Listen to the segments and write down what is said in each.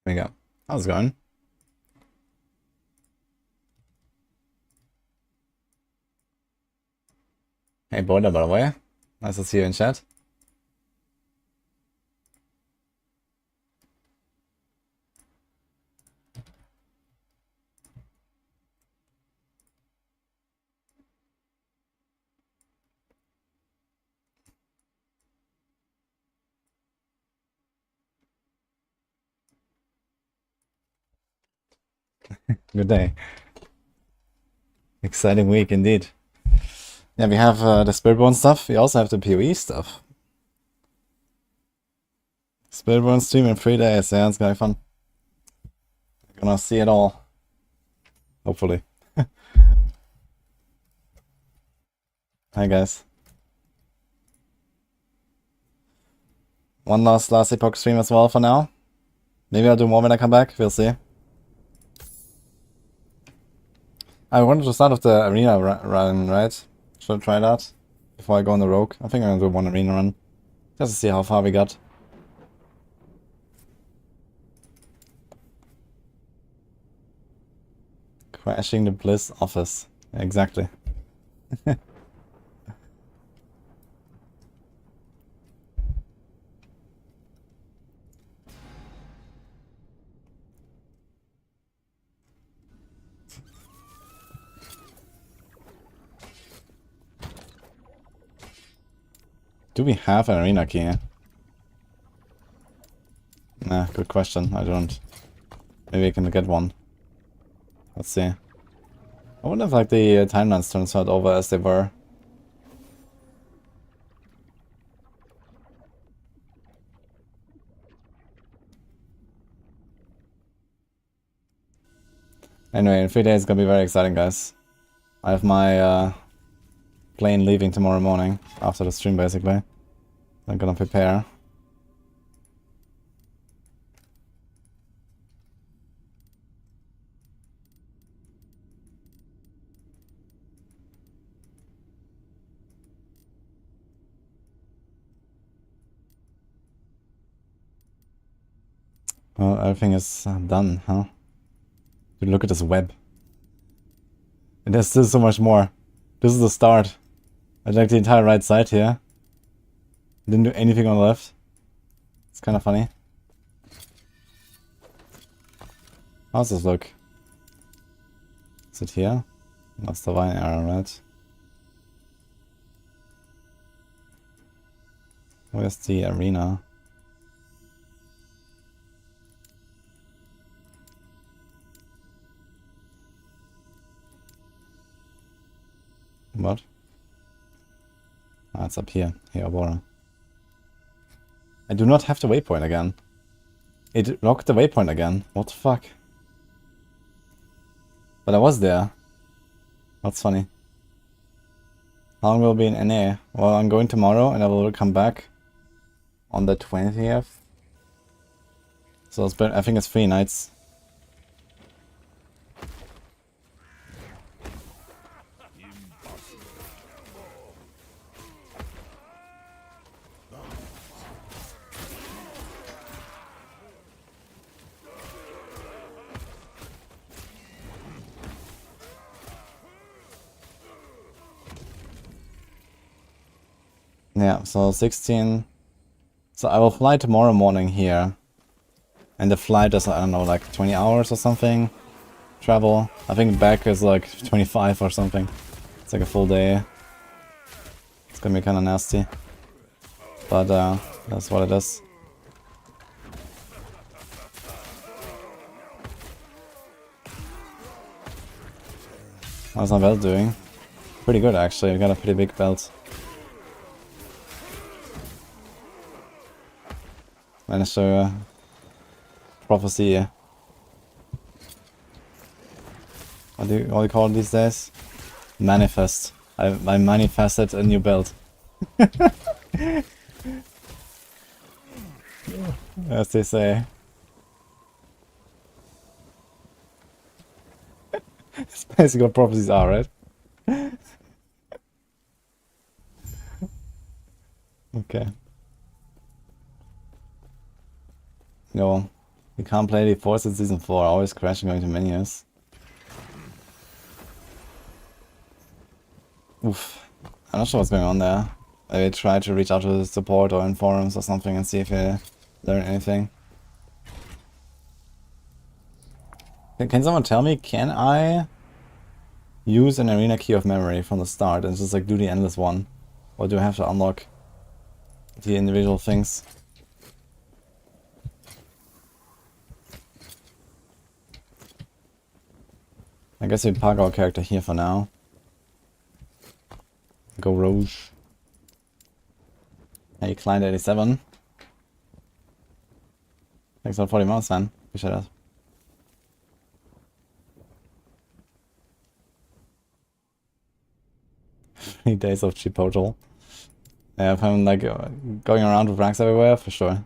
There we go. How's it going? Hey, Boulder, by the way. Nice to see you in chat. Good day. Exciting week indeed. Yeah, we have the Spiritborn stuff. We also have the PoE stuff. Spiritborn stream in 3 days. Yeah, it's gonna be fun. We're gonna see it all. Hopefully. Hi, guys. One last Epoch stream as well for now. Maybe I'll do more when I come back. We'll see. I wanted to start with the arena run, right? Should I try that before I go on the rogue? I think I'm gonna do one arena run. Just to see how far we got. Crashing the Bliss office. Exactly. Do we have an arena key? Nah, good question. I don't. Maybe I can get one. Let's see. I wonder if like the timelines transferred over as they were. Anyway, in 3 days it's gonna be very exciting, guys. I have my plane leaving tomorrow morning after the stream, basically. I'm gonna prepare. Well, everything is done, huh? Dude, look at this web. And there's still so much more. This is the start. I like the entire right side here. Didn't do anything on the left. It's kind of funny. How's this look? Is it here? That's the vine arrow, right? Where's the arena? What? Ah, it's up here. Here, Aurora. I do not have the waypoint again. It locked the waypoint again. What the fuck? But I was there. That's funny. How long will be in NA? Well, I'm going tomorrow and I will come back on the 20th. So it's been, I think it's 3 nights. Yeah, so 16. So I will fly tomorrow morning here. And the flight is, I don't know, like 20 hours or something. Travel. I think back is like 25 or something. It's like a full day. It's gonna be kinda nasty. But that's what it is. How's my belt doing? Pretty good actually, I got a pretty big belt. Managed to prophecy. What do you call it these days? Manifest. I manifested a new belt. As they say. It's basically what prophecies are, right? Okay. No. You can't play the force in season 4, always crashing going to menus. Oof. I'm not sure what's going on there. I try to reach out to the support or in forums or something and see if I learn anything. Can someone tell me, can I use an arena key of memory from the start and just like do the endless one? Or do I have to unlock the individual things? I guess we park our character here for now. Go Rouge. Hey, Client 87. Thanks for 40 months, man. Appreciate that. Three days of Chipotle. Yeah, if I'm like going around with ranks everywhere, for sure.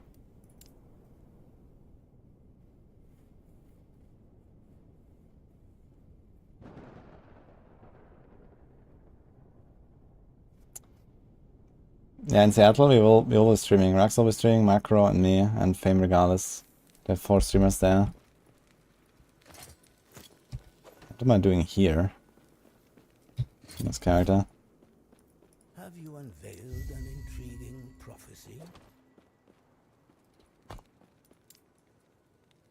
Yeah, in Seattle we will be streaming. Rax will be streaming, Macro and me, and Fame regardless. There are 4 streamers there. What am I doing here? This character. Have you unveiled an intriguing prophecy?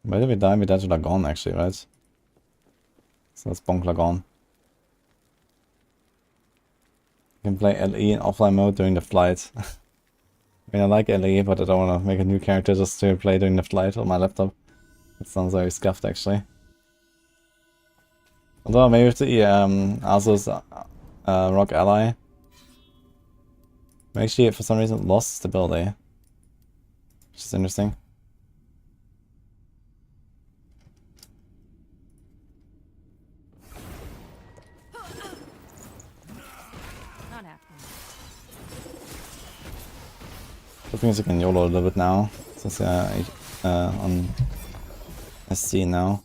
Where did we die? We died to Lagon actually, right? So let's bonk Lagon. You can play LE in offline mode during the flight. I mean, I like LE, but I don't want to make a new character just to play during the flight on my laptop. It sounds very scuffed, actually. Although, maybe with the Asus Rock Ally, we actually, for some reason, lost stability. Which is interesting. I think I can YOLO a little bit now, since on SC now.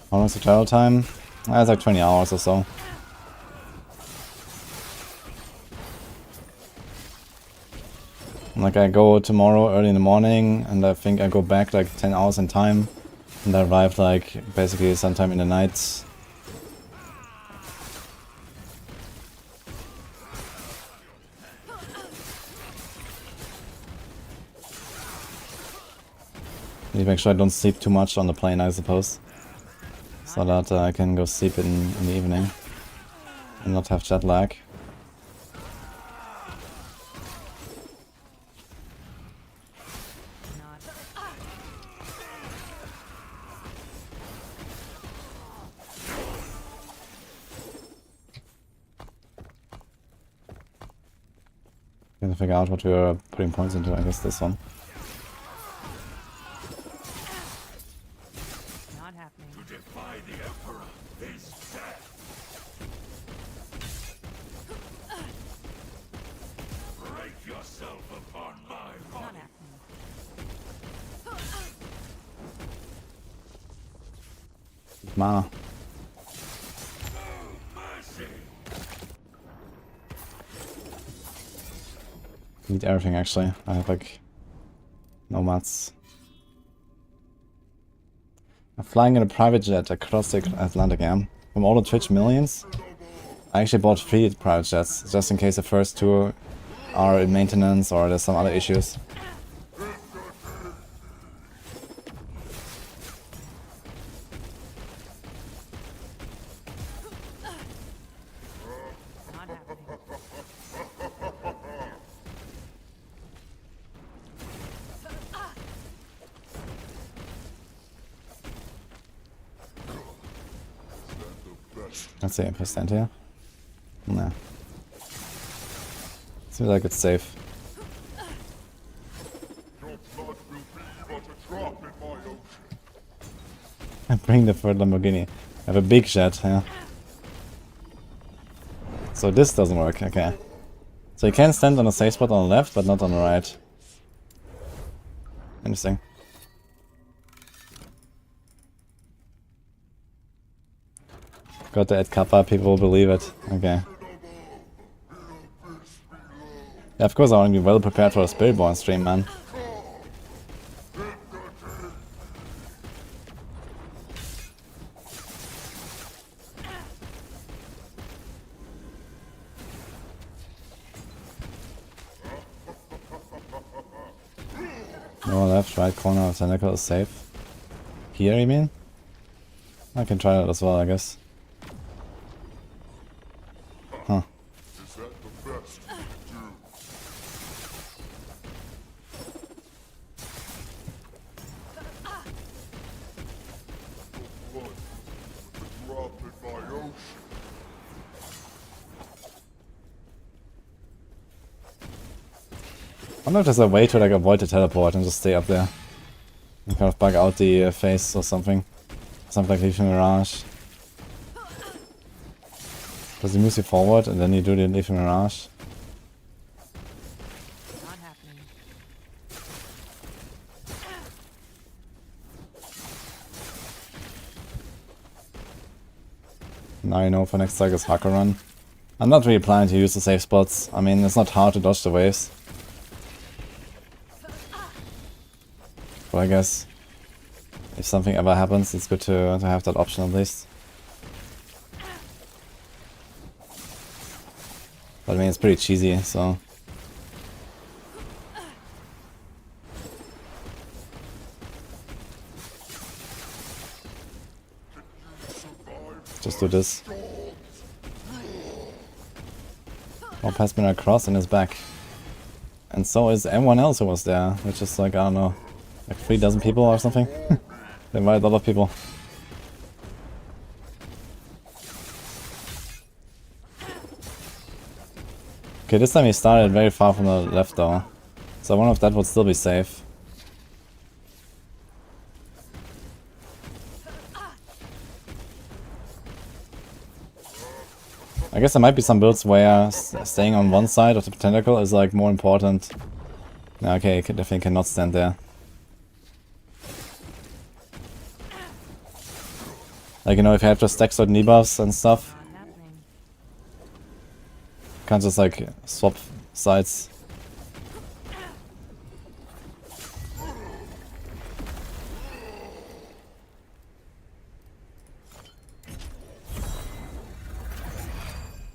How long is the travel time? It's like 20 hours or so. Like I go tomorrow early in the morning, and I think I go back like 10 hours in time, and I arrive like basically sometime in the night. Need to make sure I don't sleep too much on the plane, I suppose, so that I can go sleep in the evening and not have jet lag. To figure out what we are putting points into, I guess this one. Not happening. To defy the Emperor is death. Break yourself upon my body. Not happening. Mana. Need everything actually. I have like no mats. I'm flying in a private jet across the Atlantic, yeah. From all the Twitch millions, I actually bought 3 private jets, just in case the first 2 are in maintenance or there's some other issues. Let's see, percent here. Nah. Seems like it's safe. Bring the third Lamborghini. I have a big jet, yeah. So this doesn't work, okay. So you can stand on a safe spot on the left, but not on the right. Interesting. Got to add kappa, people will believe it. Okay. Yeah, of course I want to be well prepared for a Spiritborn stream, man. No left, right corner of the Necro is safe. Here, you mean? I can try that as well, I guess. Huh. I wonder if there's a way to like avoid the teleport and just stay up there. And kind of bug out the face or something. Something like leave a mirage. Does he move you forward and then you do the leave a mirage? Not happening. Now you know for next cycle is Hacker Run. I'm not really planning to use the safe spots. I mean, it's not hard to dodge the waves. But I guess if something ever happens, it's good to have that option at least. But I mean, it's pretty cheesy, so... just do this. Oh, passed me across and is back. And so is everyone else who was there, which is like, I don't know, like 3 dozen people or something. They invited a lot of people. Okay, this time he started very far from the left though. So I wonder if that would still be safe. I guess there might be some builds where staying on one side of the tentacle is like more important. Yeah, okay, I definitely cannot stand there. Like, you know, if you have to stack certain debuffs and stuff, Not happening. can't just like swap sides.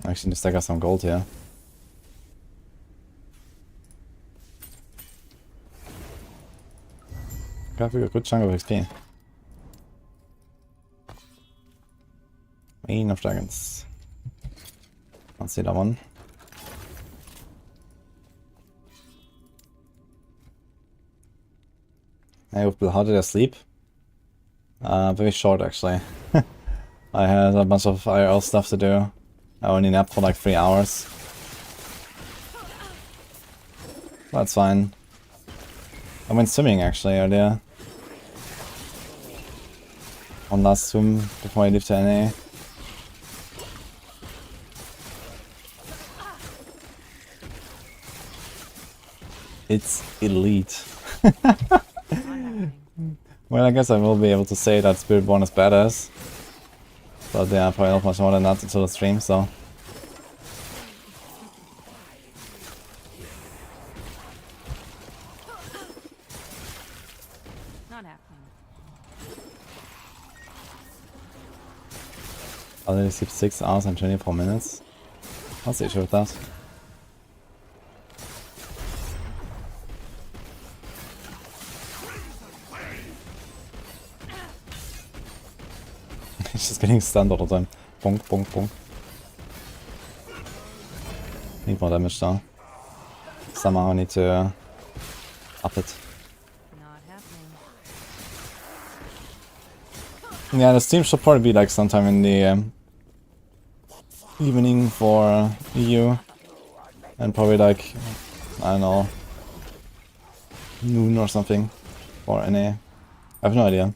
Actually, need to stack up some gold here. Got a good chunk of XP. Main of Dragons. Can't see that one. Hey, Bill, how did I sleep? Very short actually. I had a bunch of IRL stuff to do. I only napped for like 3 hours. That's fine. I went swimming actually earlier. One last swim before I leave to NA. It's elite. Well, I guess I will be able to say that Spiritborn is badass. But yeah, probably not much more than that until the stream, so... Not happening. I already sleep 6 hours and 24 minutes. What's the issue with that? He's just getting stunned all the time. Bonk, bonk, bonk. Need more damage though. Somehow I need to up it. Not happening. Yeah, the stream should probably be like sometime in the evening for EU. And probably like, I don't know, noon or something for NA. I have no idea.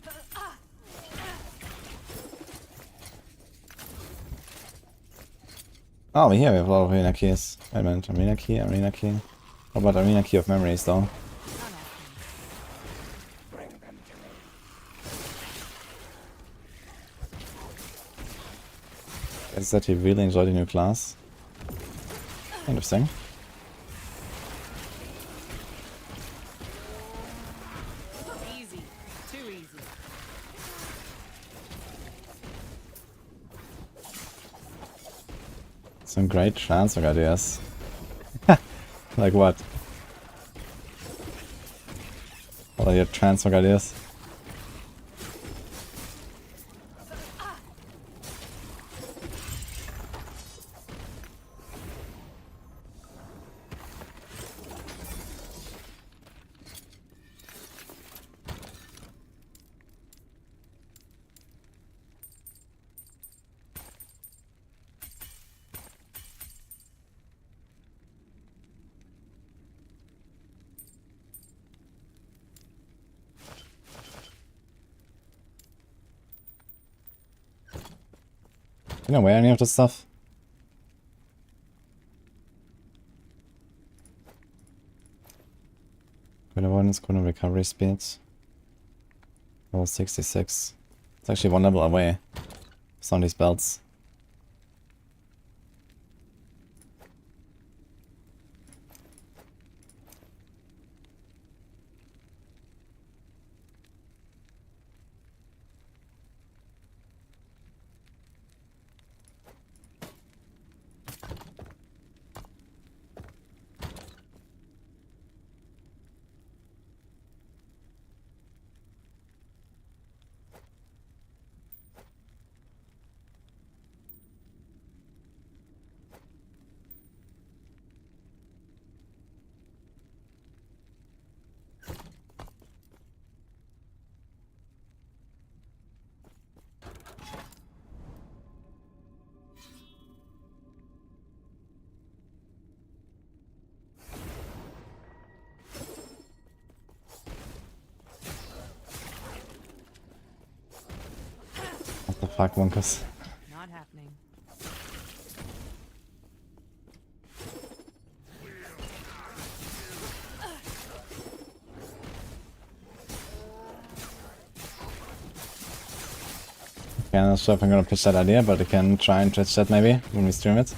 Oh, here we have a lot of arena keys. Wait a minute, arena key, arena key. What about arena key of memories though? Not happening. He said he really enjoyed the new class. Interesting. Easy. Too easy. Some great transfer ideas. Like what? What are your transfer ideas? Can I wear any of this stuff? Good avoidance, good recovery speeds. Level 66. It's actually one level away. Some of these belts. What the fuck, Monkus? Not happening. Okay, I'm not sure if I'm gonna pitch that idea, but I can try and pitch that maybe when we stream it.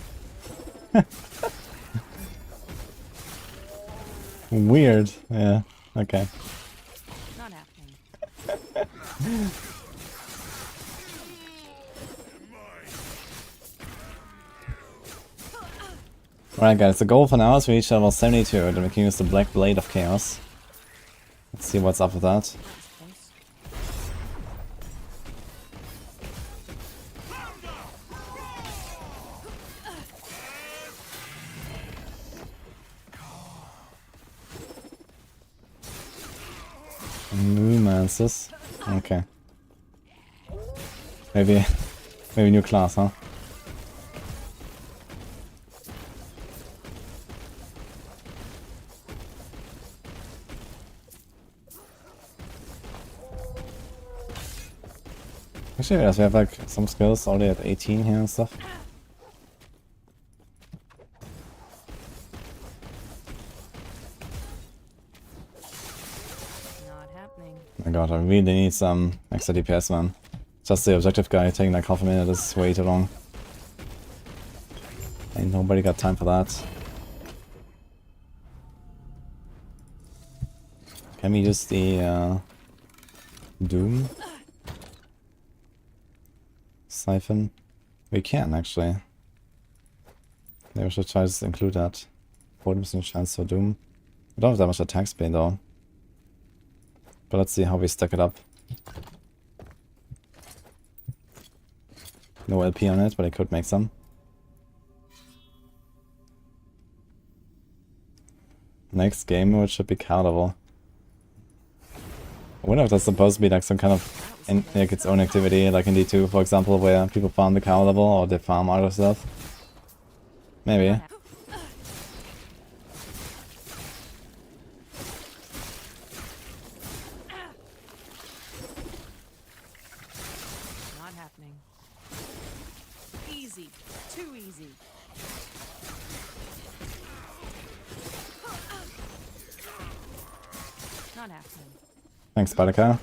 Weird. Yeah. Okay. Not happening. Alright guys, the goal for now is to reach level 72, then we can use the Black Blade of Chaos. Let's see what's up with that. That's close. Nuances. Okay. Maybe new class, huh? Actually, yes, we have like some skills already at 18 here and stuff. Not happening. Oh my god, I really need some extra DPS, man. Just the objective guy taking like half a minute is way too long. Ain't nobody got time for that. Can we use the Doom Siphon? We can actually. Maybe we should try to include that. 40% chance for Doom. We don't have that much attack speed though. But let's see how we stack it up. No LP on it, but I could make some. Next game mode should be card level. I wonder if that's supposed to be like some kind of like its own activity, like in D2 for example, where people farm the cow level or they farm other stuff. Maybe. Not happening. Easy. Too easy. Not happening. Thanks, Spider-Car.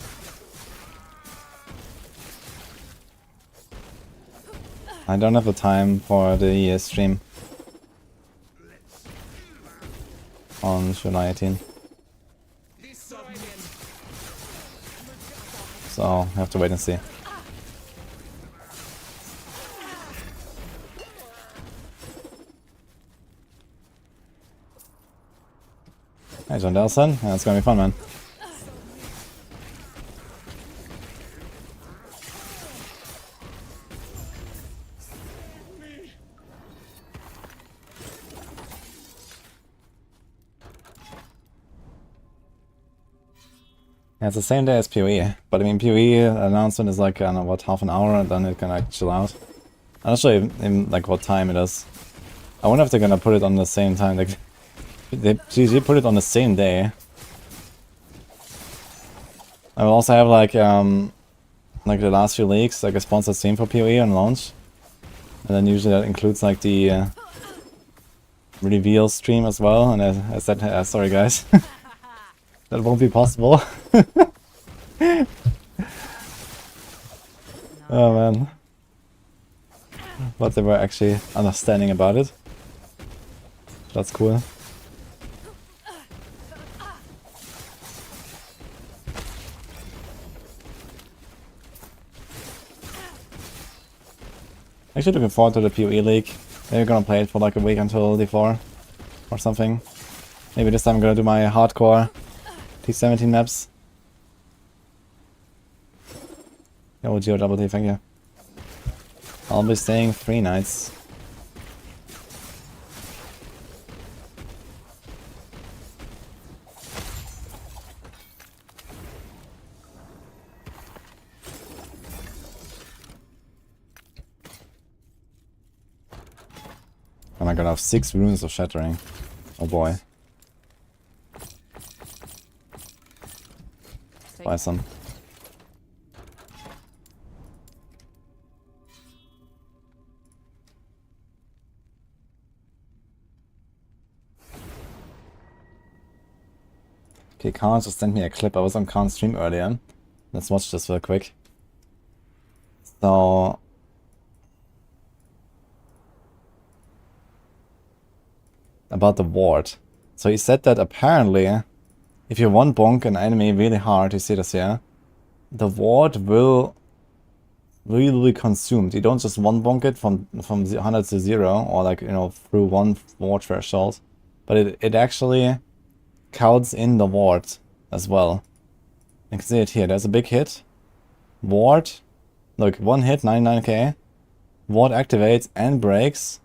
I don't have the time for the stream on July 18. So I have to wait and see. Hey John Delson, yeah, it's gonna be fun, man. Yeah, it's the same day as PoE, but I mean PoE announcement is like, I don't know, what, half an hour, and then it can like chill out. I'm not sure even like what time it is. I wonder if they're gonna put it on the same time. Like, they usually put it on the same day. I will also have like the last few leaks, like a sponsored stream for PoE on launch, and then usually that includes like the reveal stream as well. And I said, sorry guys, that won't be possible. Oh man, but they were actually understanding about it. That's cool. Actually looking forward to the PoE League. Maybe gonna play it for like a week until D4 or something. Maybe this time I'm gonna do my hardcore T17 maps. Yo, Geo Double T, thank you. I'll be staying 3 nights. And I'm gonna have 6 runes of shattering. Oh boy. Buy some. Okay, Khan just sent me a clip. I was on Khan's stream earlier. Let's watch this real quick. So... about the ward. So he said that apparently, if you one bonk an enemy really hard, you see this here, the ward will be consumed. You don't just one bonk it from 100 to 0, or like, you know, through one ward threshold, but it actually counts in the ward as well. You can see it here. There's a big hit. Ward, look, 1 hit, 99k. Ward activates and breaks.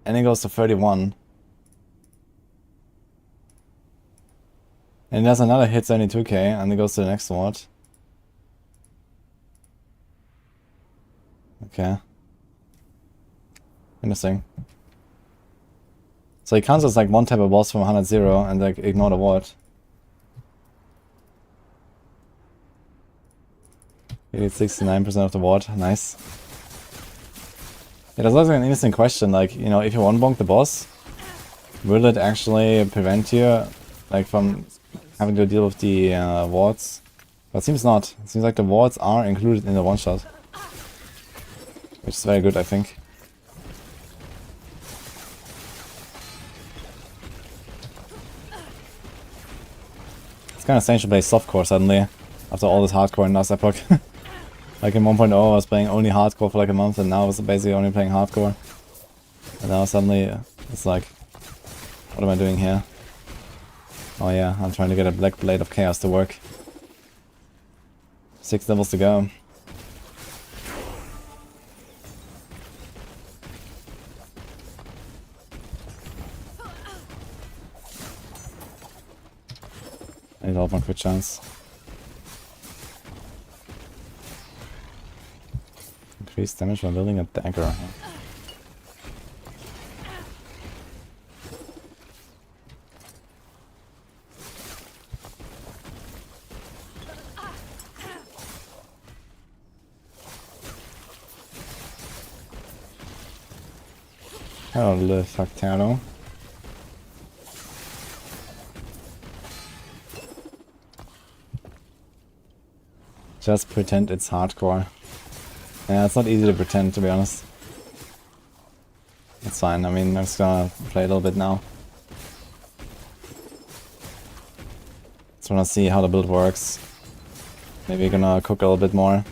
And it goes to 31. And there's another hit, 72k, and it goes to the next ward. Okay. Interesting. So he counts as like one tap a boss from 100-0 and like ignore the ward. He did 69% of the ward, nice. Yeah, there's also an interesting question, like, you know, if you one bonk the boss, will it actually prevent you, like, from having to deal with the wards? But it seems not. It seems like the wards are included in the one shot. Which is very good, I think. It's kind of strange to play softcore suddenly, after all this hardcore in last Epoch. Like in 1.0 I was playing only hardcore for like a month, and now I was basically only playing hardcore. And now suddenly it's like, what am I doing here? Oh yeah, I'm trying to get a Black Blade of Chaos to work. 6 levels to go. I need to hold my quick chance. Increase damage while building a dagger. Hello, le Factano. Just pretend it's hardcore. Yeah, it's not easy to pretend, to be honest. It's fine, I mean, I'm just gonna play a little bit now. Just wanna see how the build works. Maybe we're gonna cook a little bit more.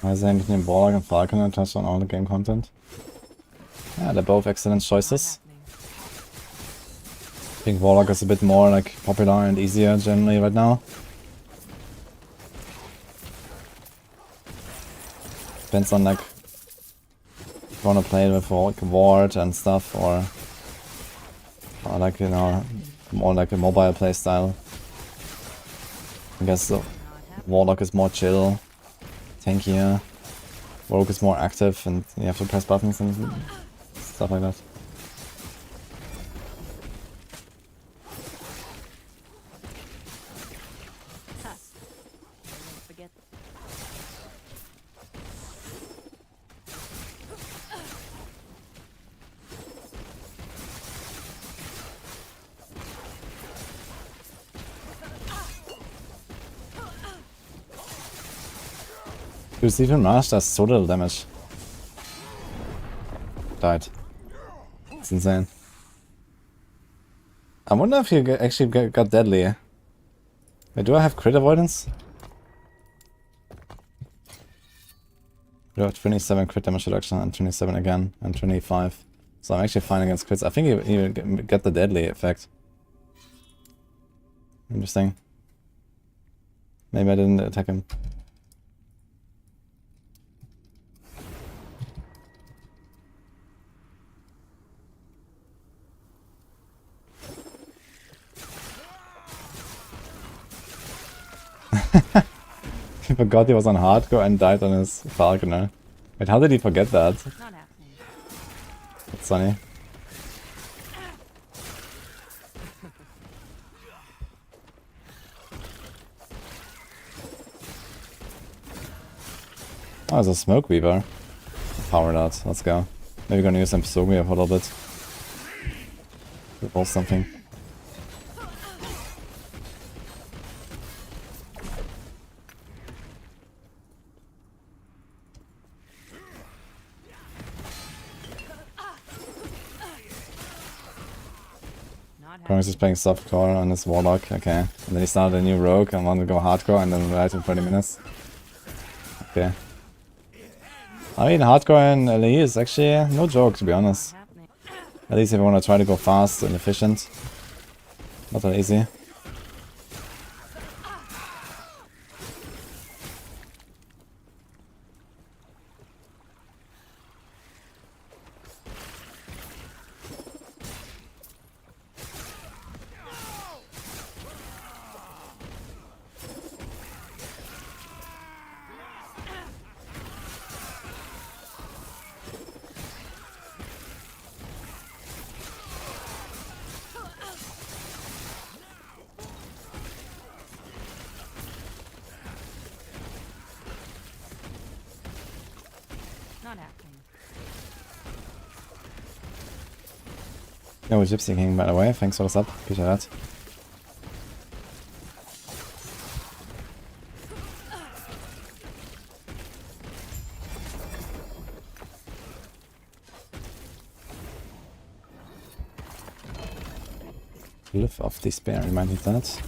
Why is there between Warlock and Falconer touched on all the game content? Yeah, they're both excellent Not choices. happening. I think Warlock is a bit more like popular and easier generally right now. Depends on like if you wanna play with like ward and stuff or like, you know, more like a mobile playstyle. I guess the Not happening. Warlock is more chill, tankier. Rogue is more active and you have to press buttons and stuff like that. Huh. I won't forget. Dude, Stephen Marsh does so little damage. Died. It's insane. I wonder if you actually got deadly. Wait, do I have crit avoidance? We have 27 crit damage reduction and 27 again and 25. So I'm actually fine against crits. I think you get the deadly effect. Interesting. Maybe I didn't attack him. He forgot he was on hardcore and died on his falconer. Wait, how did he forget that? Not happening. That's funny. Oh, it's a smoke weaver. Powered out. Let's go. Maybe we're gonna use some smoke weaver for a little bit. Roll something. Not Cronus is playing softcore on his warlock. Okay. And then he started a new rogue and wanted to go hardcore and then died in 30 minutes. Okay. I mean, hardcore in LE is actually no joke, to be honest. happening. At least if you want to try to go fast and efficient. Not that easy. Not happening. No, Gypsy King, by the way. Thanks for the sub. Appreciate that. Live of Despair, remind me of that.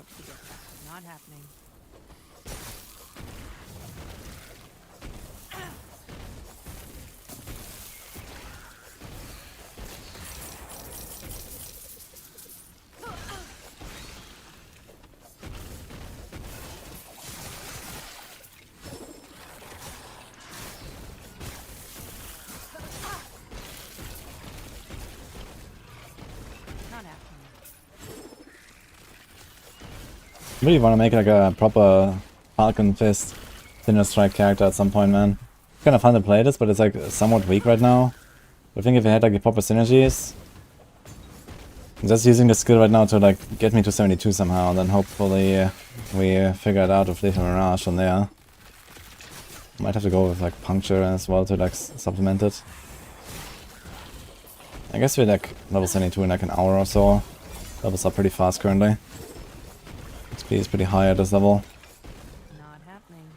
ropes to get past. Not happening. Not happening. Really want to make like a proper Falcon Fist Thinner Strike character at some point, man. Kind of fun to play this, but it's like somewhat weak right now. I think if I had like the proper synergies, I'm just using the skill right now to like get me to 72 somehow, and then hopefully we figure it out with Lethal Mirage from there. Might have to go with like Puncture as well to like supplement it. I guess we're like level 72 in like an hour or so. Levels are pretty fast currently. XP is pretty high at this level. Not happening.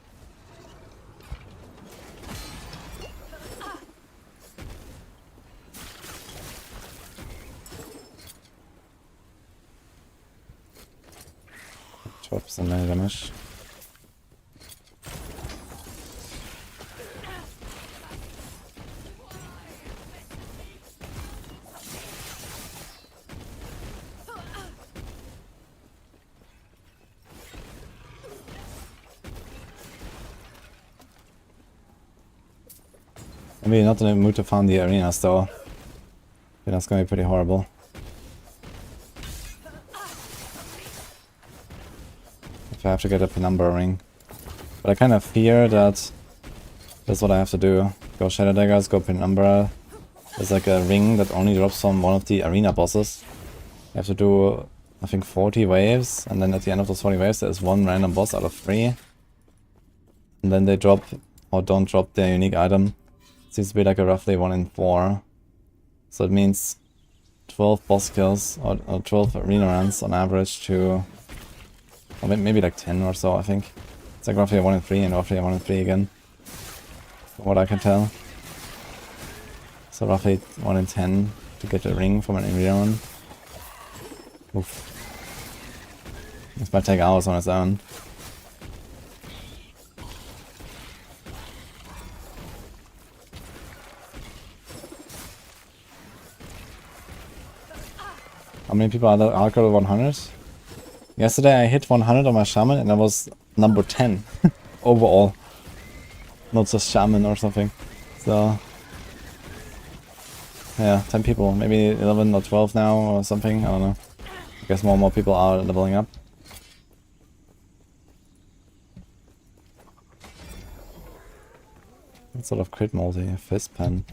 Drops and melee damage. Maybe not in the mood to farm the arenas though. I think that's gonna be pretty horrible. If I have to get a penumbra ring. But I kind of fear that that's what I have to do. Go Shadow Daggers, go penumbra. There's like a ring that only drops from one of the arena bosses. You have to do, I think, 40 waves, and then at the end of those 40 waves there's one random boss out of 3. And then they drop, or don't drop their unique item. Seems to be like a roughly 1 in 4. So it means 12 boss kills, or 12 arena runs on average to, or maybe like 10 or so, I think. It's like roughly a 1 in 3 and roughly a 1 in 3 again, from what I can tell. So roughly 1 in 10 to get a ring from an arena run. Oof. This might take hours on its own. How many people are there hardcore 100? Yesterday I hit 100 on my shaman and I was number 10 overall. Not just shaman or something. So yeah, 10 people, maybe 11 or 12 now or something, I don't know. I guess more and more people are leveling up. What sort of crit multi? Fist pen.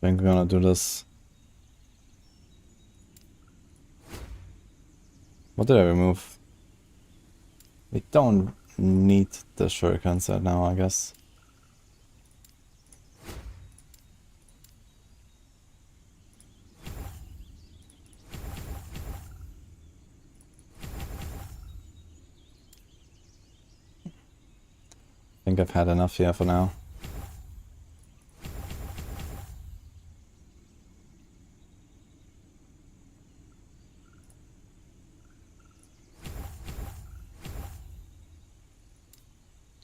I think we're gonna do this. What did I remove? We don't need the shurikens right now, I guess. I think I've had enough here for now.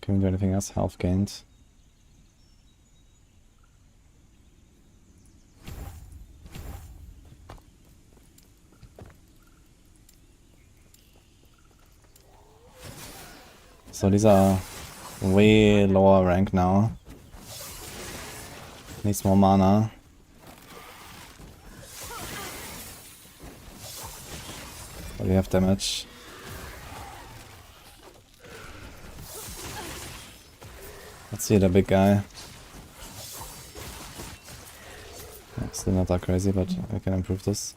Can we do anything else? Health gained. So these are way lower rank now. Needs more mana. But we have damage. Let's see the big guy. Yeah, still not that crazy, but I can improve this.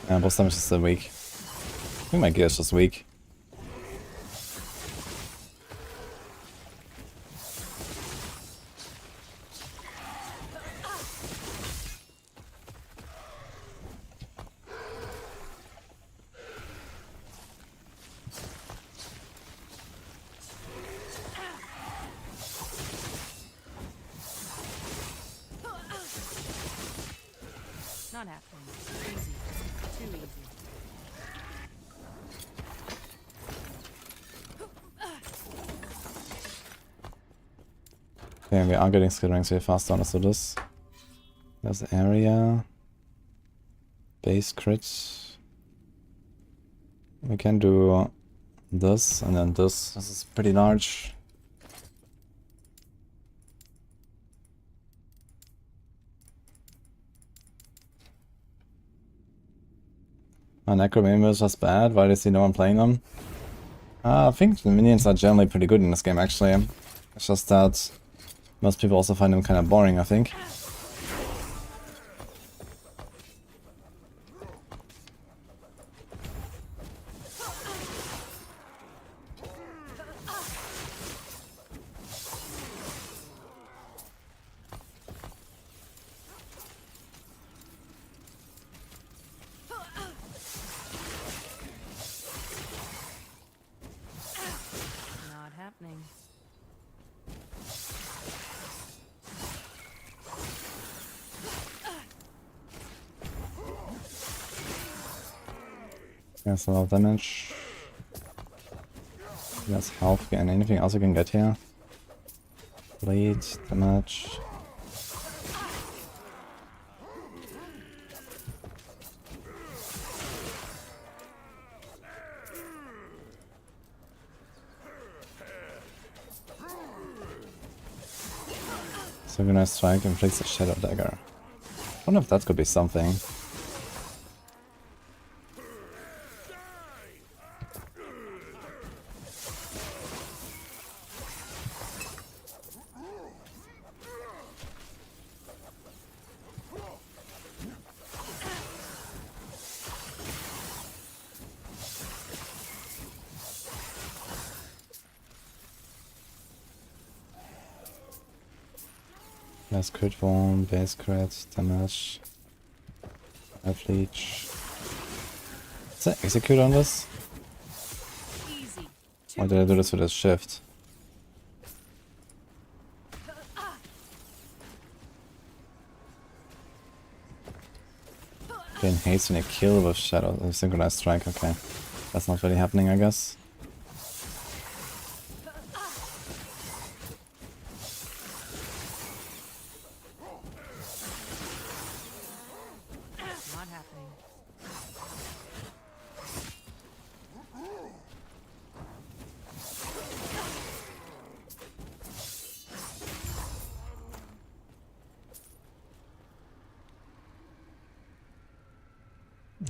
Yeah, boss damage is still weak. I think my gear is just weak. Not happening. Easy. Too easy. Okay, we are getting skill ranks way faster, let's do this. There's the area. Base crit. We can do this and then this. This is pretty large. My Necro maybe is just bad. Why do you see no one playing them? I think the minions are generally pretty good in this game actually. It's just that most people also find them kind of boring, I think. Not happening. That's a lot of damage. That's health and anything else you can get here. Bleed, damage. Synchronized strike inflicts a shadow dagger. I wonder if that could be something. Less crit form, base crit, damage, life leech. Is that execute on this? Easy. Or did I do this with a shift? Gain haste when you kill with shadow, synchronized strike, okay. That's not really happening, I guess. Not happening.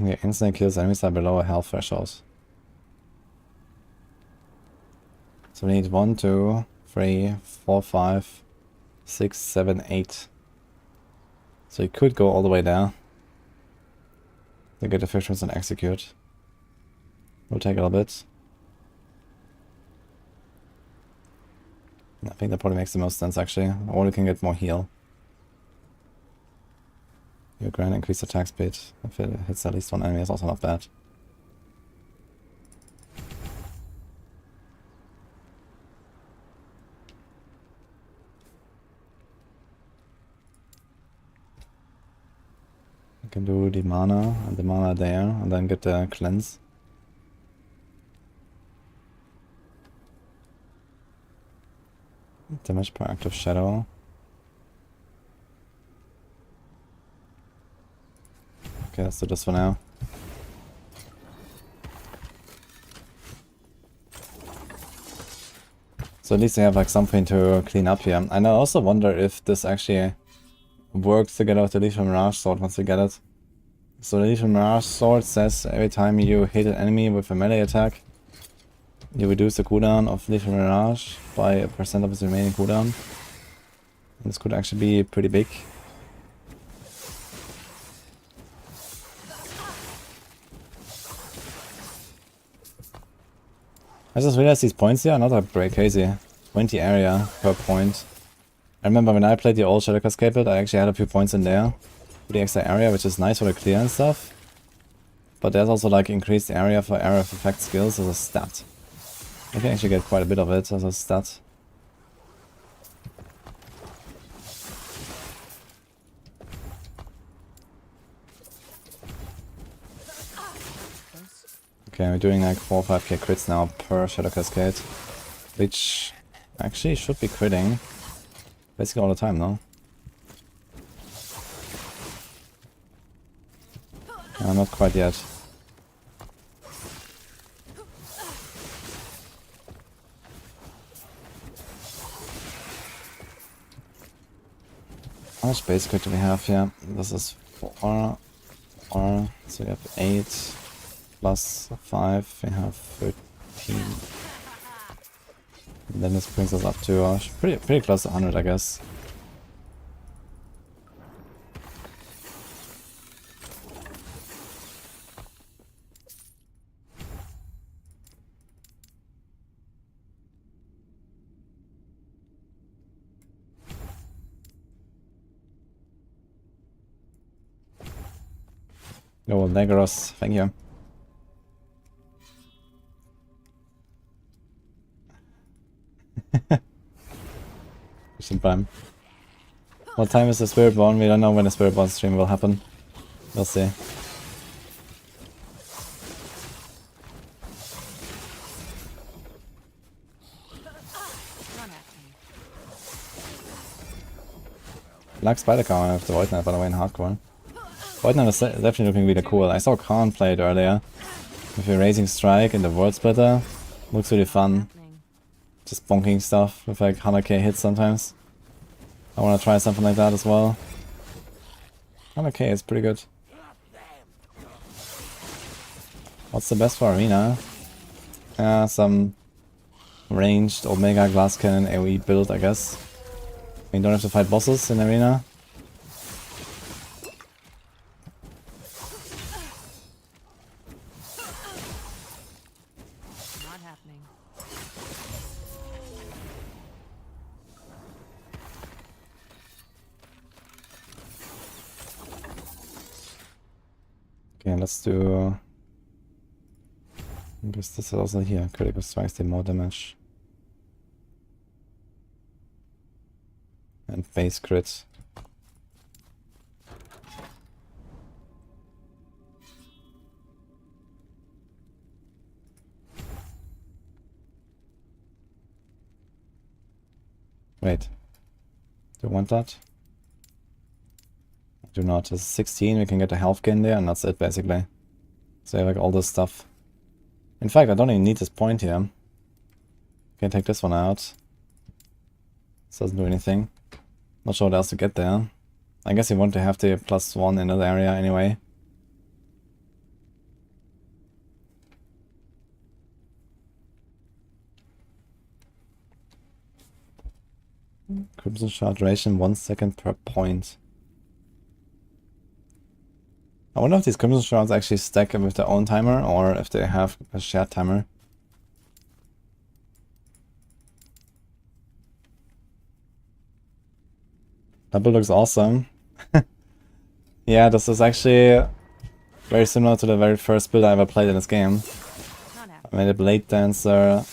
Yeah, instant kills enemies are below a health threshold. So we need 1, 2, 3, 4, 5, 6, 7, 8. So you could go all the way there. To get efficiency and execute. Will take a little bit. I think that probably makes the most sense actually. Or you can get more heal. Your grand increased attack speed. If it hits at least one enemy is also not bad. I can do the mana and the mana there and then get the cleanse. Damage per active shadow. Okay, let's do this for now. So at least they have like something to clean up here. And I also wonder if this actually works to get out the Lethal Mirage Sword once you get it. So the Lethal Mirage Sword says every time you hit an enemy with a melee attack, you reduce the cooldown of Lethal Mirage by a percent of its remaining cooldown. And this could actually be pretty big. I just realized these points here are not that very crazy. 20 area per point. I remember when I played the old Shadow Cascade build, I actually had a few points in there for the extra area, which is nice for the clear and stuff. But there's also like increased area for area of effect skills as a stat. I can actually get quite a bit of it as a stat. Okay, we're doing like 4 or 5k crits now per Shadow Cascade, which actually should be critting basically all the time though. Not quite yet. How much base crit do we have here? This is 4, so we have 8. Plus 5, we have 13. And then this brings us up to pretty close to 100, I guess. Oh, Negros, thank you. Mission Prime. What time is the Spiritborn? We don't know when the Spiritborn stream will happen. We'll see. Not happening. Like Spider Cow with the Void Knight, by the way, in hardcore. Void Knight is definitely looking really cool. I saw Khan play it earlier with a Raising Strike and the World Splitter. Looks really fun. Just bonking stuff with like 100k hits sometimes. I want to try something like that as well. 100k is pretty good. What's the best for arena? Some ranged Omega Glass Cannon AoE build, I guess. I mean, don't have to fight bosses in arena. Not happening. Okay, let's do... I guess this is also here. Critical strikes do more damage. And base crit. Wait. Do you want that? I do not. This is 16, we can get a health gain there, and that's it basically. So I have like all this stuff. In fact, I don't even need this point here. Can take this one out. This doesn't do anything. Not sure what else to get there. I guess you want to have the +1 in that area anyway. Crimson Shard duration 1 second per point. I wonder if these Crimson Shards actually stack with their own timer or if they have a shared timer. That build looks awesome. Yeah, this is actually very similar to the very first build I ever played in this game. I made a Blade Dancer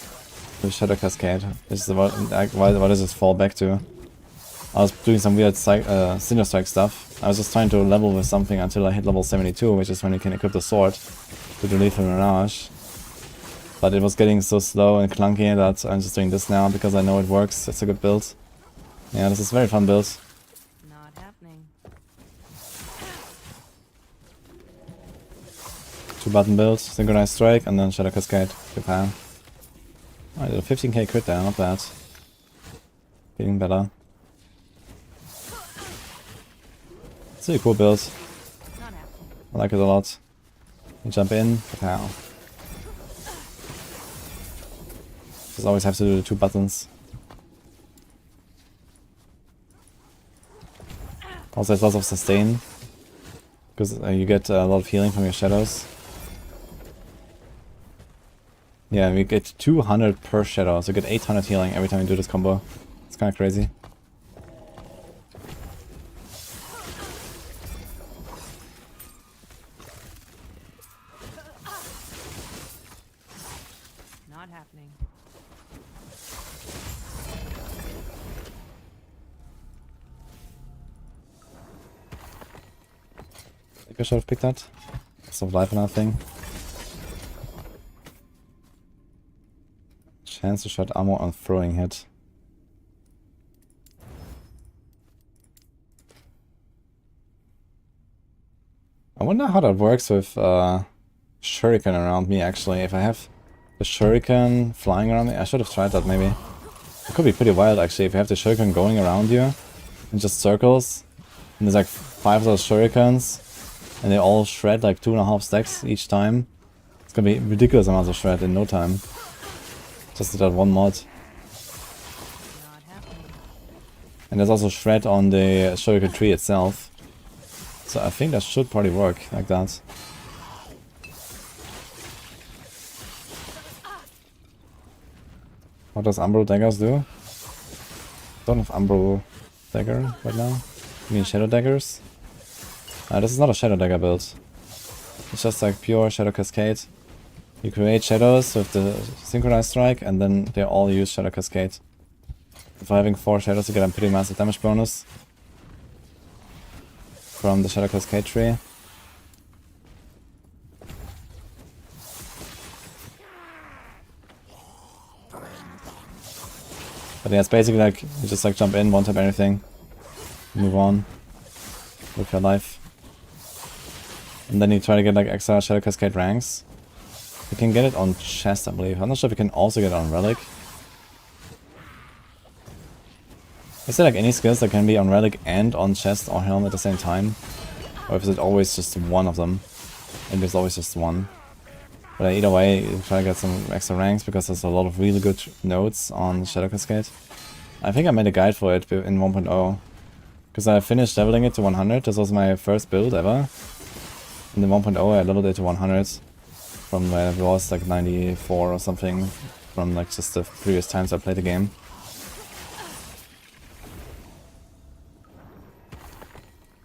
with Shadow Cascade, which is what does this fall back to? I was doing some weird Cinder Strike stuff. I was just trying to level with something until I hit level 72, which is when you can equip the sword to do Lethal Mirage. But it was getting so slow and clunky that I'm just doing this now because I know it works. It's a good build. Yeah, this is a very fun build. Not happening. 2-button build, Synchronized Strike, and then Shadow Cascade. Japan. I did a 15k crit there, not bad. Getting better. It's a cool build. Not happening. I like it a lot. You jump in, pow. Just always have to do the 2 buttons. Also, there's lots of sustain. Because you get a lot of healing from your shadows. Yeah, we get 200 per shadow, so you get 800 healing every time you do this combo. It's kind of crazy. Not happening. I think I should have picked that. Loss of life and that thing. Chance to shot armor on throwing hit. I wonder how that works with shuriken around me actually. If I have the shuriken flying around me, I should have tried that maybe. It could be pretty wild actually if you have the shuriken going around you in just circles. And there's like 5 of those shurikens and they all shred like 2.5 stacks each time. It's gonna be ridiculous amounts of shred in no time. Just that one mod. Not happening. And there's also shred on the shuriken tree itself. So I think that should probably work like that. What does Umbral daggers do? Don't have Umbral dagger right now. I mean shadow daggers. This is not a shadow dagger build. It's just like pure shadow cascade. You create shadows with the synchronized strike and then they all use shadow cascade. For having 4 shadows you get a pretty massive damage bonus from the shadow cascade tree. But yeah, it's basically like you just like jump in, one tap anything, move on with your life. And then you try to get like extra shadow cascade ranks. You can get it on chest, I believe. I'm not sure if you can also get it on relic. Is there like any skills that can be on relic and on chest or helm at the same time? Or is it always just one of them? Maybe it's always just one. But either way, you try to get some extra ranks because there's a lot of really good nodes on Shadow Cascade. I think I made a guide for it in 1.0. Because I finished leveling it to 100. This was my first build ever. In the 1.0 I leveled it to 100. From where it was like 94 or something. From like just the previous times I played the game.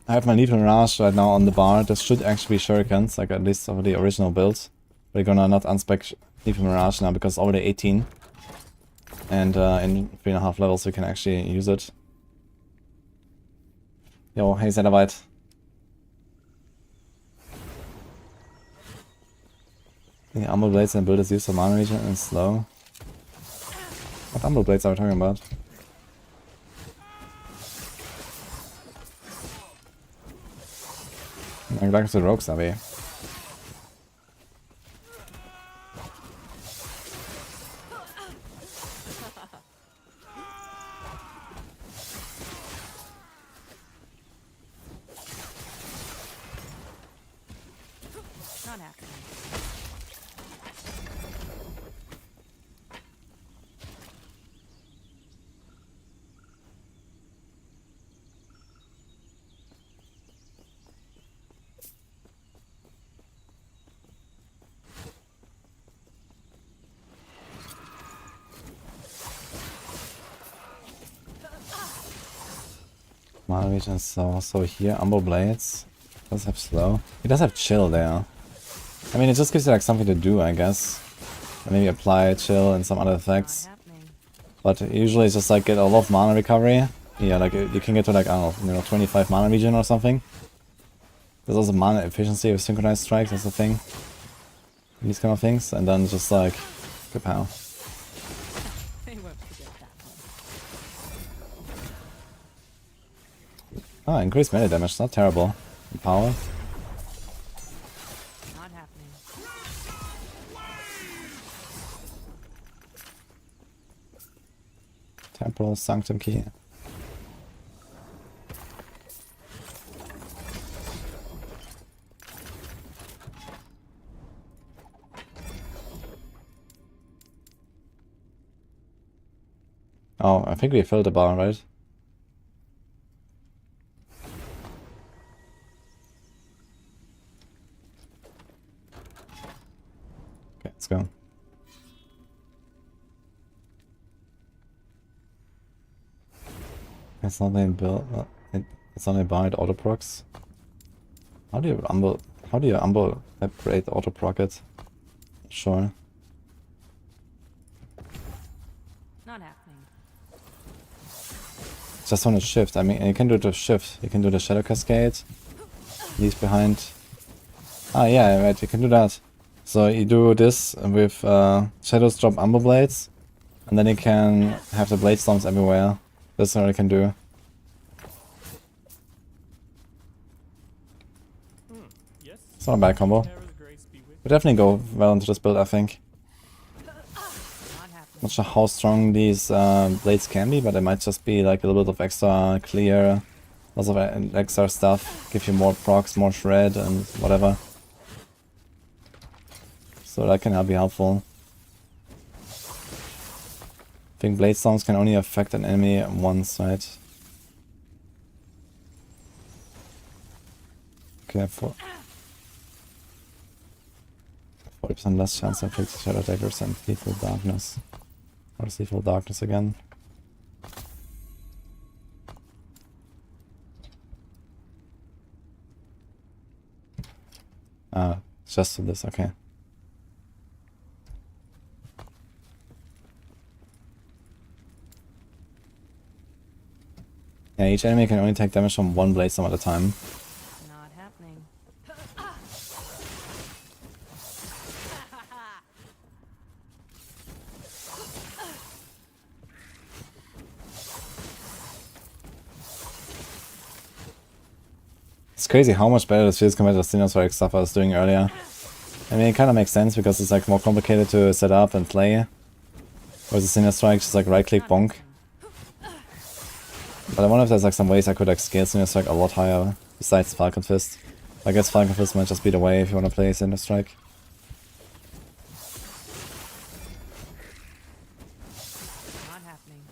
I have my Lethal Mirage right now on the bar. This should actually be shurikens, like at least of the original build. We're gonna not unspec Lethal Mirage now because it's already 18. And in 3.5 levels we can actually use it. Yo, hey Zenabite. The Umbral Blades and build is used for mana region and slow. What Umbral Blades are we talking about? I'm like the rogues, are we? Not happening. Mana region, so here, Umbral Blades. Does have slow. It does have chill there. I mean, it just gives you like something to do, I guess. And maybe apply chill and some other effects. Not happening. But usually it's just like get a lot of mana recovery. Yeah, like you can get to like, I don't know, 25 mana region or something. There's also mana efficiency with synchronized strikes, that's the thing. These kind of things. And then just like, kapow. They won't forget that one. Ah, increased melee damage, not terrible. And power. Not happening. Temporal Sanctum Key. Oh, I think we filled the bar, right? Okay, let's go. It's not being built. It's only by auto procs. How do you upgrade auto proc it? Sure. Not happening. Just on a shift. I mean, you can do the shift. You can do the Shadow Cascade. Leave behind. Ah, yeah, right. You can do that. So you do this with Shadows drop Umber Blades, and then you can have the Blade Storms everywhere. That's what you can do. Yes. It's not a bad combo. Terra's grace be with Would definitely go well into this build, I think. Not happening. Not sure how strong these blades can be, but it might just be like a little bit of extra clear, lots of extra stuff, give you more procs, more shred, and whatever. So that can be helpful. I think blade storms can only affect an enemy once, right? Okay, 40% less chance to affect shadow daggers and lethal darkness. What is lethal darkness again? Ah, just to this, okay. Yeah, each enemy can only take damage from one blade storm at a time. Not happening. It's crazy how much better this feels compared to the Sinnoh stuff I was doing earlier. I mean, it kind of makes sense because it's like more complicated to set up and play. Whereas the Sinnoh Strike just like right click bonk. But I wonder if there's like some ways I could like scale Sinnoh Strike a lot higher besides Falcon Fist. I guess Falcon Fist might just be the way if you want to play Sinnoh Strike. Not happening.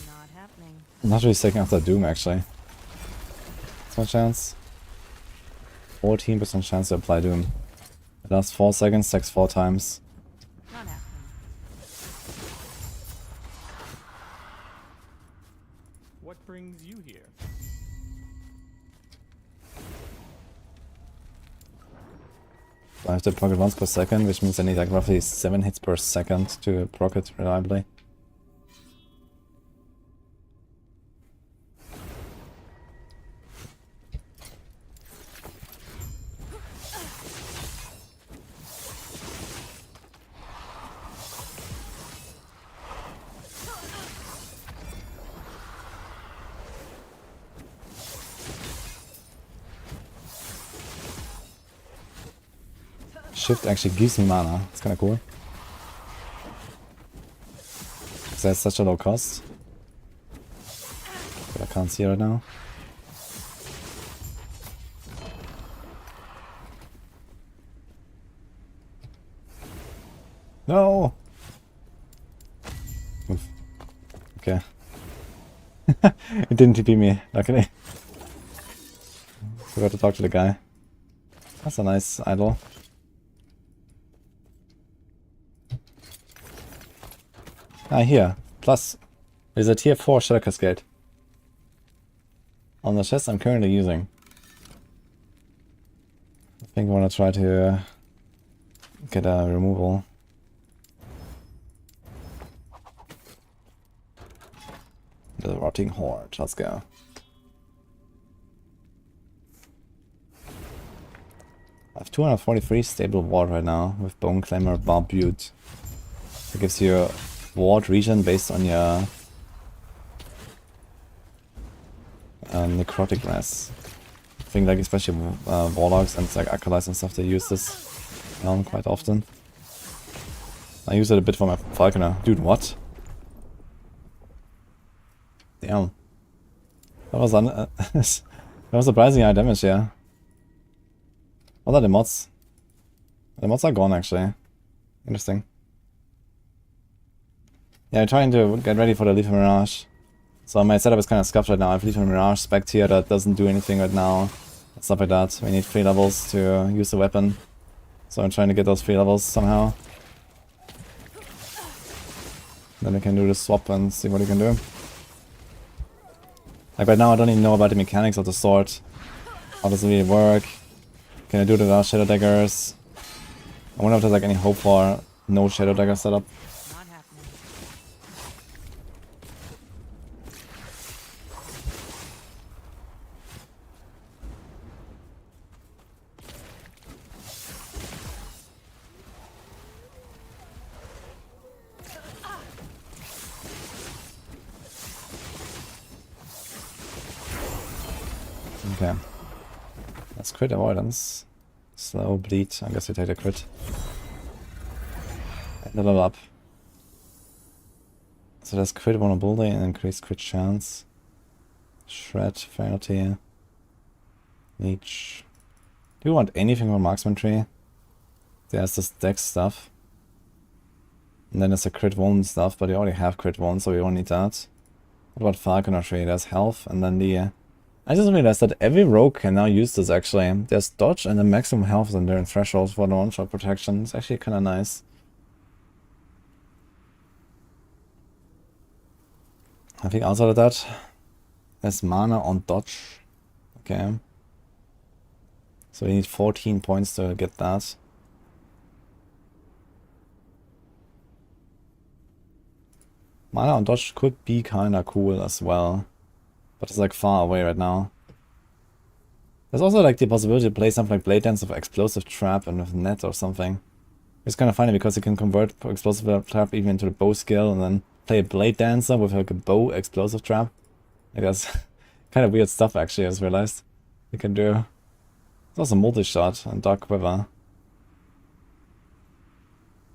Not happening. I'm not really taking after Doom actually. What's my chance? 14% chance to apply Doom. It lasts 4 seconds, stacks 4 times. Not happening. what brings you here? I have to proc it once per second, which means I need like roughly 7 hits per second to proc it reliably. Shift actually gives me mana. It's kind of cool. Because that's such a low cost. But I can't see right now. No! Oof. Okay. It didn't TP me, luckily. Forgot to talk to the guy. That's a nice idol. Ah, here. Plus, there's a tier 4 Shadow Cascade. On the chest I'm currently using. I think I want to try to get a removal. The Rotting Horde, let's go. I have 243 stable ward right now with Bone Clamor Barb. It gives you ward region based on your necrotic grass. I think like especially warlocks and like acolytes and stuff, they use this quite often. I use it a bit for my falconer. Dude, what? Damn. That was that was surprisingly high damage, yeah. What are the mods? The mods are gone actually. Interesting. Yeah, I'm trying to get ready for the Lethal Mirage. So my setup is kind of scuffed right now. I have Lethal Mirage spec'd here that doesn't do anything right now. Stuff like that. We need 3 levels to use the weapon. So I'm trying to get those 3 levels somehow. Then we can do the swap and see what we can do. Like right now I don't even know about the mechanics of the sword. How does it really work? Can I do it without Shadow Daggers? I wonder if there's like any hope for no Shadow Dagger setup. Not happening. Okay. That's crit avoidance. Slow bleed. I guess we take the crit. And level up. So there's crit vulnerability and increased crit chance. Shred, frailty. Leech. Do you want anything from marksman tree? There's this dex stuff. And then there's a crit wound stuff, but we already have crit wound, so we don't need that. What about falconer tree? There's health, and then the... I just realized that every rogue can now use this actually. There's dodge and the maximum health and their thresholds for the one-shot protection. It's actually kind of nice. I think outside of that, there's mana on dodge. Okay. So we need 14 points to get that. Mana on dodge could be kind of cool as well. But it's like far away right now. There's also like the possibility to play something like Blade Dance of Explosive Trap and with Net or something. It's kind of funny because you can convert Explosive Trap even into the bow skill and then play a Blade Dancer with like a bow Explosive Trap. Like that's kind of weird stuff actually, I just realized. You can do. There's also multi-shot and Dark Quiver.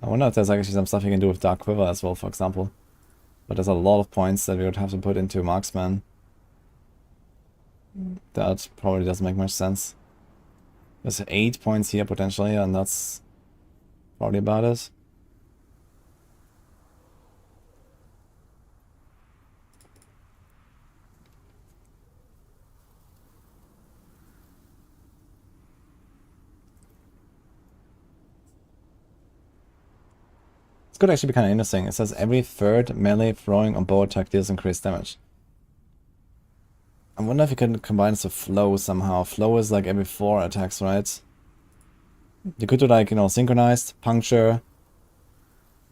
I wonder if there's actually some stuff you can do with Dark Quiver as well, for example. But there's a lot of points that we would have to put into Marksman. That probably doesn't make much sense. There's 8 points here potentially, and that's probably about it. This could actually be kind of interesting. It says every third melee throwing or bow attack deals increased damage. I wonder if you can combine this with flow somehow. Flow is like every 4 attacks, right? You could do like, you know, synchronized, puncture,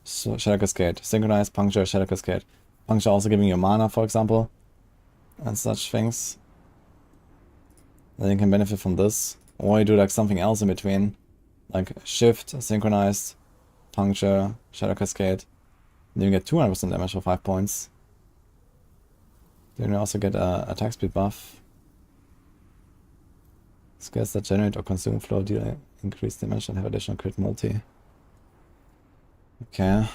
shadow cascade. Synchronized, puncture, shadow cascade. Puncture also giving you mana, for example. And such things. Then you can benefit from this. Or you do like something else in between. Like shift, synchronized, puncture, shadow cascade. Then you get 200% damage for 5 points. Then you also get a attack speed buff. Skills that generate or consume flow deal increased damage and have additional crit multi. Okay.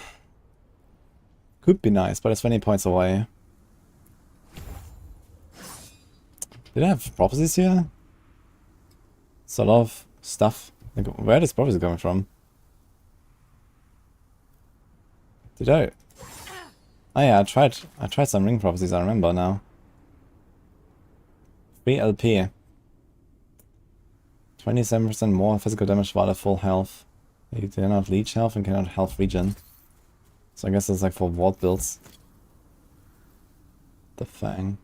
Could be nice, but it's 20 points away. Did I have prophecies here? It's a lot of stuff. Like, where is prophecy coming from? Did I? Oh yeah, I tried some ring prophecies, I remember now. 3 LP. 27% more physical damage while at full health. You cannot leech health and cannot health regen. So I guess it's like for ward builds. The Fang.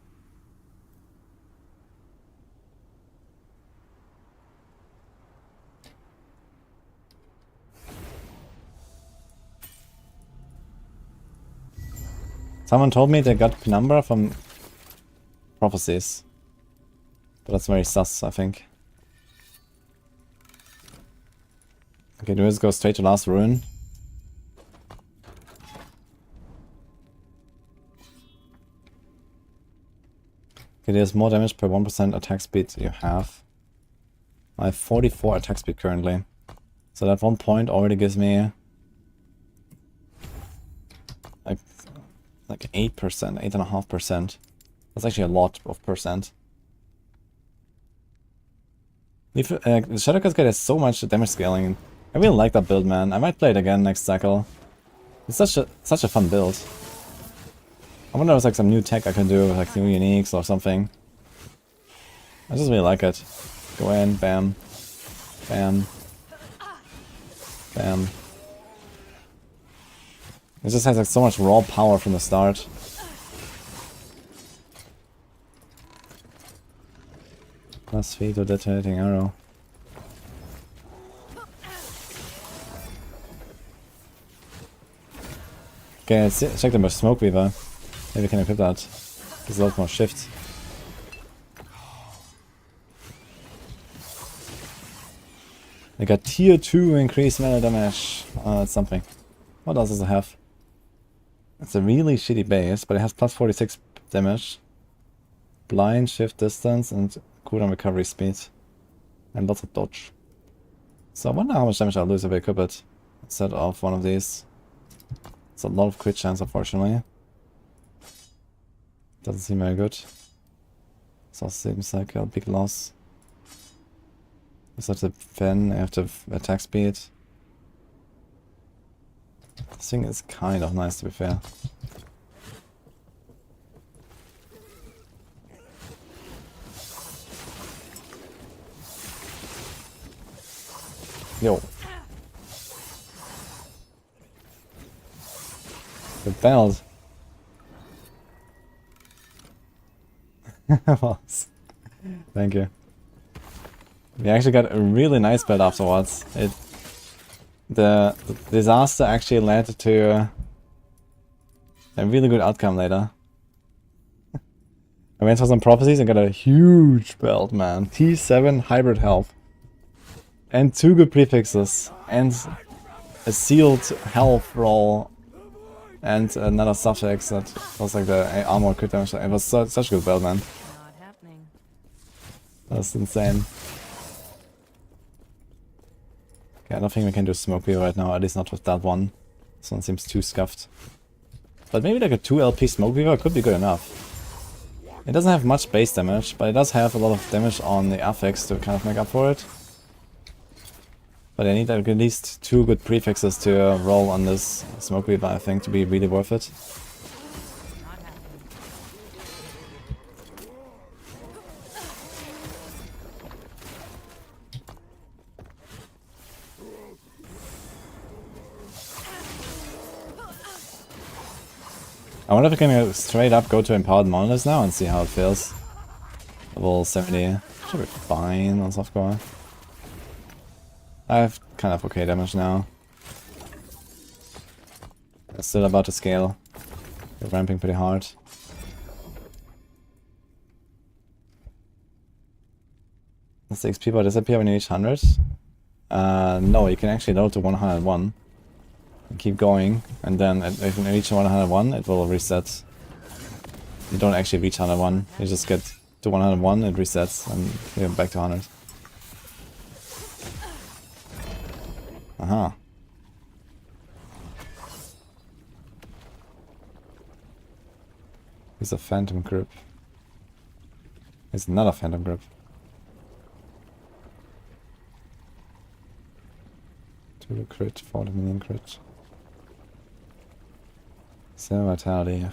Someone told me they got Penumbra from prophecies. But that's very sus, I think. Okay, do we just go straight to last ruin? Okay, there's more damage per 1% attack speed you have. I have 44 attack speed currently. So that 1 point already gives me like 8%, 8.5%. That's actually a lot of percent. The Shadow Cascade has so much damage scaling. I really like that build, man. I might play it again next cycle. It's such a fun build. I wonder if there's like some new tech I can do with like new uniques or something. I just really like it. Go in, bam, bam, bam. It just has like so much raw power from the start. Plus 3 to detonating arrow. Okay, let's check the smoke weaver. Maybe we can equip that. Gives a lot more shift. I got tier 2 increased melee damage. That's something. What else does it have? It's a really shitty base, but it has plus 46 damage. Blind, shift distance, and cooldown recovery speed. And lots of dodge. So I wonder how much damage I'll lose if I equip it instead of one of these. It's a lot of crit chance, unfortunately. Doesn't seem very good. So seems like a big loss. Besides the pen, I have to attack speed. This thing is kind of nice, to be fair. Yo. The belt. Thank you. We actually got a really nice belt afterwards. The disaster actually led to a really good outcome later. I went for some prophecies and got a huge belt, man. T7 hybrid health. And 2 good prefixes. And a sealed health roll. And another suffix that was like the armor crit damage. It was such a good build, man. Not happening. That's insane. Okay, I don't think we can do Smoke Weaver right now, at least not with that one. This one seems too scuffed. But maybe like a 2 LP Smoke Weaver could be good enough. It doesn't have much base damage, but it does have a lot of damage on the affix to kind of make up for it. But I need like at least 2 good prefixes to roll on this Smoke Weaver, I think, to be really worth it. Not happening. I wonder if I can straight up go to Empowered Monoliths now and see how it feels. Level 70. Should be fine on softcore. I have kind of okay damage now. I'm still about to scale. We're ramping pretty hard. Does the XP bar disappear when you reach 100? No, you can actually load to 101. And keep going, and then if you reach 101, it will reset. You don't actually reach 101, you just get to 101, it resets, and you're back to 100. Aha. It's a phantom grip. It's not a phantom grip. 2 crit, 40 million crit. 7 vitality.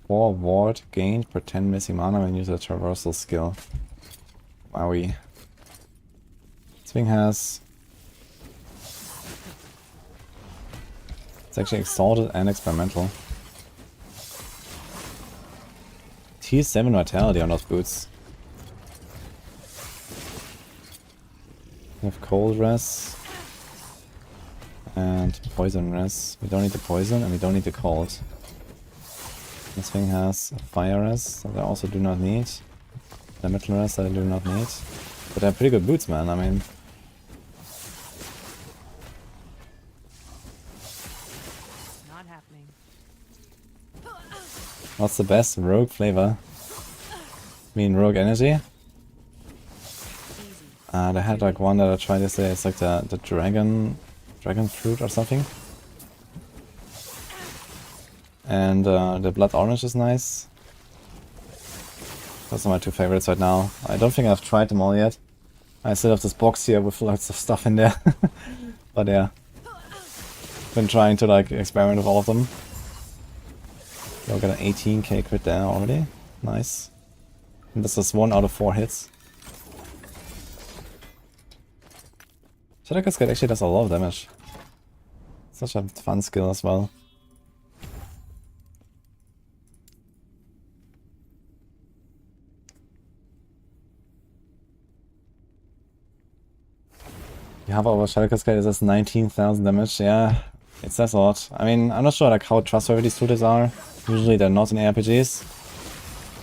4 ward gained per 10 missing mana when you use a traversal skill. Wowie. This thing has... It's actually exalted and experimental. Tier 7 vitality on those boots. We have cold res. And poison res. We don't need the poison and we don't need the cold. This thing has fire res that I also do not need. The metal res that I do not need. But they're pretty good boots, man, I mean. Not happening. What's the best rogue flavor? mean Rogue Energy. Easy. They had like one that I tried yesterday. It's like the dragon fruit or something. And the blood orange is nice. Those are my two favorites right now. I don't think I've tried them all yet. I still have this box here with lots of stuff in there. But yeah. Been trying to like experiment with all of them. So I got an 18k crit there already. Nice. And this is 1 out of 4 hits. Shadow Cascade actually does a lot of damage. Such a fun skill as well. You have our Shadow Cascade, it says 19,000 damage. Yeah, it says a lot. I mean, I'm not sure like how trustworthy these tools are. Usually they're not in RPGs.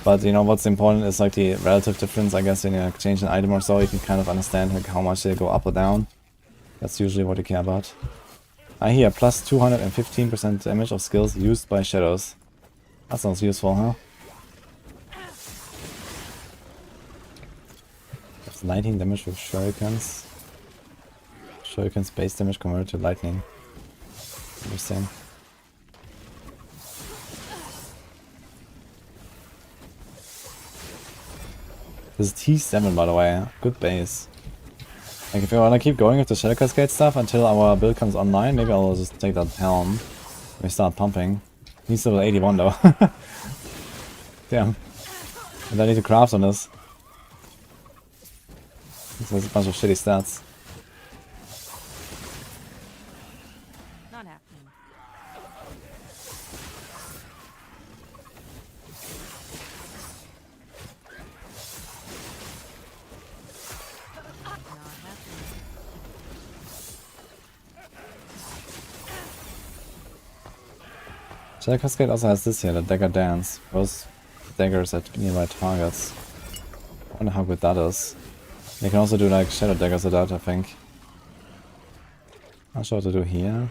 But you know what's important is like the relative difference, I guess, when you exchange an item or so. You can kind of understand like how much they go up or down. That's usually what you care about. I hear plus 215% damage of skills used by shadows. That sounds useful, huh? That's 19 damage with shurikens. Shuriken's base damage converted to lightning. Interesting. This is T7 by the way, good base. Like if you wanna keep going with the Shadow Cascade stuff until our build comes online, maybe I'll just take that helm. We start pumping. He's level 81 though. Damn. And I need to craft on this. This has a bunch of shitty stats. Not happening. Not happening. Shadow Cascade also has this here, the Dagger Dance. Those daggers at nearby targets. I wonder how good that is. You can also do like shadow daggers with that, I think. Not sure what to do here.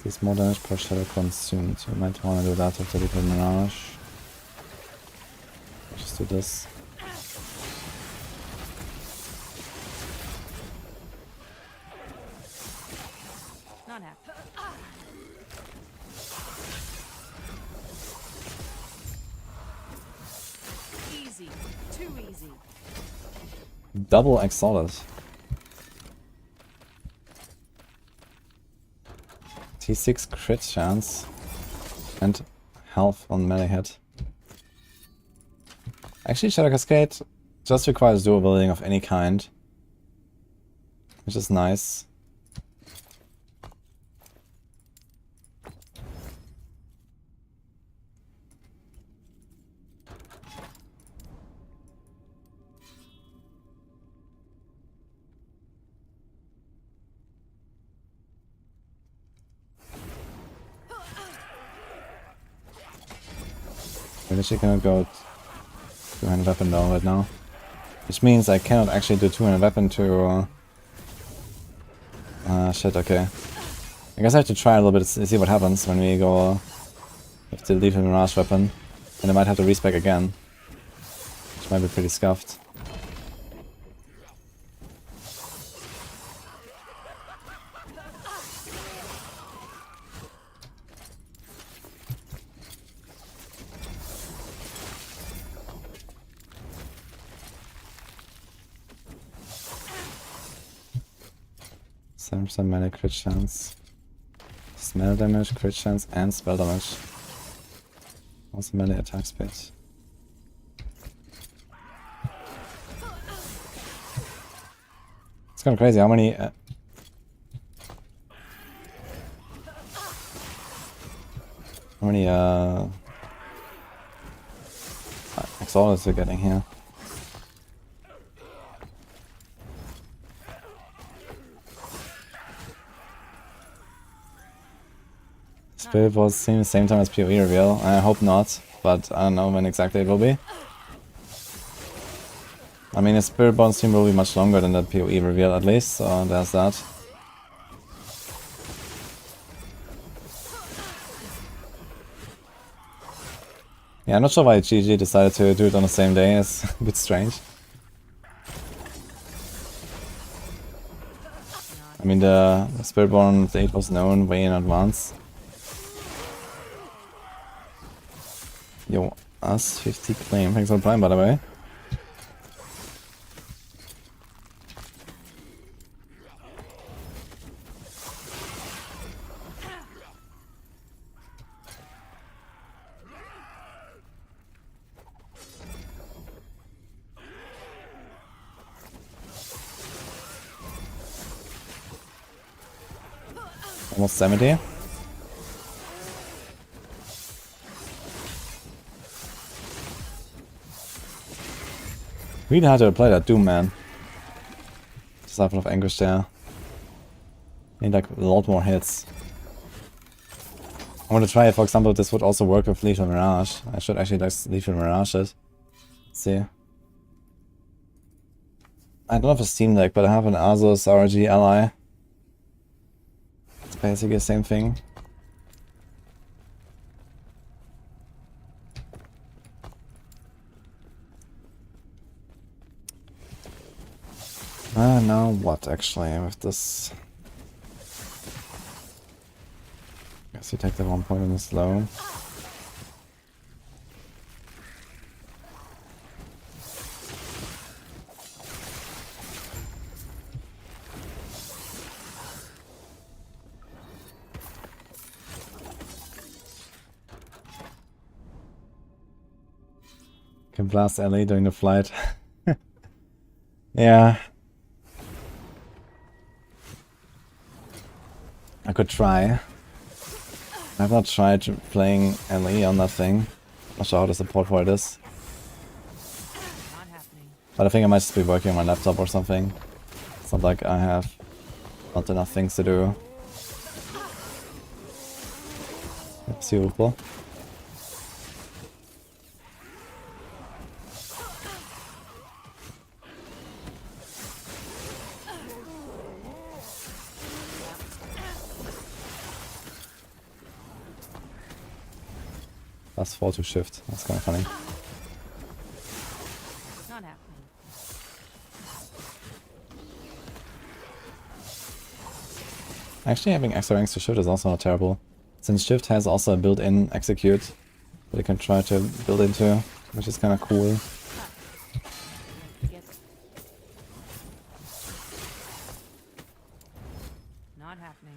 This more damage per shadow consumed. You might want to do that with the little mirage. Just do this. Not happening. Easy. Too easy. Double Exalted. T6 crit chance. And health on melee hit. Actually, Shadow Cascade just requires dual wielding of any kind. Which is nice. I literally cannot go 200 weapon though right now. Which means I cannot actually do 200 weapon to... shit, okay. I guess I have to try a little bit to see what happens when we go with the lethal mirage weapon. And I might have to respec again. Which might be pretty scuffed. Some melee crit chance. Smell damage, crit chance, and spell damage. Also melee attack speed. It's kind of crazy how many... Exalteds we're getting here. Spiritborn seems same time as PoE reveal. I hope not, but I don't know when exactly it will be. I mean, a Spiritborn stream will be much longer than the PoE reveal at least, so there's that. Yeah, I'm not sure why GG decided to do it on the same day. It's a bit strange. I mean, the Spiritborn date was known way in advance. Yo, us 50 claim. Thanks for the prime, by the way. Almost 70. Really hard to play that Doom, man. Just have enough anguish there. Need like a lot more hits. I want to try it, for example, this would also work with Lethal Mirage. I should actually like Lethal Mirage it. Let's see. I don't have a Steam Deck, but I have an Asus ROG Ally. It's basically the same thing. Now what actually with this? Guess you take the 1 point in the slow. Can blast LA during the flight. Yeah. I could try. I've not tried playing LE on that thing. Not sure how the support for it is. Not happening. But I think I might just be working on my laptop or something. It's not like I have not enough things to do. Super. Plus 4 to shift. That's kind of funny. Not happening. Actually, having extra ranks to shift is also not terrible. Since shift has also a built-in execute that you can try to build into, which is kind of cool. Yes. Not happening.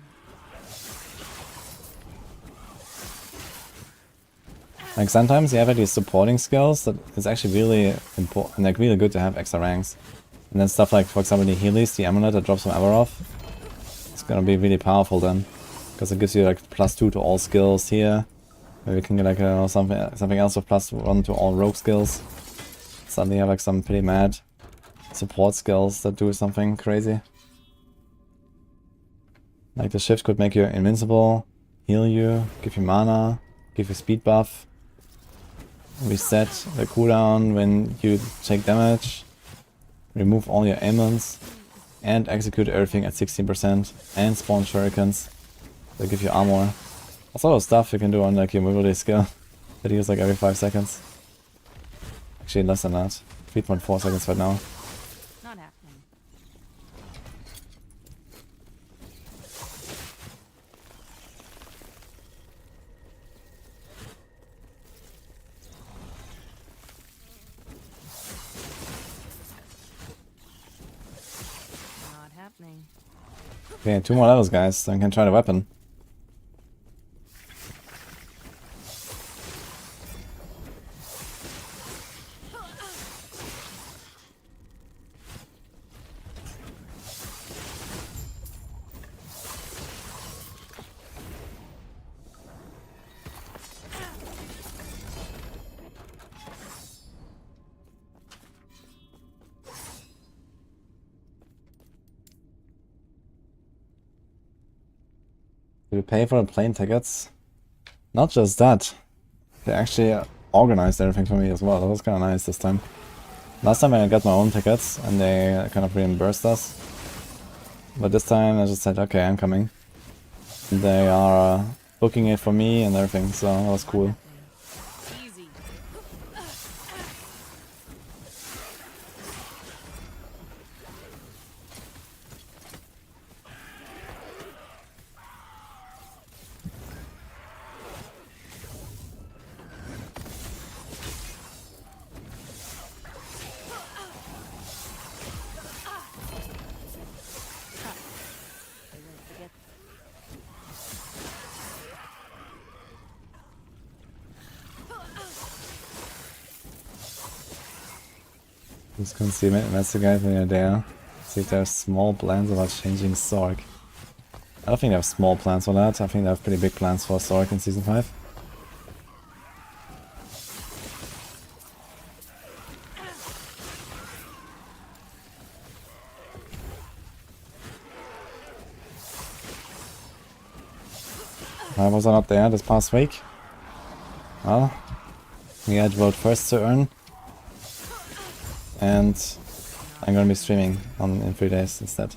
Like sometimes you have like these supporting skills that is actually really important, like really good to have extra ranks. And then stuff like, for example, the Healy's, the amulet that drops from Aberoth. It's gonna be really powerful then, because it gives you like +2 to all skills here. Maybe you can get like something else with +1 to all rogue skills. Suddenly you have like some pretty mad support skills that do something crazy. Like the shift could make you invincible, heal you, give you mana, give you speed buff, reset the cooldown when you take damage, remove all your ailments, and execute everything at 16%, and spawn shurikens that give you armor. That's a lot of stuff you can do on like your mobility skill that you use like every 5 seconds. Actually less than that. 3.4 seconds right now. Not happening. Not happening. Okay, 2 more levels guys, then I can try the weapon. Do you pay for the plane tickets? Not just that. They actually organized everything for me as well. That was kind of nice this time. Last time I got my own tickets and they kind of reimbursed us. But this time I just said, okay, I'm coming. They are booking it for me and everything, so that was cool. Easy. Just consume it, investigate when you're there. See if there's small plans about changing Sorc. I don't think they have small plans for that. I think they have pretty big plans for Sorc in Season 5. Why was I not there this past week? Well, we had vote first to earn. And I'm gonna be streaming in 3 days instead.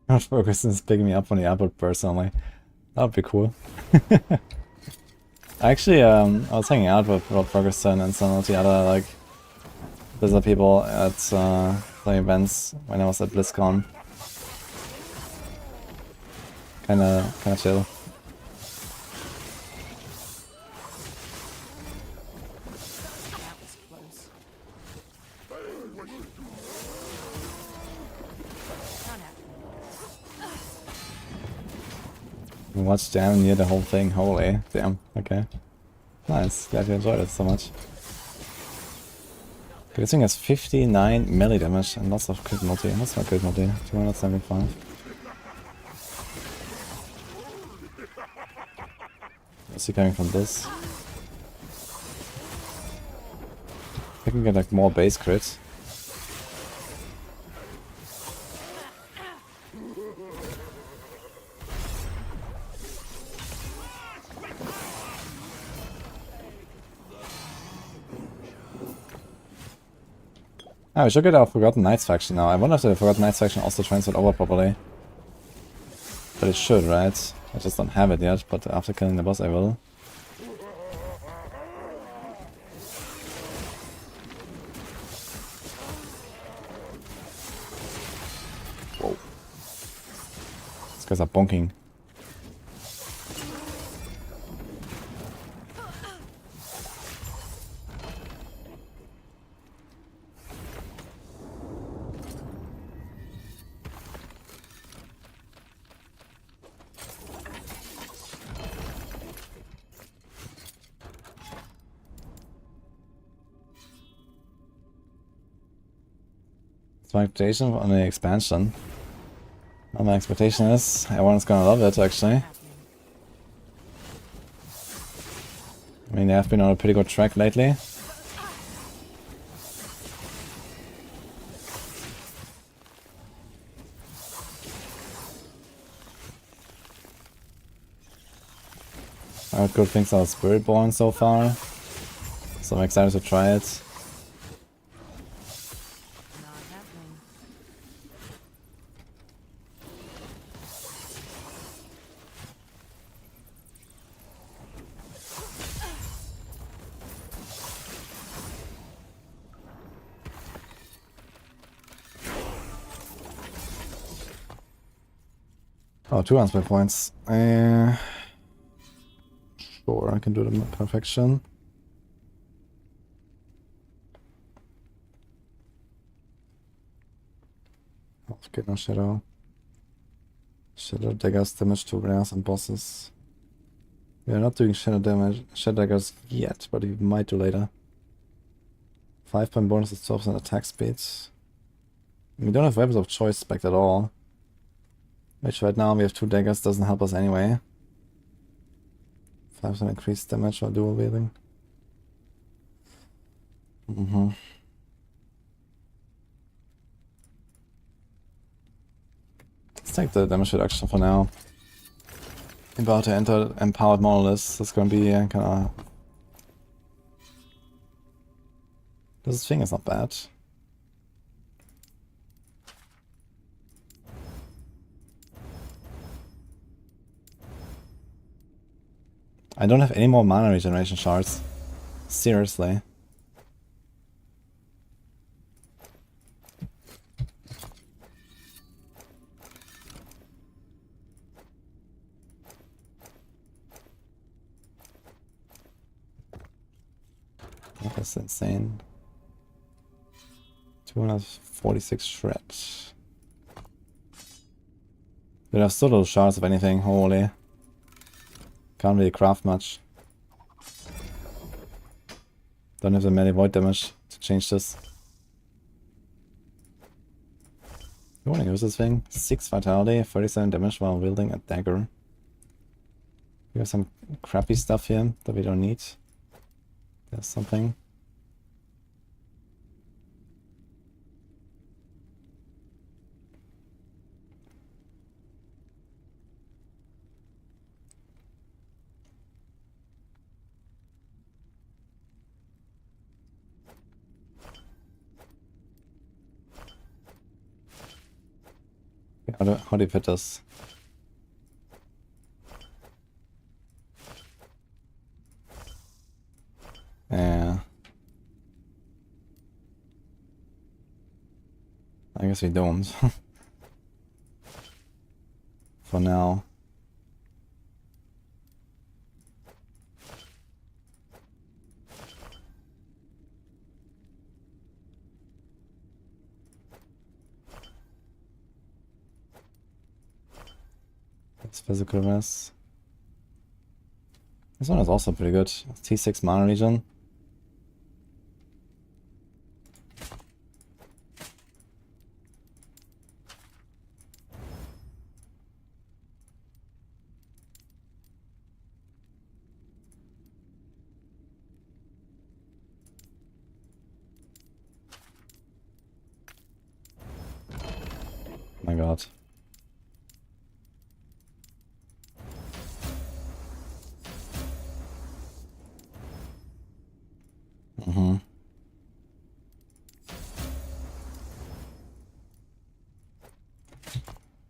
Not focusing is picking me up on the Epoch personally. That would be cool. Actually, I was hanging out with Rob Ferguson and some of the other like Blizzard people at playing events when I was at BlizzCon. Kinda chill. That was close. Not happening. We watched damn near the whole thing. Holy damn. Okay. Nice. Glad you enjoyed it so much. Okay, this thing has 59 melee damage and lots of crit multi. That's not crit multi. 275. What's he coming from this? I can get like more base crit. Ah, we should get our Forgotten Knights faction now. I wonder if the Forgotten Knights faction also transferred over properly. But it should, right? I just don't have it yet, but after killing the boss I will. Whoa. These guys are bonking. My expectation on the expansion. Well, my expectation is everyone's gonna love it actually. I mean, they have been on a pretty good track lately. I heard good things about Spiritborn so far, so I'm excited to try it. Not happening. Oh, 2 unspent points. Sure, I can do the perfection. Get no shadow. Shadow daggers damage to rares and bosses. We are not doing shadow daggers yet, but we might do later. 5-point bonus is 12% attack speed. We don't have weapons of choice spec at all. Which right now we have 2 daggers, doesn't help us anyway. 5% increased damage while dual wielding. Let's take the damage reduction for now. About to enter Empowered Monoliths. That's gonna be kinda... This thing is not bad. I don't have any more mana regeneration shards. Seriously. That's insane. 246 shreds. But I have still little shards of anything, holy. Can't really craft much. Don't have the melee void damage to change this. You wanna use this thing? 6 vitality, 37 damage while wielding a dagger. We have some crappy stuff here that we don't need. There's something. How do you put this? Yeah. I guess we don't. For now. It's physical rest. This one is also pretty good. T6 mana regen. My god.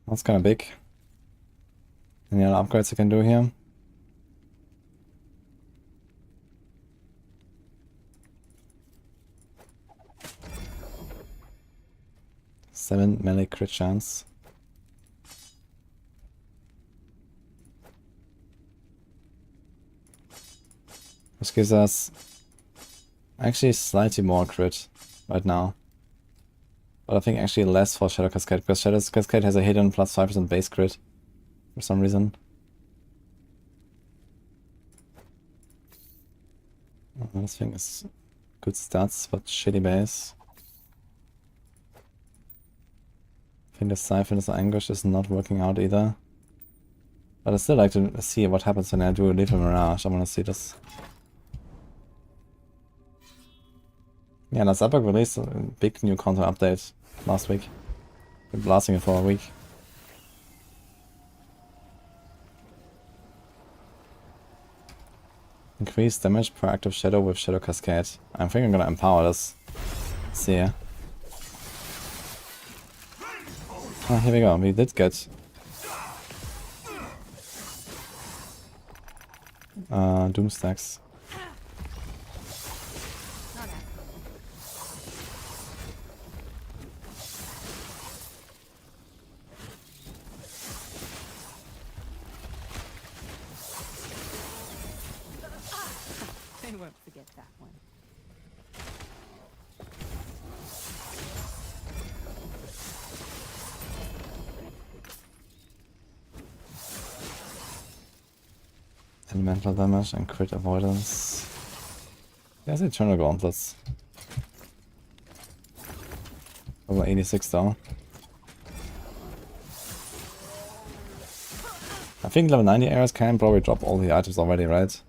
That's kind of big. Any other upgrades I can do here? Seven melee crit chance. This gives us actually slightly more crit right now. But I think actually less for Shadow Cascade, because Shadow Cascade has a hidden plus 5% base crit for some reason. This thing is good stats, but shitty base. I think the Siphonous Anguish is not working out either. But I still like to see what happens when I do a Lethal Mirage. I want to see this. Yeah, that's Epoch released a big new content update last week. Been blasting it for a week. Increase damage per active shadow with Shadow Cascade. I think I'm gonna empower this. Let's see here. Oh, here we go. We did get Doom stacks. They won't forget that one. Elemental damage and crit avoidance. There's Eternal Gauntlets. Over 86 though. I think level 90 areas can probably drop all the items already, right?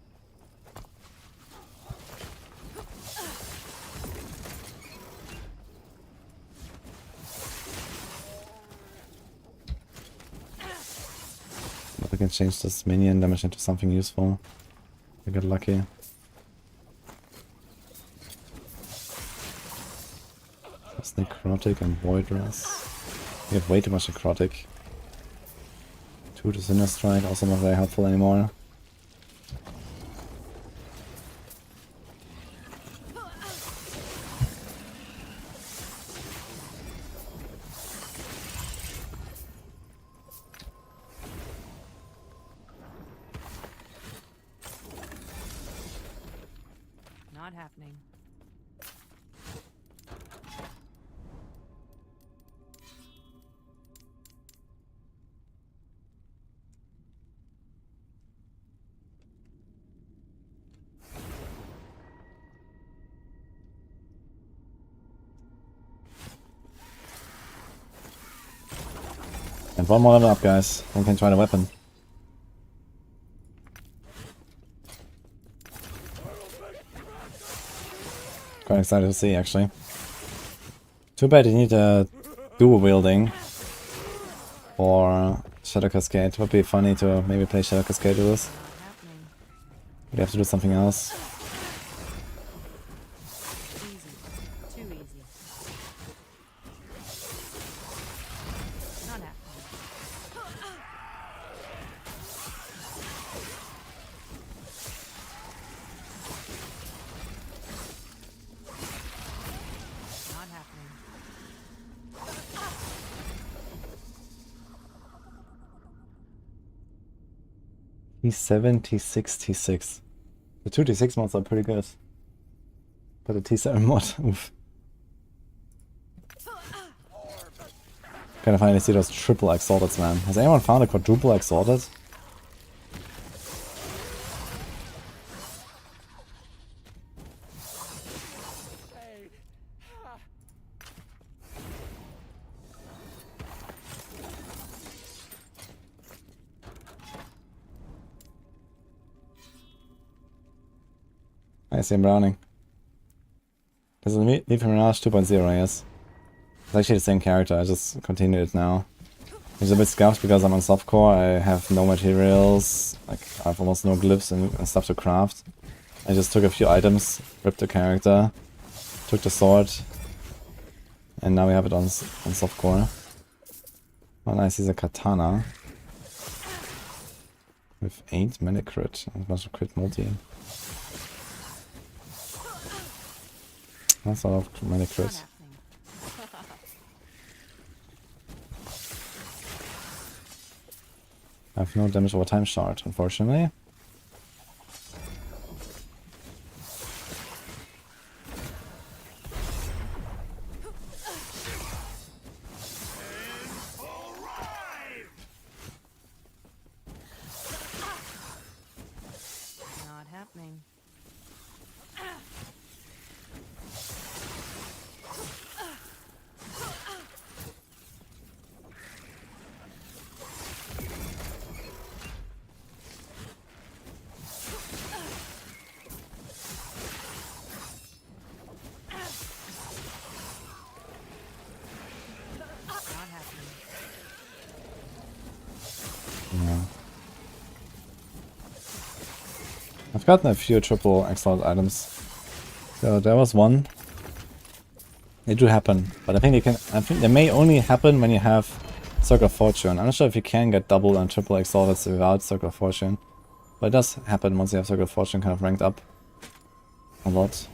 But we can change this minion damage into something useful. We get lucky. It's necrotic and void rest. We have way too much necrotic. 2 to Sinner Strike, also not very helpful anymore. Not happening. And one more level up, guys. Then we can try the weapon. Quite excited to see, actually. Too bad you need a dual wielding for Shadow Cascade. Would be funny to maybe play Shadow Cascade with this. But you have to do something else. Easy. Too easy. Not happening. Not happening. He's 70-66. The 2d6 mods are pretty good. But the T7 mod, oof. Gotta finally see those triple exalteds, man. Has anyone found a quadruple exalted? I see him Browning. This is Leaf Mirage 2.0, yes. It's actually the same character, I just continued it now. It's a bit scuffed because I'm on softcore, I have no materials, like I have almost no glyphs and stuff to craft. I just took a few items, ripped the character, took the sword, and now we have it on softcore. Oh nice, he's a katana. With 8 mana crit, and a bunch of crit multi. That's a lot of mana crit. I have no damage over time shard, unfortunately. Not happening. Yeah. I've gotten a few triple excellent items. So there was one. They do happen, but I think they may only happen when you have Circle of Fortune. I'm not sure if you can get double and triple exalted without Circle of Fortune. But it does happen once you have Circle of Fortune kind of ranked up a lot.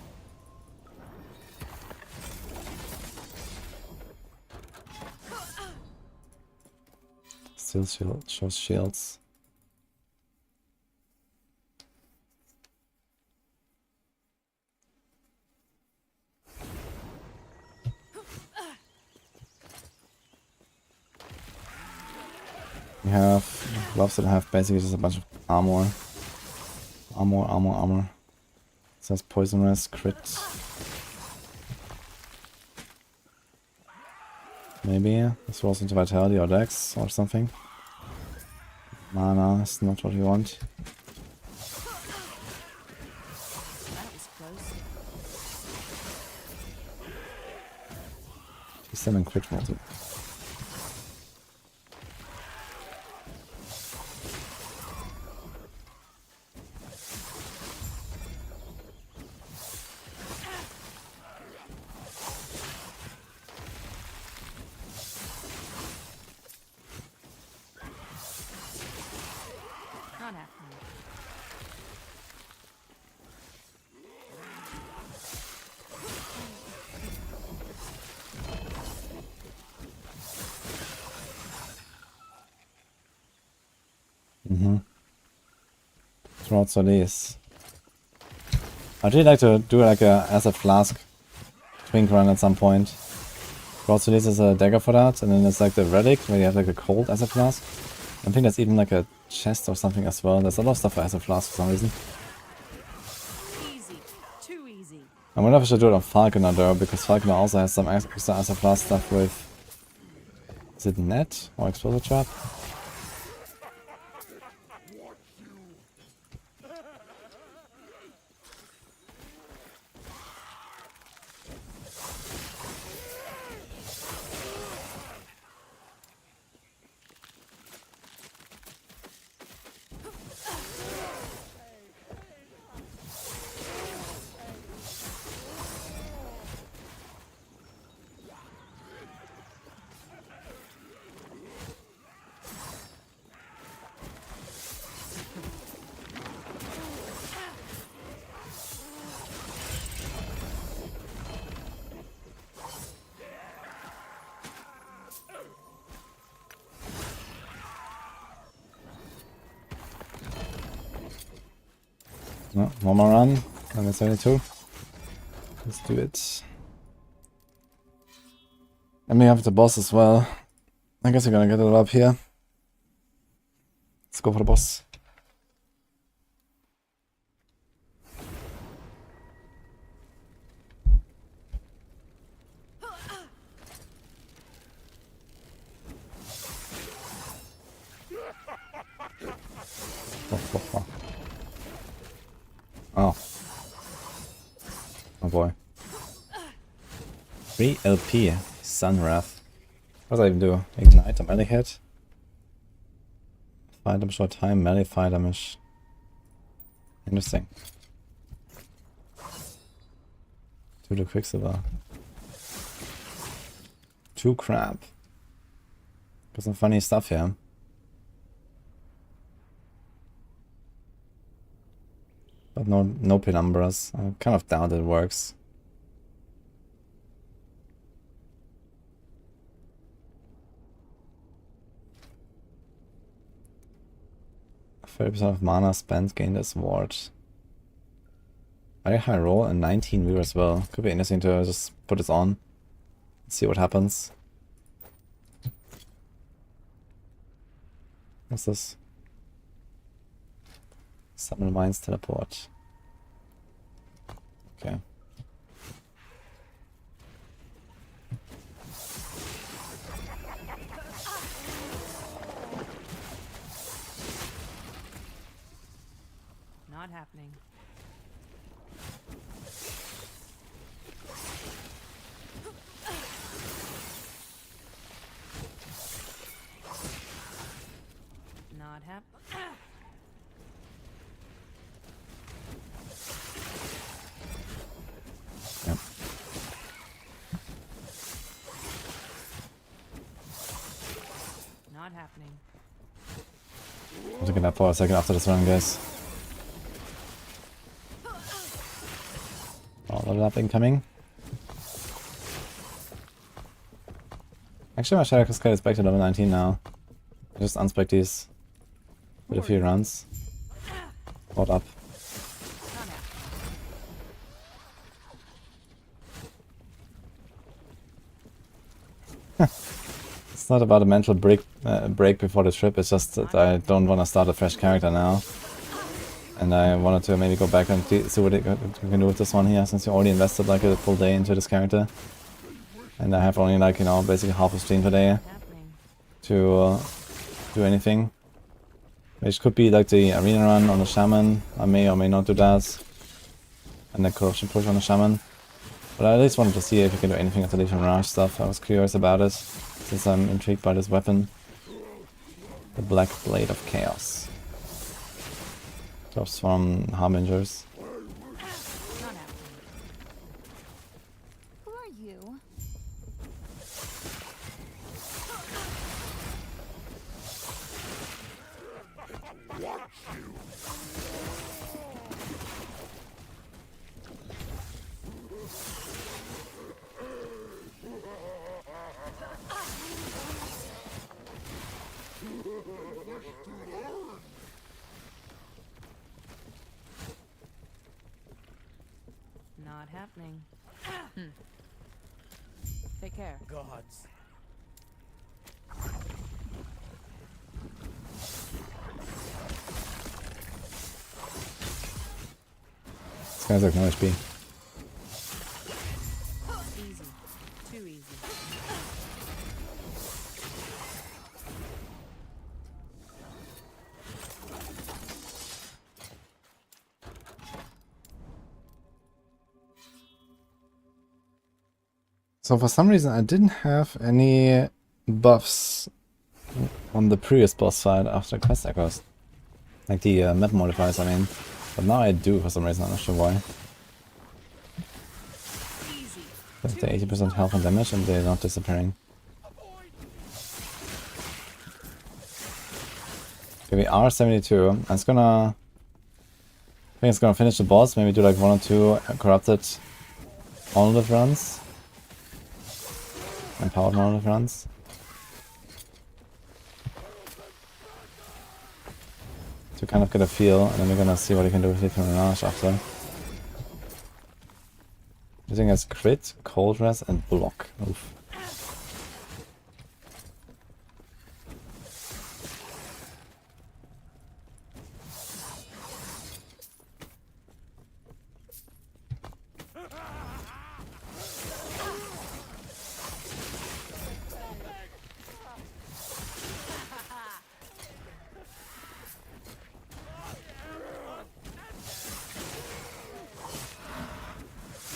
Still shows shields. We have gloves that have basically just a bunch of armor. Armor. It says poisonous, crit. Maybe this rolls into vitality or dex or something. Mana is not what we want. That was close. T7 crit multi. Not happening. Throughout Solis. I'd really like to do like a acid flask twink run at some point. Throughout Solis is a dagger for that, and then there's like the relic where you have like a cold acid flask. I think there's even like a chest or something as well. There's a lot of stuff for acid flask for some reason. Easy. Too easy. I wonder if I should do it on Falconer though, because Falconer also has some extra acid flask stuff with Is it net or explosive trap? No, one more run. Level 72. Let's do it. And we have the boss as well. I guess we're gonna get it up here. Let's go for the boss. Oh. Oh boy. 3 LP. Sunwrath. What does that even do? Ignite a melee hit? Fire damage short time, melee fire damage. Interesting. 2 to Quicksilver. 2 crab. Got some funny stuff here. But no penumbras. I kind of doubt it works. %30 of mana spent gained as ward. Very high roll and 19 view as well. Could be interesting to just put this on. See what happens. What's this? Summon Mines teleport. Okay. Not happening. Not happening. Yep. Not happening. I'm taking that for a second after this run, guys. Oh, level up incoming. Actually, my Shadow Cascade is back to level 19 now. I just unspec these with a few runs. Hold up. It's not about a mental break before the trip, it's just that I don't want to start a fresh character now. And I wanted to maybe go back and see what we can do with this one here, since you already invested like a full day into this character. And I have only like, you know, basically half a stream today to do anything. Which could be like the arena run on the shaman. I may or may not do that. And the corruption push on the shaman. But I at least wanted to see if you can do anything with the Legion Mirage stuff. I was curious about it, since I'm intrigued by this weapon. The Black Blade of Chaos. Drops from Harbingers. Who are you? Not happening. Take care. Gods. This guy's like no HP. Easy. Too easy. So for some reason I didn't have any buffs on the previous boss fight after quest echoes. Like the map modifiers, I mean. But now I do for some reason, I'm not sure why. They're 80% health and damage and they're not disappearing. Okay, we are 72. I think it's gonna finish the boss, maybe do like 1 or 2 corrupted monolith runs. Empowered monolith runs. To kind of get a feel, and then we're gonna see what we can do with Itemization after. Using as crit, cold res, and block. Oof.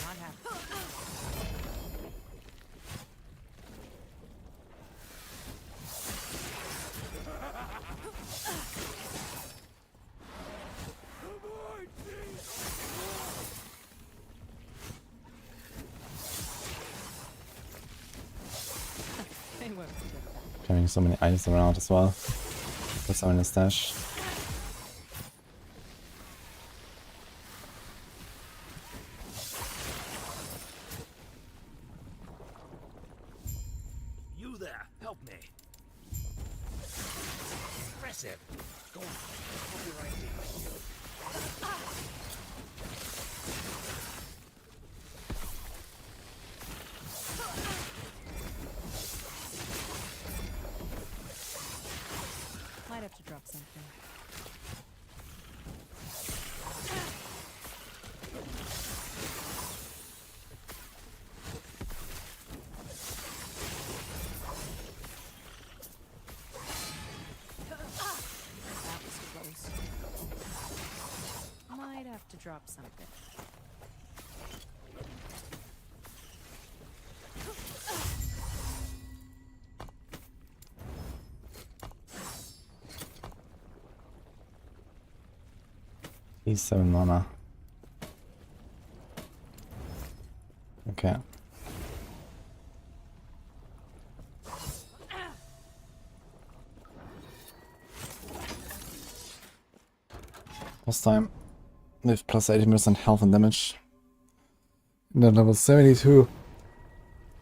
Not happening. They won't forget that. Carrying so many items around as well. Put some in the stash. You there, help me. Impressive. Go on. I'll be right here. Might have to drop something. That was close. Might have to drop something. He's 7 mana. Okay. Last time with plus 80% health and damage. And then level 72.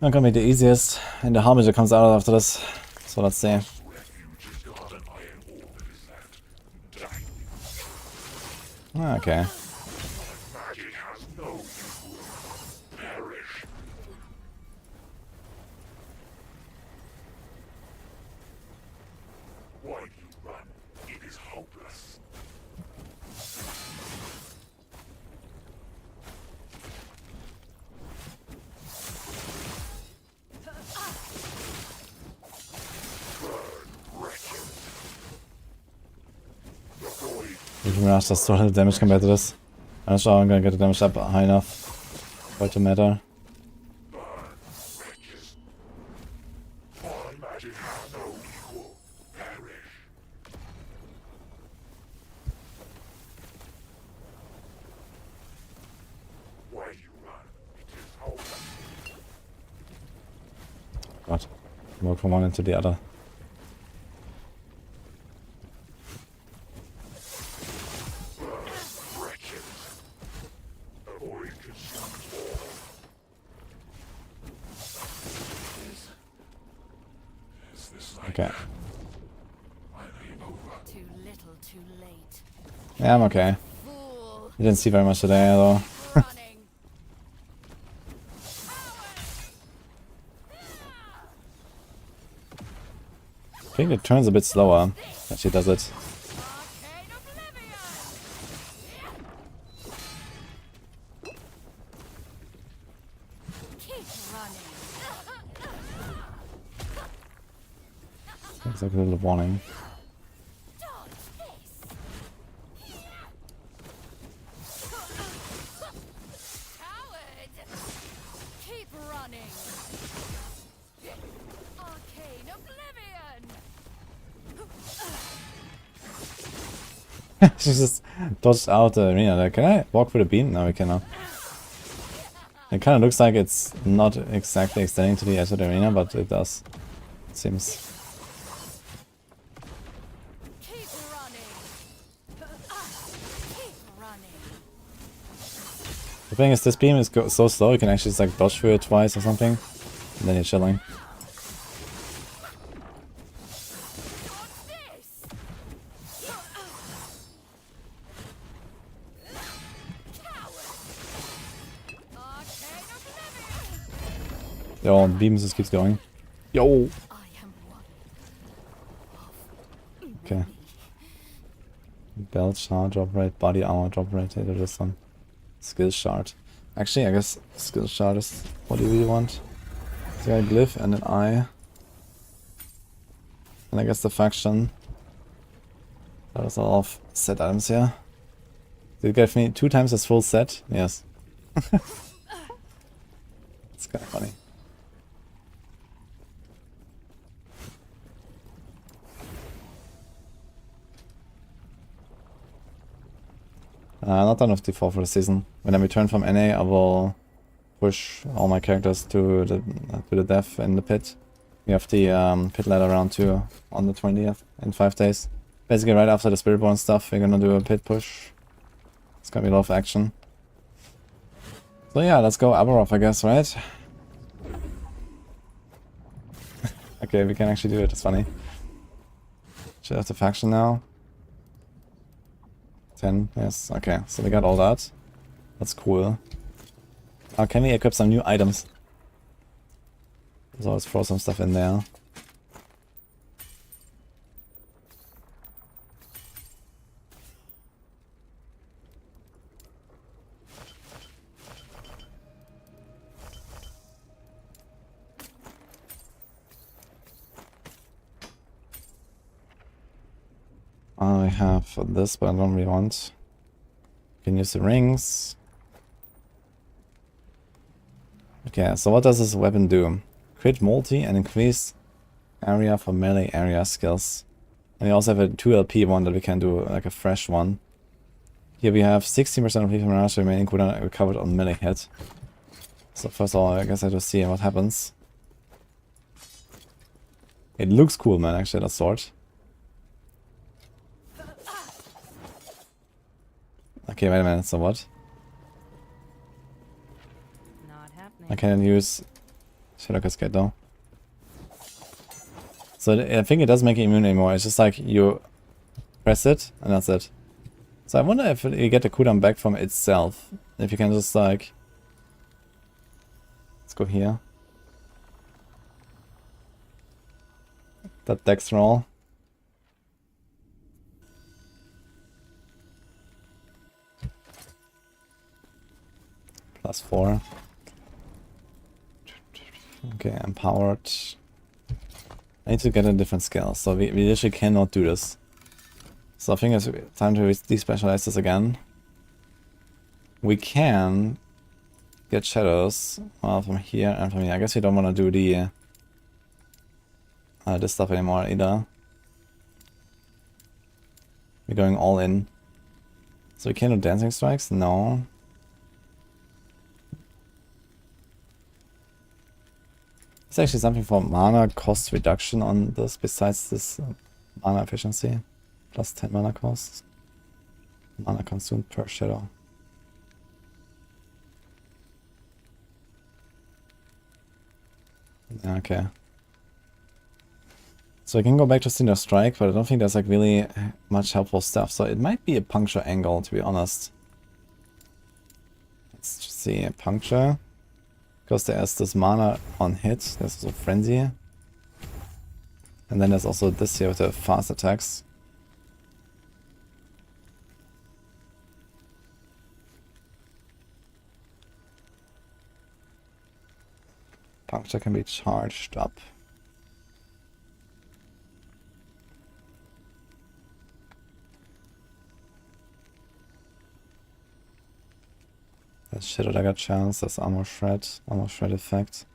Not gonna be the easiest. And the harbinger comes out after this. So let's see. Refuge is not an iron ore that is left. Die. Okay. Magic has no equal. Perish. Why do you run? It is hopeless. Burn, wretched. The void. Mirage does so little damage compared to this. I'm not sure I'm gonna get the damage up high enough for it to matter. Burn, wretches. My magic has no equal. Perish. Why do you run? It is hopeless. God. Move from one into the other. Wretches. The void consumes all. Is this like Okay. my name over? Too little, too late. Yeah, I'm okay. Fool. You didn't see very much today though. Running. I think it turns a bit slower when she does it. Arcane Oblivion. Keep running. It's like a little warning. Dodge this. Coward. Keep running. She just dodged out the arena. Like, can I walk through the beam? No, we cannot. It kind of looks like it's not exactly extending to the edge of the arena, but it does. It seems. Keep running. Keep running. The thing is, this beam is so slow, you can actually just like dodge through it twice or something, and then you're chilling. What's this? Arcane oblivion. Yo, beam just keeps going. Yo! I am one. Okay. Belt shard, drop rate, body armor, drop rate, hit this one. Skill shard. Actually, I guess skill shard is what you really want. So a glyph and an eye. And I guess the faction. That was all of set items here. Did it give me 2 times this full set? Yes. It's kind of funny. Not done with D4 for the season. When I return from NA, I will push all my characters to the death in the pit. We have the pit ladder round 2 on the 20th in 5 days. Basically right after the Spiritborn stuff, we're gonna do a pit push. It's gonna be a lot of action. So yeah, let's go Aberoth, I guess, right? Okay, we can actually do it, it's funny. Should have the faction now. 10, yes, okay, so we got all that. That's cool. Now can we equip some new items? So let's throw some stuff in there. I have this, but I don't really want. Can use the rings. Okay, so what does this weapon do? Crit multi and increase area for melee area skills. And we also have a 2LP one that we can do, like a fresh one. Here we have 60% of lethal mirage remaining cooldown recovered on melee hit. So first of all, I guess I just see what happens. It looks cool, man, actually, that sword. Okay, wait a minute, so what? Not happening. I can't use Shadow Cascade though. So I think it doesn't make it immune anymore, it's just like you press it and that's it. So I wonder if you get the cooldown back from itself. If you can just like... Let's go here. That dex roll. +4. Okay, empowered. I need to get a different skill, so we literally cannot do this. So I think it's time to despecialize this again. We can get shadows from here and from here. I guess we don't want to do the this stuff anymore either. We're going all in. So we can do dancing strikes? No. There's actually something for mana cost reduction on this besides this mana efficiency. Plus 10 mana cost. Mana consumed per shadow. Okay. So I can go back to Cinder Strike, but I don't think there's like really much helpful stuff. So it might be a puncture angle, to be honest. Let's just see, a puncture. Because there's this mana on hit, there's also frenzy. And then there's also this here with the fast attacks. Puncture can be charged up. There's Shadow Dagger chance, there's armor shred effect.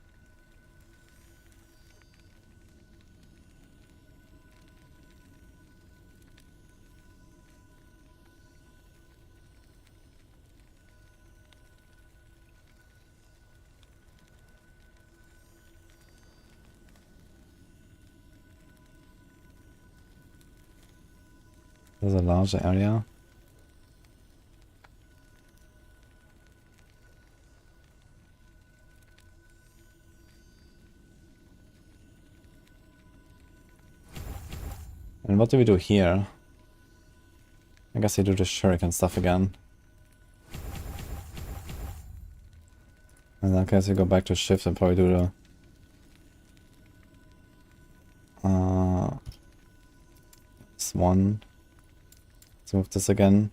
There's a larger area. And what do we do here? I guess we do the shuriken stuff again. In that case, we go back to shift and probably do the... this one. Let's move this again.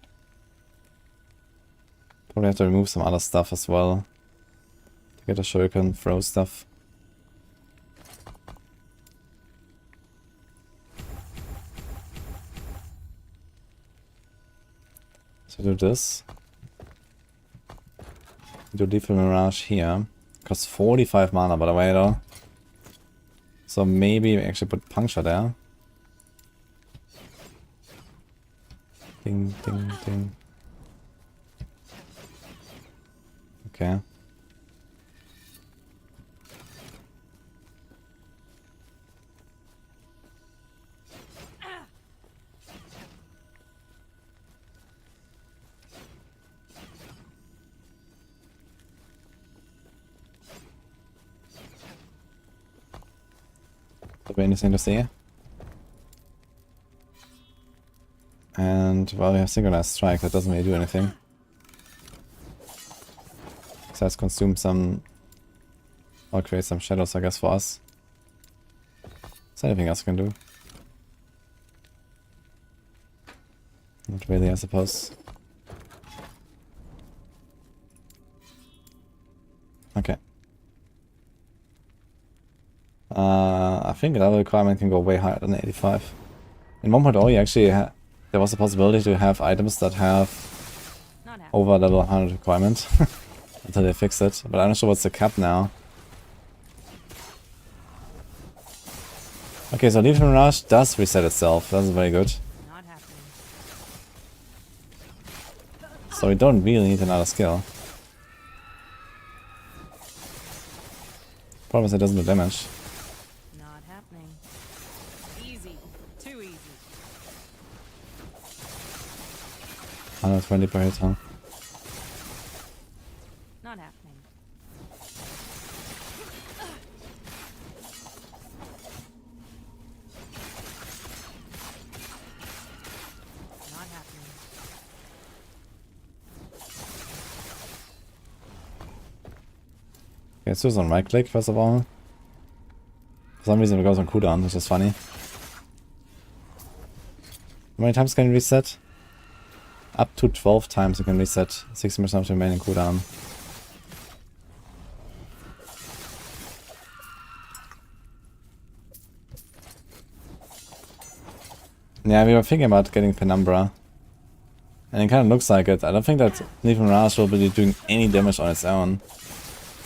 Probably have to remove some other stuff as well. To get a shuriken, throw stuff. So do this. Do Lethal Mirage here. Costs 45 mana by the way though. So maybe we actually put Puncture there. Ding, ding, ding. Okay. Don't be anything to see. And, well, we have Synchronized Strike, that doesn't really do anything. Besides consume some... or create some shadows, I guess, for us. Is there anything else I can do? Not really, I suppose. Okay. I think level requirement can go way higher than 85. In 1.0 you actually there was a possibility to have items that have over level 100 requirement until they fix it, but I'm not sure what's the cap now. Okay, so Lethal Mirage does reset itself, that's very good. Not happening. So we don't really need another skill. Problem is it doesn't do damage. Not happening. Easy. Too easy. 120 per hit, huh? Not happening. Not happening. Okay, let's do some right click first of all. For some reason it goes on cooldown, which is funny. How many times can you reset? Up to 12 times you can reset 60% of the remaining cooldown. Yeah, we were thinking about getting Penumbra. And it kind of looks like it. I don't think that Lethal Mirage will be doing any damage on its own.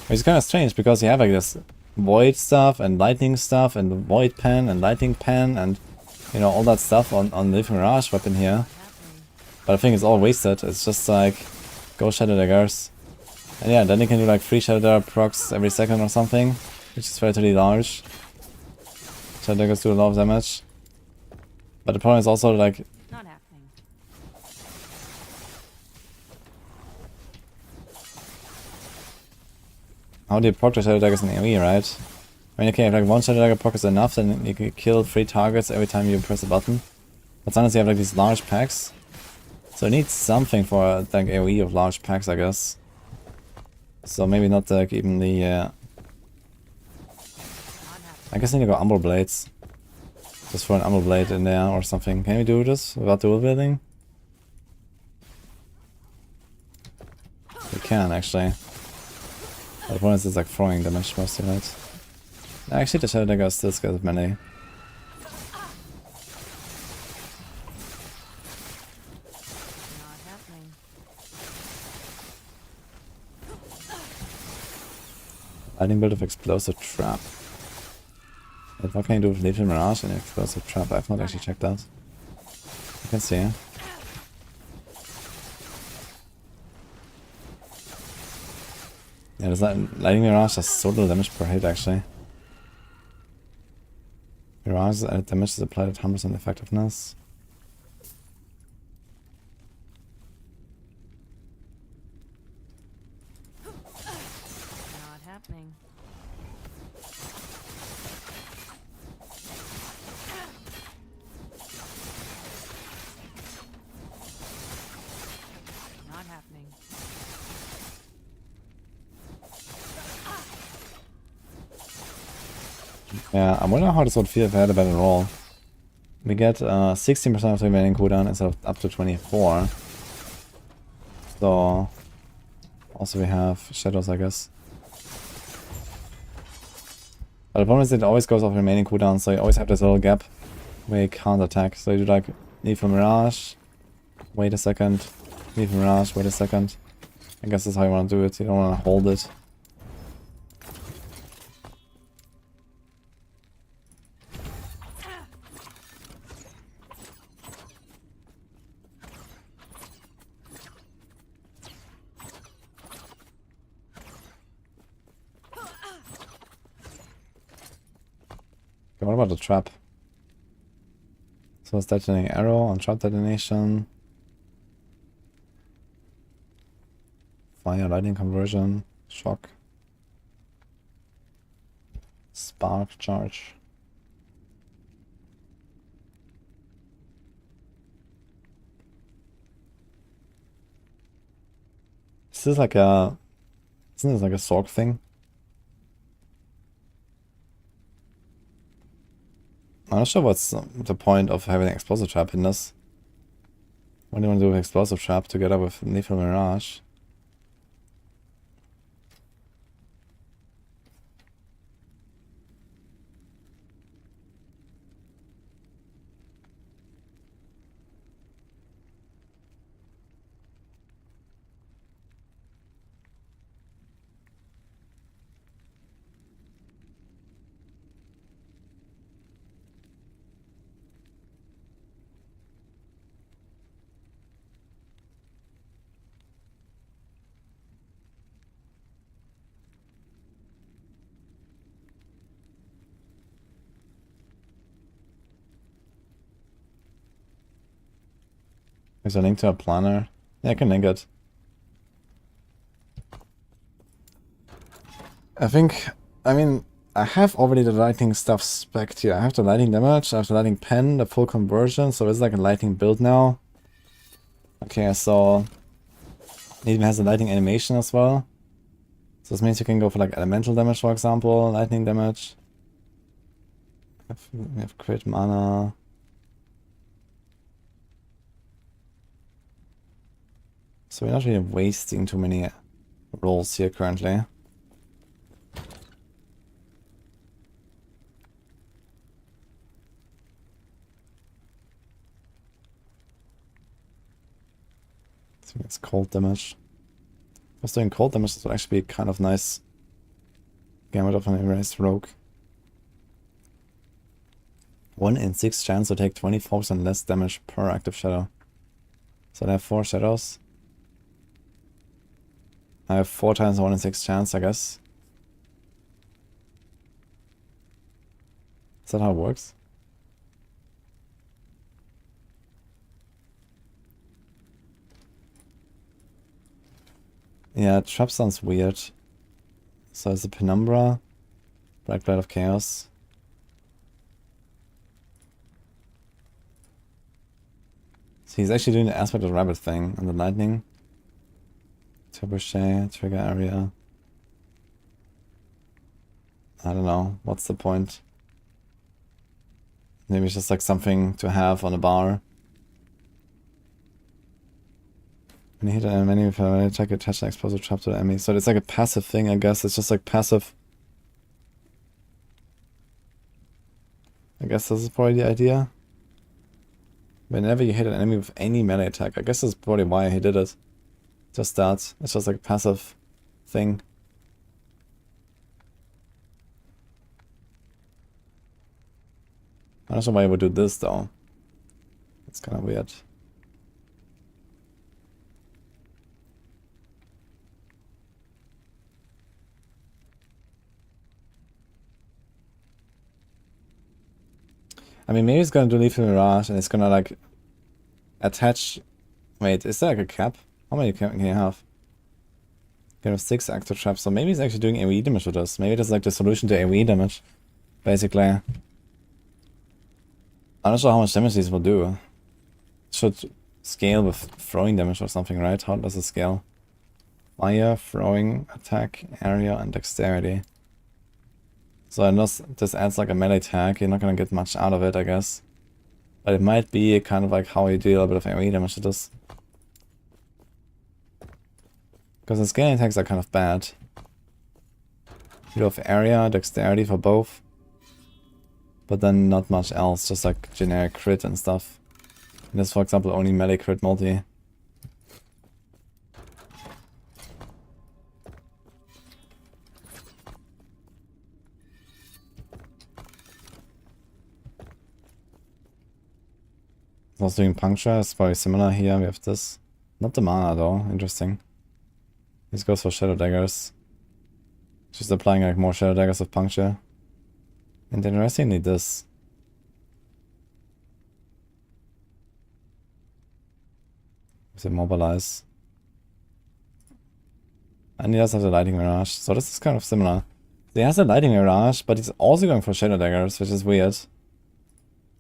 Which is kind of strange because you have like this Void stuff and Lightning stuff and Void Pen and Lightning Pen and you know all that stuff on Lethal Mirage weapon here. But I think it's all wasted. It's just like go Shadow Daggers. And yeah, then you can do like 3 Shadow Dagger procs every second or something, which is relatively large. Shadow Daggers do a lot of damage. But the problem is also like Not happening. how do you proc the Shadow Daggers in AoE, right? I mean, okay, if like 1 Shadow Dagger proc is enough, then you can kill 3 targets every time you press a button. But sometimes you have like these large packs. So it needs something for like AoE of large packs, I guess. So maybe not like even the... I guess I need to go Umbral Blades. Just throw an Umbral Blade in there or something. Can we do this without dual wielding? We can actually. But the point is it's like throwing damage mostly, right? Actually the Shadow Dagger is still scared of melee. Not happening. Lightning Bolt of Explosive Trap. But what can you do with Lethal Mirage and Explosive Trap? I've not actually checked that. You can see. Yeah, there's Lightning Mirage does so little damage per hit actually. Mirage added damage is applied at 100% effectiveness. Yeah, I wonder how this would feel if I had a better roll. We get 16% of the remaining cooldown instead of up to 24. So also we have shadows, I guess. But the problem is it always goes off remaining cooldown, so you always have this little gap where you can't attack. So you do like Lethal Mirage, wait a second, Lethal Mirage, wait a second. I guess that's how you want to do it, you don't want to hold it. Okay, what about the trap? So it's detonating arrow on trap detonation. Fire lightning conversion. Shock. Spark charge. This is like a... Isn't this like a Sorc thing? I'm not sure what's the point of having an explosive trap in this. What do you want to do with explosive trap together with Lethal Mirage? Is a link to a planner? Yeah, I can link it. I mean, I have already the lightning stuff spec'd here. I have the lightning damage, I have the lightning pen, the full conversion, so it's like a lightning build now. Okay, so it even has a lightning animation as well. So this means you can go for like elemental damage, for example, lightning damage. We have crit mana. So we're not really wasting too many rolls here currently. I think it's cold damage. If I was doing cold damage, this would actually be kind of nice. Get rid of an erased rogue. 1 in 6 chance to take 24% less damage per active shadow. So I have 4 shadows. I have 4 times 1 in 6 chance, I guess. Is that how it works? Yeah, trap sounds weird. So it's a Penumbra, Black Light of Chaos. So he's actually doing the aspect of rabbit thing and the lightning. Trebuchet, trigger area. I don't know, what's the point? Maybe it's just like something to have on a bar. When you hit an enemy with an attack, attach an explosive trap to the enemy. So it's like a passive thing, I guess. It's just like passive. I guess this is probably the idea. Whenever you hit an enemy with any melee attack, I guess that's probably why he did it. Just that. It's just like a passive thing. I'm not sure why I would do this though. It's kind of weird. I mean, maybe it's gonna do Lethal Mirage and it's gonna like attach. Wait, is there like a cap? How many can you have? You have 6 active traps, so maybe it's actually doing AoE damage with this. Maybe that's like the solution to AoE damage, basically. I'm not sure how much damage these will do. It should scale with throwing damage or something, right? How does it scale? Fire, throwing, attack, area, and dexterity. So unless this adds like a melee tag, you're not gonna get much out of it, I guess. But it might be kind of like how you deal a bit of AoE damage to this. Because the scaling attacks are kind of bad. You have area, dexterity for both. But then not much else, just like generic crit and stuff. And this, for example, only melee crit multi. Also doing puncture is very similar here. We have this. Not the mana though, interesting. This goes for shadow daggers. Just applying like more shadow daggers of puncture. And interestingly this. Is immobilize. And he does have the lighting mirage, so this is kind of similar. He has a lighting mirage, but he's also going for shadow daggers, which is weird.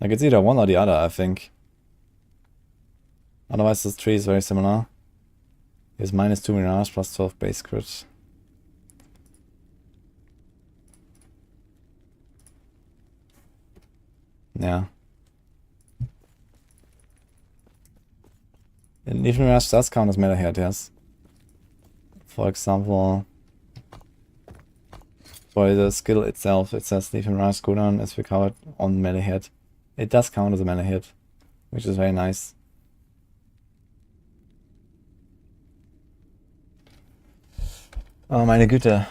Like it's either one or the other, I think. Otherwise this tree is very similar. He has -2 mirage plus 12 base crit. Yeah. And even mirage does count as melee hit, yes. For example, for the skill itself, it says Leaf and Mirage cooldown is recovered on melee hit. It does count as a melee hit, which is very nice. Oh meine Güte.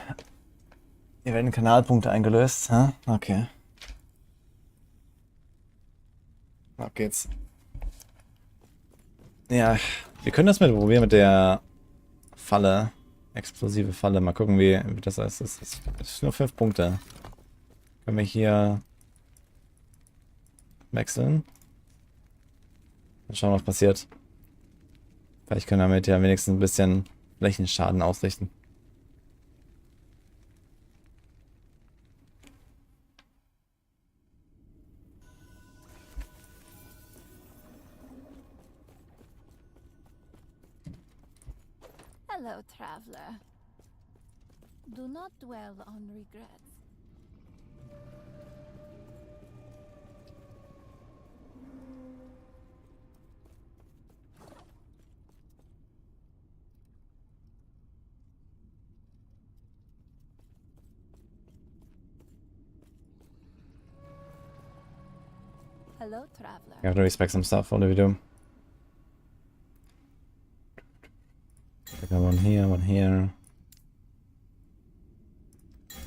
Hier werden Kanalpunkte eingelöst, hä? Okay. Ab geht's. Ja, wir können das mit probieren mit der Falle. Explosive Falle. Mal gucken, wie das ist. Es ist nur 5 Punkte. Können wir hier wechseln? Mal schauen, was passiert. Vielleicht können wir damit ja wenigstens ein bisschen Flächenschaden ausrichten. Hello, traveler. Do not dwell on regrets. Hello, traveler. You have to respect some stuff. What do we do? Got one here, one here.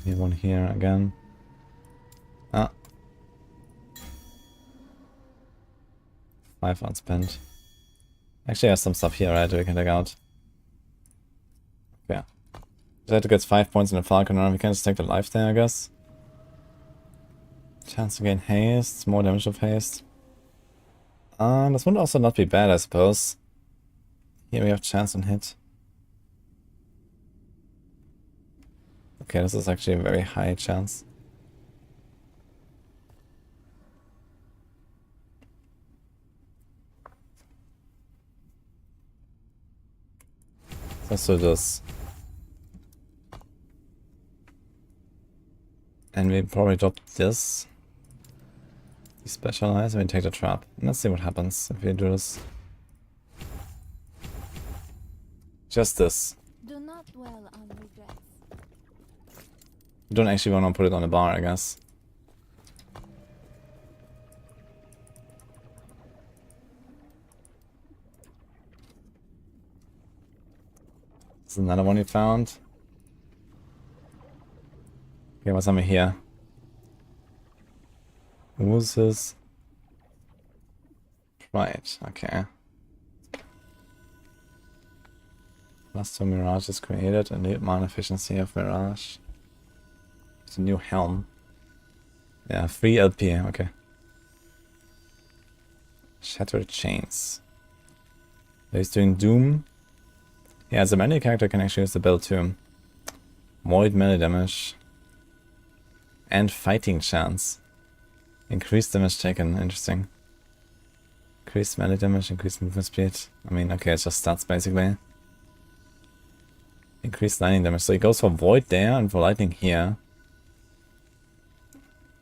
Here, one here again. Ah. 5 unspent. Actually, there's some stuff here, right? We can take out. Yeah. That gets 5 points in the Falcon run. We can just take the life there, I guess. Chance to gain haste, more damage of haste. This would also not be bad, I suppose. Here we have chance on hit. Okay, this is actually a very high chance. Let's do this. And we probably drop this. We specialize and we take the trap. And let's see what happens if we do this. Just this. Do not dwell on regrets. You don't actually want to put it on the bar, I guess. This is another one you found. Okay, what's on me here? Oozes. Right, okay. +2 Mirage is created and the mana efficiency of Mirage. It's a new helm. Yeah, 3 LP, okay. Shattered Chains. He's doing Doom. Yeah, as a melee character can actually use the bell too. Void melee damage. And fighting chance. Increased damage taken, interesting. Increased melee damage, increased movement speed. I mean, okay, it's just stats basically. Increased lightning damage. So he goes for Void there and for lightning here.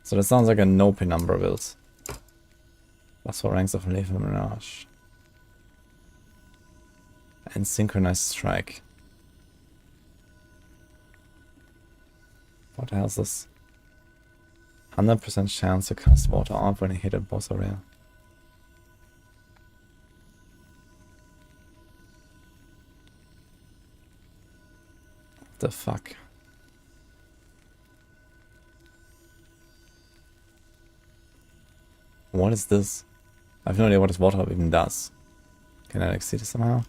So that sounds like a no penumbra build. Plus 4 ranks of lethal mirage. And synchronized strike. What the hell is this? 100% chance to cast water orb when you hit a boss area. What the fuck? What is this? I have no idea what this water orb even does. Can I like see this somehow?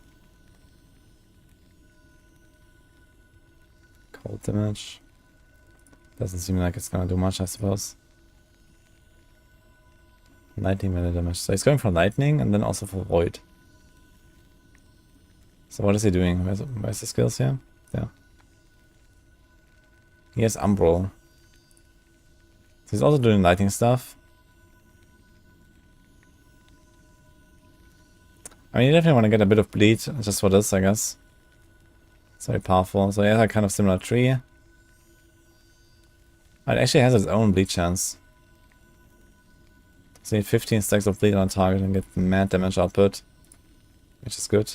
Cold damage. Doesn't seem like it's gonna do much, I suppose. Lightning melee damage. So he's going for lightning and then also for void. So what is he doing? Where's the skills here? Yeah. He has umbral. So he's also doing lightning stuff. I mean, you definitely want to get a bit of bleed just for this, I guess. It's very powerful. So he has a kind of similar tree. It actually has its own bleed chance. So you need 15 stacks of bleed on target and get mad damage output. Which is good.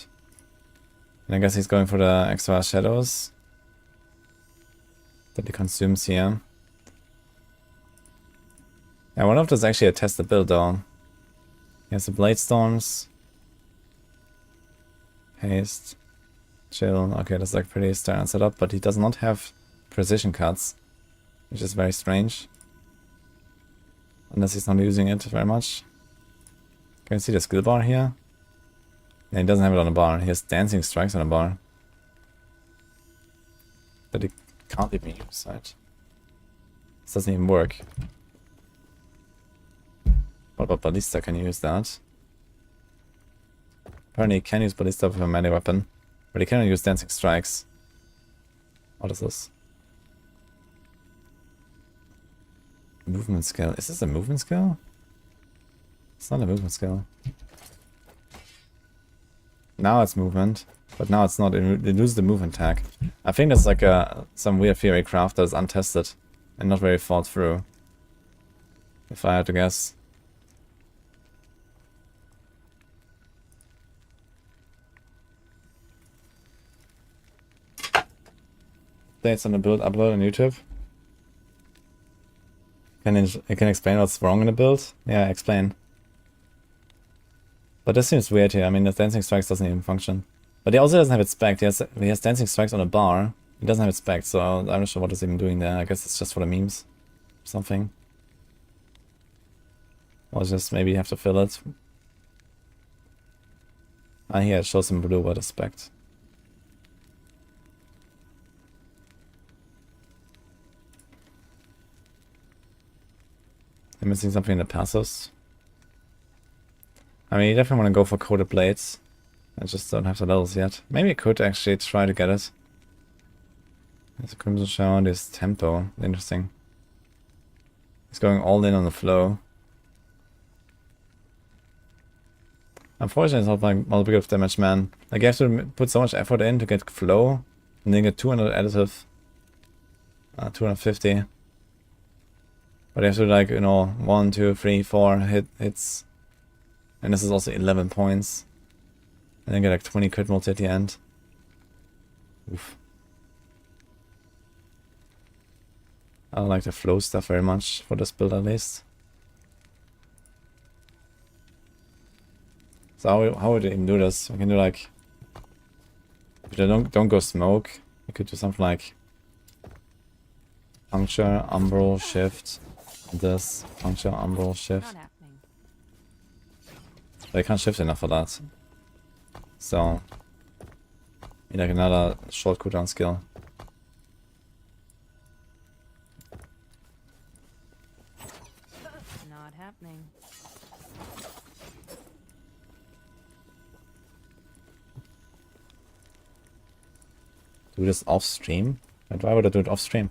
And I guess he's going for the extra shadows that he consumes here. Yeah, I wonder if there's actually a tested build though. He has the Blade Storms. Haste. Chill. Okay, that's like pretty standard setup, but he does not have precision cuts. Which is very strange. Unless he's not using it very much. Can you see the skill bar here? Yeah, he doesn't have it on the bar. He has dancing strikes on the bar. That he can't even use, right? This doesn't even work. What about Ballista? Can you use that? Apparently he can use Ballista with a melee weapon. But he cannot use dancing strikes. What is this? Movement skill. Is this a movement skill? It's not a movement skill. Now it's movement, but now it's not. It loses the movement tag. I think that's like some weird theory craft that is untested and not very thought through. If I had to guess. Updates on the build upload on YouTube. I can explain what's wrong in the build? Yeah, explain. But this seems weird here. I mean, the dancing strikes doesn't even function. But he also doesn't have it spec'd. He has dancing strikes on a bar. He doesn't have it spec'd, so I'm not sure what he's even doing there. I guess it's just for the memes. Something. Or just maybe you have to fill it. Ah, here it shows in blue what is spec'd. I'm missing something in the passes. I mean, you definitely want to go for coated blades. I just don't have the levels yet. Maybe I could actually try to get it. There's a Crimson Shower, there's Tempo. Interesting. He's going all in on the flow. Unfortunately, it's not like multiple of damage, man. Like, you have to put so much effort in to get flow, and then get 200 additive. 250. But you have to, like, you know, 1, 2, 3, 4 hits. And this is also 11 points. And then get like 20 crit multi at the end. Oof. I don't like the flow stuff very much, for this build at least. So how would you even do this? We can do like... If you don't go smoke, you could do something like... Puncture, umbral, shift. This, puncture, umbral, shift. Not happening. But I can't shift enough for that. So... Need like another short cooldown skill. Not happening. Do this off stream? And why would I do it off stream?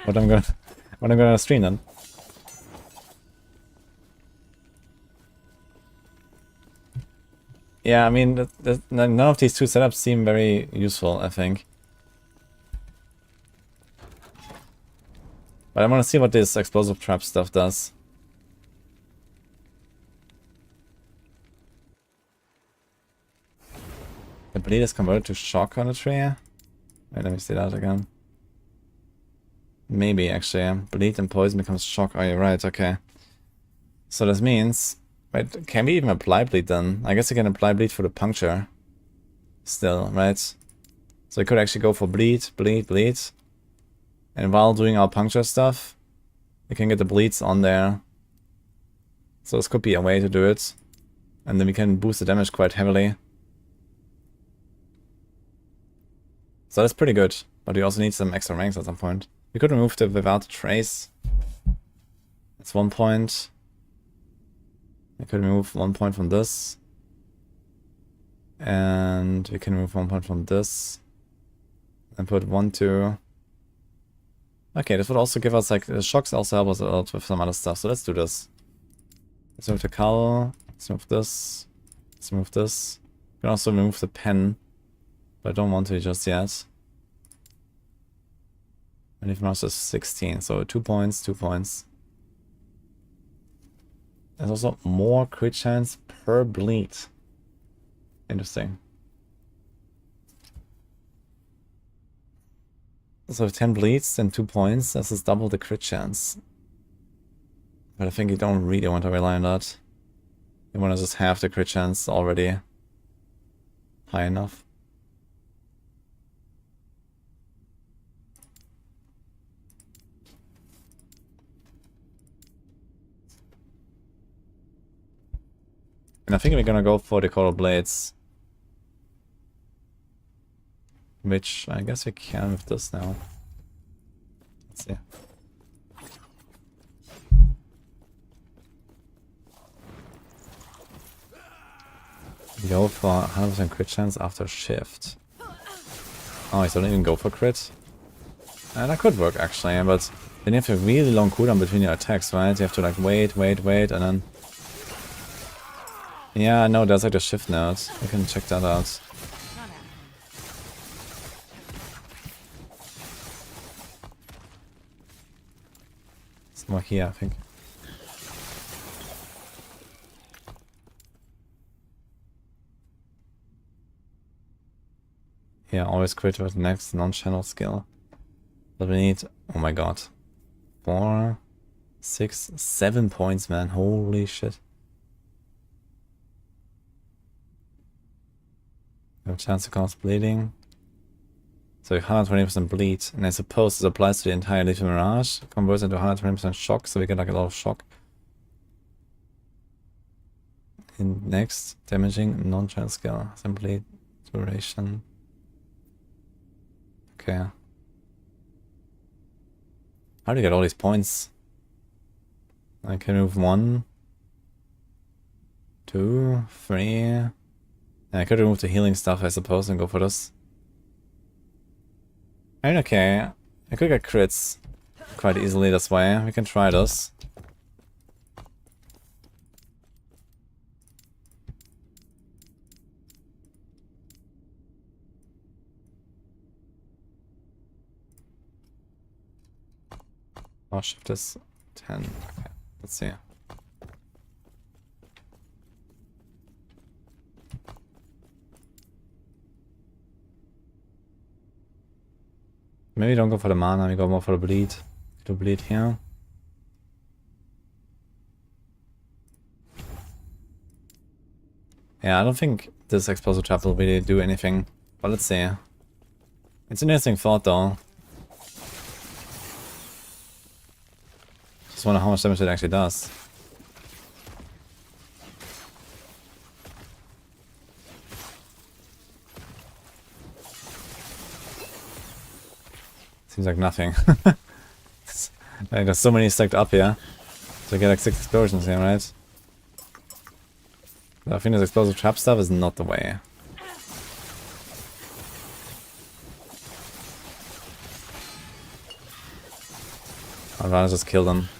What I'm gonna stream then? Yeah, I mean, none of these two setups seem very useful, I think. But I want to see what this explosive trap stuff does. The bleed is converted to shock on the tree. Wait, let me see that again. Maybe, actually. Bleed and poison becomes shock. Oh, you're right, okay. So this means... Wait, can we even apply bleed then? I guess I can apply bleed for the puncture. Still, right? So I could actually go for bleed, bleed, bleed. And while doing our puncture stuff, we can get the bleeds on there. So this could be a way to do it. And then we can boost the damage quite heavily. So that's pretty good. But we also need some extra ranks at some point. We could remove the without trace. That's 1 point. We could remove 1 point from this. And we can remove 1 point from this. And put 1, 2. Okay, this would also give us, like, the shocks also help us out with some other stuff. So let's do this. Let's move the cowl. Let's move this. Let's move this. We can also remove the pen. But I don't want to just yet. And if master is 16, so 2 points, 2 points. There's also more crit chance per bleed. Interesting. So 10 bleeds, then 2 points. This is double the crit chance. But I think you don't really want to rely on that. You want to just have the crit chance already high enough. And I think we're gonna go for the Coral Blades. Which I guess we can with this now. Let's see. We go for 100% crit chance after shift. Oh, I don't even go for crit. And that could work actually, but then you have a really long cooldown between your attacks, right? You have to like wait, and then... Yeah, no, there's like a shift node. We can check that out. Not happening. It's more here, I think. Yeah, always crit with the next non-channel skill. But we need, oh my god, 4, 6, 7 points, man. Holy shit. No chance to cause bleeding. So 120% bleed. And I suppose this applies to the entire Lethal Mirage. Converts into 120% shock, so we get like a lot of shock. And next, damaging non-channel skill. Simply duration. Okay. How do you get all these points? I can move 1, 2, 3. I could remove the healing stuff, I suppose, and go for this. I mean, okay. I could get crits quite easily this way. We can try this. Oh, shift is 10. Okay, let's see. Maybe don't go for the mana, we go more for the bleed. Do bleed here. Yeah, I don't think this explosive trap will really do anything. But let's see. It's an interesting thought though. Just wonder how much damage it actually does. Seems like nothing. Like there's so many stacked up here. So I get like 6 explosions here, right? But I think this explosive trap stuff is not the way. I'd rather just kill them.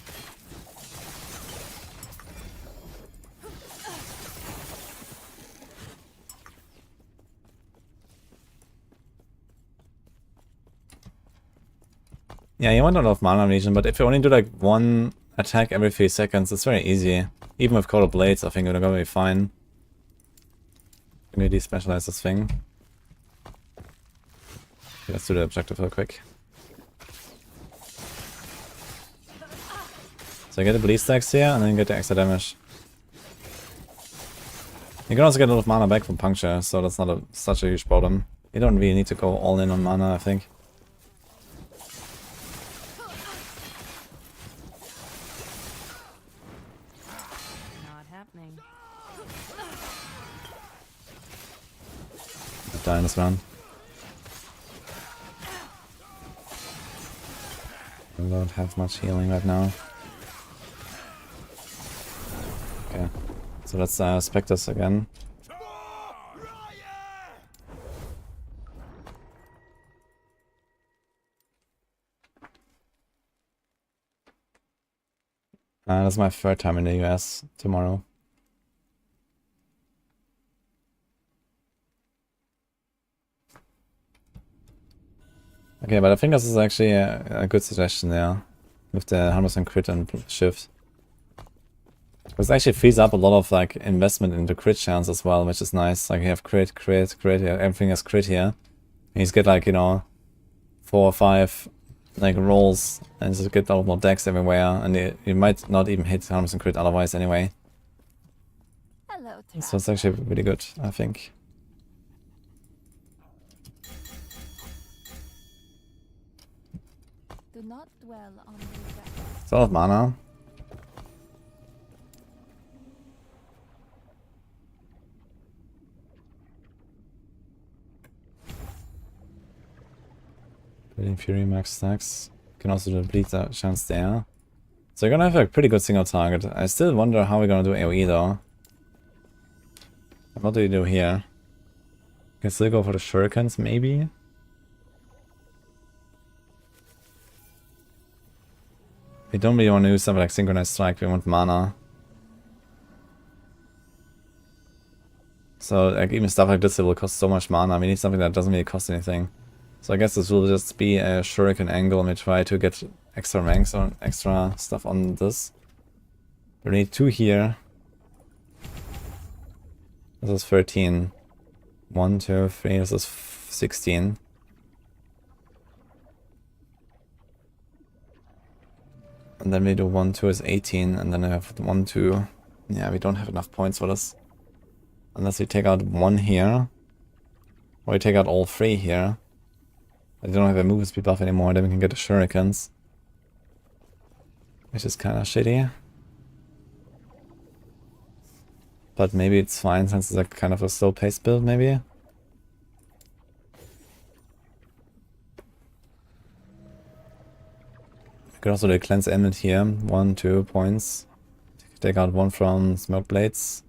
Yeah, you want a lot of mana region, but if you only do like one attack every 3 seconds, it's very easy. Even with Coat of Blades, I think you're gonna be fine. You need to specialize this thing. Okay, let's do the objective real quick. So I get the bleed stacks here, and then you get the extra damage. You can also get a lot of mana back from puncture, so that's not such a huge problem. You don't really need to go all in on mana, I think. Not happening. I'll die in this round. I don't have much healing right now. Okay, so let's spec this again. That's my third time in the US tomorrow. Okay, but I think this is actually a good suggestion there. With the 100% crit and shift. Because it actually frees up a lot of like investment into crit chance as well, which is nice. Like you have crit, yeah, everything is crit here. And you get like, you know, 4 or 5 like rolls and just get a lot more decks everywhere, and you might not even hit 100% crit otherwise anyway. Hello, So it's actually really good, I think. Do not dwell on regret. It's a lot of mana. Bleeding Fury max stacks. You can also do a bleed chance there. So you're gonna have a pretty good single target. I still wonder how we're gonna do AoE though. What do you do here? You can still go for the shurikens, maybe? We don't really want to use something like Synchronized Strike, we want mana. So like even stuff like this, it will cost so much mana. We need something that doesn't really cost anything. So I guess this will just be a shuriken angle and we try to get extra ranks or extra stuff on this. We need 2 here. This is 13. 1, 2, 3, this is 16. And then we do 1, 2 is 18, and then I have 1, 2. Yeah, we don't have enough points for this. Unless we take out 1 here. Or we take out all 3 here. I don't have a movement speed buff anymore, then we can get the shurikens. Which is kinda shitty. But maybe it's fine since it's like kind of a slow paced build maybe. We could also do a cleanse element here. 1, 2 points. Take out 1 from smoke blades.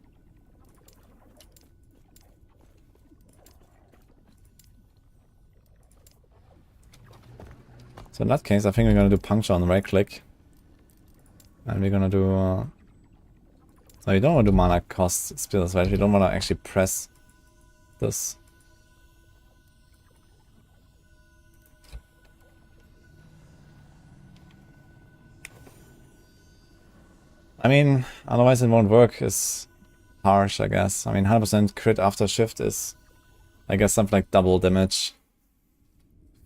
So in that case, I think we're gonna do puncture on the right click. And we're gonna do... no, you don't want to do mana cost spells, right? You don't want to actually press this. I mean, otherwise it won't work. It's harsh, I guess. I mean, 100% crit after shift is, I guess, something like double damage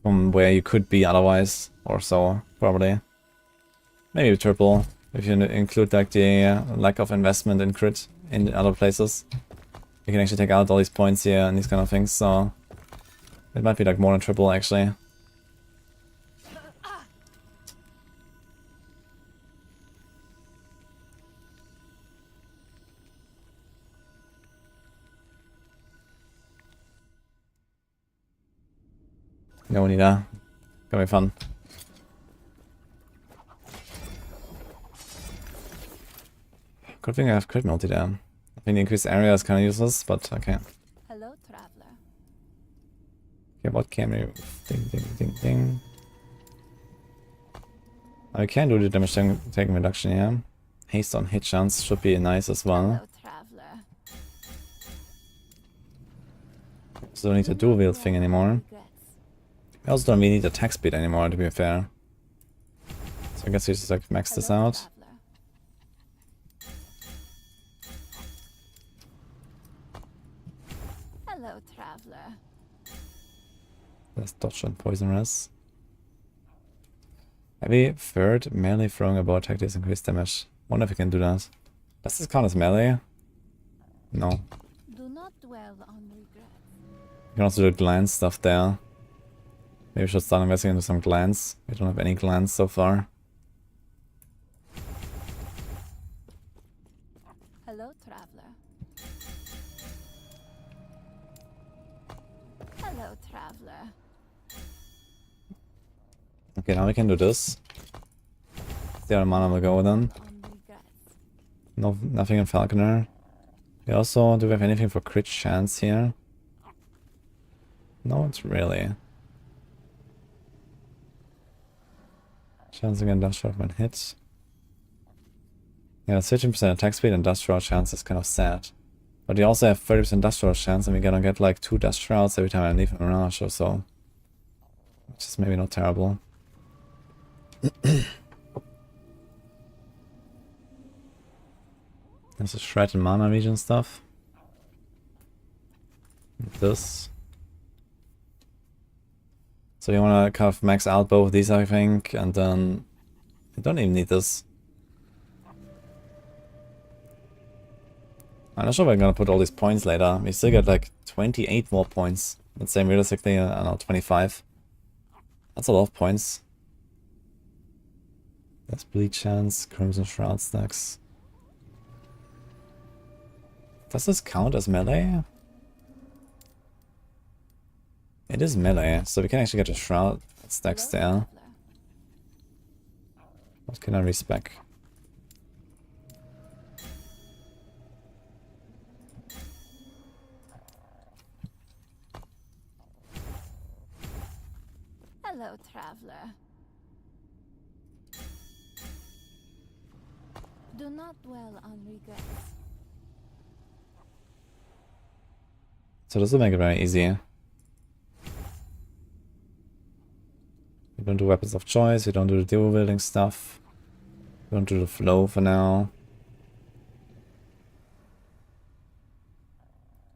from where you could be otherwise, or so, probably. Maybe triple, if you include like the lack of investment in crit in other places. You can actually take out all these points here and these kind of things, so it might be like more than triple actually. No need that. Gonna be fun. Good thing I have crit multi there. I think the increased area is kind of useless, but okay. Hello, traveler. Okay, what can we... Ding, ding, ding, ding. I can do the damage taking reduction here. Haste on hit chance should be nice as well. Hello, traveler. So don't need to do a wield thing anymore. Regrets. I also don't really need attack speed anymore, to be fair. So I guess we just like max this Hello, out. traveler. Hello, traveler. Let's dodge and poison res. Heavy third melee throwing a bow attack deals increased damage. Wonder if we can do that. Does this count as melee? No. Do not dwell on regret. You can also do glance stuff there. Maybe we should start investing into some glance. We don't have any glance so far. Hello, traveler. Hello, traveler. Okay, now we can do this. The other mana will go then. On regret. No, nothing in Falconer. We also, do we have anything for crit chance here? No, it's really. Chance against industrial when hit. Yeah, 13% attack speed and dust shroud chance is kind of sad. But we also have 30% dust shroud chance and we're gonna get like 2 dust shrouds every time I leave a mirage or so. Which is maybe not terrible. There's a shred and mana region stuff. This. So you wanna kind of max out both of these I think, and then you don't even need this. I'm not sure if I'm gonna put all these points later. We still get like 28 more points. Let's say realistically, I don't know, 25. That's a lot of points. There's bleed chance, crimson shroud stacks. Does this count as melee? It is melee, so we can actually get a shroud stacks there. Traveler. What can I respec? Hello, traveler. Do not dwell on regrets. So this will make it very easy. We don't do weapons of choice, we don't do the dual wielding stuff. We don't do the flow for now.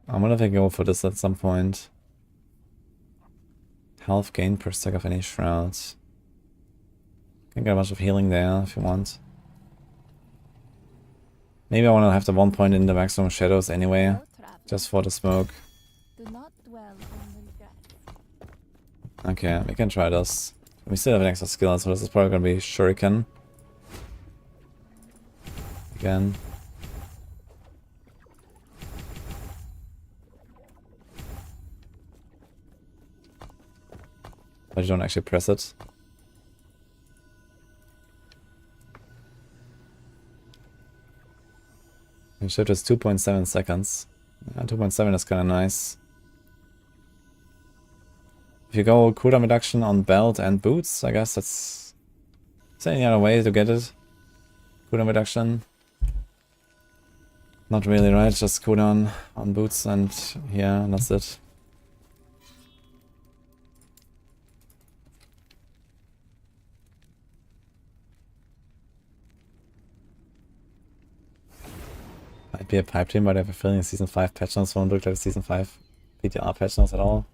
I'm gonna think go for this at some point. Health gain per stack of any shrouds. Can get a bunch of healing there if you want. Maybe I wanna have the 1 point in the maximum shadows anyway, Hello, traveler. just for the smoke. Do not dwell on regrets. Okay, we can try this. We still have an extra skill, so this is probably gonna be Shuriken. Again. But you don't actually press it. And shift is 2.7 seconds. 2.7 is kinda nice. If you go cooldown reduction on belt and boots, I guess that's... Is there any other way to get it? Cooldown reduction? Not really, right? Just cooldown on boots and yeah, and that's it. Might be a pipe dream, but I have a feeling Season 5 patch notes won't look like Season 5 PTR patch notes at all.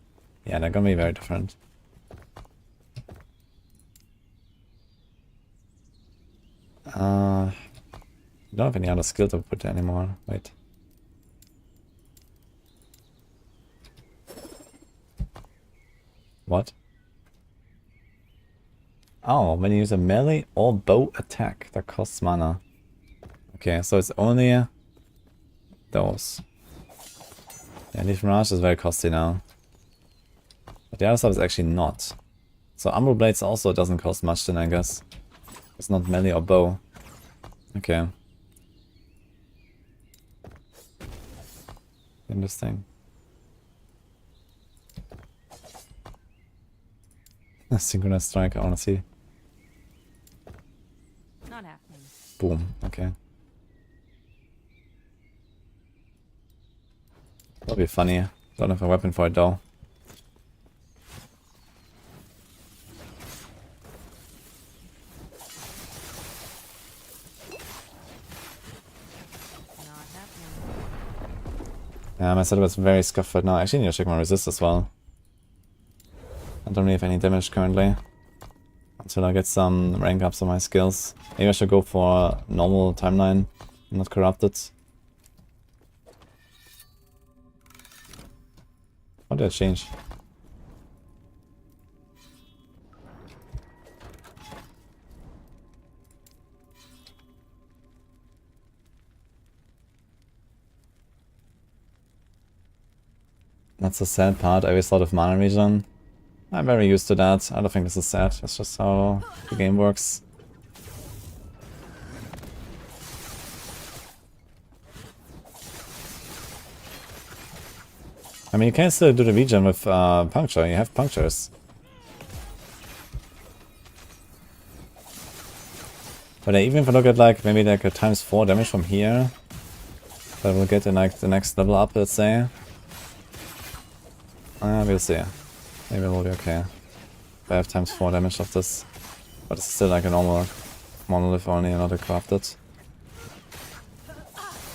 Yeah, they're gonna be very different. I don't have any other skill to put there anymore. Wait. What? Oh, when you use a melee or bow attack that costs mana. Okay, so it's only those. Yeah, Leaf Mirage is very costly now. But the other stuff is actually not. So Umbral Blades also doesn't cost much then, I guess. It's not melee or bow. Okay. Interesting. Synchronized strike, I wanna see. Not happening. Boom, okay. That'll be funny. Don't have a weapon for it though. Yeah, my setup is very scuffed right now. I actually need to check my resist as well. I don't really have any damage currently. Until I get some rank ups on my skills. Maybe I should go for normal timeline, not corrupted. What did I change? That's the sad part. I always thought of mana regen. I'm very used to that. I don't think this is sad. It's just how the game works. I mean, you can still do the regen with puncture. You have punctures. But even if I look at like maybe like a ×4 damage from here, that will get in like the next level up, let's say. We'll see. Maybe it will be okay. If I have ×4 damage of this. But it's still like a normal monolith only, not a corrupted. Not happening.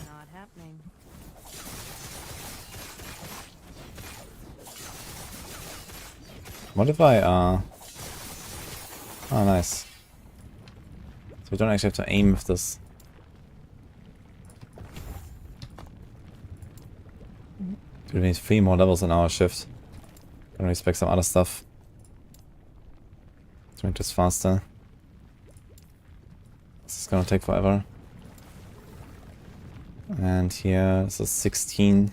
Not happening. What if I, oh nice. So we don't actually have to aim with this. We need 3 more levels in our shift. Gonna respect some other stuff. To make this faster. This is gonna take forever. And here, this is 16.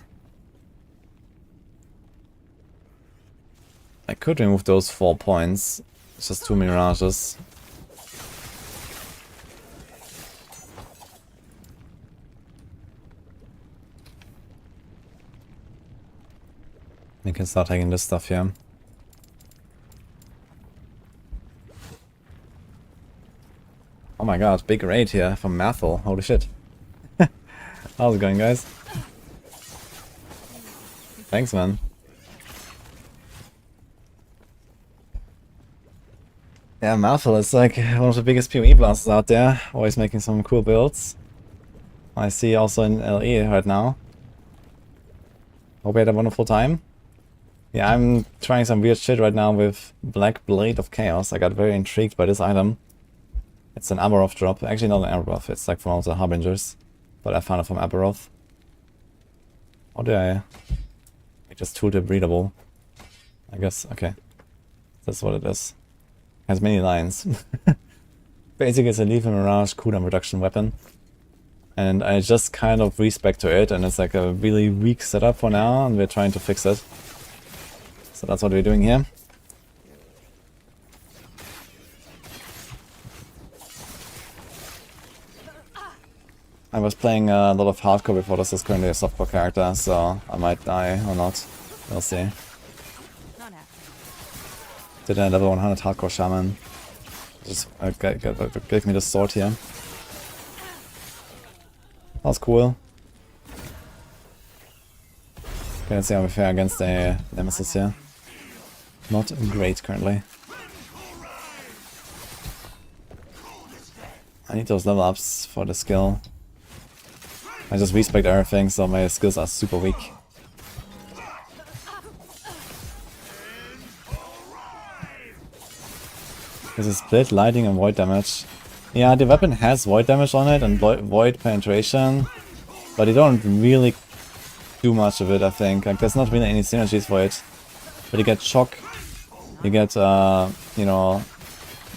I could remove those 4 points. It's just too many mirages. We can start taking this stuff here. Oh my god, big raid here from Mathel. Holy shit. How's it going, guys? Thanks, man. Yeah, Mathel is like one of the biggest PoE blasters out there. Always making some cool builds. I see also in LE right now. Hope you had a wonderful time. Yeah, I'm trying some weird shit right now with Black Blade of Chaos. I got very intrigued by this item. It's an Abaroth drop. Actually not an Abaroth, it's like from all the Harbingers. But I found it from Abaroth. How did I just tooled it breedable? I guess, okay. That's what it is. Has many lines. Basically it's a lethal mirage cooldown reduction weapon. And I just kind of respec to it, and it's like a really weak setup for now, and we're trying to fix it. So that's what we're doing here. I was playing a lot of hardcore before. This is currently a softcore character, so I might die or not. We'll see. Not happening. Did a level 100 hardcore shaman. Just gave me the sword here. That was cool. Okay, let's see how we fare against a nemesis here. Not great currently. I need those level ups for the skill. I just respect everything, so my skills are super weak. This is split, lighting and void damage. Yeah, the weapon has void damage on it and void penetration, but you don't really do much of it, I think. Like, there's not really any synergies for it. But you get shock, you get, you know,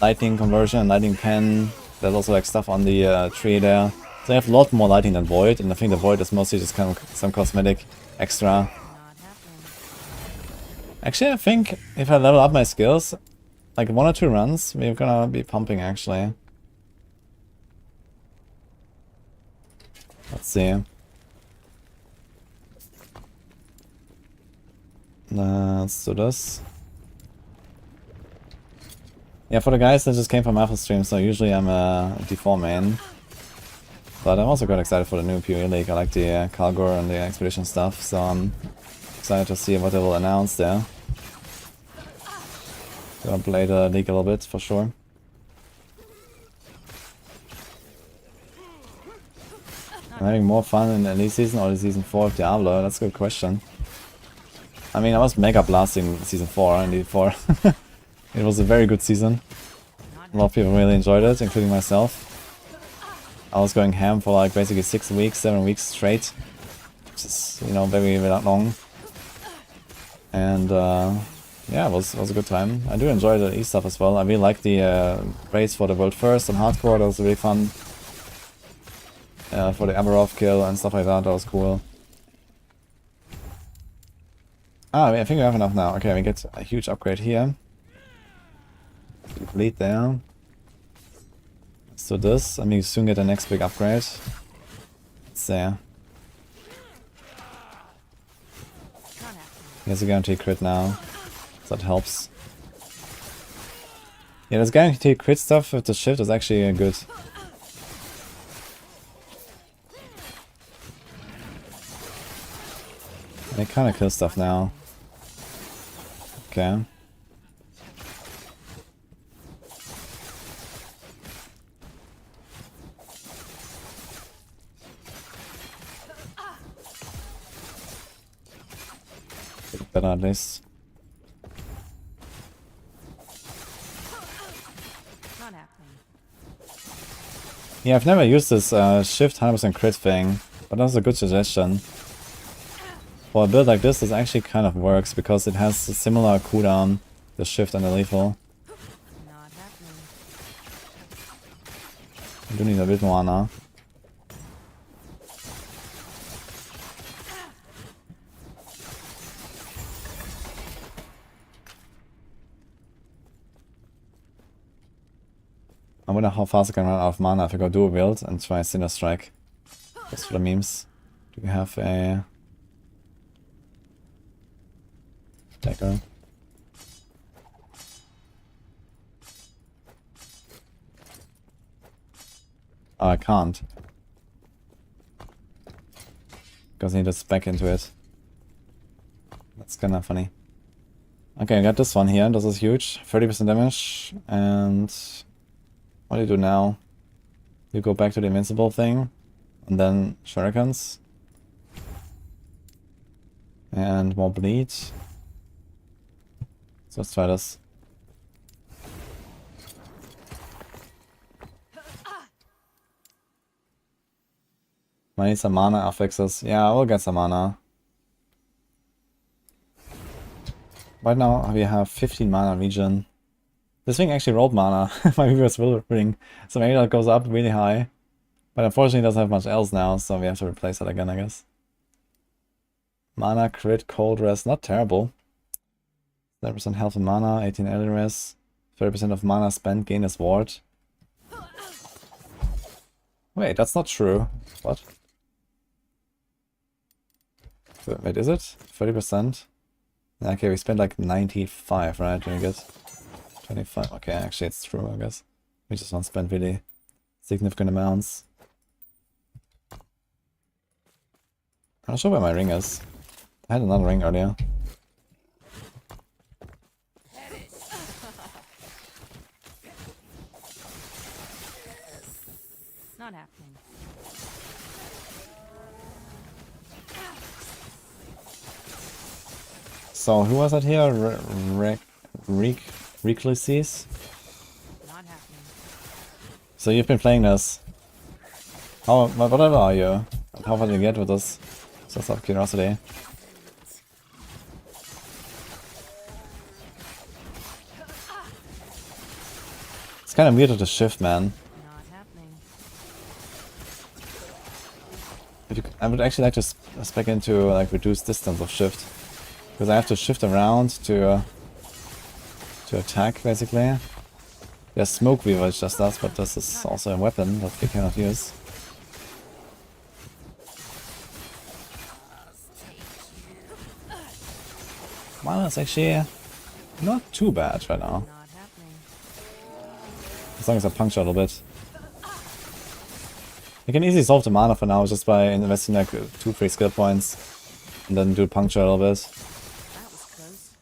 lightning conversion, lightning pen. There's also like stuff on the tree there. So I have a lot more lighting than void, and I think the void is mostly just kind of some cosmetic extra. Not happening. Actually, I think if I level up my skills, like 1 or 2 runs, we're gonna be pumping actually. Let's see. Let's do this. Yeah, for the guys that just came from Alpha stream, so usually I'm a D4 main. But I'm also quite excited for the new PoE League. I like the Calgor and the Expedition stuff, so I'm excited to see what they will announce there. Gonna play the league a little bit for sure. I'm having more fun in the Elite Season or the Season 4 of Diablo? That's a good question. I mean, I was mega blasting Season 4 and Elite 4. It was a very good season. A lot of people really enjoyed it, including myself. I was going ham for like basically 6 weeks, 7 weeks straight. Which is, you know, very long. And yeah, it was a good time. I do enjoy the E-stuff as well. I really like the race for the world first and hardcore, that was really fun. For the Aberroth kill and stuff like that, that was cool. Ah, I think we have enough now. Okay, we get a huge upgrade here. Bleed there. Let's do this. I mean, soon get the next big upgrade. It's there. He has a guaranteed crit now. So that helps. Yeah, this guaranteed crit stuff with the shift is actually good. They kind of kill stuff now. Okay. Better at least. Not happening. Yeah, I've never used this shift 100% crit thing, but that's a good suggestion. For a build like this actually kind of works because it has a similar cooldown, the shift and the lethal. Not happening. I do need a bit more mana. I wonder how fast I can run out of mana if I go dual wield and try Cinder Strike. Just for the memes. Do we have a dagger? Oh, I can't. Because I need to spec into it. That's kinda funny. Okay, I got this one here. This is huge. 30% damage. And what do you do now? You go back to the invincible thing. And then shurikens. And more bleed. So let's try this. I need some mana affixes. Yeah, I will get some mana. Right now we have 15 mana regen. This thing actually rolled mana. My reverse will ring. So maybe that goes up really high. But unfortunately it doesn't have much else now, so we have to replace it again, I guess. Mana, crit, cold rest, not terrible. 7% health and mana, 18 early rest, 30% of mana spent, gain as ward. Wait, that's not true. What? Wait, is it? 30%? Okay, we spent like 95, right? Doing it. 25. Okay, actually it's true, I guess. We just don't spend really significant amounts. I'm not sure where my ring is. I had another ring earlier. Not happening. So who was that here? Recluses? Not happening. So you've been playing this. What level are you? How far did you get with this? Just out of curiosity. It's kind of weird with the shift, man. Not happening. I would actually like to spec into like reduced distance of shift, because I have to shift around to attack basically. There's smoke weaver which just does, but this is also a weapon that we cannot use. Well, it's actually not too bad right now, Not happening. as long as I puncture a little bit. You can easily solve the mana for now just by investing like 2 free skill points. And then do puncture a little bit. That was close.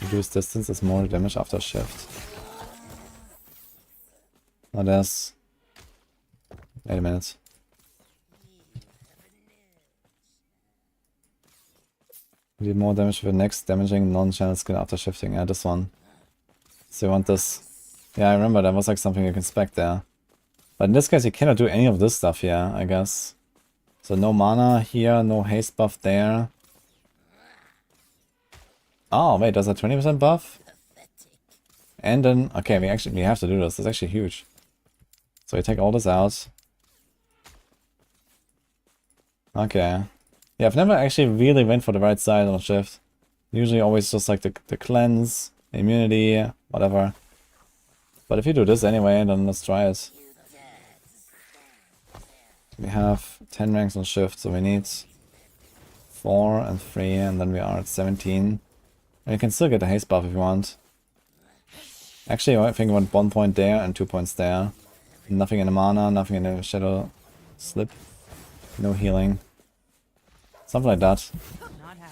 Reduce distance is more damage after shift. Now there's... Wait a minute. You do more damage with the next damaging non-channel skill after shifting. Yeah, this one. So you want this... Yeah, I remember that was like something you can spec there. But in this case you cannot do any of this stuff here, I guess. So no mana here, no haste buff there. Oh wait, there's a 20% buff? And then... Okay, we have to do this. It's actually huge. So we take all this out. Okay. Yeah, I've never actually really went for the right side on shift. Usually always just like the cleanse, immunity, whatever. But if you do this anyway, then let's try it. We have 10 ranks on shift, so we need 4 and 3, and then we are at 17. And you can still get the haste buff if you want. Actually, I think I want 1 point there and 2 points there. Nothing in the mana, nothing in the shadow slip. No healing. Something like that. Not happening.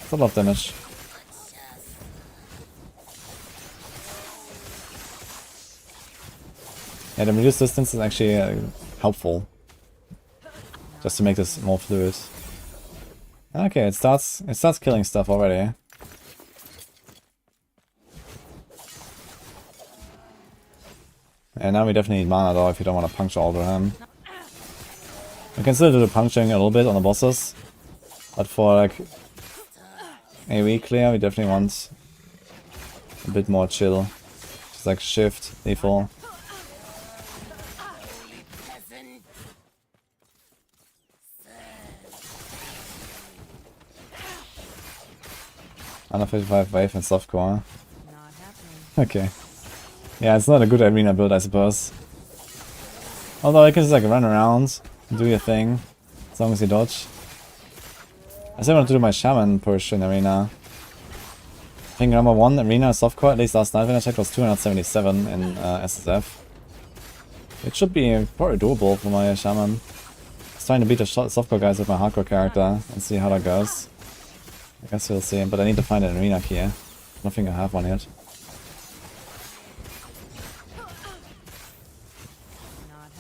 It's a lot of damage. Yeah, the reduced distance is actually helpful. Just to make this more fluid. Okay, it starts killing stuff already. And now we definitely need mana though if you don't want to puncture all the him. We can still do the puncturing a little bit on the bosses. But for like AoE clear, we definitely want a bit more chill. Just like shift, default. Under 55 wave and softcore. Not happening. Okay. Yeah, it's not a good arena build, I suppose. Although you can just like run around, do your thing, as long as you dodge. I still want to do my shaman push in arena. I think number 1 arena softcore, at least last night when I checked, was 277 in SSF. It should be probably doable for my shaman. I was trying to beat the softcore guys with my hardcore character and see how that goes. I guess we'll see, but I need to find an arena key. I don't think I have one yet.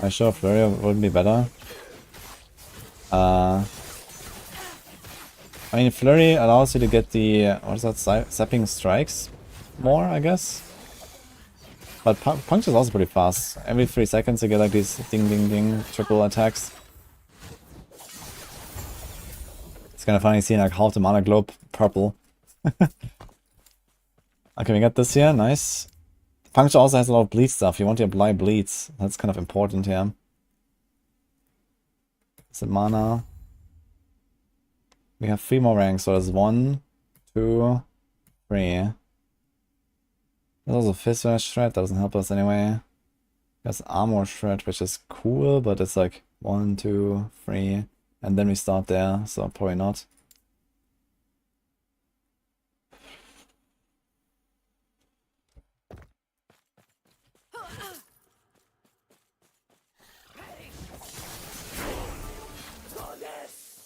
I sure Flurry would be better. I mean, Flurry allows you to get the, what is that, zapping strikes more, I guess? But Punch is also pretty fast. Every 3 seconds you get like these ding ding ding triple attacks. It's kind of funny seeing like half the mana globe purple. Okay, we got this here, nice. Puncture also has a lot of bleed stuff. You want to apply bleeds. That's kind of important here. Is it mana? We have 3 more ranks, so there's 1, 2, 3. There's also Fist Shred, that doesn't help us anyway. There's Armor Shred, which is cool, but it's like 1, 2, 3, and then we start there, so probably not.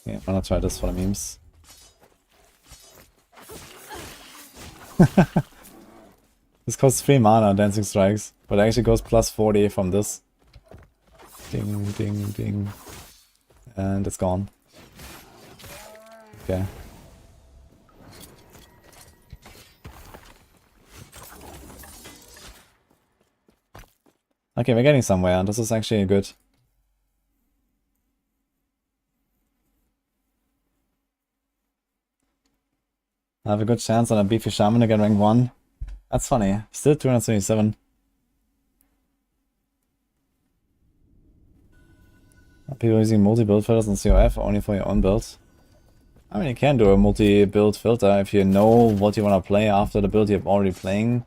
Yeah, I'm gonna try this for the memes. This costs 3 mana, Dancing Strikes, but it actually goes plus 40 from this. Ding, ding, ding. And it's gone. Okay. Okay, we're getting somewhere. This is actually good. I have a good chance on a beefy shaman to get rank 1. That's funny. Still 277. Are people using multi-build filters on COF only for your own build? I mean, you can do a multi-build filter if you know what you want to play after the build you're already playing.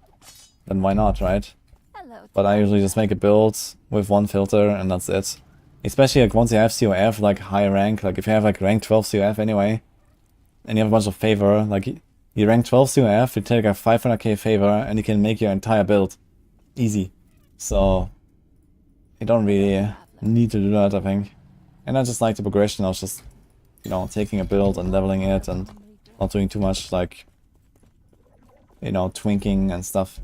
Then why not, right? Hello. But I usually just make a build with 1 filter and that's it. Especially like once you have COF, like high rank, like if you have like rank 12 COF anyway, and you have a bunch of favor, like you rank 12 COF, you take a 500k favor, and you can make your entire build. Easy. So, you don't really need to do that, I think. And I just like the progression of just, you know, taking a build and leveling it and not doing too much, like, you know, twinking and stuff.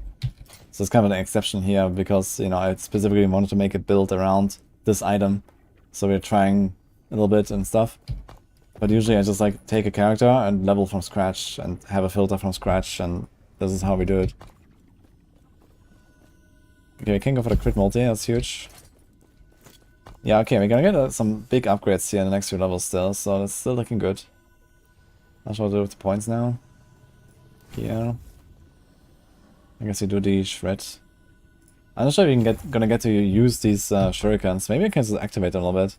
So it's kind of an exception here because, you know, I specifically wanted to make a build around this item. So we're trying a little bit and stuff. But usually I just like take a character and level from scratch and have a filter from scratch, and this is how we do it. Okay, we can go for the crit multi, that's huge. Yeah, okay, we're gonna get some big upgrades here in the next few levels still, so that's still looking good. Not sure what to do with the points now. Here. I guess we do the shred. I'm not sure if you can gonna get to use these shurikens. Maybe I can just activate them a little bit.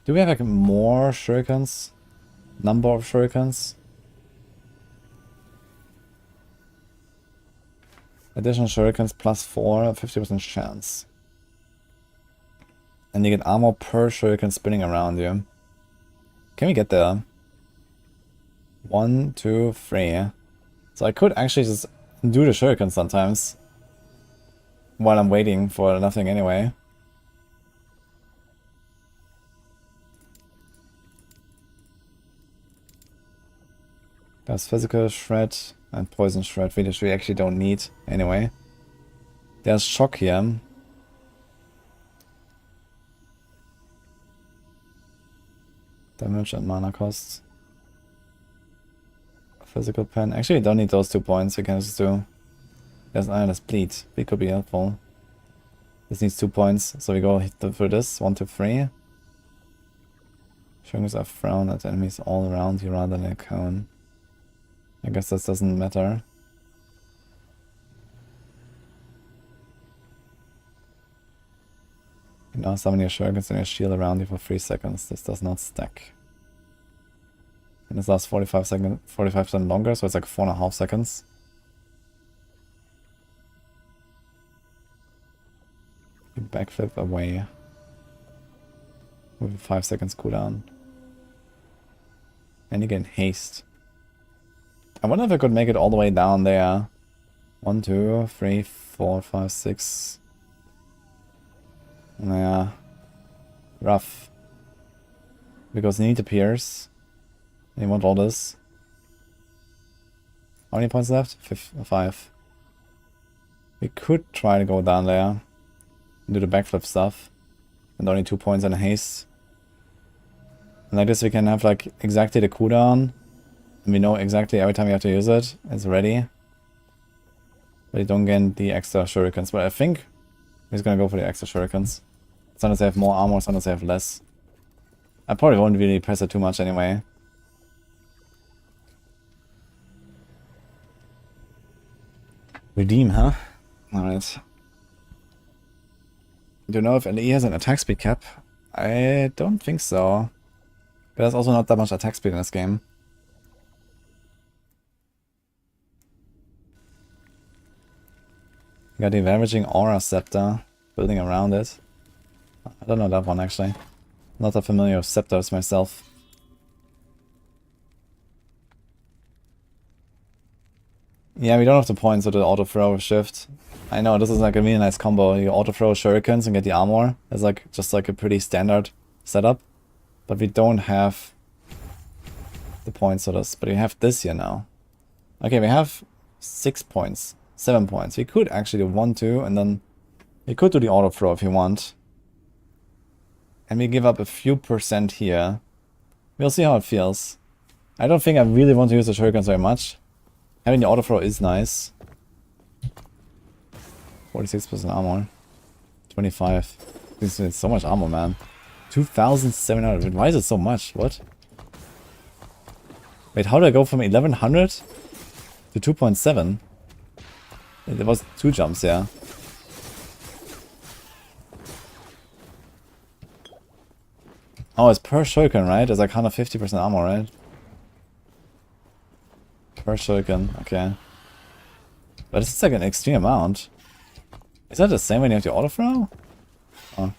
Do we have like more shurikens? Number of shurikens? Additional shurikens plus 4, 50% chance. And you get armor per shuriken spinning around you. Can we get there? 1, 2, 3. So I could actually just do the shuriken sometimes. While I'm waiting for nothing anyway. There's physical shred and poison shred, which we actually don't need anyway. There's shock here. Damage and mana costs. Physical pen. Actually, you don't need those 2 points. You can just do. There's Ironless Bleed. Bleed could be helpful. This needs 2 points, so we go for this. 1, 2, 3. Shungers are frown at enemies all around you rather than a cone. I guess this doesn't matter. You now summon your shurikens and your shield around you for 3 seconds. This does not stack. And this lasts 45% longer, so it's like 4.5 seconds. You backflip away with a 5 seconds cooldown. And you get haste. I wonder if I could make it all the way down there. 1, 2, 3, 4, 5, 6. Yeah. Rough. Because you need to pierce. And you want all this. How many points left? 5. We could try to go down there. And do the backflip stuff. And only 2 points and a haste. And like this we can have like exactly the cooldown. And we know exactly every time you have to use it, it's ready. But you don't get the extra shurikens. But I think he's gonna go for the extra shurikens. Sometimes they have more armor, sometimes they have less. I probably won't really press it too much anyway. Redeem, huh? Alright. Do you know if LE has an attack speed cap? I don't think so. But there's also not that much attack speed in this game. Got the Ravaging Aura Scepter, building around it. I don't know that one actually. Not that familiar with scepters myself. Yeah, we don't have the points of the auto throw shift. I know this is like a really nice combo. You auto throw shurikens and get the armor. It's like just like a pretty standard setup. But we don't have the points for this. But we have this here now. Okay, we have 6 points. 7 points. We could actually do 1, 2, and then we could do the auto throw if you want. And we give up a few percent here. We'll see how it feels. I don't think I really want to use the shurikens very much. Having the auto throw is nice. 46% armor. 25. This is so much armor, man. 2,700. Why is it so much? What? Wait, how do I go from 1,100 to 2.7? There was 2 jumps, yeah. Oh, it's per shuriken, right? It's like 150% armor, right? Per shuriken, okay. But this is like an extreme amount. Is that the same when you have the auto throw? Oh.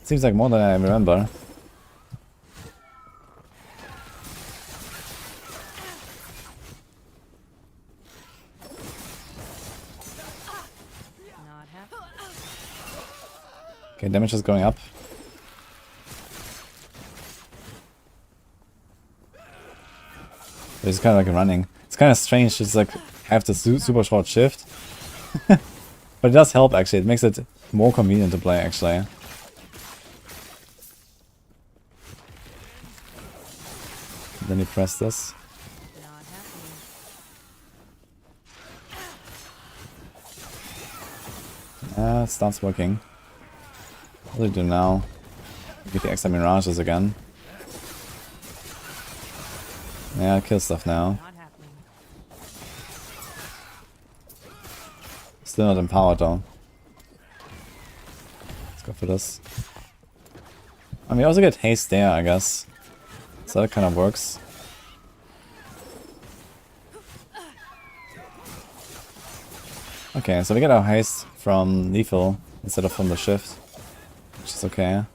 Seems like more than I remember. Not Okay, damage is going up. It's kind of like running. It's kind of strange. It's like have the super short shift. But it does help actually. It makes it more convenient to play actually. Then you press this. Not happening. Yeah, it starts working. What do we do now? Get the extra mirages again. Yeah, kill stuff now. Not happening. Still not empowered though. Let's go for this. I mean, we also get haste there, I guess. So that kind of works. Okay, so we get our haste from lethal instead of from the shift, which is okay. Not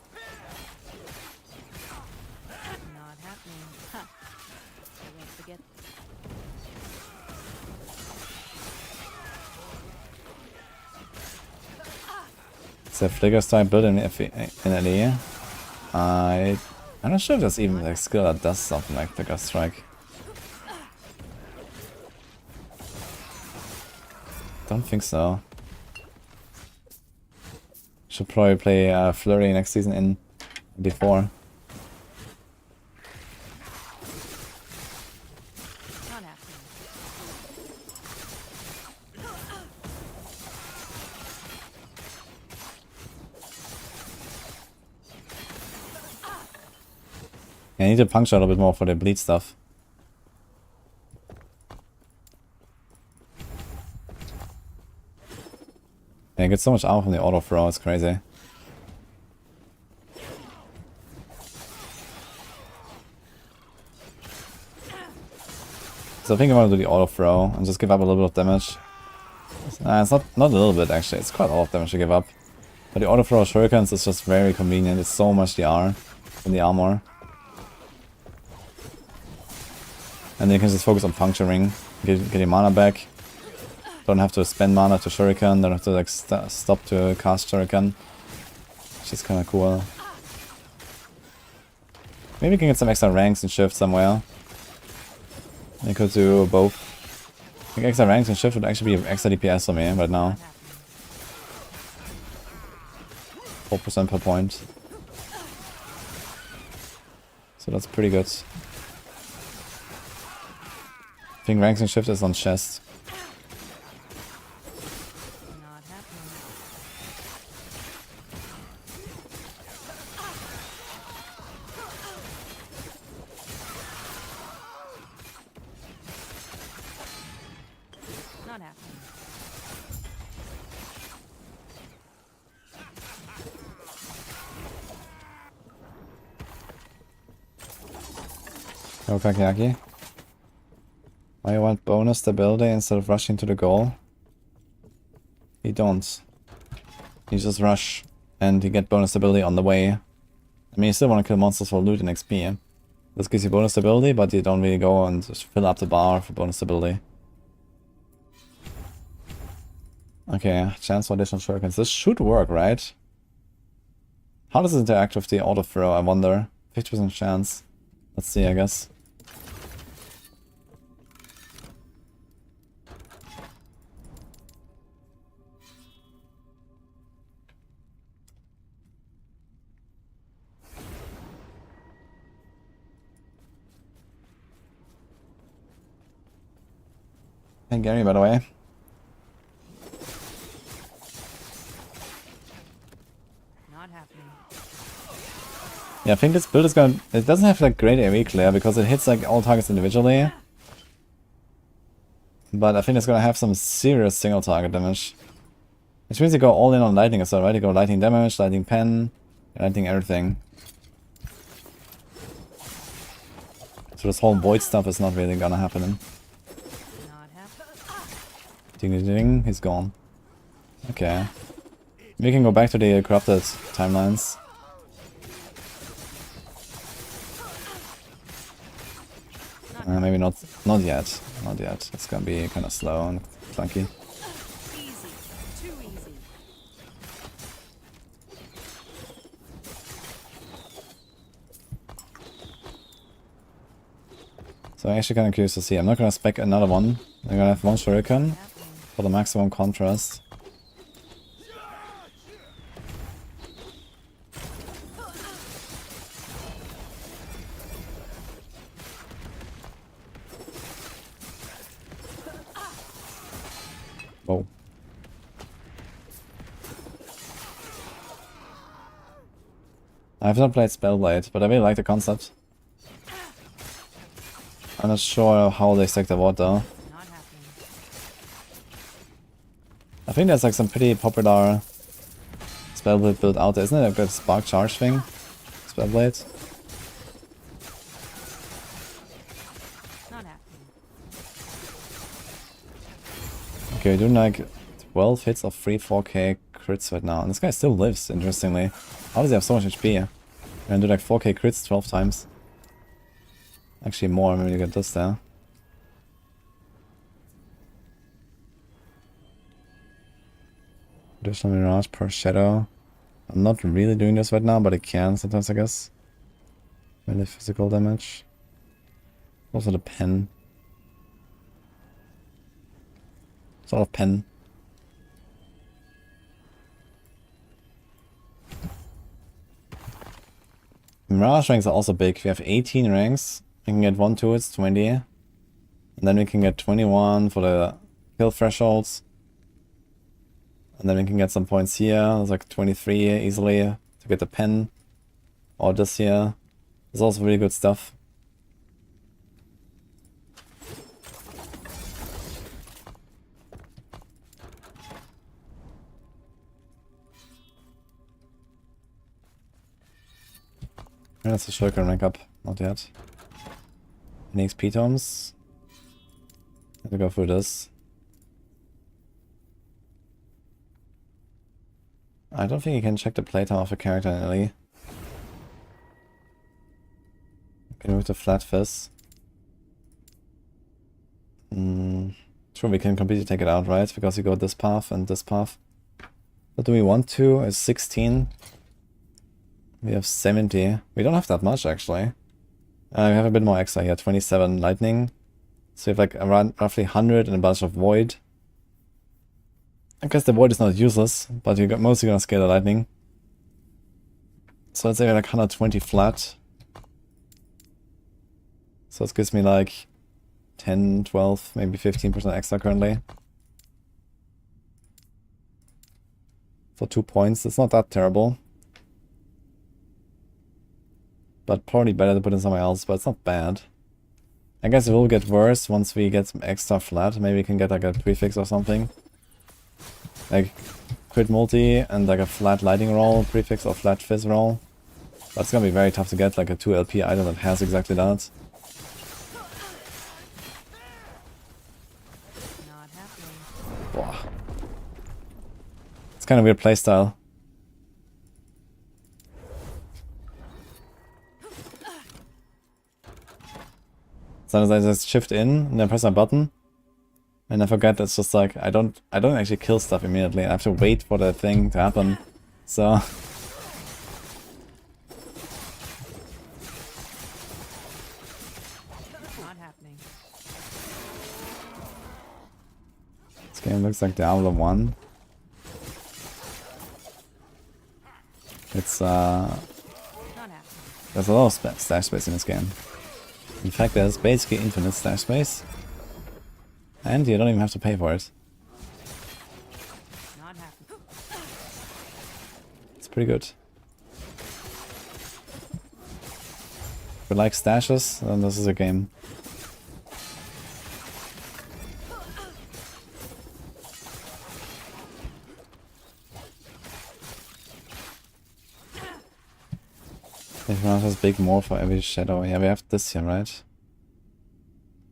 happening. Huh. I won't forget. It's a flicker style build in LE. I'm not sure if there's even a skill that does something like flicker strike. Don't think so. Should probably play Flurry next season in before. Not happening. Yeah, I need to puncture a little bit more for the bleed stuff. Yeah, I get so much armor from the auto throw, it's crazy. So I think I want to do the auto throw and just give up a little bit of damage. It's not a little bit actually, it's quite a lot of damage to give up. But the auto throw shurikens is just very convenient, it's so much DR in the armor. And then you can just focus on puncturing, get your mana back. Don't have to spend mana to shuriken, don't have to like stop to cast shuriken. Which is kind of cool. Maybe we can get some extra ranks and shift somewhere. We could do both. I think extra ranks and shift would actually be extra DPS for me right now. 4% per point. So that's pretty good. I think ranks and shift is on chest. Not happening. Not happening. Go Kakiaki. Why you want bonus stability instead of rushing to the goal? You don't. You just rush and you get bonus stability on the way. I mean, you still want to kill monsters for loot and XP. This gives you bonus stability, but you don't really go and just fill up the bar for bonus stability. Okay, chance for additional shurikens. This should work, right? How does it interact with the auto throw, I wonder? 50% chance. Let's see, I guess. Hey Gary, by the way. Not happening. Yeah, I think this build is gonna... It doesn't have like great AoE clear because it hits like all targets individually. But I think it's gonna have some serious single target damage. Which means you go all in on lightning as well, right? You go lightning damage, lightning pen, lightning everything. So this whole void stuff is not really gonna happen. Not happening. Ding ding ding, he's gone. Okay. We can go back to the corrupted timelines. Maybe not yet. Not yet. It's gonna be kind of slow and clunky. Easy. Too easy. So I'm actually kind of curious to see. I'm not gonna spec another one. I'm gonna have one shuriken Happening. for the maximum contrast. Whoa. I've not played Spellblade, but I really like the concept. I'm not sure how they stack the ward though. Not happening. I think there's like some pretty popular Spellblade build out there. Isn't it a good spark charge thing? Spellblade? Not happening. Okay, we're doing like 12 hits of free 4k crits right now. And this guy still lives, interestingly. How does he have so much HP? We're gonna do like 4k crits 12 times. Actually more, maybe you get this there. Additional mirage per shadow. I'm not really doing this right now, but I can sometimes, I guess. Melee physical damage. Also the pen. Sort of pen. Mirage ranks are also big. We have 18 ranks. We can get 1, 2, it's 20. And then we can get 21 for the kill thresholds. And then we can get some points here. There's like 23 easily to get the pen. Or this here. It's also really good stuff. That's a shuriken rank up. Not yet. Any XP tomes? Let me go through this. I don't think you can check the playtime of a character in LE. Can move to flat fist. Sure, we can completely take it out, right? Because you go this path and this path. What do we want to? Is 16. We have 70. We don't have that much, actually. We have a bit more extra here. 27 lightning. So we have like around roughly 100 and a bunch of void. I guess the void is not useless, but you're mostly gonna scale the lightning. So let's say like 120 flat. So it gives me like 10, 12, maybe 15% extra currently. For 2 points, it's not that terrible. But probably better to put in somewhere else, but it's not bad. I guess it will get worse once we get some extra flat. Maybe we can get like a prefix or something. Like crit multi and like a flat lighting roll prefix or flat fizz roll. That's gonna be very tough to get, like a 2 LP item that has exactly that. Not happening. Wow. It's kind of weird playstyle. Sometimes I just shift in and then press my button. And I forget it's just like I don't actually kill stuff immediately. I have to wait for the thing to happen. So Not happening. this game looks like Diablo 1. It's Not happening. there's a lot of stash space in this game. In fact, there's basically infinite stash space. And you don't even have to pay for it. Not happening. It's pretty good. If you like stashes, then this is a game. If you want this big more for every shadow. Yeah, we have this here, right?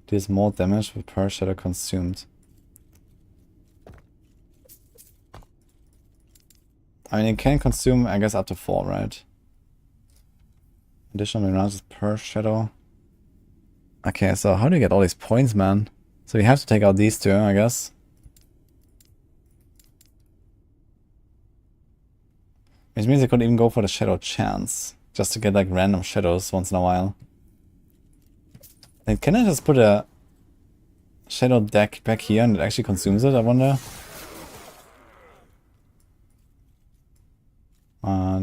Deals more damage with per shadow consumed. I mean, it can consume, I guess, up to 4, right? Additional mirages per shadow. Okay, so how do you get all these points, man? So we have to take out these two, I guess. Which means I could even go for the shadow chance. Just to get like random shadows once in a while. And can I just put a shadow deck back here and it actually consumes it, I wonder?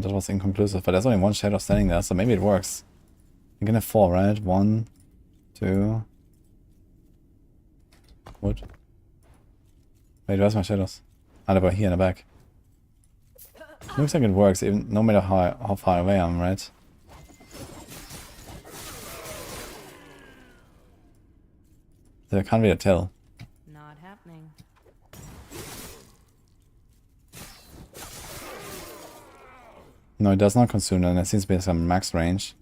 That was inconclusive, but there's only one shadow standing there, so maybe it works. I'm gonna have 4, right? 1, 2... What? Wait, where's my shadows? Ah, they were here in the back. Looks like it works, even no matter how far away I am, right? So I can't really tell. Not happening. No, it does not consume them. It seems to be some max range.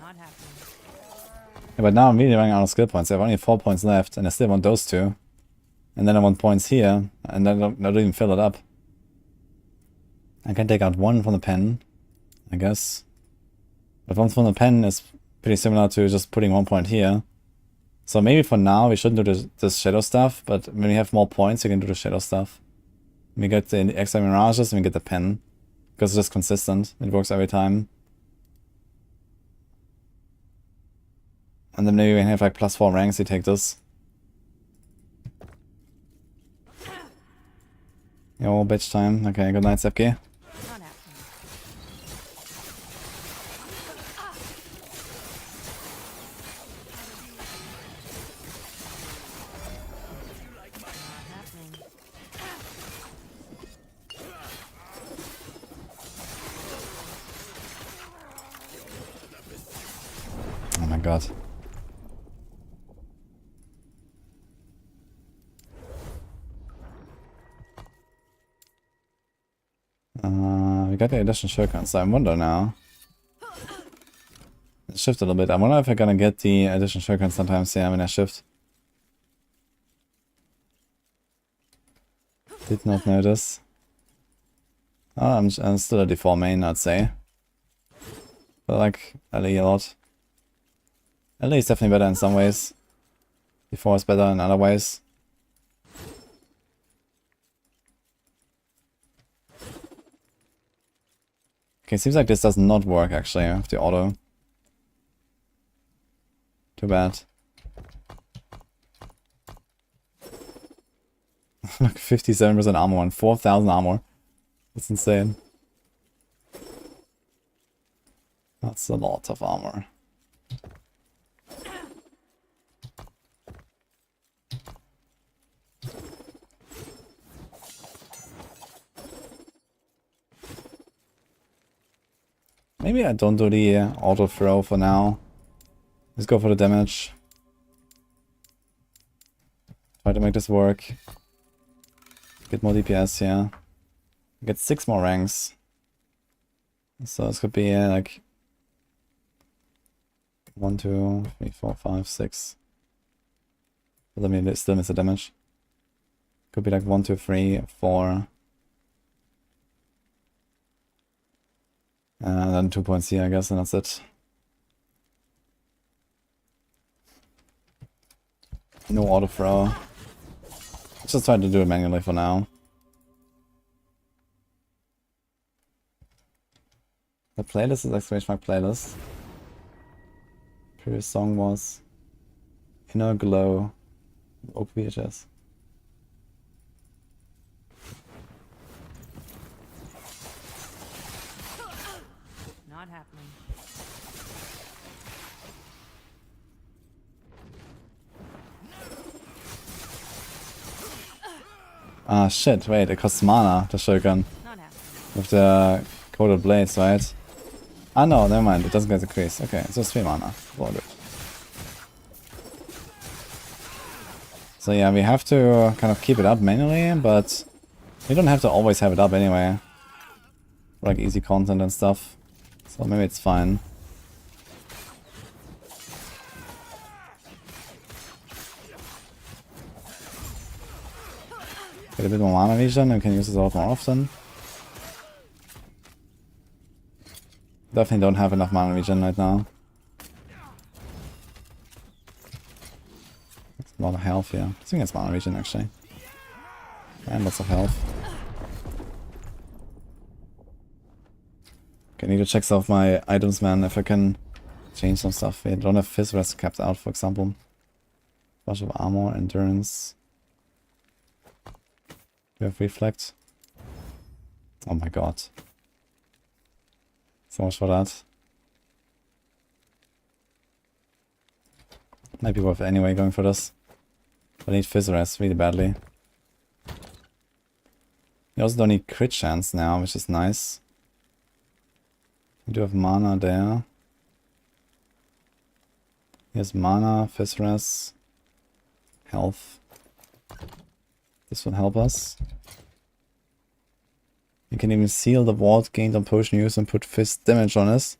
Not happening. Yeah, but now I'm really running out of skill points. I have only 4 points left, and I still want those 2. And then I want points here, and then I don't even fill it up. I can take out 1 from the pen, I guess. But 1 from the pen is pretty similar to just putting 1 point here. So maybe for now we shouldn't do this shadow stuff, but when we have more points we can do the shadow stuff. We get the extra mirages and we get the pen. Because it's just consistent, it works every time. And then maybe we have like +4 ranks, you take this. Yo, bitch time. Okay, good night, Sepke. Not happening. Not happening. Oh my god. We got the additional shotgun, so I wonder now. Shift a little bit. I wonder if I'm gonna get the additional shotgun sometimes, yeah, when I shift. Did not notice. Oh, I'm still a default main, I'd say. But I like LE a lot. LE is definitely better in some ways. Before is better in other ways. Okay, seems like this does not work actually with the auto. Too bad. Look, 57% armor and 4,000 armor. That's insane. That's a lot of armor. Maybe I don't do the auto throw for now. Let's go for the damage. Try to make this work. Get more DPS, yeah. Get 6 more ranks. So this could be like 1, 2, 3, 4, 5, 6. But let me still miss the damage. Could be like 1, 2, 3, 4. And then 2 points here, I guess, and that's it. No auto throw. Just try to do it manually for now. The playlist is exclamation mark playlist. Previous song was Inner Glow. Oak VHS. Not happening. Ah shit, wait, it costs mana, the shotgun. Not happening. With the coated blades, right? Ah no, never mind, it doesn't get decreased. Okay, it's just 3 mana. Well, good. So yeah, we have to kind of keep it up manually, but we don't have to always have it up anyway. Like easy content and stuff. So maybe it's fine. Get a bit more mana vision and can use this a lot more often. Definitely don't have enough mana regen right now. A lot of health, yeah. I think it's mana regen actually. And lots of health. Okay, I need to check some of my items, man, if I can change some stuff. I don't have Fizz Rest kept out, for example. Bunch of armor, endurance. Do you have Reflect? Oh my god. So much for that. Might be worth it anyway going for this. But I need Fizz Rest really badly. You also don't need crit chance now, which is nice. You do have mana there. Here's mana, Fizz Rest, health. This will help us. You can even seal the vault gained on potion use and put fist damage on us.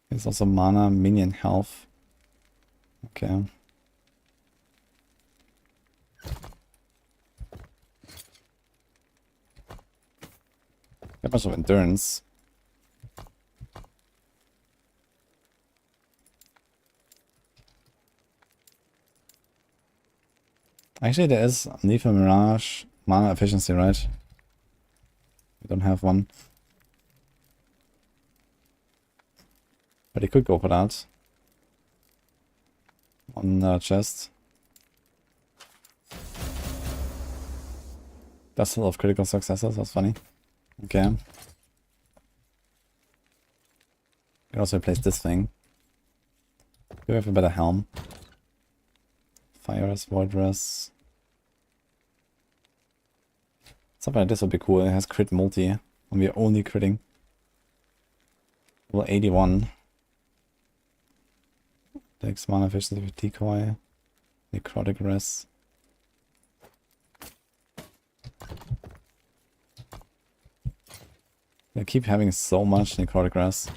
There's also mana, minion health. Okay. Got a bunch of endurance. Actually, there is Nefa Mirage mana efficiency, right? We don't have one. But he could go for that. On the chest. That's a lot of critical successes, that's funny. Okay. Can also replace this thing. Do we have a better helm? Fire Rest, Void Rest. Something like this would be cool. It has crit multi, and we are only critting. Well, 81. Dex mana efficiency with decoy. Necrotic Rest. I keep having so much Necrotic Rest.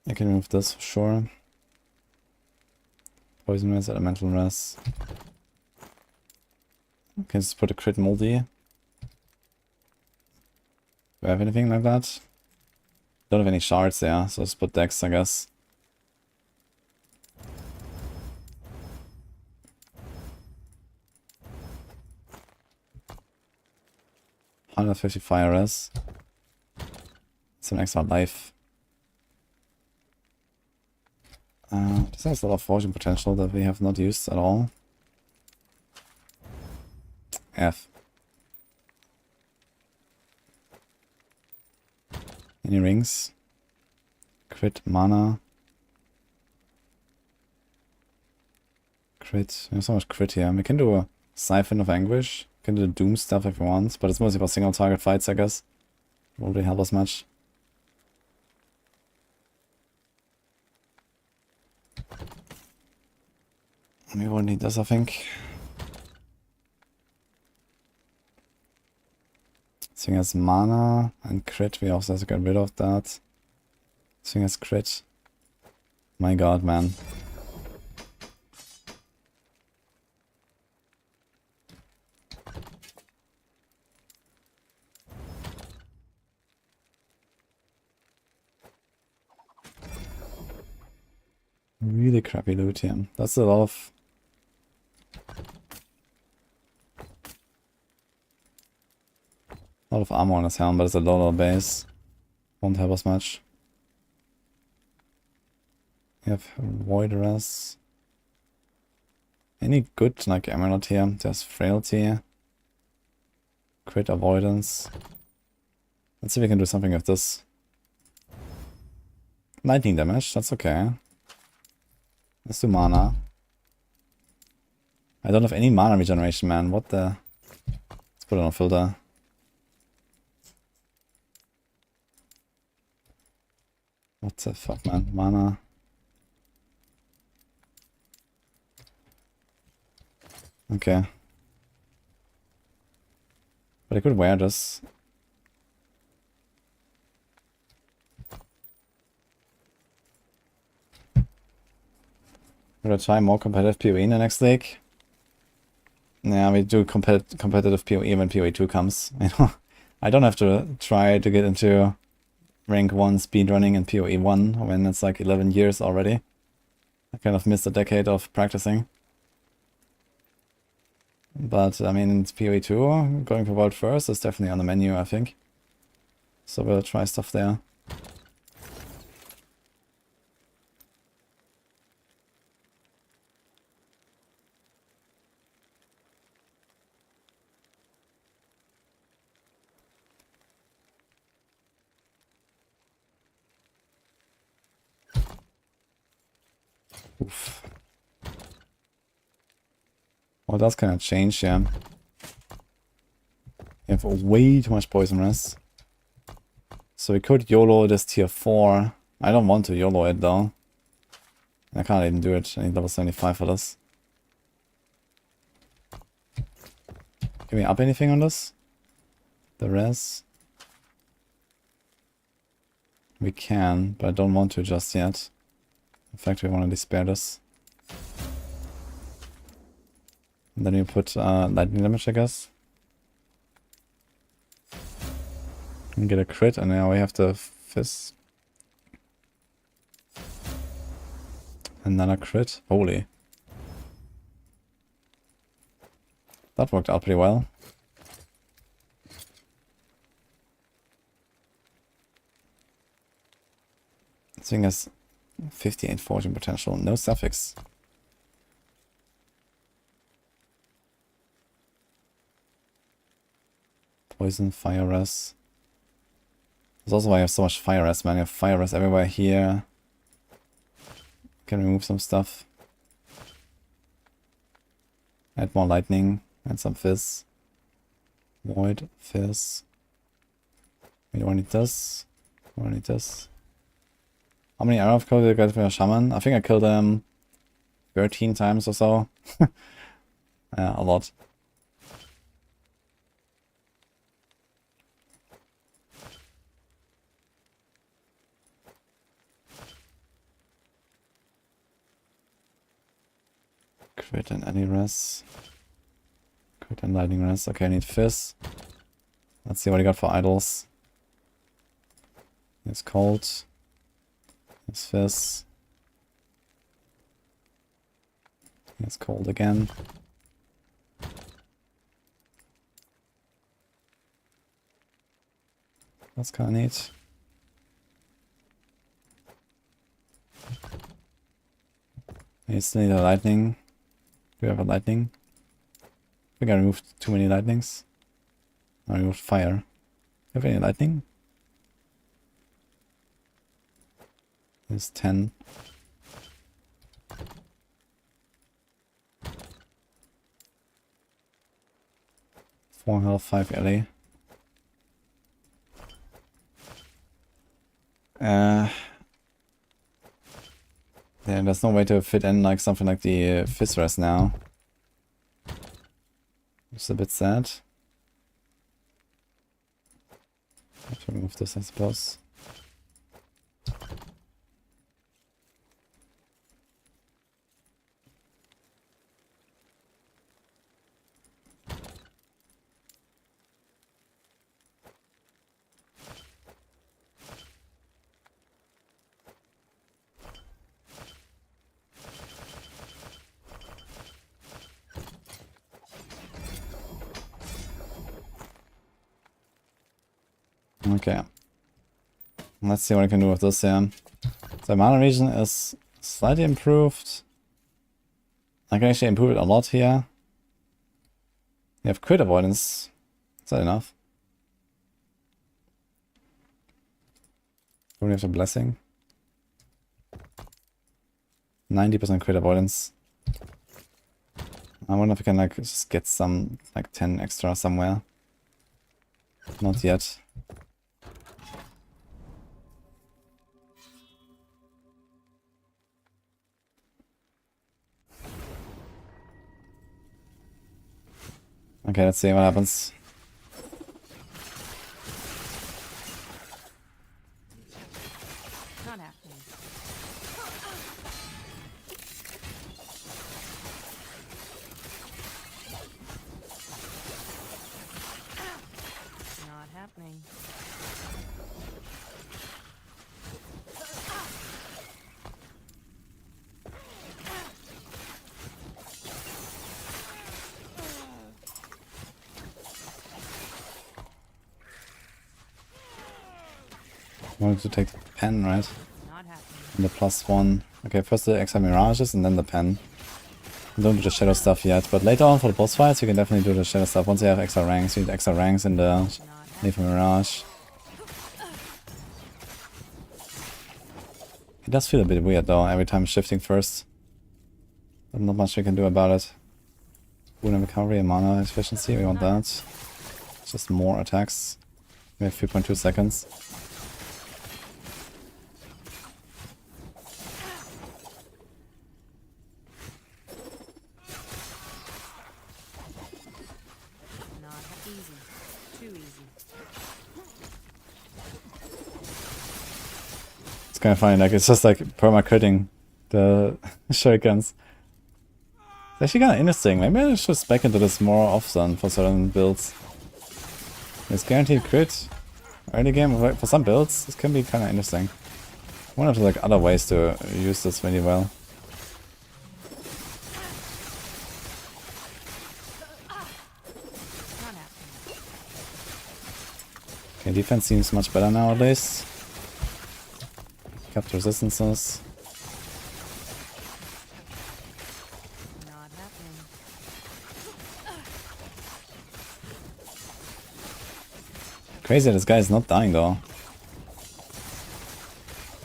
I can remove this for sure. Poison Rest, Elemental Rest. Okay, just put a crit multi. Do I have anything like that? Don't have any shards there, so let's put Dex, I guess. $150 fire res. Some extra life. This has a lot of fortune potential that we have not used at all. F. Any rings? Crit mana. Crit. We have so much crit here. We can do a Siphon of Anguish. We can do the Doom stuff if we want, but it's mostly about single target fights, I guess. Won't really help us much. We won't need this, I think. This thing has mana and crit. We also have to get rid of that. This thing has crit. My god, man. Really crappy loot here. That's a lot of... armor on his helm, but it's a low base. Won't help us much. We have Void Rest. Any good like Emerald here? There's Frailty. Crit Avoidance. Let's see if we can do something with this. Lightning damage, that's okay. Let's do mana. I don't have any mana regeneration, man. What the... Let's put it on filter. What the fuck, man? Mana. Okay. But I could wear this. Gonna try more competitive PvE in the next league. Yeah, we do competitive PoE when PoE 2 comes. You know, I don't have to try to get into rank 1 speedrunning in PoE 1 when it's like 11 years already. I kind of missed a decade of practicing. But I mean, it's PoE 2, going for world first is definitely on the menu, I think. So we'll try stuff there. Oof. Well, that's kind of changed, yeah. You have way too much poison rest. So we could YOLO this tier 4. I don't want to YOLO it though. I can't even do it. I need level 75 for this. Can we up anything on this? The res? We can, but I don't want to just yet. In fact, we want to despair this. And then we put lightning damage, I guess. And get a crit, and now we have the fizz. Another crit. Holy. That worked out pretty well. This thing has 58 fortune potential, no suffix. Poison, fire res. That's also why I have so much fire res, man. I have fire res everywhere here. Can remove some stuff. Add more lightning. Add some fizz. Void, fizz. We don't need this. We don't need this. How many arrow kills did I get for a shaman? I think I killed him 13 times or so. Yeah, a lot. Crit and any res. Crit and lightning res. Okay, I need fizz. Let's see what I got for idols. It's cold. It's fizz. It's cold again. That's kind of neat. I still need a lightning. Do we have a lightning? I think I removed too many lightnings. I removed fire. Do you have any lightning? There's 10. Four health, 5 LA. Yeah, there's no way to fit in like something like the fizz rest now. It's a bit sad. I have to remove this, I suppose. Okay. Let's see what I can do with this here. The mana region is slightly improved. I can actually improve it a lot here. We have crit avoidance. Is that enough? Do we have the blessing? 90% crit avoidance. I wonder if we can like just get some like 10 extra somewhere. Not yet. Okay, let's see what happens. Not happening. wanted to take the pen, right? Not happening. And the +1. Okay, first the extra mirages and then the pen. Don't do the shadow stuff yet, but later on for the boss fights you can definitely do the shadow stuff. Once you have extra ranks, you need extra ranks in the Not happening. mirage. It does feel a bit weird though, every time shifting first. But not much we can do about it. Wound and recovery and mana efficiency, we want that. Just more attacks. We have 3.2 seconds. Not easy. Too easy. It's kind of funny, like it's just like perma-critting the shurikens. It's actually kind of interesting. Maybe I should spec into this more often for certain builds. It's guaranteed crit early game. For some builds, this can be kind of interesting. I wonder if there's like other ways to use this really well. Not happening. Okay, defense seems much better nowadays. Kept resistances. Not happening. Crazy, this guy is not dying though. I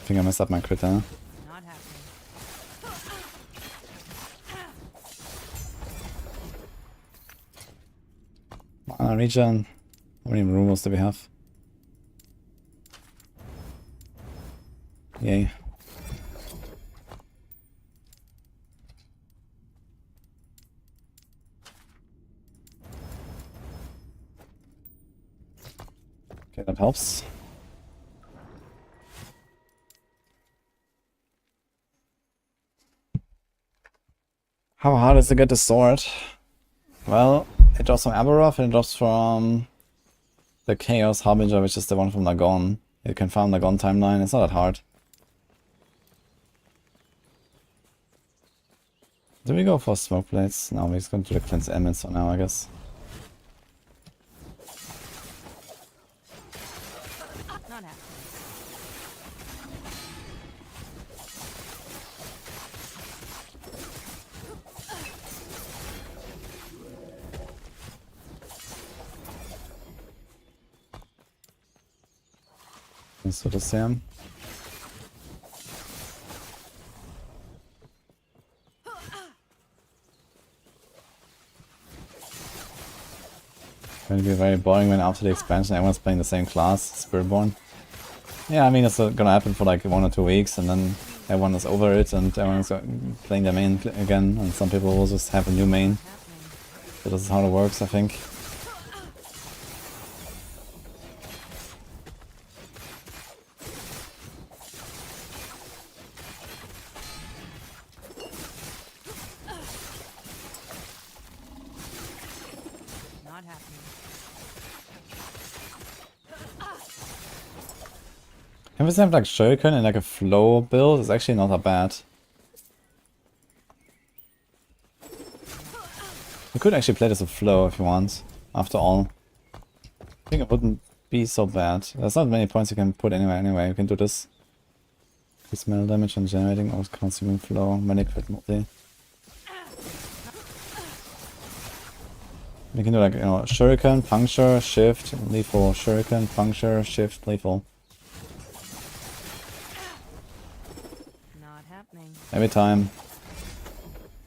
think I messed up my crit, huh? Not happening. Mana regen. How many removals do we have? Yay. Okay, that helps. How hard is to get the sword? Well, it drops from Aberoth and it drops from the Chaos Harbinger, which is the one from Nagon. You can farm Nagon timeline, it's not that hard. Do we go for smoke blades? No, we're just going to the cleanse elements for now, I guess. Not happening. Let's do this here. Going to be very boring when after the expansion everyone's playing the same class, Spiritborn. Yeah, I mean it's gonna happen for like 1 or 2 weeks and then everyone is over it and everyone's playing their main again and some people will just have a new main. Happening. So this is how it works, I think. Not happening. If we have like Shuriken and like a flow build, it's actually not that bad. You could actually play this with flow if you want, after all. I think it wouldn't be so bad. There's not many points you can put anyway. You can do this. Increase metal damage and generating or consuming flow, many crit multi. You can do like, you know, Shuriken, puncture, shift, lethal, Shuriken, puncture, shift, lethal. Not happening. Every time.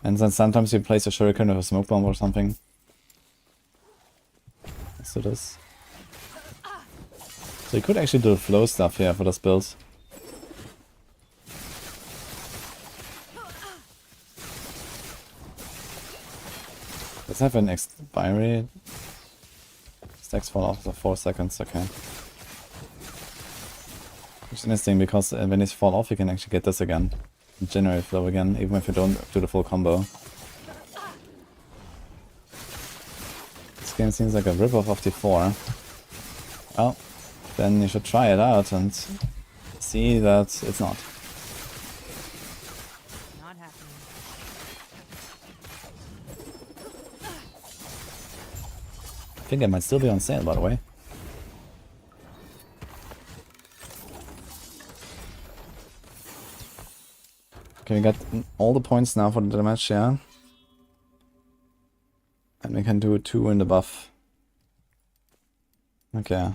And then sometimes you place a shuriken with a smoke bomb or something. Let's do this. So you could actually do the flow stuff here for this build. Let's have an expiry. Stacks fall off after 4 seconds, okay. Which is interesting because when these fall off you can actually get this again. Generate flow again, even if you don't do the full combo. This game seems like a ripoff of D4. Well, then you should try it out and see that it's not. Not happening. I think it might still be on sale, by the way. Okay, we got all the points now for the damage, yeah. And we can do 2 in the buff. Okay.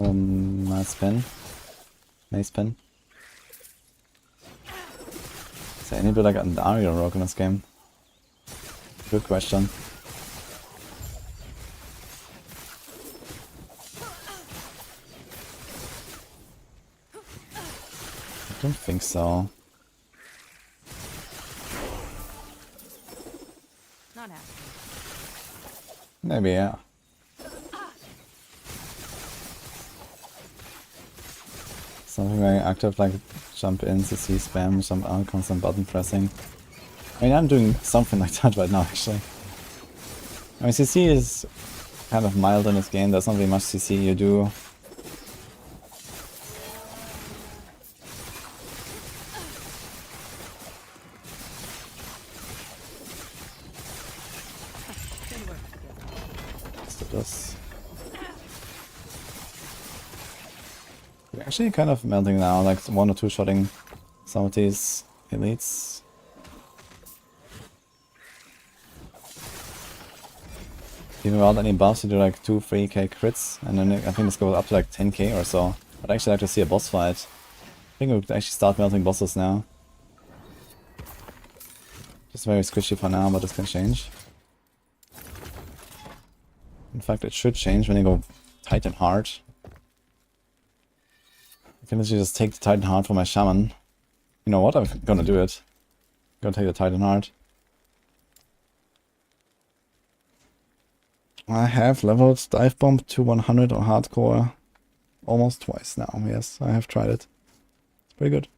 Nice pin. Nice pin. Is there anybody like an Aria rogue in this game? Good question. I don't think so. Not happening. Maybe, yeah. Something very active like jump in, CC spam, jump out, constant button pressing. I mean, I'm doing something like that right now, actually. I mean, CC is kind of mild in this game. There's not really much CC you do. Let's do this. We're actually kind of melting now, like 1 or 2 shotting some of these elites. Even without any buffs, you do like 2-3k crits, and then I think this goes up to like 10k or so. I'd actually like to see a boss fight. I think we could actually start melting bosses now. Just very squishy for now, but this can change. In fact, it should change when you go Titan hard. I can literally just take the Titan Heart for my Shaman. You know what? I'm gonna do it. I'm gonna take the Titan Heart. I have leveled Dive Bomb to 100 on Hardcore almost twice now. Yes, I have tried it. It's pretty good.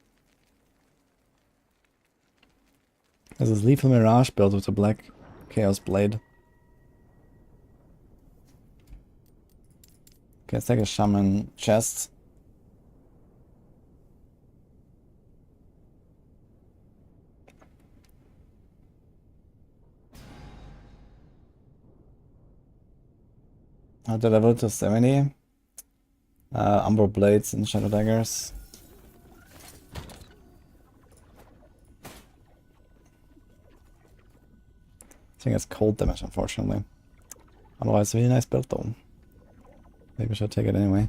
There's this Lethal Mirage build with a black Chaos Blade. Okay, let's take a Shaman chest. How to level to 70. Umbral Blades and Shadow Daggers. I think it's cold damage, unfortunately. Otherwise, really nice build though. Maybe I should take it anyway.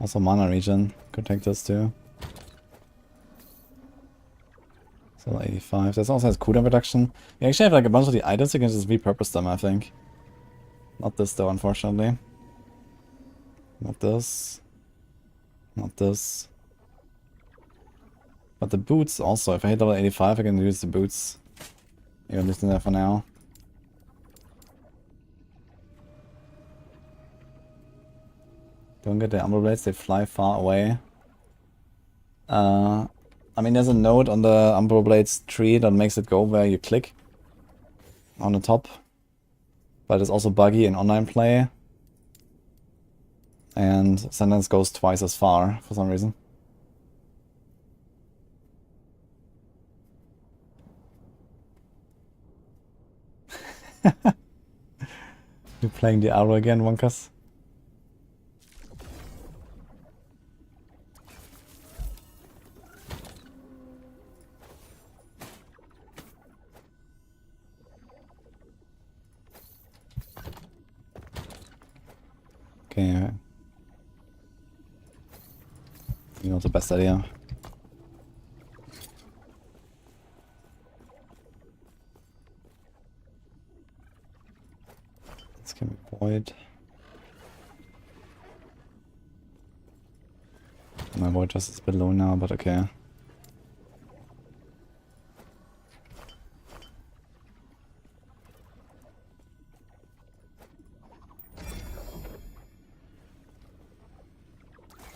Also mana regen. Could take this too. So 85. This also has cooldown reduction. You actually have like a bunch of the items, you can just repurpose them, I think. Not this though, unfortunately. Not this. Not this. But the boots also, if I hit level 85 I can use the boots. Even listing that for now. Don't get the Umbral Blades, they fly far away. I mean, there's a node on the Umbral Blades tree that makes it go where you click on the top. But it's also buggy in online play. And sentence goes twice as far for some reason. You're playing Diablo again, Wonkas? Okay. You know, the best idea. This can be void. My void just is a bit low now, but okay.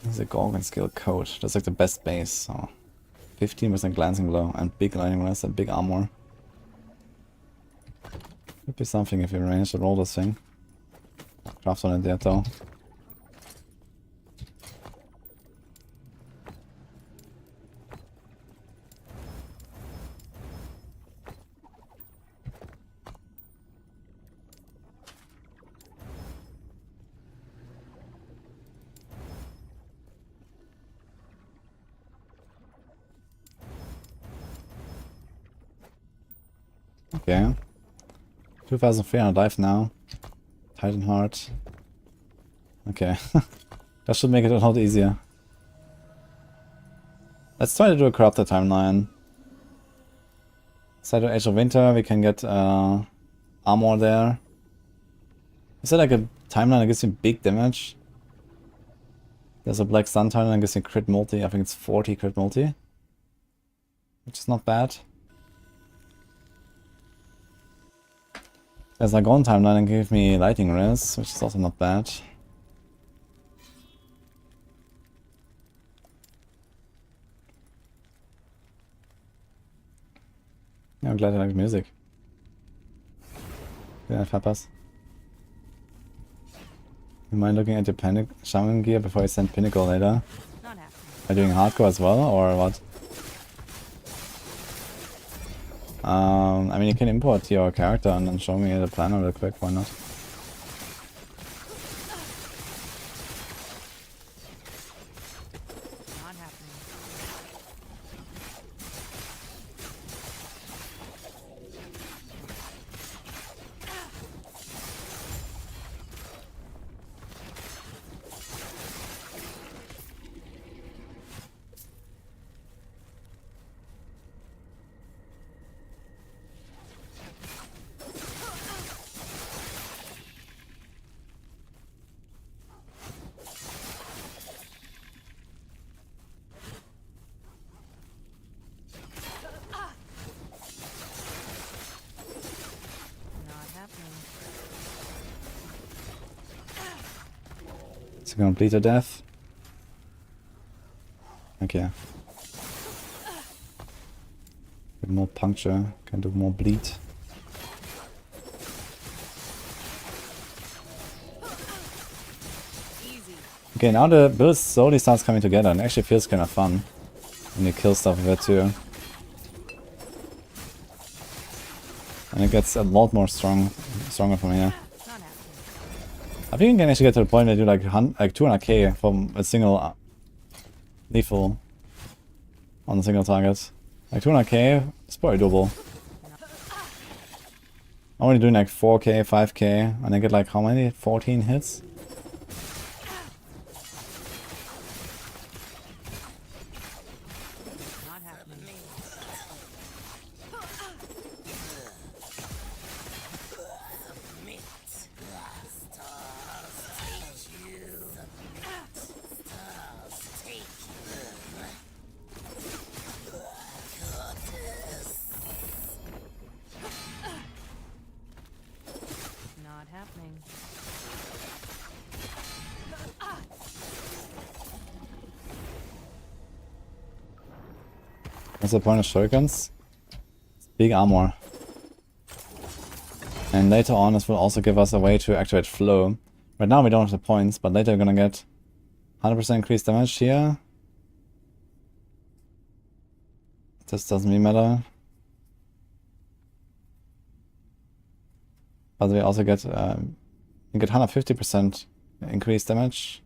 There's a Gorgon skill code. That's like the best base, so 15% glancing blow and big lightning rest and big armor. Could be something if you manage to roll this thing. Craft on it yet though. Okay. 2300 dive now. Titan heart. Okay. That should make it a lot easier. Let's try to do a corrupted timeline. Side of Age of Winter, we can get armor there. Is there like a timeline that gives you big damage? There's a Black Sun timeline that gives you crit multi. I think it's 40 crit multi. Which is not bad. There's like one timeline and give me lightning res, which is also not bad. Yeah, I'm glad I like the music. Yeah, Fappas. You mind looking at your panic shaman gear before I send Pinnacle later? Not happening. Are you doing hardcore as well, or what? I mean, you can import your character and then show me the plan real quick, why not? Not happening. Not happening. Is he gonna bleed to death? Okay. Get more puncture, can do more bleed. Easy. Okay, now the build slowly starts coming together and actually feels kind of fun. When you kill stuff with it too. And it gets a lot more stronger from here. Not happening. I think you can actually get to the point where you do like 200k from a single lethal on a single target. Like 200k is probably doable. I'm only doing like 4k, 5k, and I get like how many? 14 hits? Not happening. Not happening. What's the point of shurikens? Big armor. And later on this will also give us a way to activate flow. Right now we don't have the points, but later we're gonna get 100% increased damage here. This doesn't really matter. But we also get you get 150% increased damage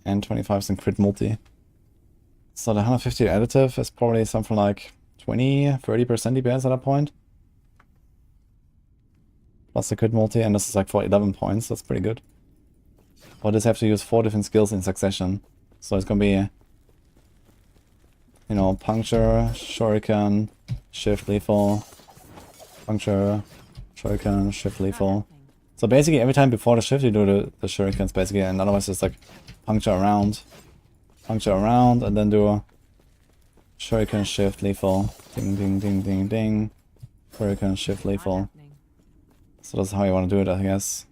and 25% crit multi. So the 150 additive is probably something like 20-30% DPS at that point. Plus the crit multi, and this is like for 11 points, that's pretty good. But this have to use 4 different skills in succession. So it's gonna be, you know, puncture, shuriken, shift lethal, puncture, shuriken, shift lethal. So basically every time before the shift you do the shurikens basically, and otherwise it's like puncture around, and then do a shuriken, shift lethal, ding ding ding ding ding, shuriken, shift Not lethal. happening. So that's how you want to do it, I guess.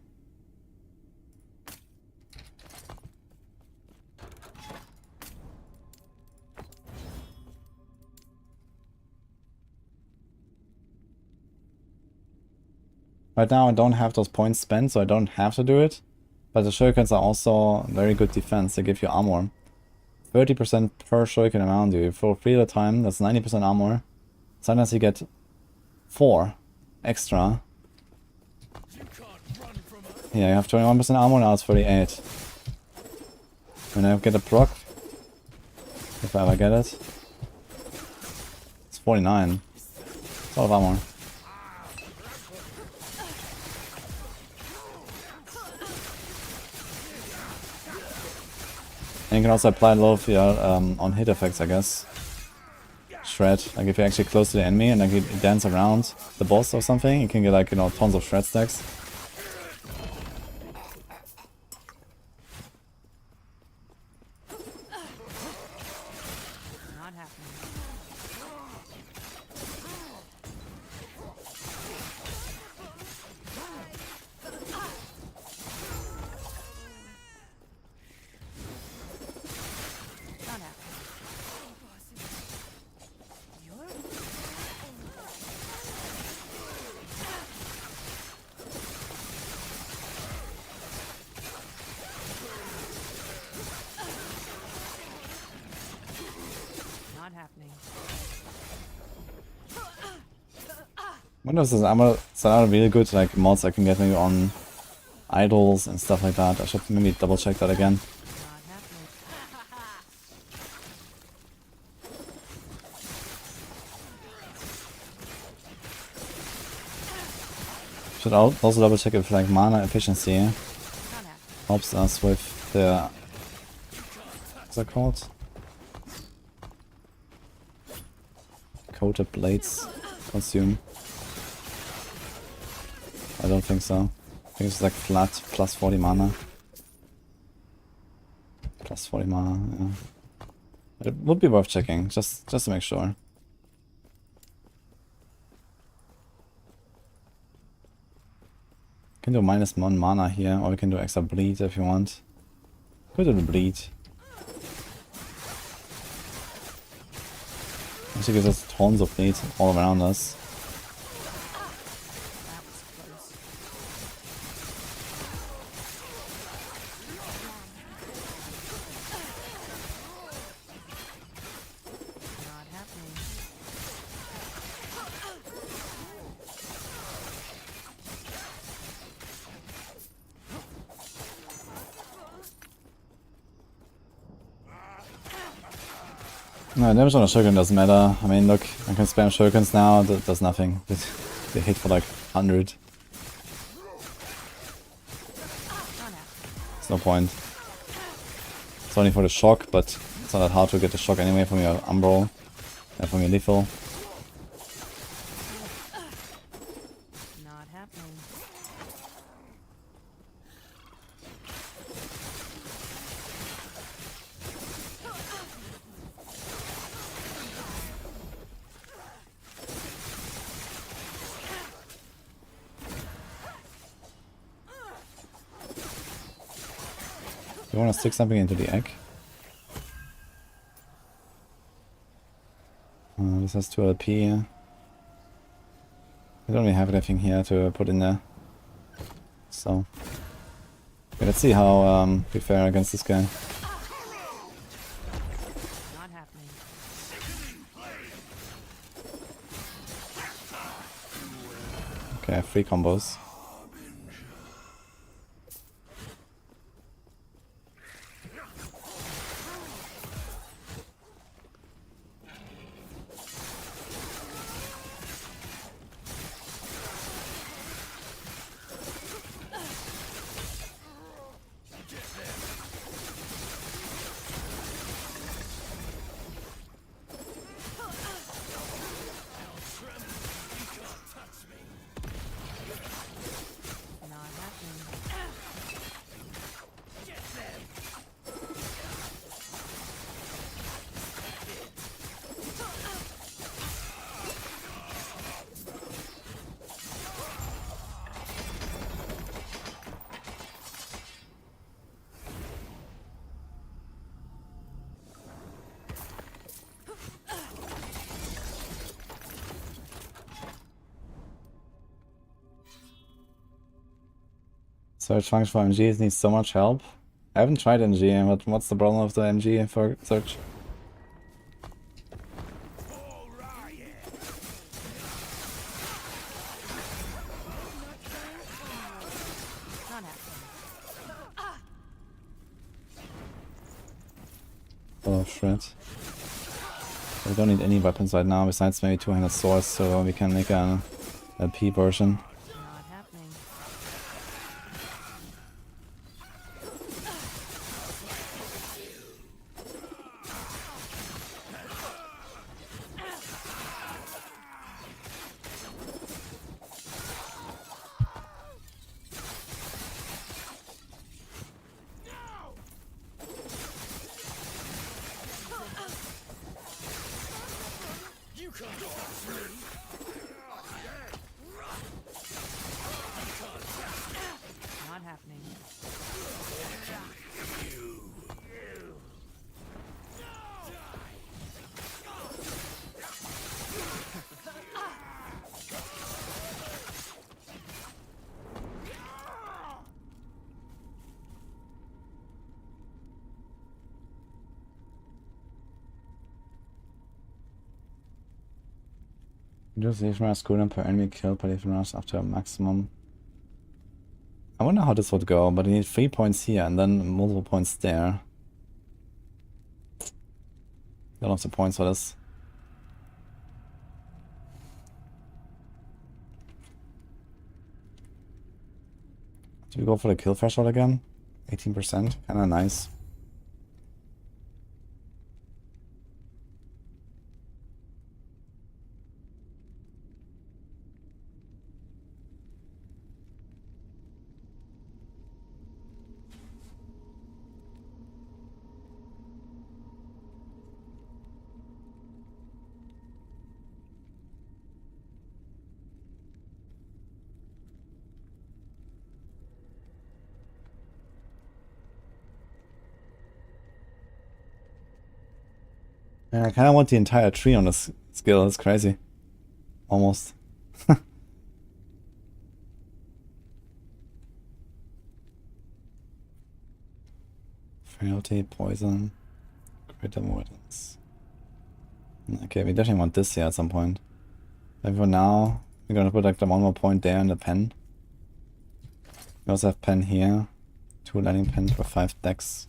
Right now I don't have those points spent, so I don't have to do it. But the shurikens are also very good defense. They give you armor. 30% per shuriken around you. For 3 at a time, that's 90% armor. Sometimes you get 4 extra. Yeah, you have 21% armor, now it's 38. When I get a proc, if I ever get it, it's 49. It's a lot of armor. And you can also apply a lot of your on hit effects, I guess. Shred, like if you're actually close to the enemy and like you dance around the boss or something, you can get like, you know, tons of shred stacks. Not happening. Not happening. Not happening. What else is armor? Some other really good like mods I can get maybe on idols and stuff like that. I should maybe double check that again. Not happening. Should also double check if like mana efficiency Not happening. helps us with the, what's that called? Coated blades consume. I don't think so. I think it's like flat plus 40 mana. Plus 40 mana, yeah. But it would be worth checking, just to make sure. You can do -1 mana here, or you can do extra bleed if you want. Go to the bleed. Actually gives us tons of bleed all around us. That was close. Not happening. No, damage on a shuriken doesn't matter. I mean, look, I can spam shurikens now, that does nothing. They hit for like 100. Not happening. There's no point. It's only for the shock, but it's not that hard to get the shock anyway from your umbral and from your lethal. Not happening. You wanna stick something into the egg? This has 2 LP. I don't really have anything here to put in there. So, okay, let's see how we fare against this guy. Not happening. Okay, I have 3 combos. Search function for MGs needs so much help. I haven't tried MG, but what's the problem with the MG for search? Not happening. Oh shit. We don't need any weapons right now besides maybe 200 swords, so we can make a P version. Not happening. Not happening. Reduce the HMR cooldown per enemy killed by the rush after a maximum. I wonder how this would go, but you need 3 points here and then multiple points there. Don't have the points for this. Do we go for the kill threshold again? 18%, kinda nice. Yeah, I kinda want the entire tree on this skill, it's crazy. Almost. Frailty, poison, crit avoidance. Okay, we definitely want this here at some point. But for now, we're gonna put like the one more point there in the pen. We also have pen here. 2 lighting pens for 5 decks.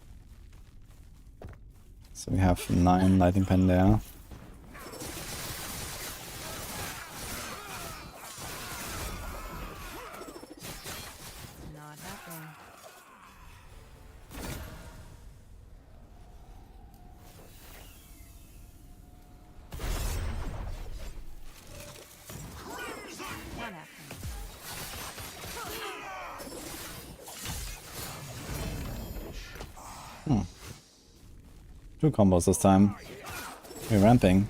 So we have 9 lighting pen there. Not happening. Not happening. 2 combos this time. We're ramping.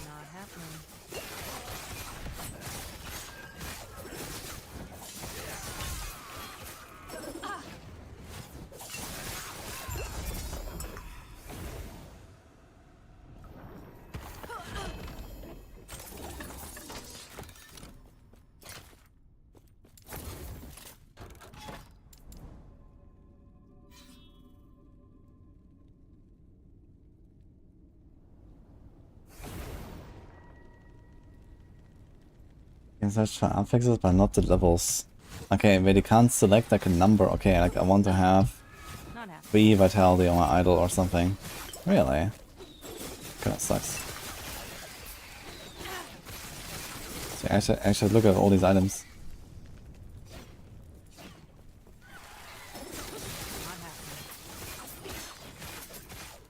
Not happening. Not happening. Can search for affixes but not the levels. Okay, wait, you can't select like a number. Okay, like I want to have Not happening. 3 vitality on my idol or something. Really? Kinda sucks. So I should look at all these items. Not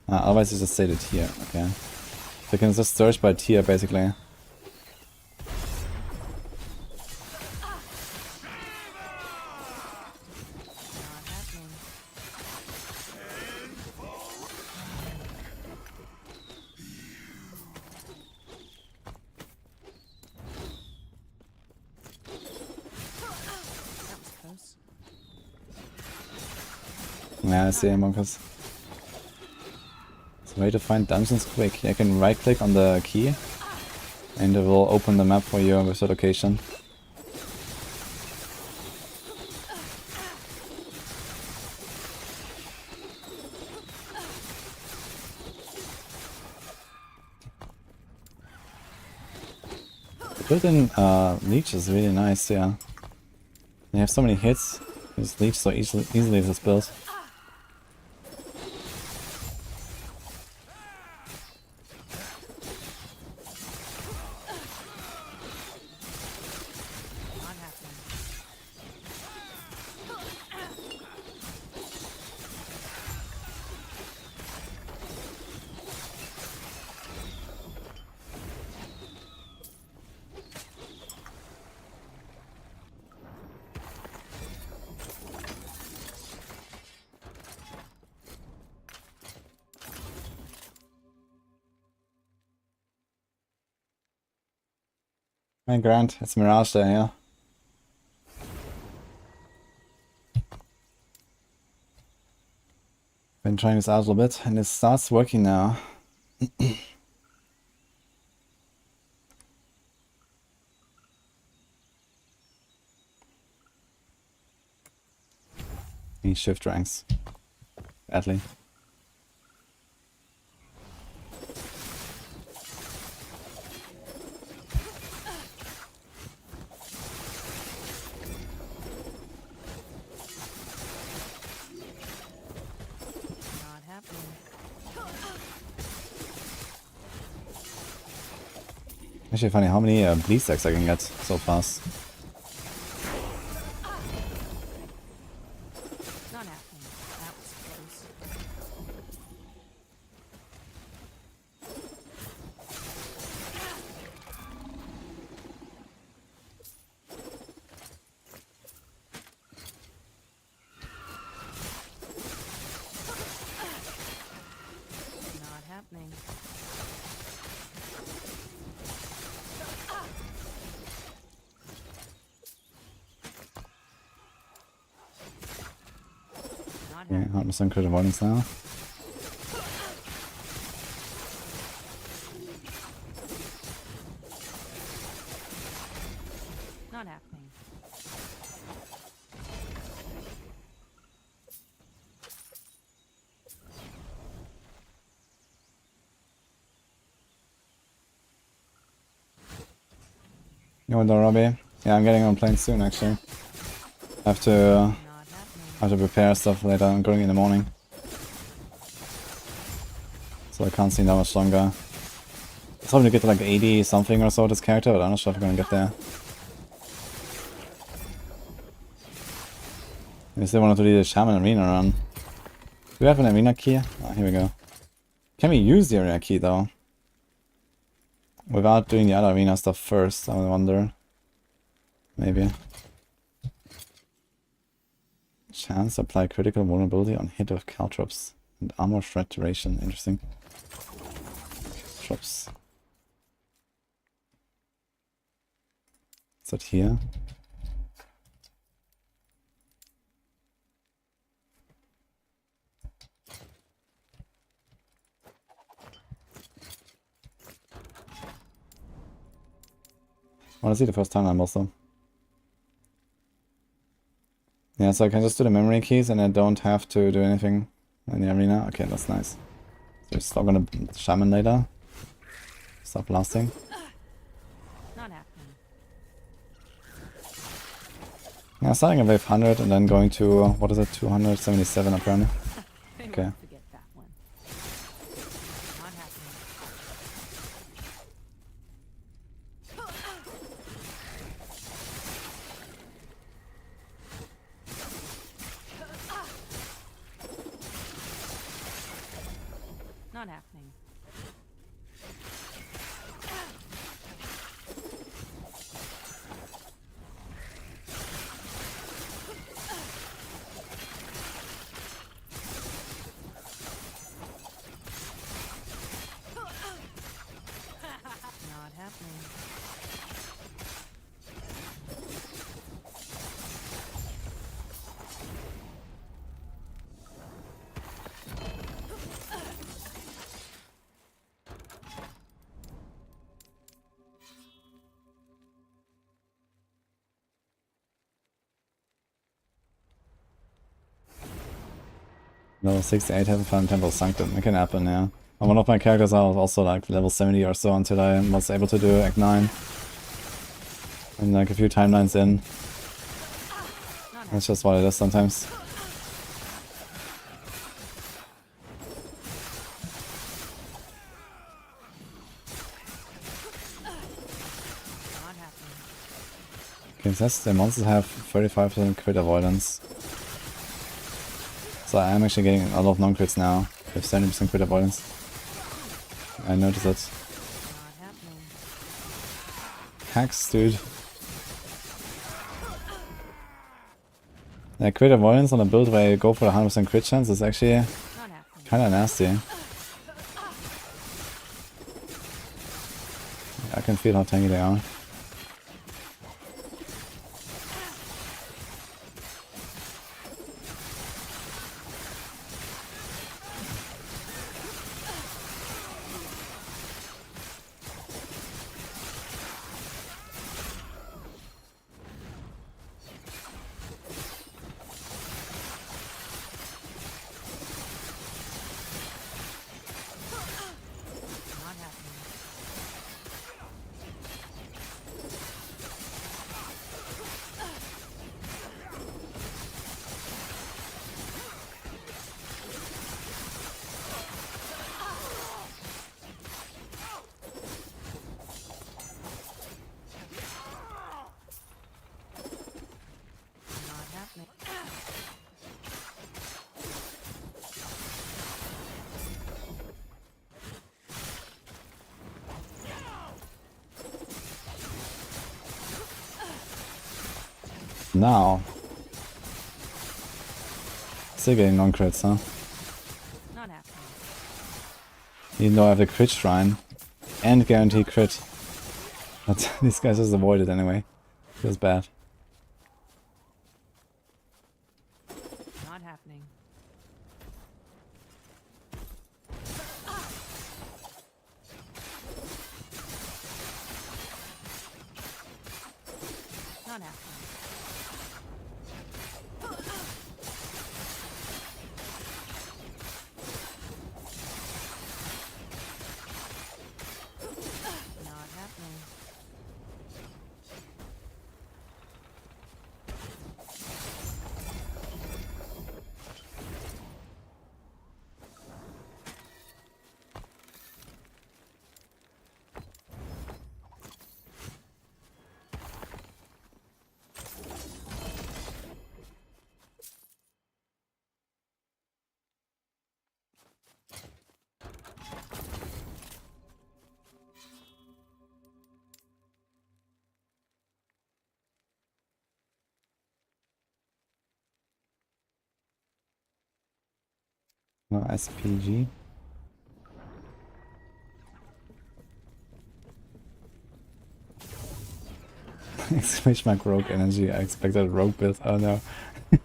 happening. Otherwise you just say the tier, okay. So you can just search by tier basically. Not happening. Yeah, I see Monkus. It's a way to find dungeons quick. You can right click on the key and it will open the map for you with the location. Built-in leech is really nice, yeah. They have so many hits. This leech so easily this build. Not happening. Hey Grant, it's Mirage there, yeah. Been trying this out a little bit and it starts working now. Need shift ranks. Badly. Not happening. Actually funny how many bleed stacks I can get so fast. Not happening. That was close. Not happening. Not Yeah, happening. 100% crit avoidance now. Not happening. You want the Robbie? Yeah, I'm getting on plane soon actually. Have to Not happening. prepare stuff later. I'm going in the morning. So I can't see that much longer. I was hoping to get to like 80 something or so with this character, but I'm not sure if I'm gonna get there. I still wanted to do the Shaman Arena run. Do we have an arena key? Oh, here we go. Can we use the arena key though? Without doing the other arena stuff first, I wonder. Maybe. Chance to apply critical vulnerability on hit of caltrops and armor threat duration. Interesting. Drops. Is that here? Honestly, the first time I'm also. Yeah, so I can just do the memory keys and I don't have to do anything in the arena. Okay, that's nice. So we're still gonna shaman later. Stop blasting. Not happening. Yeah, starting at wave 100 and then going to, what is it, 277 apparently. They Okay. won't forget that one. Not happening. Not happening. Level 68 haven't found Temple Sanctum. It can happen, yeah. And one of my characters I was also like level 70 or so until I was able to do Act 9. And like a few timelines in. That's just what it is sometimes. Not happening. Okay, it says the monsters have 35% crit avoidance. So I am actually getting a lot of non-crits now. With 70% crit avoidance. I noticed it. Not happening. Hacks, dude. Yeah, crit avoidance on a build where you go for a 100% crit chance is actually Not happening. kinda nasty. I can feel how tanky they are. Not happening. Not happening. Now. Still getting non-crits, huh? Not happening. Even though I have the crit shrine. And guarantee crit. But these guys just avoid it anyway. Feels bad. Not happening. Not happening. Not happening. No SPG. Exclamation mark rogue energy. I expected rogue build. Oh no.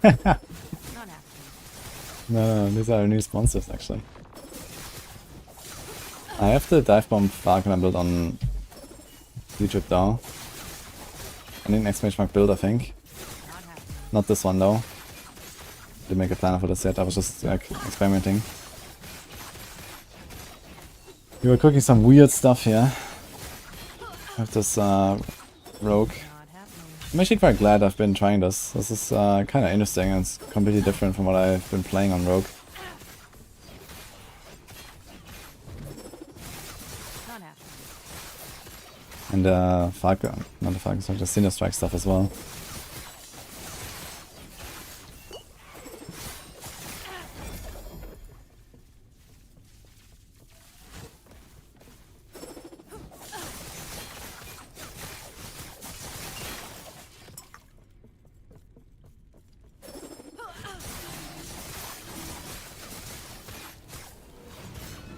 Not happening. No, these are new sponsors actually. I have the dive bomb Falconer build on YouTube though. I need an exclamation mark build, I think. Not happening. Not this one though. Didn't make a plan for this yet. I was just like experimenting. We were cooking some weird stuff here with this rogue. Not happening. I'm actually quite glad I've been trying this. This is kind of interesting and it's completely different from what I've been playing on rogue. Not happening. And Falcon, not the Falcon Strike, the Cinder Strike stuff as well.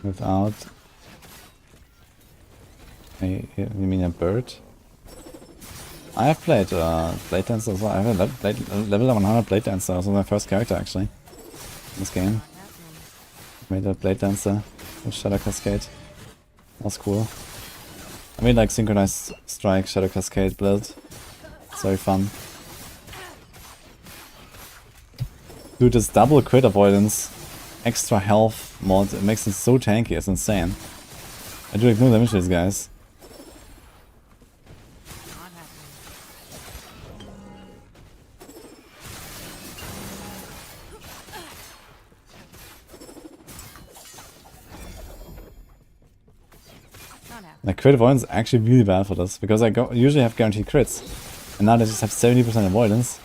Without a, you mean a bird? I have played Blade Dancer as well. I have a level 100 Blade Dancer. That was my first character actually in this game. Not happening. Made a Blade Dancer with Shadow Cascade. That was cool. I made like synchronized strike Shadow Cascade build. It's very fun. Dude, this double crit avoidance extra health mod. It makes it so tanky, it's insane. I do like no damage to these guys. Not happening. Not happening. Like crit avoidance is actually really bad for this, because I usually have guaranteed crits. And now they just have 70% avoidance.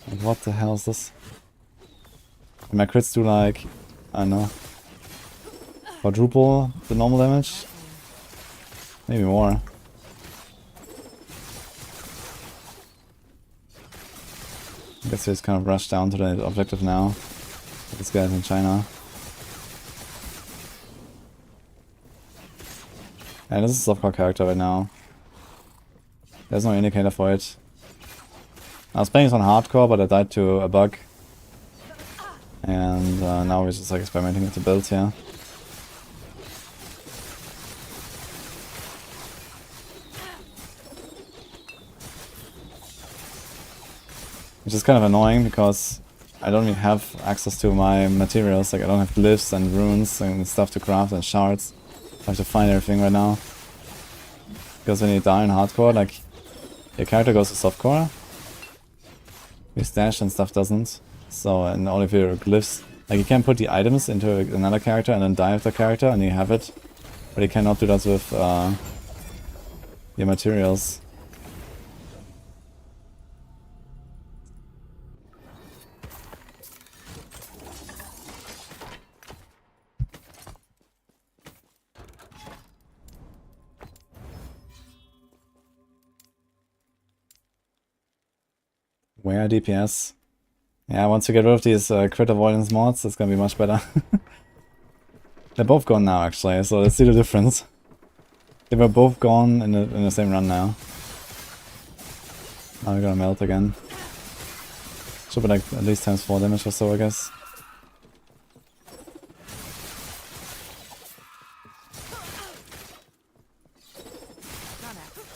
Like what the hell is this? And my crits do like, I don't know, quadruple the normal damage? Maybe more. I guess we just kind of rush down to the objective now. This guy's in China. And this is a softcore character right now. There's no indicator for it. I was playing this on hardcore, but I died to a bug. And now we're just like experimenting with the builds here. Which is kind of annoying because I don't even have access to my materials. Like I don't have glyphs and runes and stuff to craft and shards. I have to find everything right now. Because when you die in hardcore, like your character goes to softcore. Your stash and stuff doesn't. So and all of your glyphs, like you can put the items into another character and then die with the character and you have it. But you cannot do that with your materials. Where DPS? Yeah, once you get rid of these crit avoidance mods, it's gonna be much better. They're both gone now, actually, so let's see the difference. They were both gone in the same run now. Now we're gonna melt again. Should be like at least times 4 damage or so, I guess. Not happening.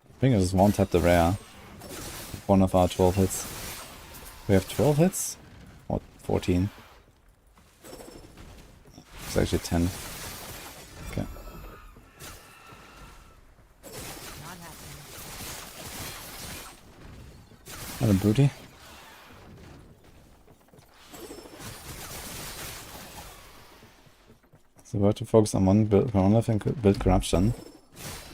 I think I just one-tap the rare. One of our 12 hits. We have 12 hits? Or 14? It's actually 10. Okay. Not happening. Not a booty. So we have to focus on one monolith and build corruption.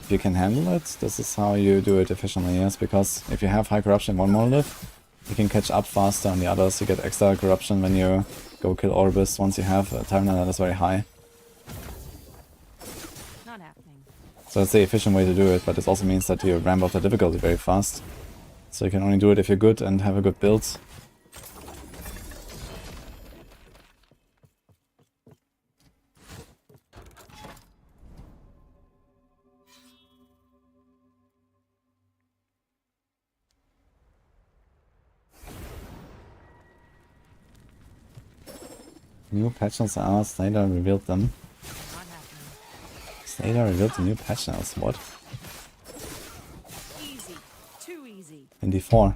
If you can handle it, this is how you do it efficiently, yes, because if you have high corruption in one monolith, you can catch up faster on the others. You get extra corruption when you go kill Orbis once you have a timeline that is very high. Not happening. So that's the efficient way to do it, but this also means that you ramp up the difficulty very fast. So you can only do it if you're good and have a good build. New patch notes are Snyder revealed them. Not happening. Snyder revealed the new patch notes. What? Easy. Too easy. In D4.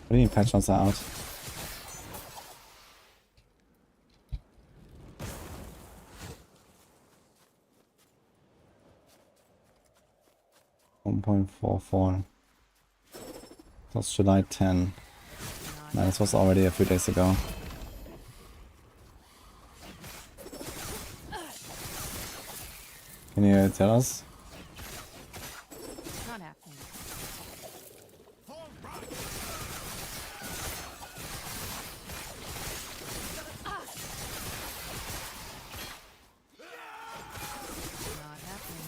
What do you mean patch notes are out? .44. That's July 10. No, this was already a few days ago. Can you tell us? Not happening. Not happening.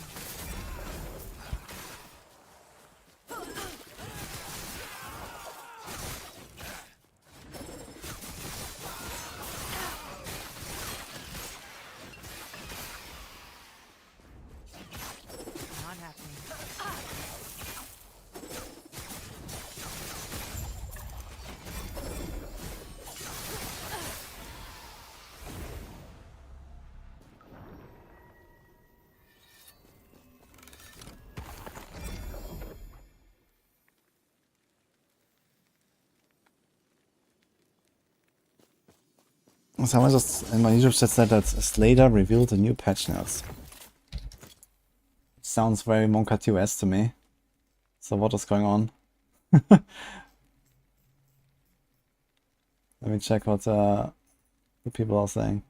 Someone just in my YouTube chat said that Slater revealed a new patch notes. Sounds very Monka 2S to me. So what is going on? Let me check what the people are saying.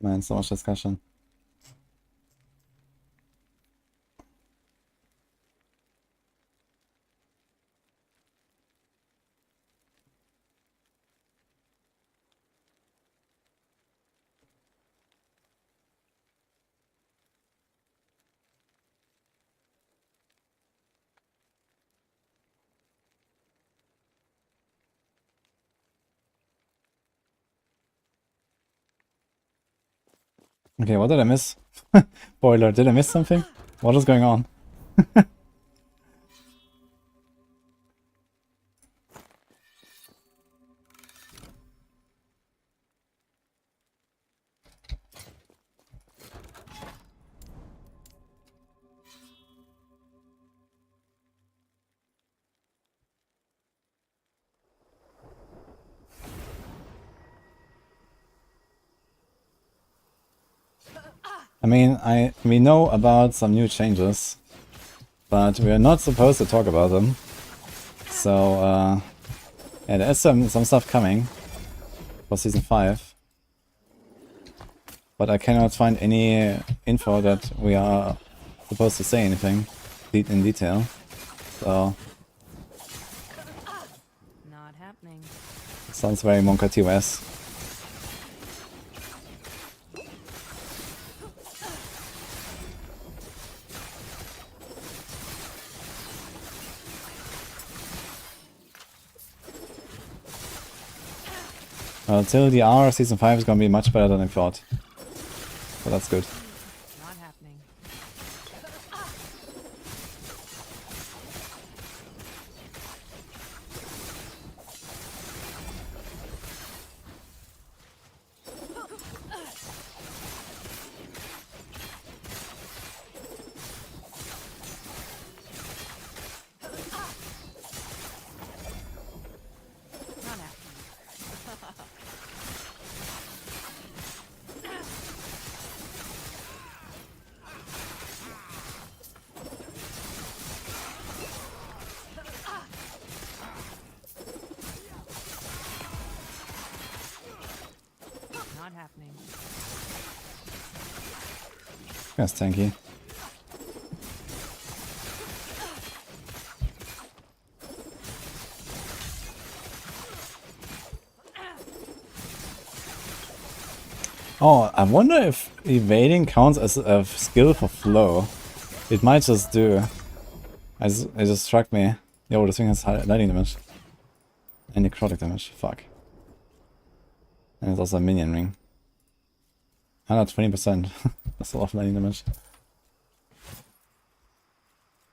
Man, so much discussion. Okay, what did I miss? Boiler, did I miss something? What is going on? I mean, we know about some new changes, but we are not supposed to talk about them. So, yeah, there is some stuff coming for Season 5. But I cannot find any info that we are supposed to say anything in detail. So, Not happening. it sounds very Monka TOS. Till the hour, Season 5 is gonna be much better than I thought. So that's good. Not happening. Not happening. Not happening. That's tanky. Oh, I wonder if evading counts as a skill for flow. It might just do. It just struck me. Yo, this thing has high lightning damage. And necrotic damage. Fuck. And it's also a minion ring. 120%. That's a lot of lightning damage.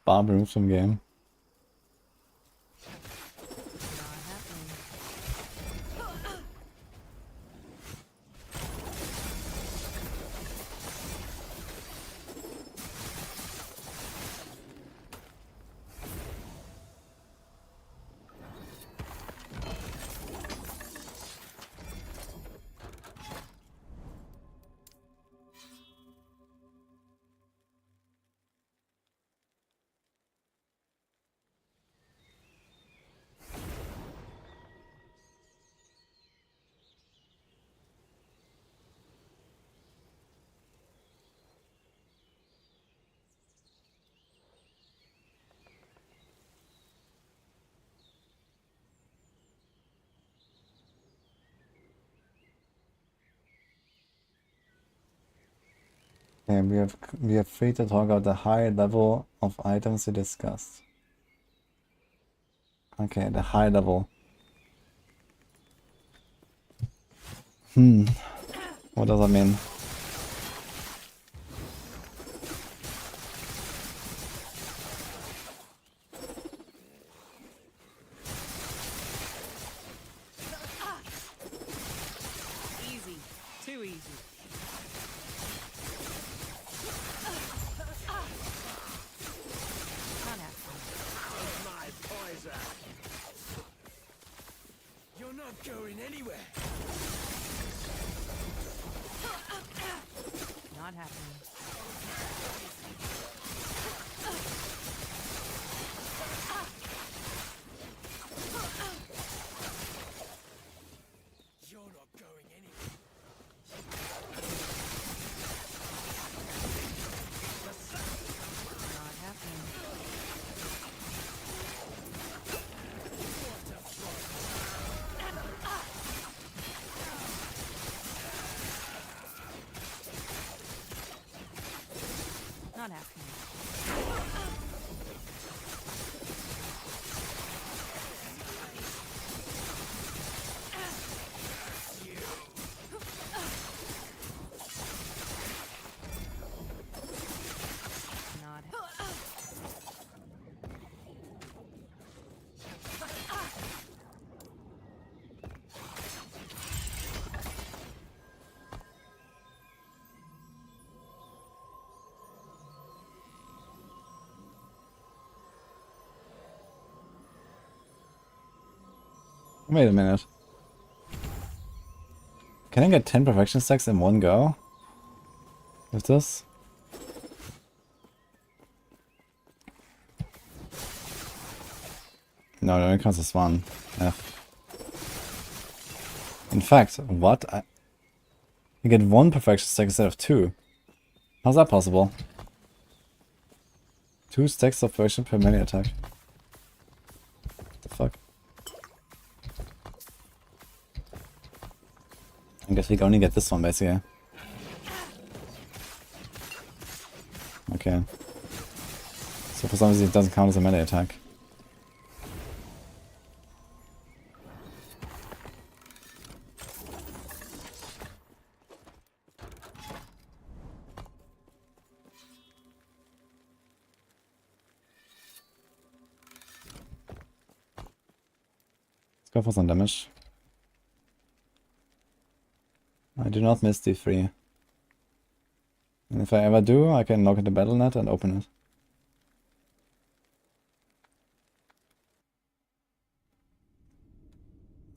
Barb removed from game. Not happening. Okay, we are free to talk about the high level of items we discussed. Okay, the high level. What does that mean? Easy. Too easy. Not happening. My poison. You're not going anywhere. Not happening. You're not going anywhere. Not happening. Not happening. Not happening. Wait a minute. Can I get 10 perfection stacks in one go? With this? No, it only counts as one. F. In fact, what? You get one perfection stack instead of two. How's that possible? 2 stacks of perfection per melee attack. What the fuck? I guess we can only get this one basically. Okay. So for some reason it doesn't count as a melee attack. Let's go for some damage. I do not miss D3. And if I ever do, I can look at the battle net and open it.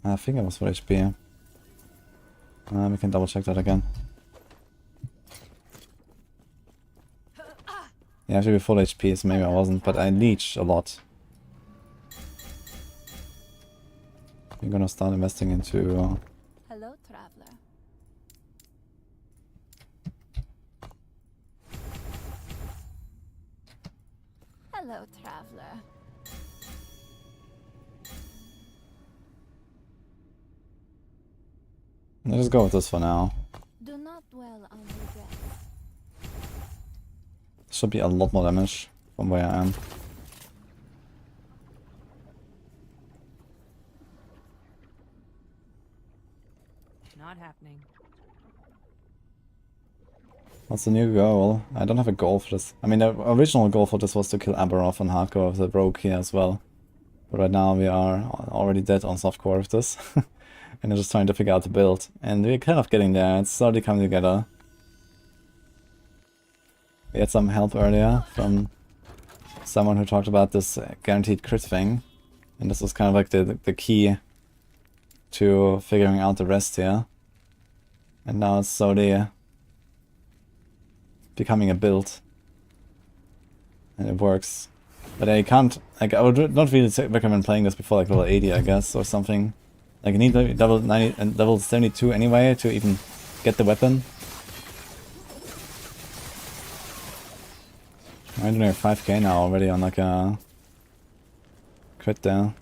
I think it was for HP. We can double check that again. Yeah, I should be full HP, so maybe I wasn't, but I leech a lot. I'm gonna start investing into... Hello, traveler. Hello, traveler. Let's just go with this for now. Do not dwell on regret. Should be a lot more damage from where I am. Not happening. What's the new goal? I don't have a goal for this. I mean, the original goal for this was to kill Aberoth on hardcore with the rogue here as well. But right now we are already dead on softcore with this. And I'm just trying to figure out the build. And we're kind of getting there. It's slowly coming together. We had some help earlier from someone who talked about this guaranteed crit thing. And this was kind of like the key to figuring out the rest here. And now it's slowly becoming a build. And it works. But I can't, like, I would not really recommend playing this before like level 80, I guess, or something. Like, you need level 90 and level 72 anyway to even get the weapon. I'm doing 5k now already on like a crit there.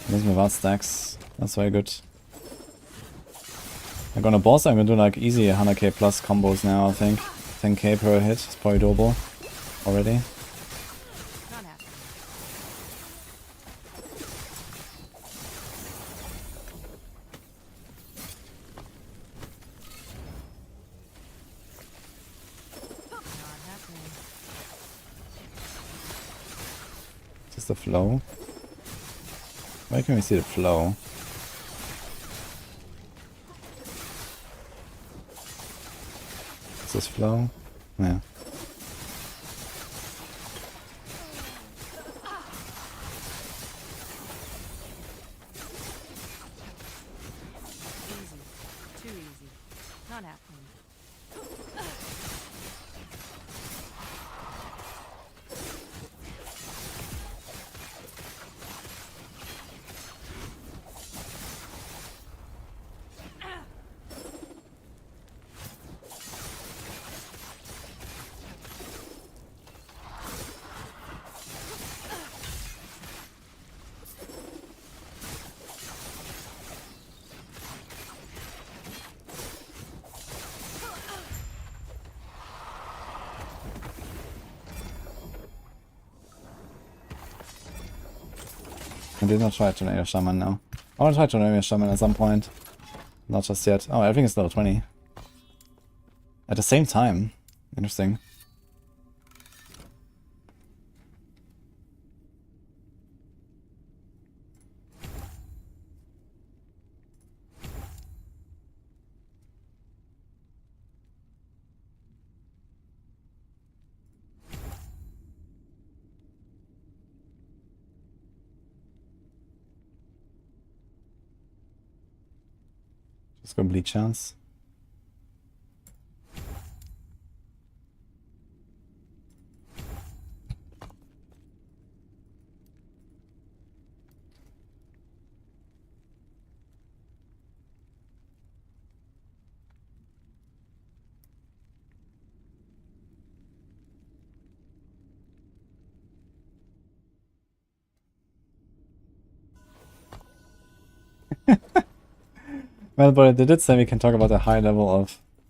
This without stacks. That's very good. Like on a boss, I'm gonna do like easy 100k plus combos now, I think. 10k per hit is probably doable already. Not happening. Not happening. Just the flow. Where can we see the flow? Is this flow? Yeah. Easy. Too easy. Not happening. I did not try Tornado Shaman now. I want to try Tornado Shaman at some point. Not just yet. Oh, everything is level 20. At the same time. Interesting. Just go bleed chance. Well, but they did say we can talk about a high level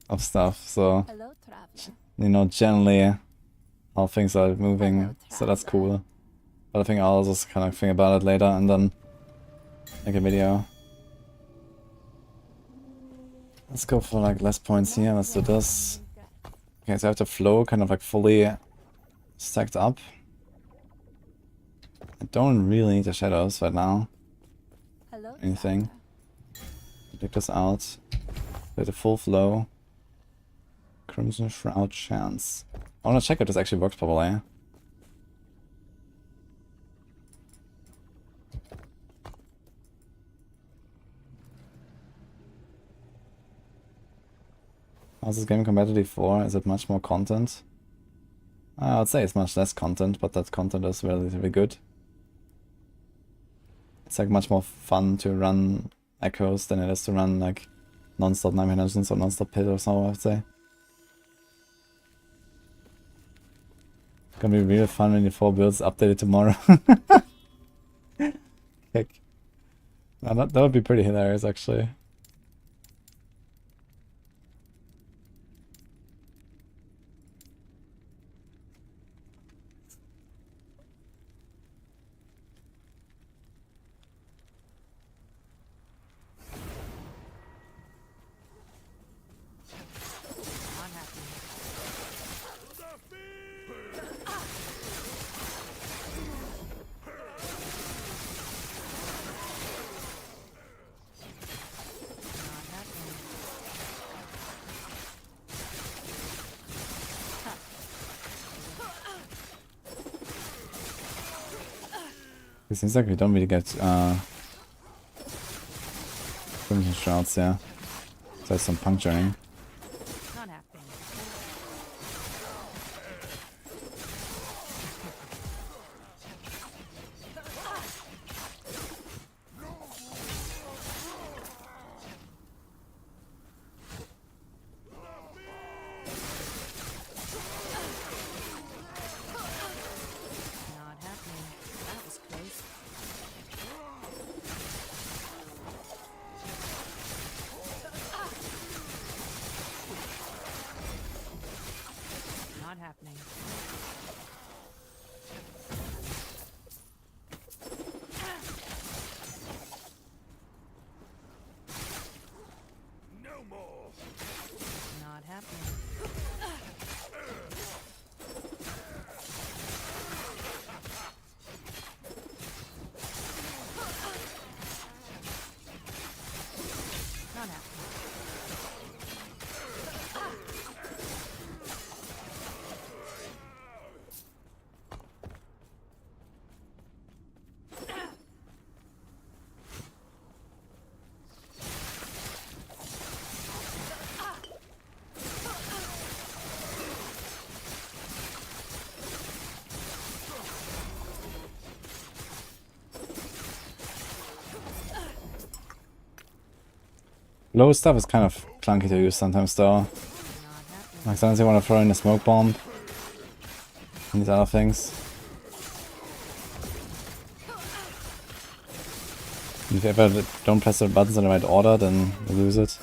of stuff, so Hello, traveler. you know generally how things are moving, Hello, so that's traveler. cool. But I think I'll just kind of think about it later and then make a video. Let's go for like less points here, let's do this. Okay, so I have the flow kind of like fully stacked up. I don't really need the shadows right now. Hello, Anything. traveler. Take this out. Get the full flow. Crimson Shroud chance. I wanna check if this actually works properly. How's this game compared to D4? Is it much more content? I would say it's much less content, but that content is relatively good. It's like much more fun to run echoes than it is to run like non-stop 9 Legends or non-stop pit or so, I would say. It's gonna be real fun when the 4 builds updated tomorrow. Heck. No, that would be pretty hilarious actually. Not happening. Not happening. It seems like we don't really get Crimson Shrouds, yeah. So there's some puncturing. Not happening. Not happening. That was close. happening. No more. Not happening. Not happening. Low stuff is kind of clunky to use sometimes though. Not happening. Like sometimes you want to throw in a smoke bomb and these other things. If you ever don't press the buttons in the right order, then you lose it.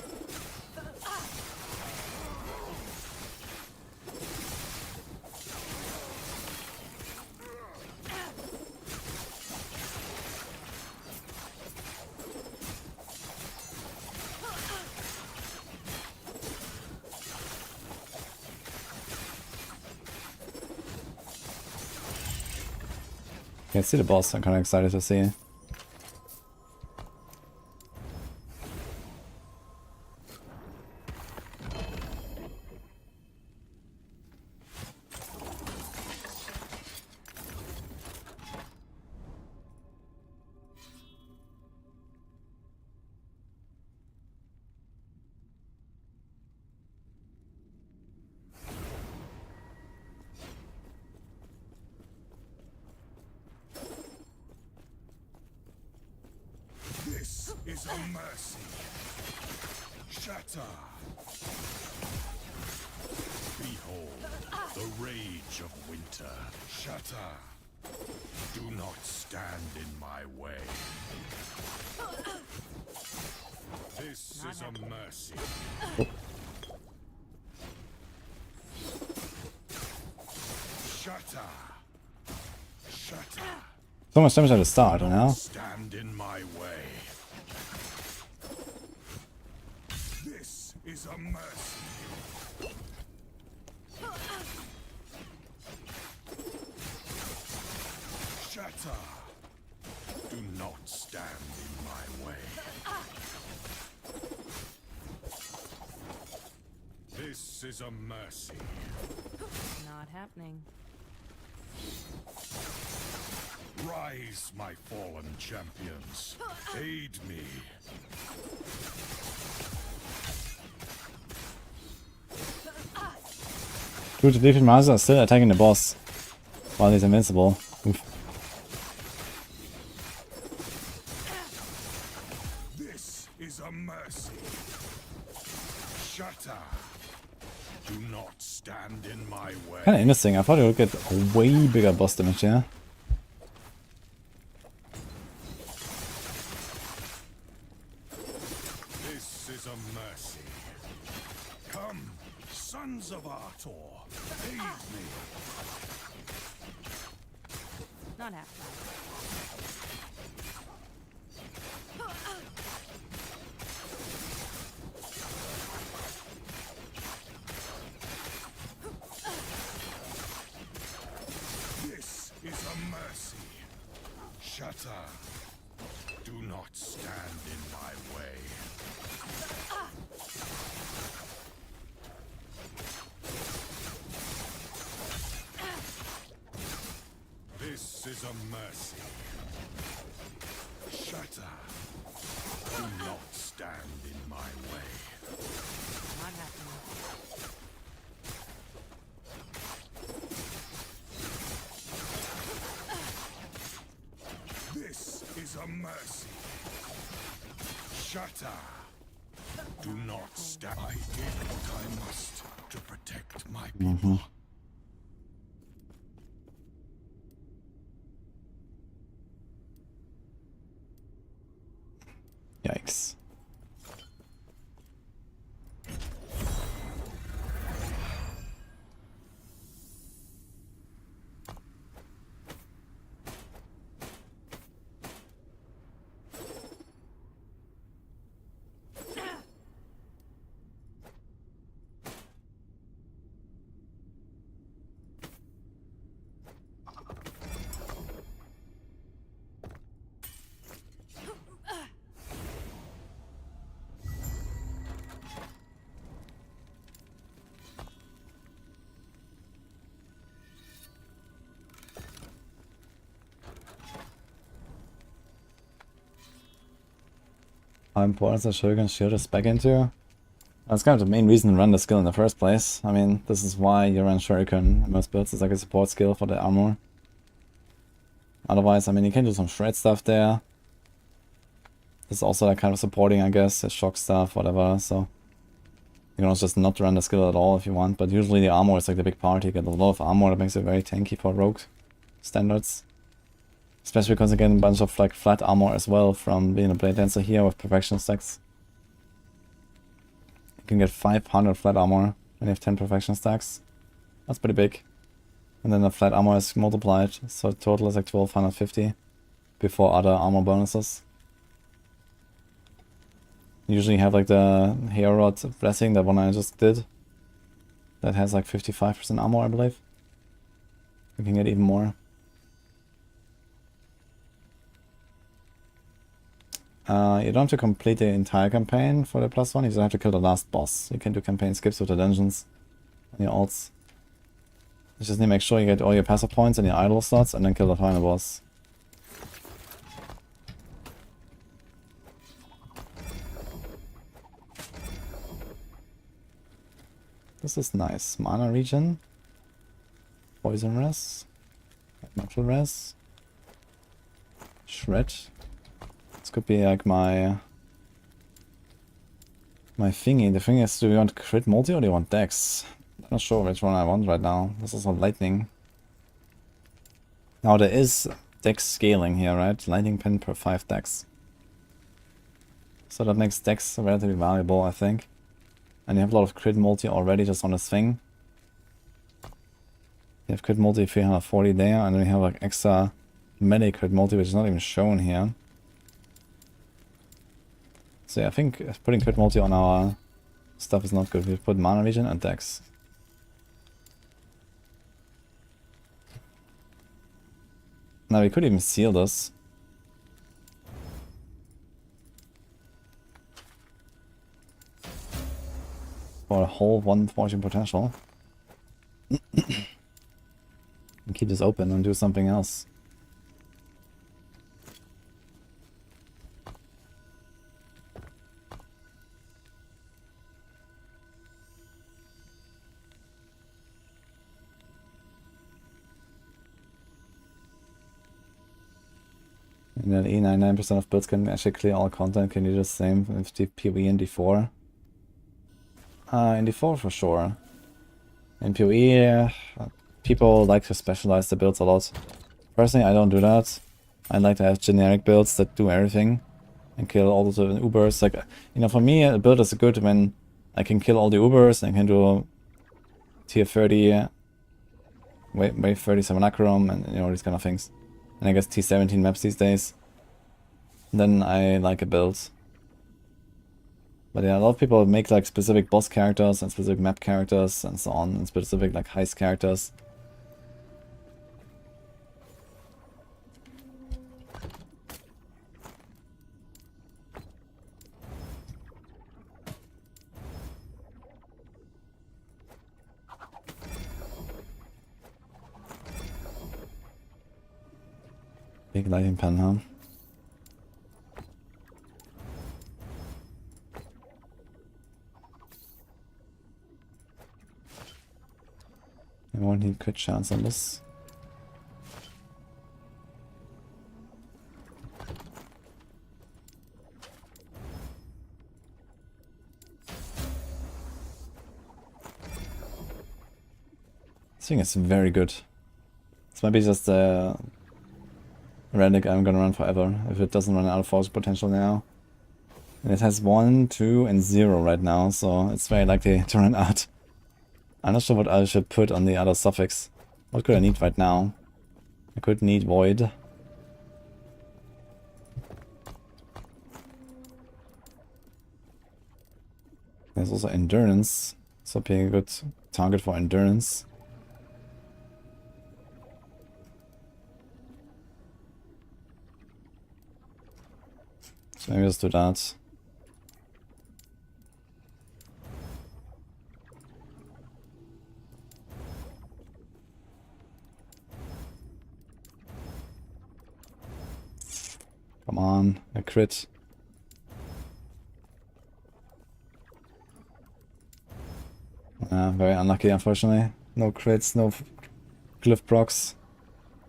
Can't see the boss, I'm kind of excited to see. This is a mercy. Shatter. Behold the rage of winter. Shatter. Do not stand in my way. This is a mercy. Shatter. Shatter. So much damage at the start, you know? Stand in my way. This is a mercy. Shatter. Do not stand in my way. This is a mercy. Not happening. Rise, my fallen champions. Aid me. Dude, the defeat masters are still attacking the boss while he's invincible. Oof. This is a mercy. Shatter. Do not stand in my way. Kinda interesting, I thought you would get a way bigger boss damage here. This is a mercy. Come, sons of Artor, aid me. Not happening. This is a mercy. Shatter. Do not stand in my way. This is a mercy. Shatter. Do not stand in my way. Not happening. This is a mercy. Shatter. Do not stand. I did what I must to protect my people. Yikes. How important the Shuriken Shield is back into? That's kind of the main reason to run the skill in the first place. I mean, this is why you run Shuriken in most builds. It's like a support skill for the armor. Otherwise, I mean, you can do some shred stuff there. It's also like kind of supporting, I guess, shock stuff, whatever, so... You can also just not run the skill at all if you want, but usually the armor is like the big part. You get a lot of armor that makes it very tanky for rogue standards. Especially because you get a bunch of like flat armor as well from being a blade dancer here with perfection stacks. You can get 500 flat armor when you have 10 perfection stacks. That's pretty big. And then the flat armor is multiplied, so total is like 1250 before other armor bonuses. Usually have like the hair rod blessing, that one I just did. That has like 55% armor, I believe. You can get even more. You don't have to complete the entire campaign for the +1, you just have to kill the last boss. You can do campaign skips with the dungeons and your ults. You just need to make sure you get all your passive points and your idle slots and then kill the final boss. This is nice. Mana regen. Poison res. Metal res. Shred. This could be like my thingy. The thing is, do we want crit multi or do you want dex? I'm not sure which one I want right now. This is all lightning. Now there is dex scaling here, right? Lightning pin per 5 dex. So that makes dex relatively valuable, I think. And you have a lot of crit multi already just on this thing. You have crit multi 340 there, and then you have like extra melee crit multi, which is not even shown here. So yeah, I think putting crit multi on our stuff is not good. We put mana regen and dex. Now we could even seal this. For a whole 140 potential. And keep this open and do something else. And then 99% of builds can actually clear all content. Can you do the same with the PoE and D4? In D4 for sure. In PoE, people like to specialize the builds a lot. Personally, I don't do that. I like to have generic builds that do everything and kill all the Ubers. Like, you know, for me, a build is good when I can kill all the Ubers and I can do tier 30, wave 37 Acrom, and you know, these kind of things. And I guess T17 maps these days. Then I like a build. But yeah, a lot of people make like specific boss characters and specific map characters and so on, and specific like heist characters. Big lighting pen, huh? I won't need crit chance on this. This thing is very good. This might be just a relic I'm gonna run forever if it doesn't run out of force potential now. And it has 1, 2, and 0 right now, so it's very likely to run out. I'm not sure what I should put on the other suffix. What could I need right now? I could need Void. There's also Endurance, so being a good target for Endurance. So maybe just do that. Come on, a crit. Very unlucky, unfortunately. No crits, no glyph procs.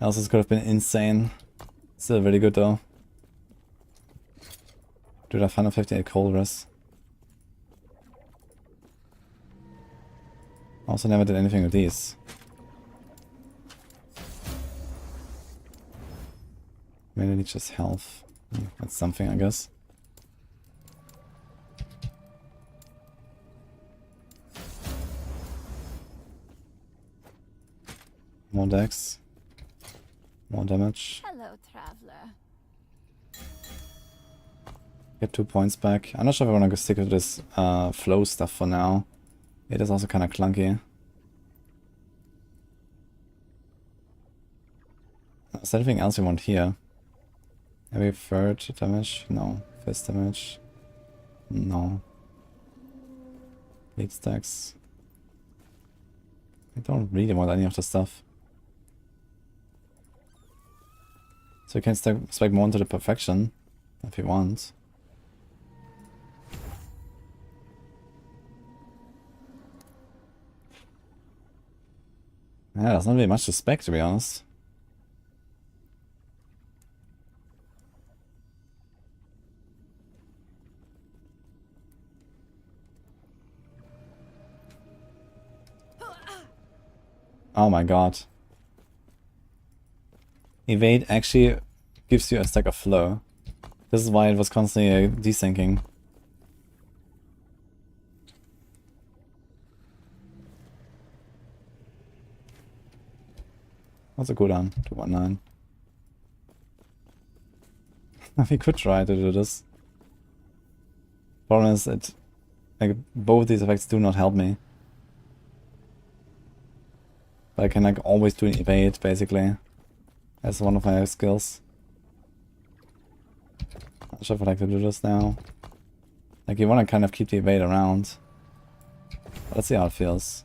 Else this could have been insane. Still really good though. Dude, I have 158 cold res. Also never did anything with these. Mainly just health. That's something, I guess. More dex. More damage. Hello, traveler. Get 2 points back. I'm not sure if I want to stick with this flow stuff for now. It is also kind of clunky. Is there anything else you want here? Maybe third damage? No. Fist damage? No. Lead stacks. I don't really want any of the stuff. So you can spec more into the perfection if you want. Yeah, there's not really much to spec, to be honest. Oh my god. Evade actually gives you a stack of flow. This is why it was constantly desyncing. What's a cooldown? 219. We could try to do this. Problem is, like, both these effects do not help me. But I can like always do an evade basically. As one of my skills. Not sure if I like to do this now. Like you want to kind of keep the evade around. But let's see how it feels.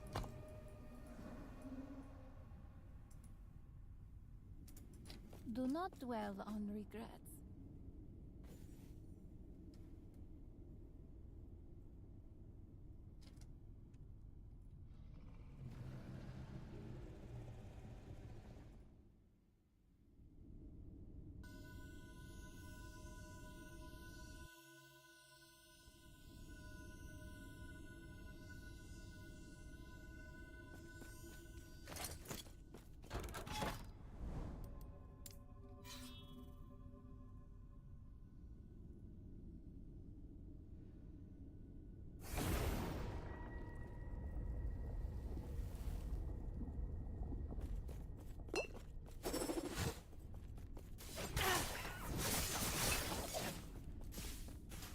Do not dwell on regrets.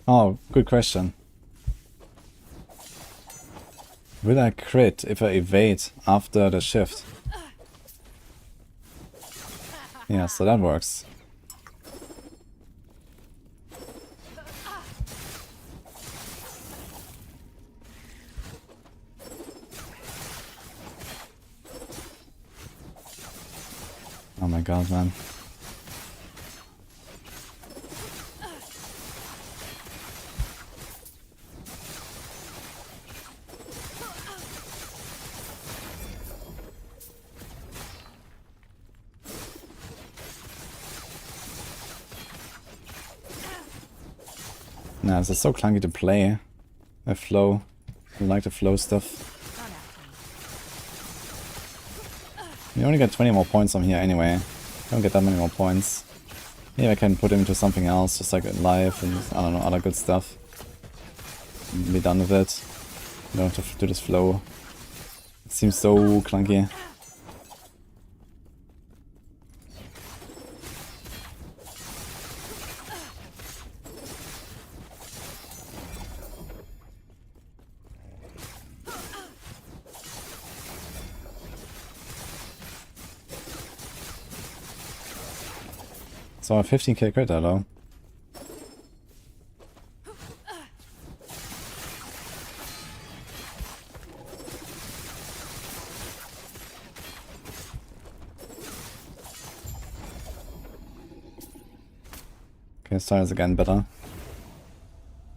Oh, good question. Will I crit if I evade after the shift? Yeah, so that works. Oh my god, man. Nah, this is so clunky to play. A flow. I like the flow stuff. You only get 20 more points from here anyway. Don't get that many more points. Maybe I can put him into something else, just like life and I don't know, other good stuff. And be done with it. You don't have to do this flow. It seems so clunky. So a 15k crit though. Okay, start is again better.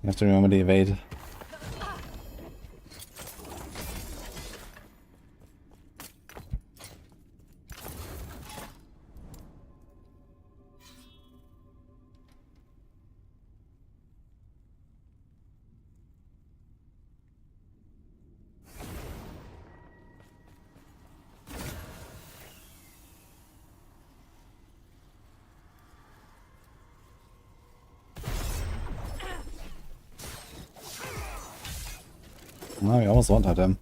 You have to remember the evade. No, we almost one-tapped him.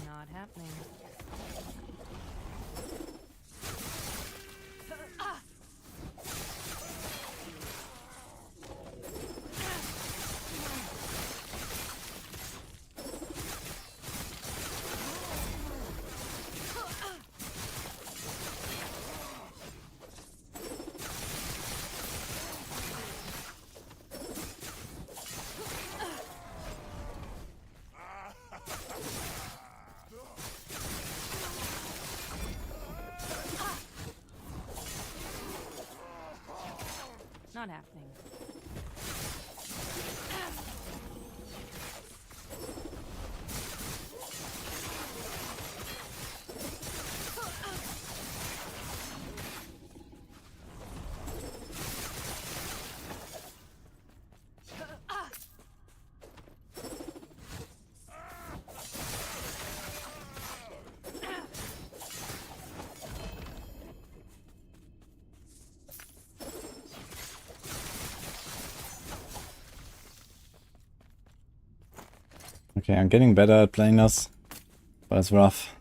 Not happening. Not happening. Okay, I'm getting better at playing this, but it's rough.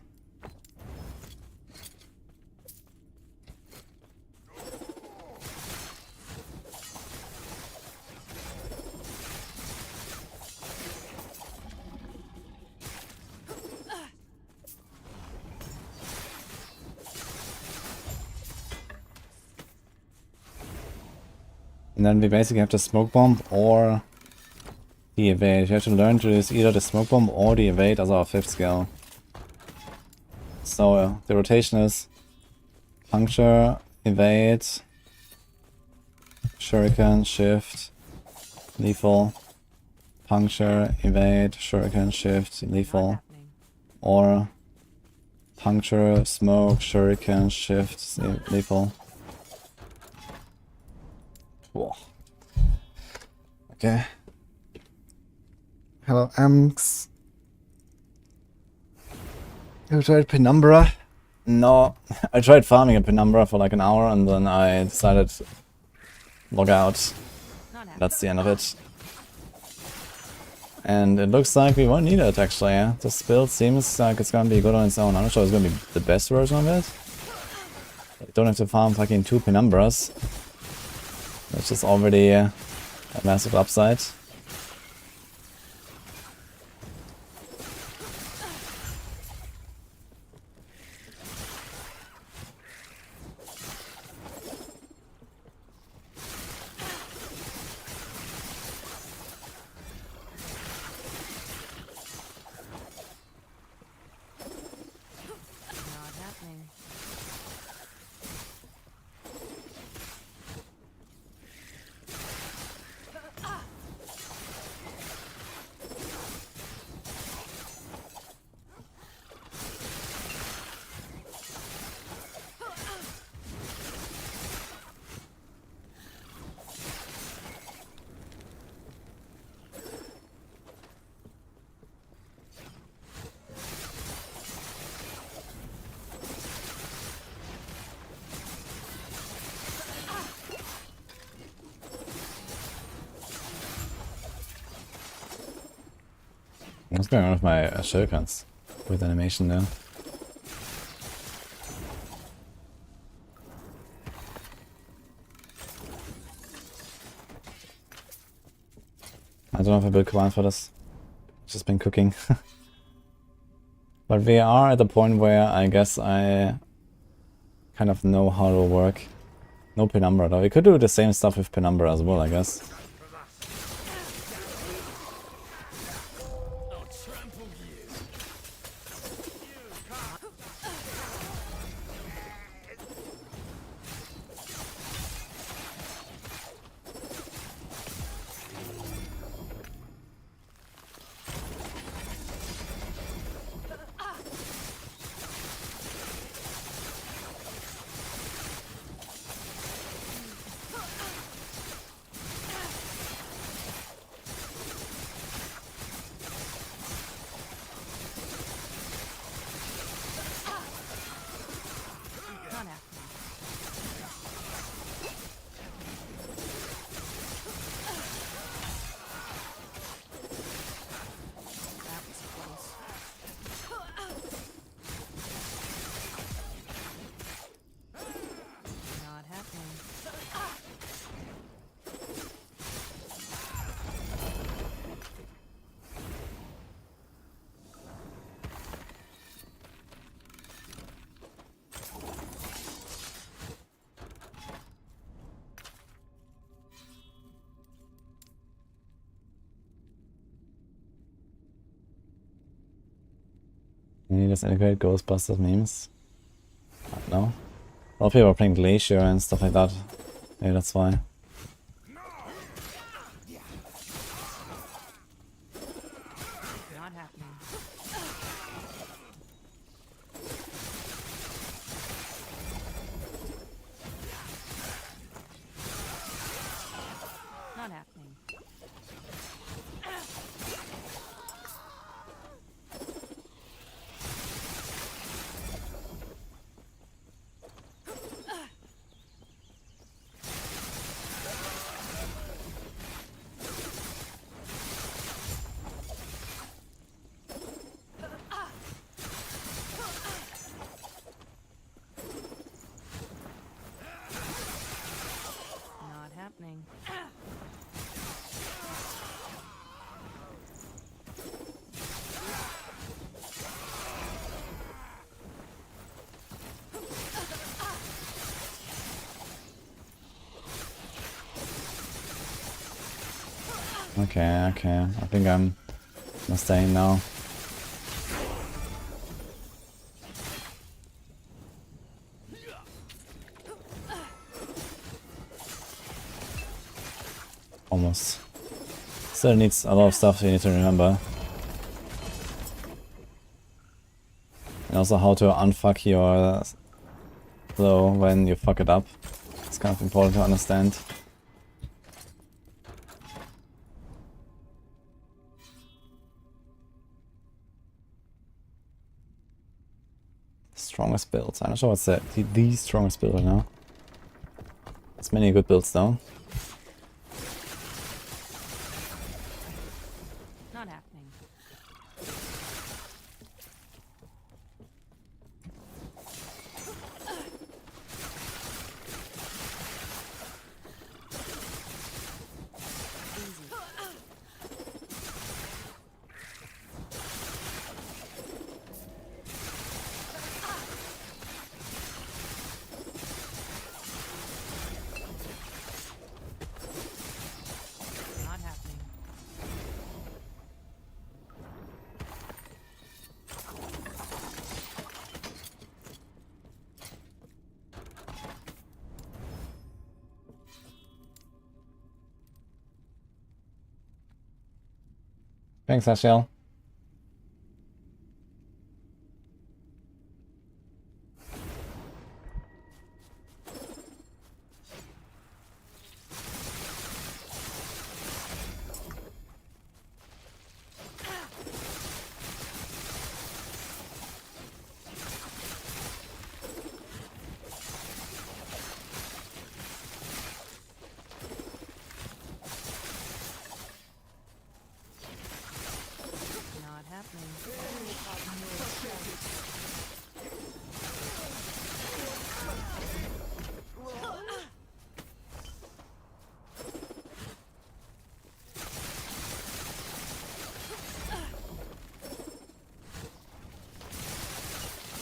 And then we basically have the smoke bomb or the evade. You have to learn to use either the smoke bomb or the evade as our 5th skill. So the rotation is puncture, evade, shuriken, shift, lethal, puncture, evade, shuriken, shift, Not lethal, happening. or puncture, smoke, shuriken, shift, lethal. Whoa. Okay. Hello, Amx. Have you tried Penumbra? No, I tried farming a Penumbra for like an hour and then I decided to log out. Not happening. That's the end of it. And it looks like we won't need it actually. Yeah? This build seems like it's gonna be good on its own. I'm not sure it's gonna be the best version of it. You don't have to farm fucking 2 Penumbras, which is already a massive upside. Not happening. What's going on with my shurikens? With animation now. I don't have a build command for this. Just been cooking. But we are at the point where I guess I kind of know how to work. No Penumbra though. We could do the same stuff with Penumbra as well, I guess. I'll trample you. Any just integrate Ghostbusters memes? I don't know. A lot of people are playing Glacier and stuff like that. Maybe that's why. Not happening. Not happening. Not happening. Okay, okay. I think I'm staying now. Almost. Still needs a lot of stuff you need to remember. And also how to unfuck your flow when you fuck it up. It's kind of important to understand. Strongest builds. I'm not sure what's the strongest build right now. There's many good builds though. Not happening. Not happening. Thanks, Ashiel. Not happening.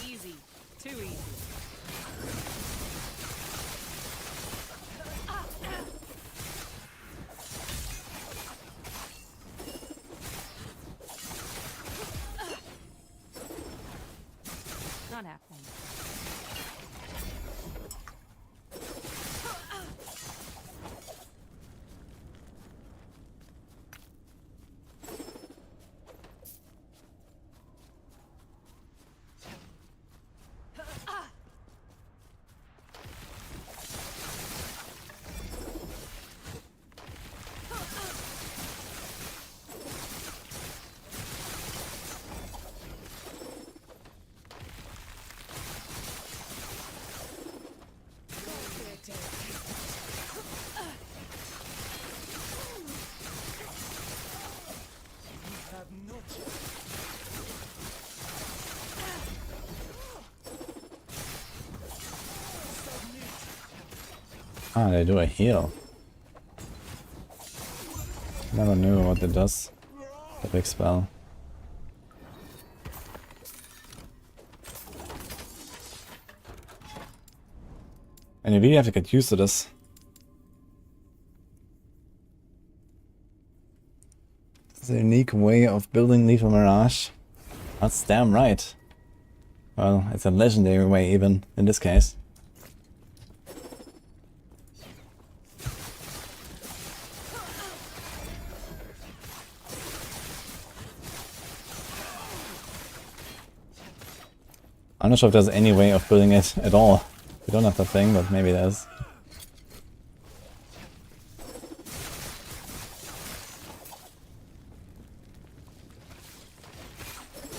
Easy. Too easy. Not happening. Ah, they do a heal. Never knew what it does. The big spell. And you really have to get used to this. It's a unique way of building Lethal Mirage. That's damn right. Well, it's a legendary way even, in this case. I'm not sure if there's any way of building it at all. We don't have that thing, but maybe there's.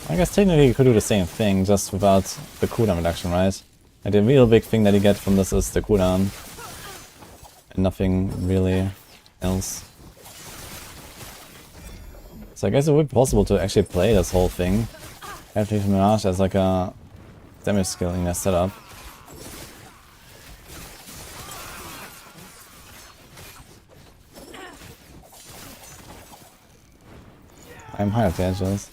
I guess technically you could do the same thing, just without the cooldown reduction, right? And the real big thing that you get from this is the cooldown. And nothing really else. So I guess it would be possible to actually play this whole thing. Have to use Mirage as like a damage skill in their setup. I'm high up edges.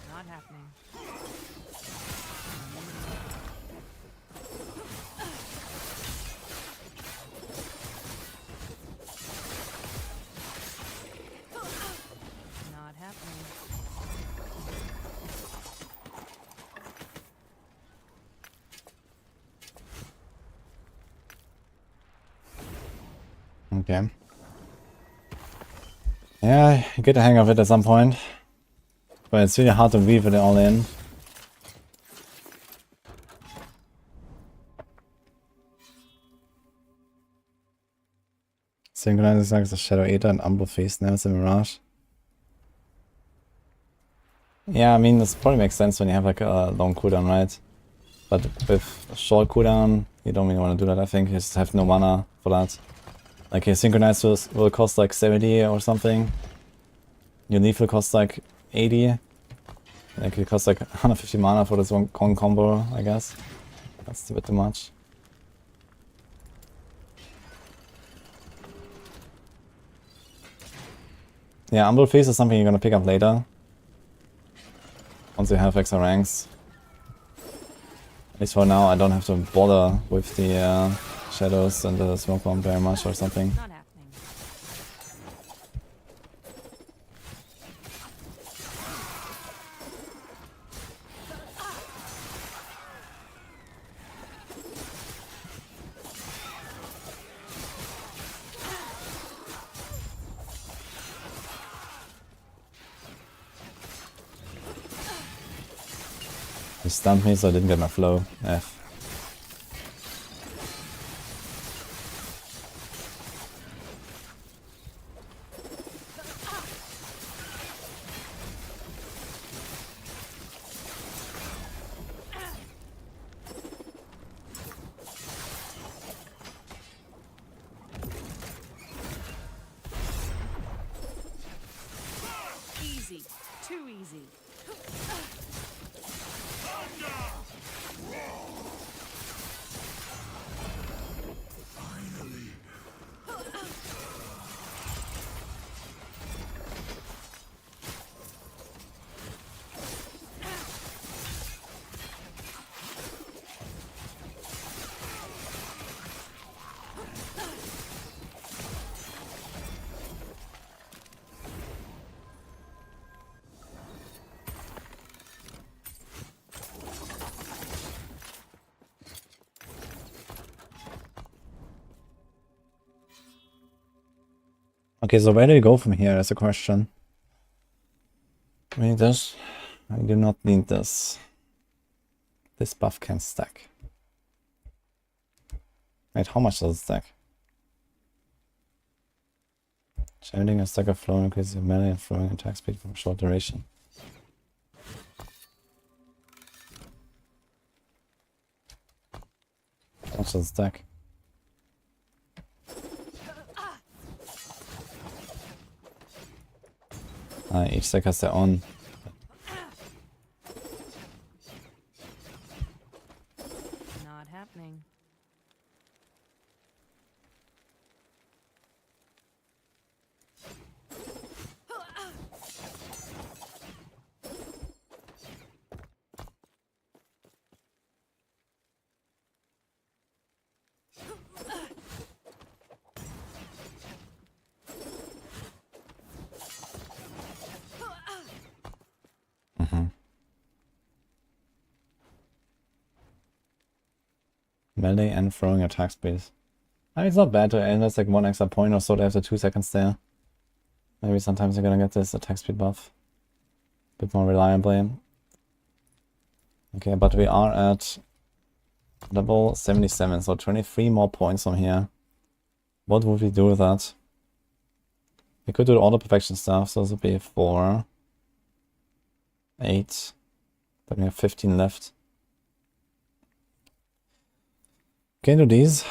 Not happening. Not happening. Not happening. Okay. Yeah, you get the hang of it at some point. But it's really hard to weave it all in. Synchronizes like the Shadow Eater and Umbral Face now it's a Mirage. Yeah, I mean, this probably makes sense when you have like a long cooldown, right? But with a short cooldown, you don't really want to do that, I think. You just have no mana for that. Like your Synchronize will cost like 70 or something. Your Leaf will cost like 80. Like it costs like 150 mana for this one combo, I guess. That's a bit too much. Yeah, Umbral Face is something you're gonna pick up later. Once you have extra ranks. At least for now, I don't have to bother with the shadows and the smoke bomb very much or something. Not happening. He stunned me, so I didn't get my flow. F. easy. Okay, so where do you go from here? That's a question. We need this. I do not need this. This buff can stack. Wait, how much does it stack? Shielding a stack of flow increases your melee and throwing attack speed for a short duration. How much does it stack? Each stack has their own. Not happening. Melee and throwing attack speed. I mean, it's not bad to end. That's like 1 extra point or so after 2 seconds there. Maybe sometimes you're gonna get this attack speed buff. A bit more reliably. Okay, but we are at level 77, so 23 more points from here. What would we do with that? We could do all the perfection stuff, so this would be 4, 8, but we have 15 left. Can do these.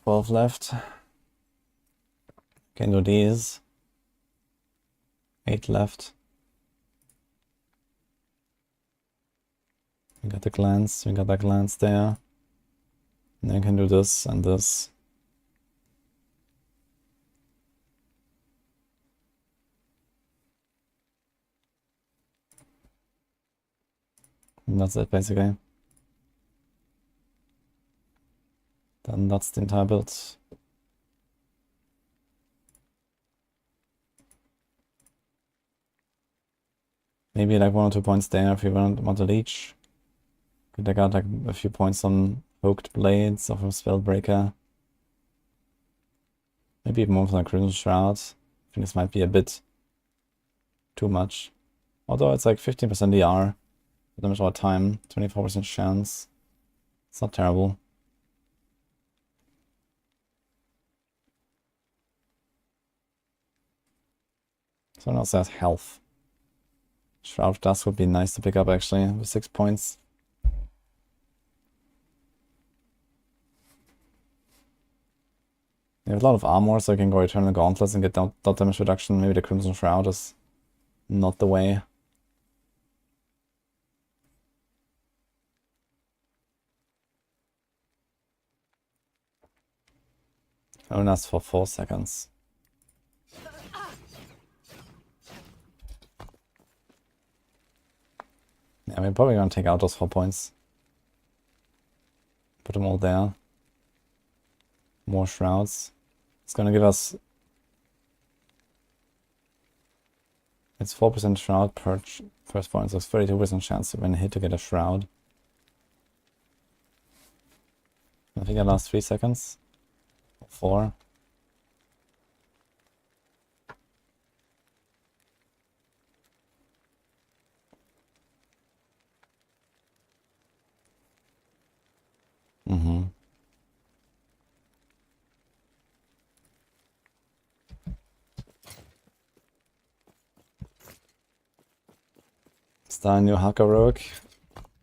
12 left. Can do these. 8 left. We got the glance, we got that glance there. And then we can do this and this. And that's it basically. Then that's the entire build. Maybe like 1 or 2 points there if you want to leech. Could take out like a few points on hooked blades of a spellbreaker. Maybe even more from the Crimson Shroud. I think this might be a bit too much. Although it's like 15% DR. Damage over time, 24% chance. It's not terrible. Someone else has health. Shroud of Dust would be nice to pick up actually, with 6 points. You have a lot of armor, so you can go Eternal Gauntlets and get dot damage reduction. Maybe the Crimson Shroud is not the way. Only lasts for 4 seconds. Yeah, we're probably gonna take out those 4 points. Put them all there. More shrouds. It's gonna give us... It's 4% shroud per first point, so it's 32% chance when hit to get a shroud. I think it lasts 3 seconds. 4. Start a new hacker rogue.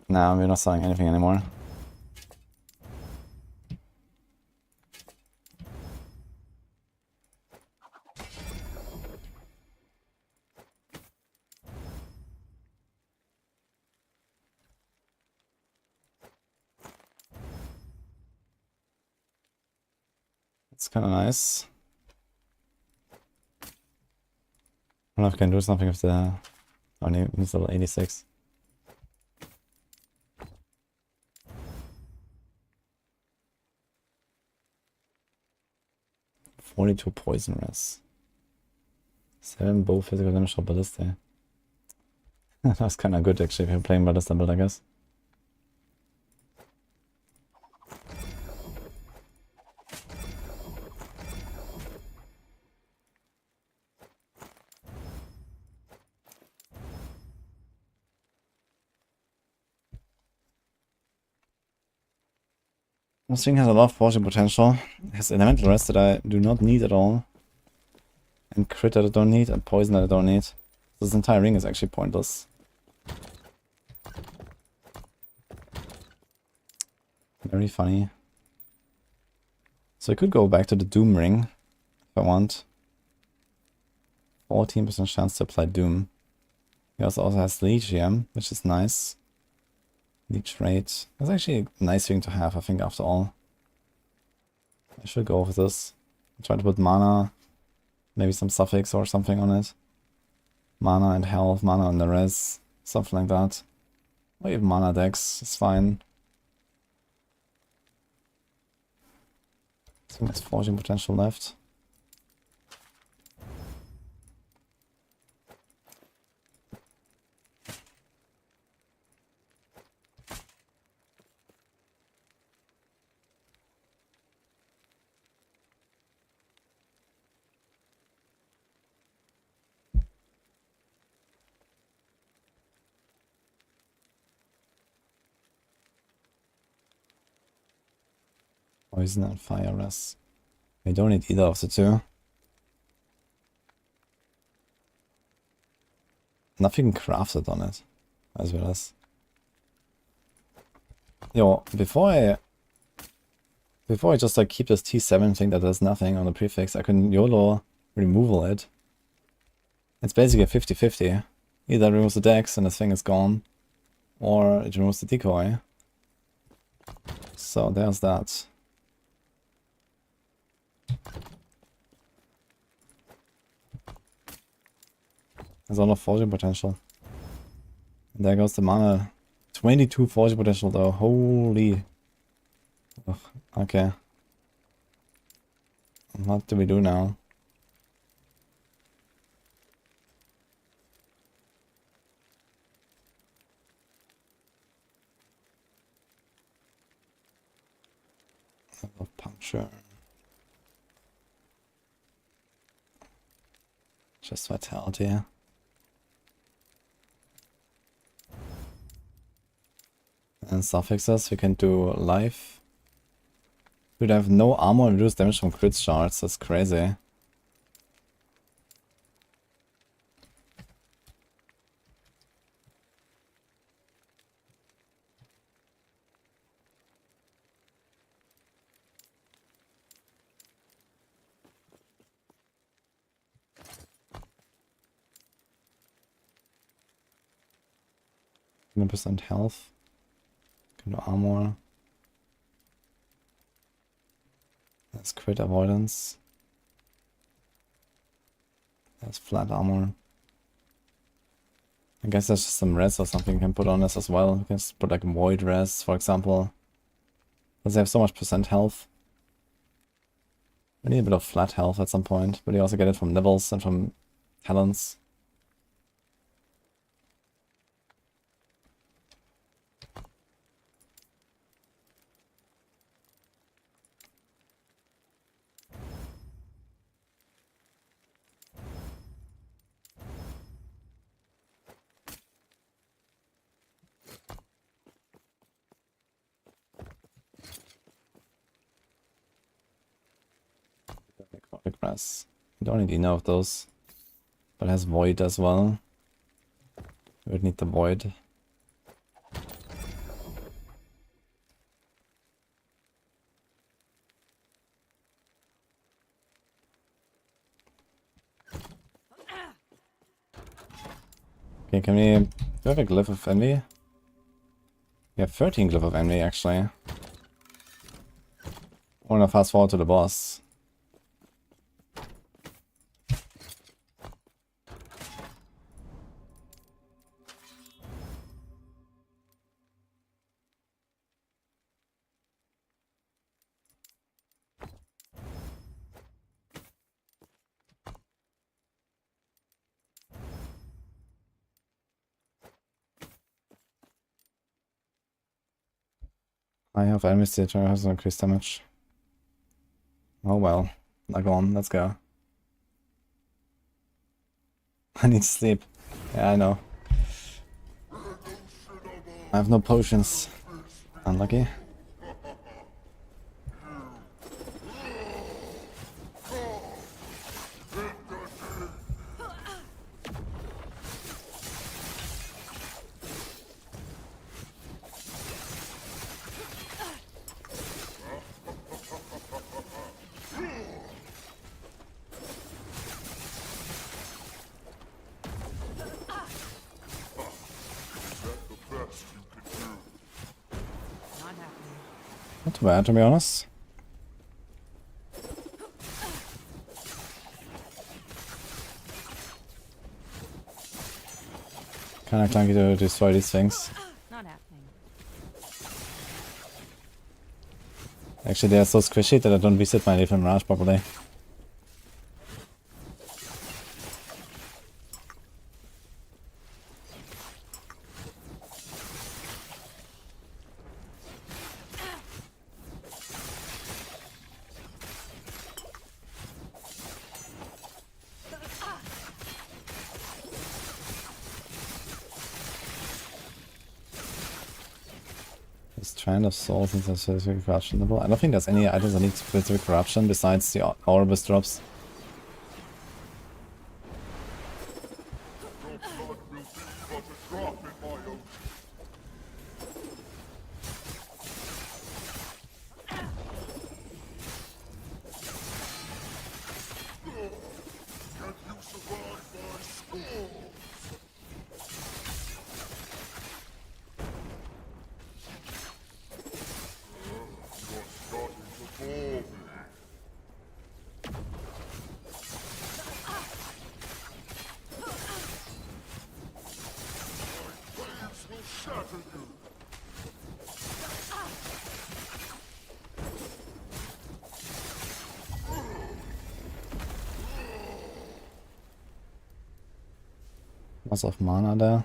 Nah, we're not selling anything anymore. It's kind of nice. I don't know if I can do something with the... Oh, no, it's level 86. "42 poison res. 7 bow physical damage for ballista." That's kind of good actually if you're playing ballista build, I guess. This thing has a lot of forging potential. It has elemental rest that I do not need at all. And crit that I don't need, and poison that I don't need. This entire ring is actually pointless. Very funny. So I could go back to the Doom ring if I want. 14% chance to apply Doom. He also has Leech here, which is nice. Leech rate. That's actually a nice thing to have, I think, after all. I should go with this. Try to put mana, maybe some suffix or something on it. Mana and health, mana and the res, something like that. Or even mana dex, it's fine. I think there's forging potential left. Poison and fire res. I don't need either of the two. Nothing crafted on it, as well as. Yo, before I just like keep this T7 thing that does nothing on the prefix, I can YOLO removal it. It's basically a 50-50. Either it removes the dex and the thing is gone, or it removes the decoy. So there's that. There's a lot of forging potential. And there goes the mana. 22 forging potential though. Holy. Ugh, okay. What do we do now? Puncture. Just vitality. And suffixes, we can do life. We'd have no armor and reduce damage from crit shards, that's crazy. %, health. Can do armor. That's crit avoidance. That's flat armor. I guess there's just some res or something you can put on this as well. You can just put like void res, for example. Because they have so much % health. We need a bit of flat health at some point, but you also get it from levels and from talents. Grass. You don't need enough of those, but it has void as well. We would need the void. Okay, can we... Do we have a glyph of envy? We have 13 glyph of envy actually. I wanna fast forward to the boss. I have enemies theater has increased damage. Oh well. Like on, let's go. I need sleep. Yeah, I know. I have no potions. Unlucky. Not happening. Not too bad, to be honest. Kinda clunky to destroy these things. Not happening. Actually, they are so squishy that I don't reset my Lethal Mirage properly. Strand of souls and specific corruption level. I don't think there's any items that need specific corruption besides the Orbis drops. Lots of mana there.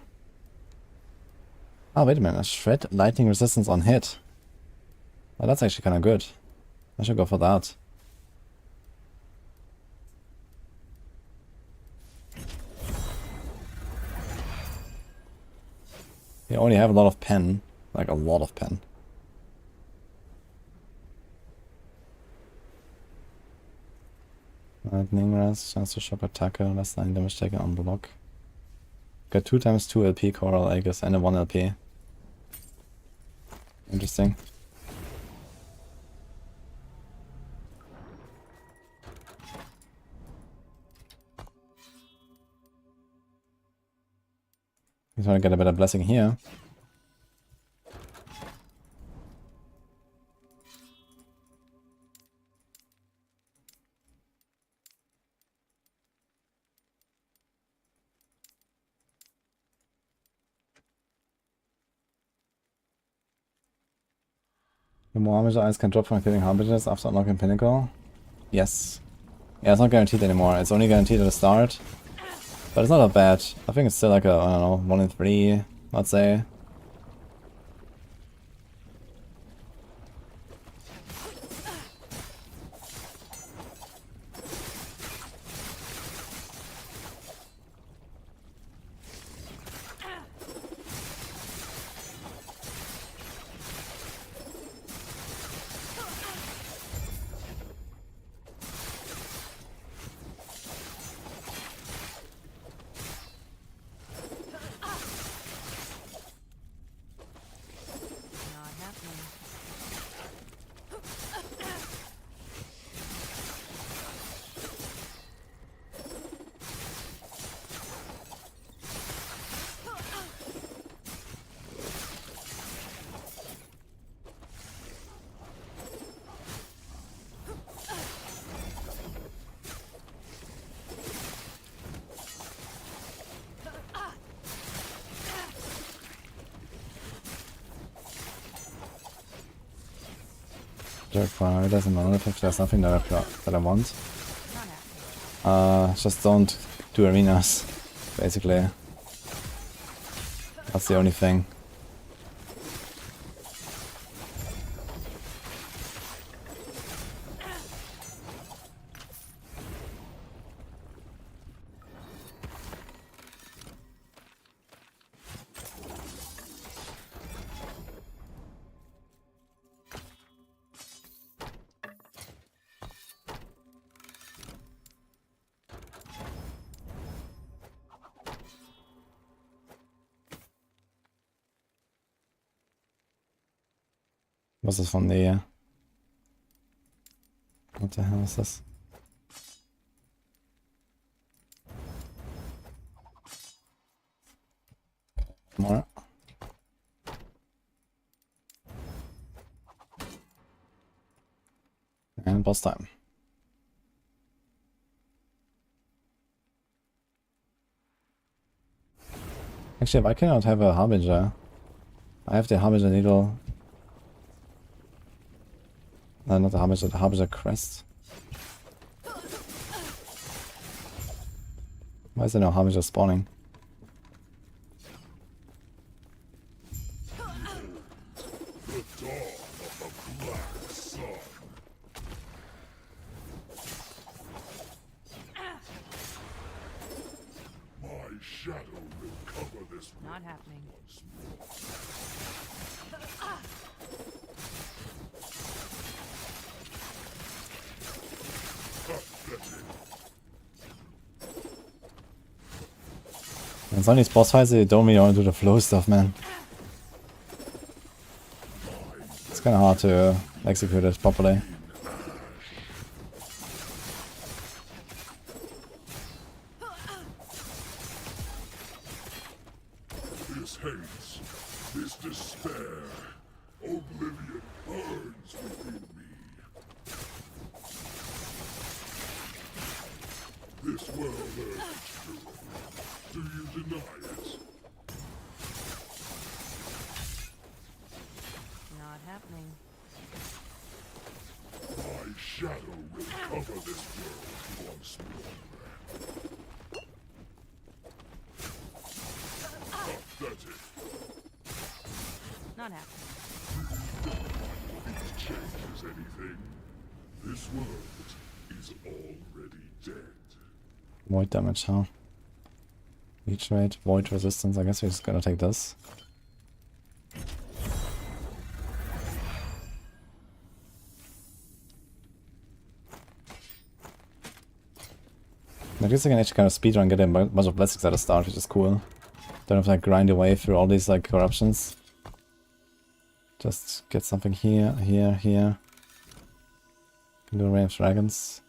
Oh, wait a minute. Shred lightning resistance on hit. Well, that's actually kind of good. I should go for that. You only have a lot of pen. Like a lot of pen. Lightning Rest, chance to shock attacker, less 9 damage taken on block. Got 2 times 2 LP coral, I guess, and a 1 LP. Interesting. He's trying to get a better blessing here. The more armor eyes can drop from killing harbingers after unlocking Pinnacle. Yes. Yeah, it's not guaranteed anymore. It's only guaranteed at the start. But it's not that bad. I think it's still like a, I don't know, 1 in 3, let's say. Not happening. Jerk fire, it doesn't matter if there's nothing that I want. Not happening. Just don't do arenas, basically. That's the only thing. Was ist von Nähe? What the hell is this? More. And boss time. Actually, why cannot have a Harbinger? I have the Harbinger needle. No, not the Harbinger crest. Why is there no Harbinger spawning? Not happening. In some of these boss fights, they don't really want to do the flow stuff, man. It's kind of hard to execute it properly. This hates, this despair, oblivion burns within me. This world urges you. Do you deny it? Not happening. My shadow will cover this world once more. Pathetic. Not happening. It changes anything. This world is already dead. Void damage, huh? Leech rate, void resistance. I guess we're just gonna take this. I guess I can actually kind of speedrun, get a bunch of blessings at the start, which is cool. Don't have to like grind your way through all these like corruptions. Just get something here, here, here. Can do Rain of Dragons.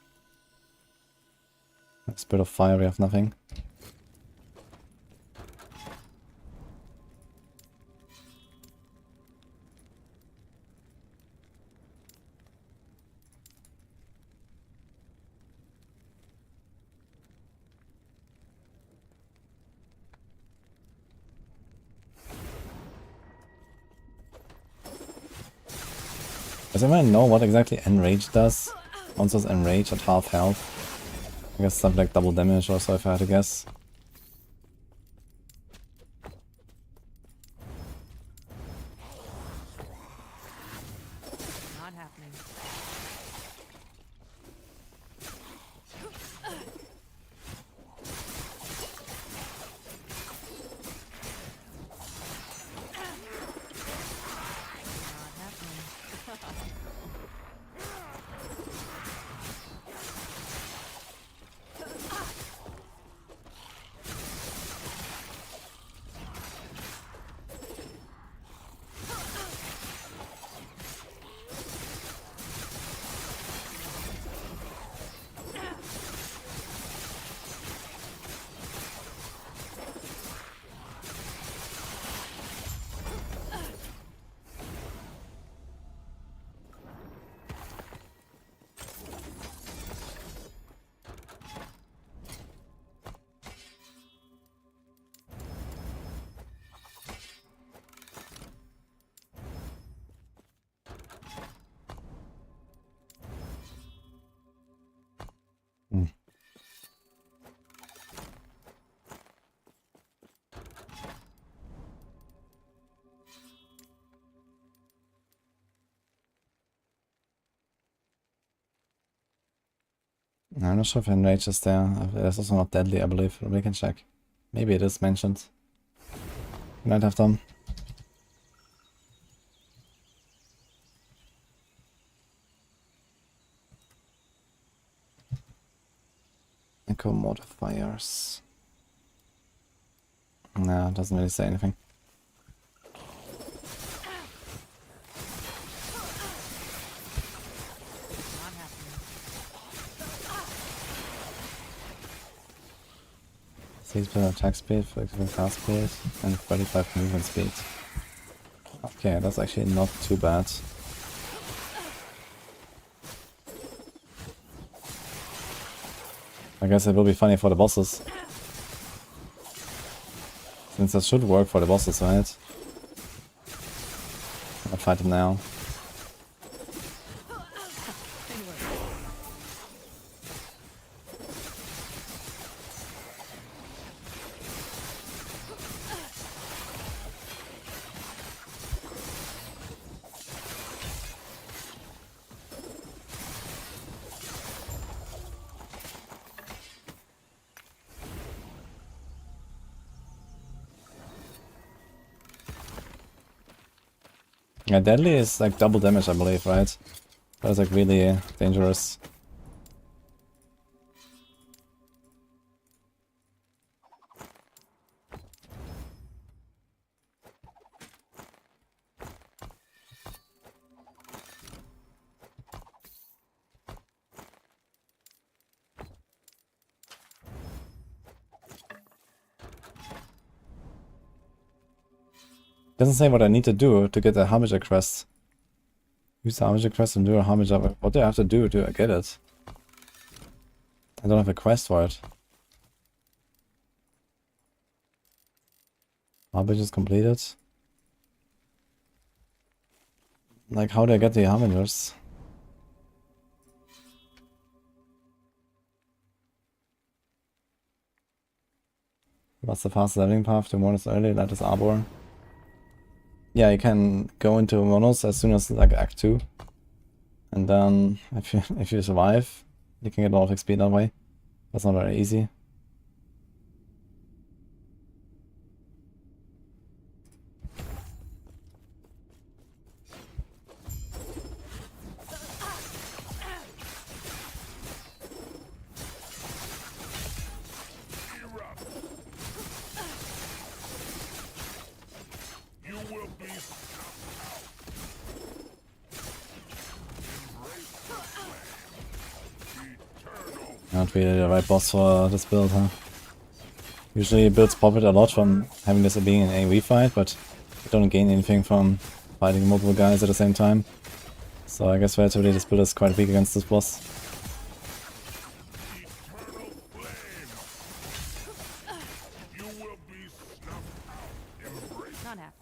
Spirit of Fire, we have nothing. Does anyone know what exactly Enrage does? Monsters Enrage at half health. I guess something like double damage or so if I had to guess. Not happening. Not happening. I'm not sure if Enrage is there. It's also not deadly, I believe. We can check. Maybe it is mentioned. We might have them. Echo modifiers. Nah, it doesn't really say anything. 60% attack speed, 40% cast speed, and 35 movement speed. Okay, that's actually not too bad. I guess it will be funny for the bosses. Since that should work for the bosses, right? I'll fight them now. Yeah, deadly is like double damage, I believe, right? That's like really dangerous. Doesn't say what I need to do to get the Harbinger crest. Use the Harbinger crest and do a Harbinger. What do I have to do to get it? I don't have a quest for it. Harbingers completed. Like, how do I get the Harbingers? What's the fastest leveling path to Monos early? That is Arbor. Yeah, you can go into Monos as soon as like Act 2. And then if you survive, you can get a lot of XP that way. That's not very easy. Not really the right boss for this build, huh? Usually builds profit a lot from having this being an AoE fight, but you don't gain anything from fighting multiple guys at the same time. So I guess relatively this build is quite weak against this boss. Not happening.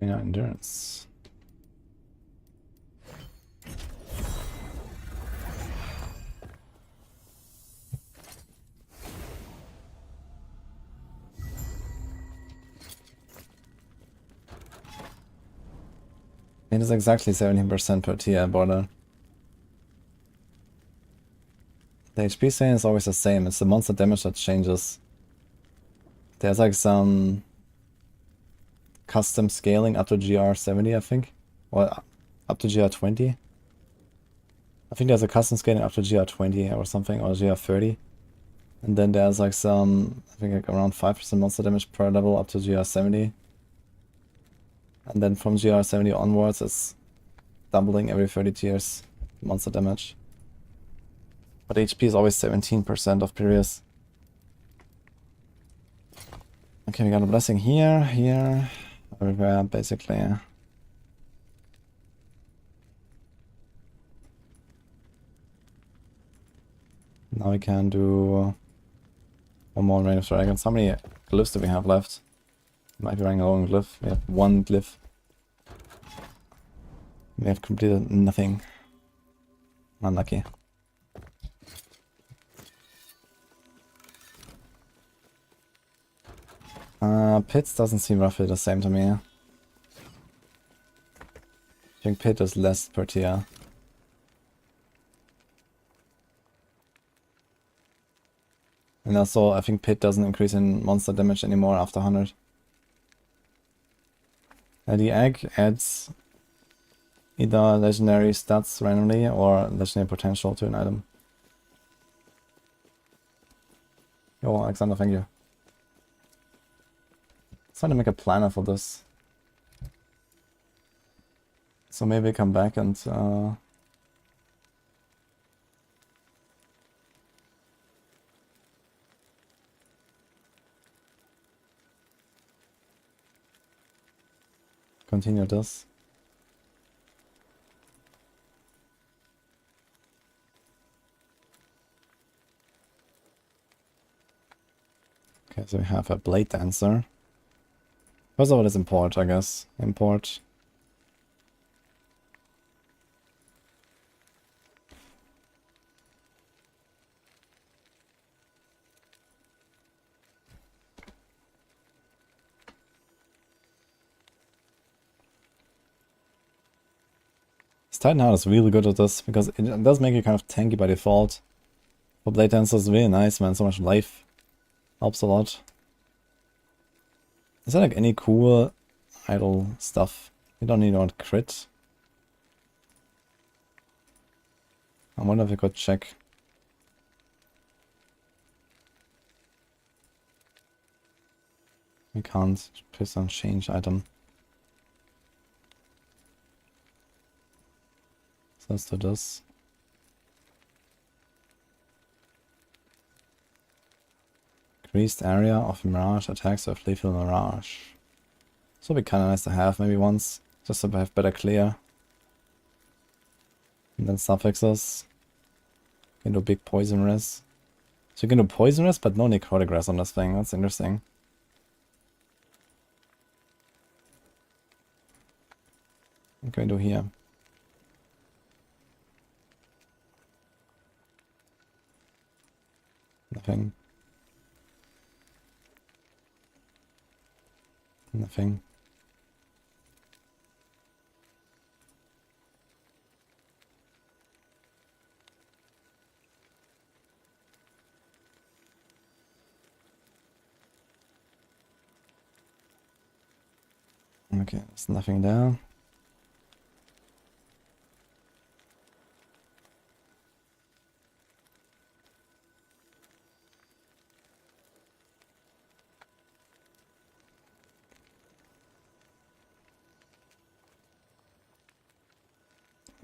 Endurance. It is exactly 17% per tier border. The HP scaling is always the same, it's the monster damage that changes. There's like some custom scaling up to GR 70, I think. Or up to GR 20. I think there's a custom scaling up to GR 20 or something, or GR 30. And then there's like some, I think like around 5% monster damage per level up to GR 70. And then from GR 70 onwards, it's doubling every 30 tiers monster damage. But HP is always 17% of previous. Okay, we got a blessing here, here, everywhere, basically. Now we can do one more Reign of Dragons. How many glyphs do we have left? Might be running our own glyph. We have one glyph. We have completed nothing. Unlucky. Pits doesn't seem roughly the same to me. I think Pit is less per tier. And also, I think Pit doesn't increase in monster damage anymore after 100. The egg adds either legendary stats randomly or legendary potential to an item. Yo, Alexander, thank you. Let's try to make a planner for this. So maybe come back and continue this. Okay, so we have a Blade Dancer. First of all, let's import, I guess. Import. This Titanheart is really good at this, because it does make you kind of tanky by default. For Blade Dancer is really nice, man. So much life. Helps a lot. Is there like any cool idle stuff? We don't need on crit. I wonder if we could check. We can't. Press on change item. So let's do this. Increased area of Mirage attacks with lethal Mirage. So it'd be kinda nice to have maybe once, just to have better clear. And then suffixes. You can do big poison res. So you can do poison res, but no necrotic res on this thing. That's interesting. What can we do here? Nothing. Nothing. Okay, there's nothing there.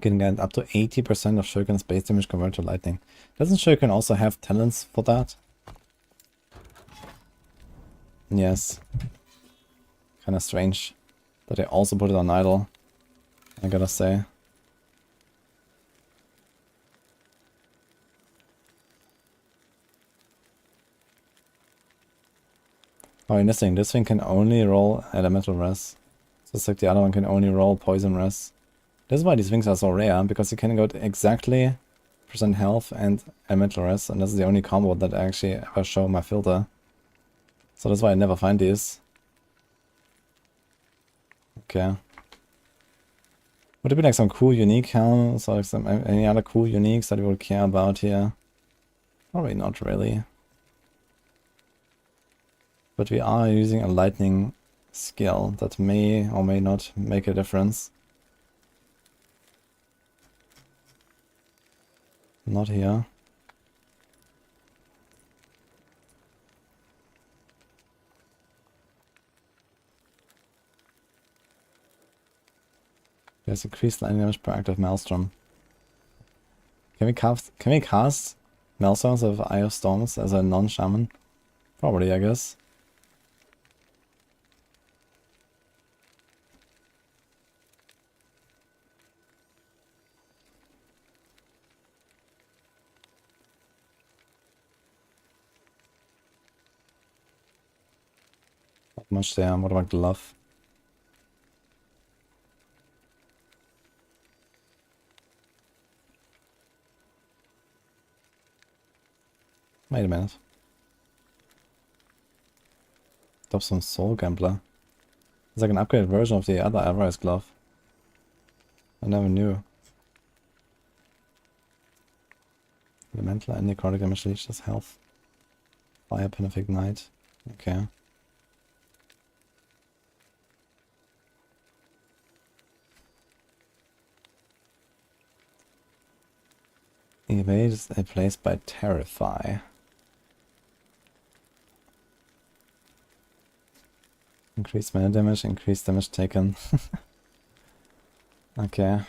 Can get up to 80% of Shuriken's base damage converted to lightning. Doesn't Shuriken also have talents for that? Yes. Kinda strange that they also put it on idle, I gotta say. Oh, you're missing. This thing can only roll elemental res. Just like the other one can only roll poison res. This is why these things are so rare, because you can go to exactly percent health and elemental res, and this is the only combo that I actually ever show my filter. So that's why I never find these. Okay. Would it be like some cool unique helms, or like some any other cool uniques that we would care about here? Probably not really. But we are using a lightning skill that may or may not make a difference. Not here. There's increased lightning damage per active Maelstrom. Can we cast Maelstorms with Eye of Storms as a non-shaman? Probably, I guess. Not much there. What about Glove? Wait a minute. Drop some Soul Gambler. It's like an upgraded version of the other Alvarez glove. I never knew. Elemental and necrotic damage leeches health. Fire Pen of Ignite. Okay. Evade is replaced by Terrify. Increase mana damage, increase damage taken. Okay.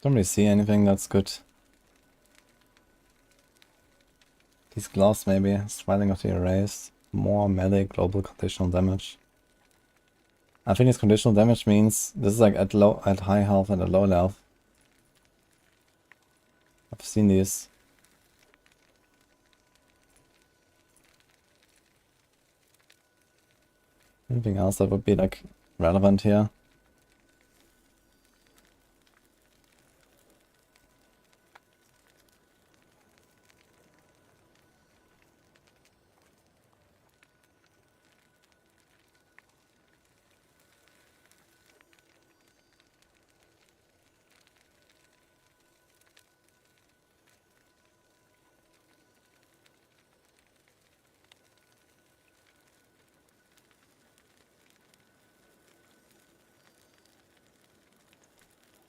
Don't really see anything that's good. These gloves maybe. Swelling of the erase. More melee global conditional damage. I think this conditional damage means this is like at high health and at low health. I've seen these. Anything else that would be like relevant here?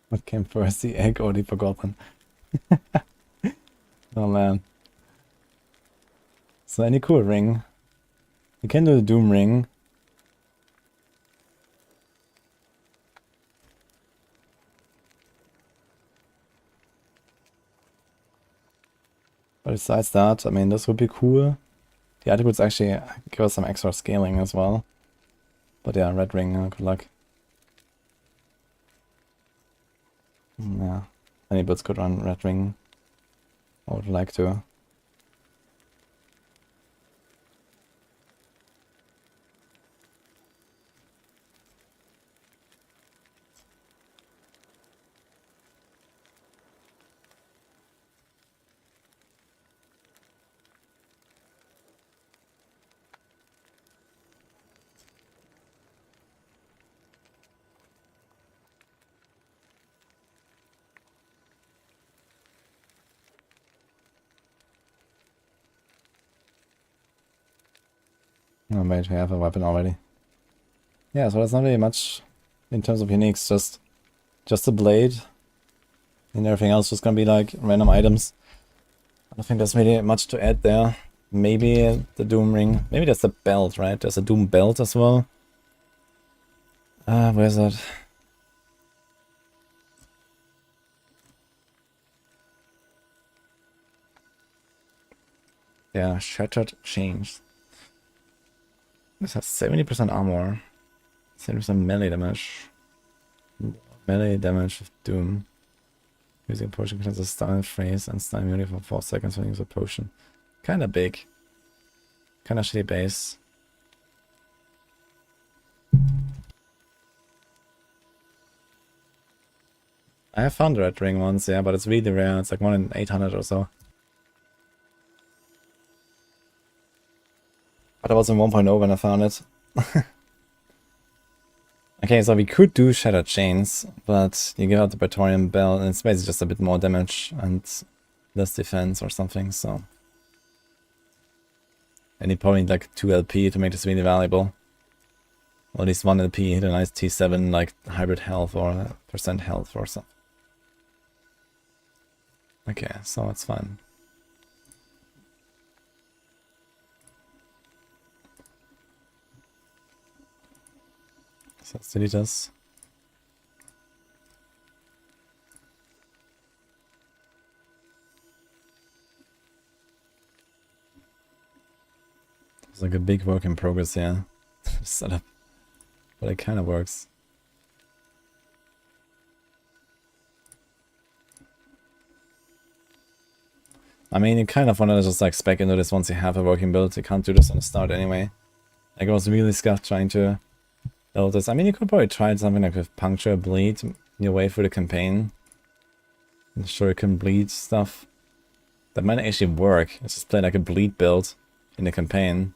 What came first, the egg or the forgotten? Oh man. So any cool ring? You can do the Doom ring. But besides that, I mean, this would be cool. The attributes actually give us some extra scaling as well. But yeah, red ring, good luck. Yeah, any builds could run red ring. I would like to. Oh wait, we have a weapon already. Yeah, so that's not really much in terms of uniques, just a blade. And everything else just gonna be like random items. I don't think there's really much to add there. Maybe the Doom ring. Maybe that's the belt, right? There's a Doom belt as well. Where's that? Yeah, Shattered Chains. This has 70% armor. 70% melee damage. Melee damage with Doom. Using a potion contains a stun phrase and stun immunity for 4 seconds when you use a potion. Kinda big. Kinda shitty base. I have found the red ring once, yeah, but it's really rare. It's like 1 in 800 or so. But I was in 1.0 when I found it. Okay, so we could do Shattered Chains, but you give out the Praetorian Bell and it's basically just a bit more damage and less defense or something, so... And you probably need like 2 LP to make this really valuable. Or at least 1 LP, hit a nice T7 like hybrid health or percent health or something. Okay, so it's fine. So let's delete this. like a big work in progress here. Setup. But it kind of works. I mean, you kind of want to just like spec into this once you have a working build. You can't do this on the start anyway. Like, I was really scared trying to build this. I mean, you could probably try something like with puncture, bleed in your way through the campaign. I'm sure you can bleed stuff. That might actually work. It's just play like a bleed build in the campaign.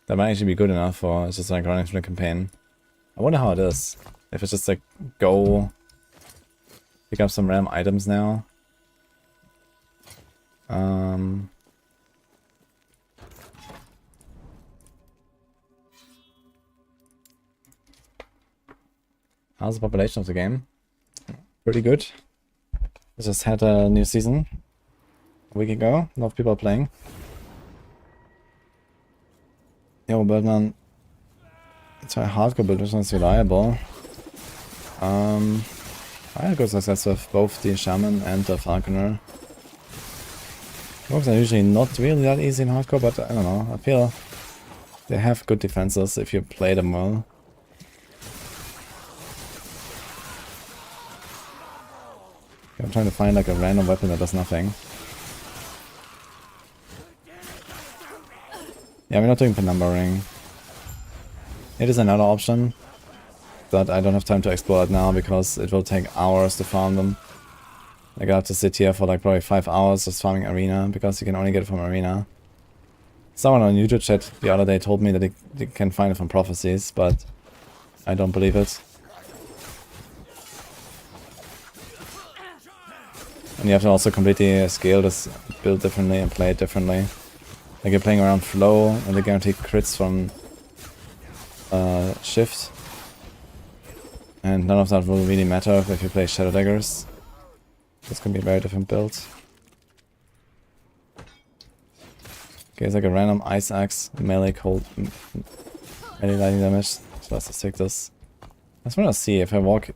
That might actually be good enough for just like running through the campaign. I wonder how it is. If it's just like go pick up some random items now. How's the population of the game? Pretty good. We just had a new season a week ago. A lot of people are playing. Yo, Birdman. It's a hardcore build, which is reliable. I had good success with both the Shaman and the Falconer. Orcs are usually not really that easy in hardcore, but I don't know. I feel they have good defenses if you play them well. I'm trying to find like a random weapon that does nothing. Yeah, we're not doing penumbering. It is another option, but I don't have time to explore it now because it will take hours to farm them. Like, I have to sit here for like probably 5 hours just farming arena because you can only get it from arena. Someone on YouTube chat the other day told me that you can find it from prophecies, but I don't believe it. And you have to also completely scale this build differently and play it differently. Like, you're playing around flow and they guarantee crits from shift. And none of that will really matter if you play Shadow Daggers. This can be a very different build. Okay, it's like a random Ice Axe, melee cold, melee lightning damage. So let's just take this. I just want to see if I walk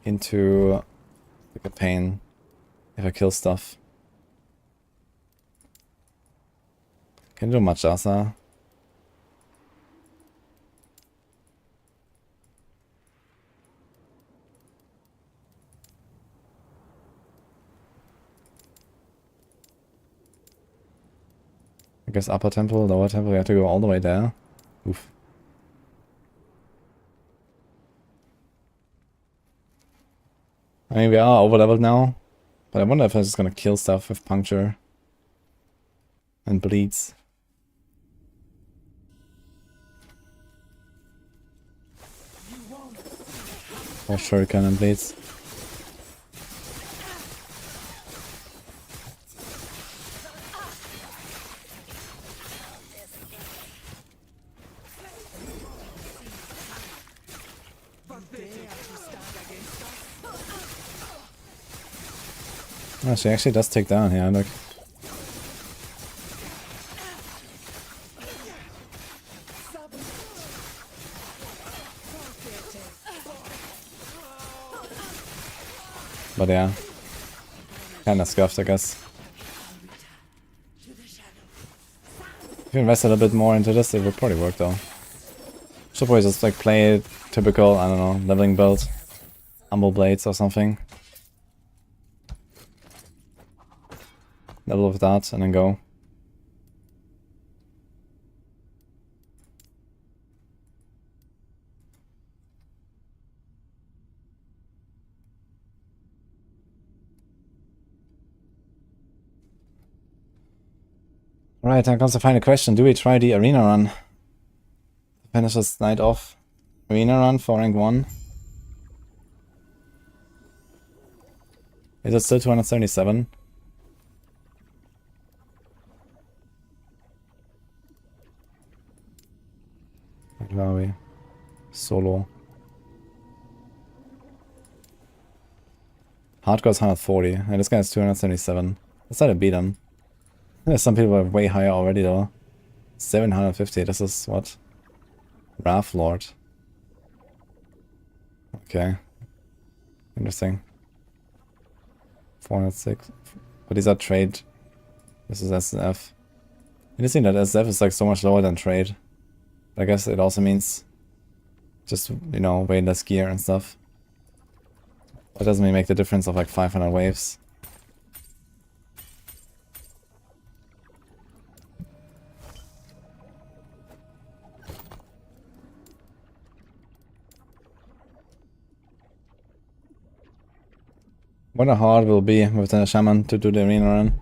into the campaign, if I kill stuff. Can do much Asa. I guess upper temple, lower temple, we have to go all the way there. Oof. I mean, we are over leveled now, but I wonder if I'm just gonna kill stuff with puncture and bleeds. Or shuriken and bleeds. Oh, she actually does take down here, look. But yeah, kinda scuffed, I guess. If you invest a little bit more into this, it would probably work though. Should probably just like play typical, I don't know, leveling build. Humble Blades or something. Level with that and then go. Alright, now comes the final question. Do we try the arena run? Finish this night off. Arena run for rank 1. Is it still 277? Where are we? Solo. Hardcore's 140. And this guy's 277. Let's try to beat him. There's some people are way higher already though. 750. This is what? Wrath Lord. Okay. Interesting. 406. But these are trade. This is SNF. Interesting that SF is like so much lower than trade. But I guess it also means just, you know, way less gear and stuff. That doesn't really make the difference of like 500 waves. Wonder how hard it will be with the shaman to do the arena run.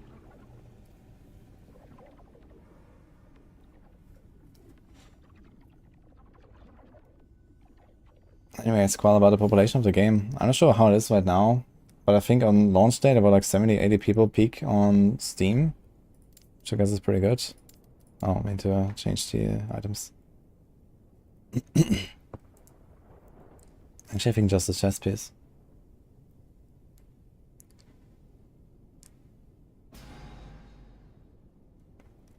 Anyway, it's quite about the population of the game. I'm not sure how it is right now, but I think on launch day there were like 70-80 people peak on Steam, which I guess is pretty good. Oh, I mean to change the items. Actually, I think just a chest piece.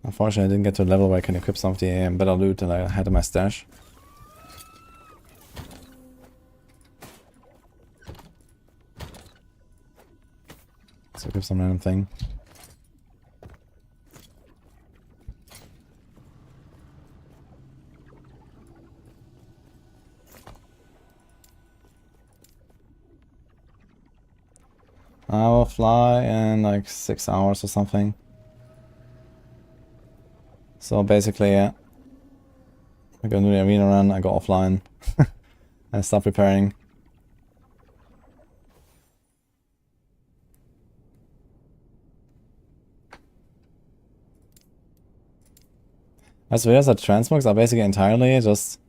Unfortunately, I didn't get to a level where I can equip some of the better loot that I had in my stash. Let's equip some random thing. I will fly in like 6 hours or something. So basically, yeah. I go do the arena run, I go offline. And stop preparing. As weird as that transmogs are basically entirely just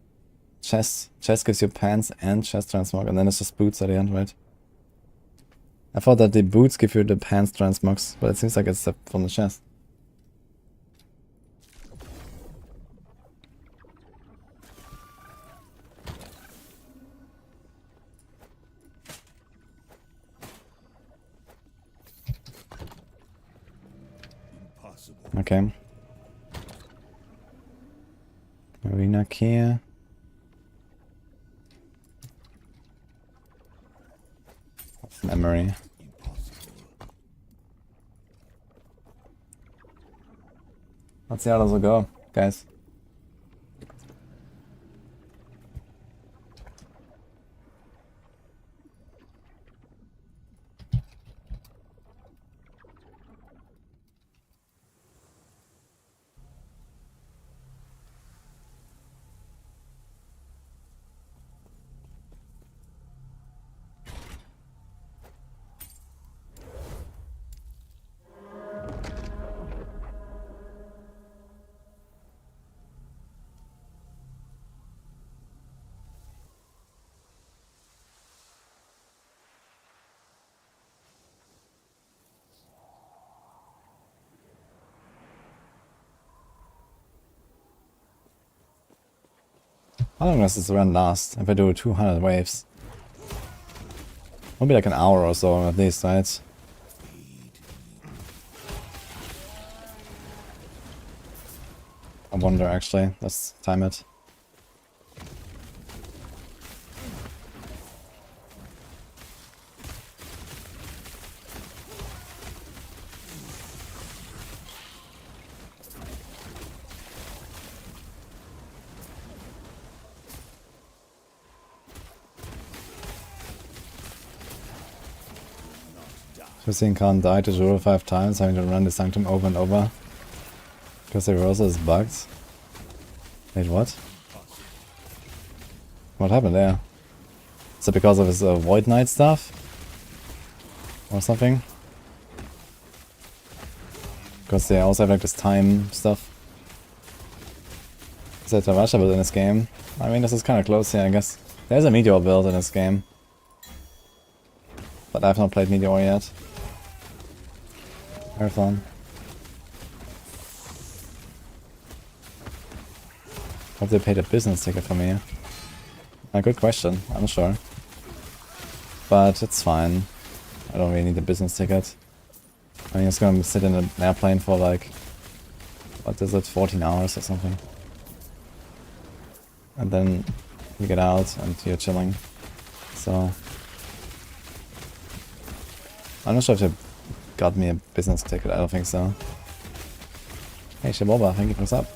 chest. Chest gives you pants and chest transmog, and then it's just boots at the end, right? I thought that the boots give you the pants transmogs, but it seems like it's from the chest. Okay. Arena key. Memory. Let's see how this will go, guys. How long does this run last if I do 200 waves? It'll be like an hour or so at least, right? I wonder actually. Let's time it. Christine can't die to Juro 5 times, having to run the Sanctum over and over. Because the reversal is bugged. Wait, what? What happened there? Is it because of his Void Knight stuff? Or something? Because they also have like this time stuff. Is that a Russia build in this game? I mean, this is kind of close here, I guess. There's a Meteor build in this game. But I've not played Meteor yet. Marathon. Hope they paid a business ticket for me. A good question, I'm sure. But it's fine. I don't really need a business ticket. I mean, it's gonna sit in an airplane for like, what is it, 14 hours or something. And then you get out and you're chilling. So I'm not sure if they got me a business ticket, I don't think so. Hey Shiboba, thank you for the sub.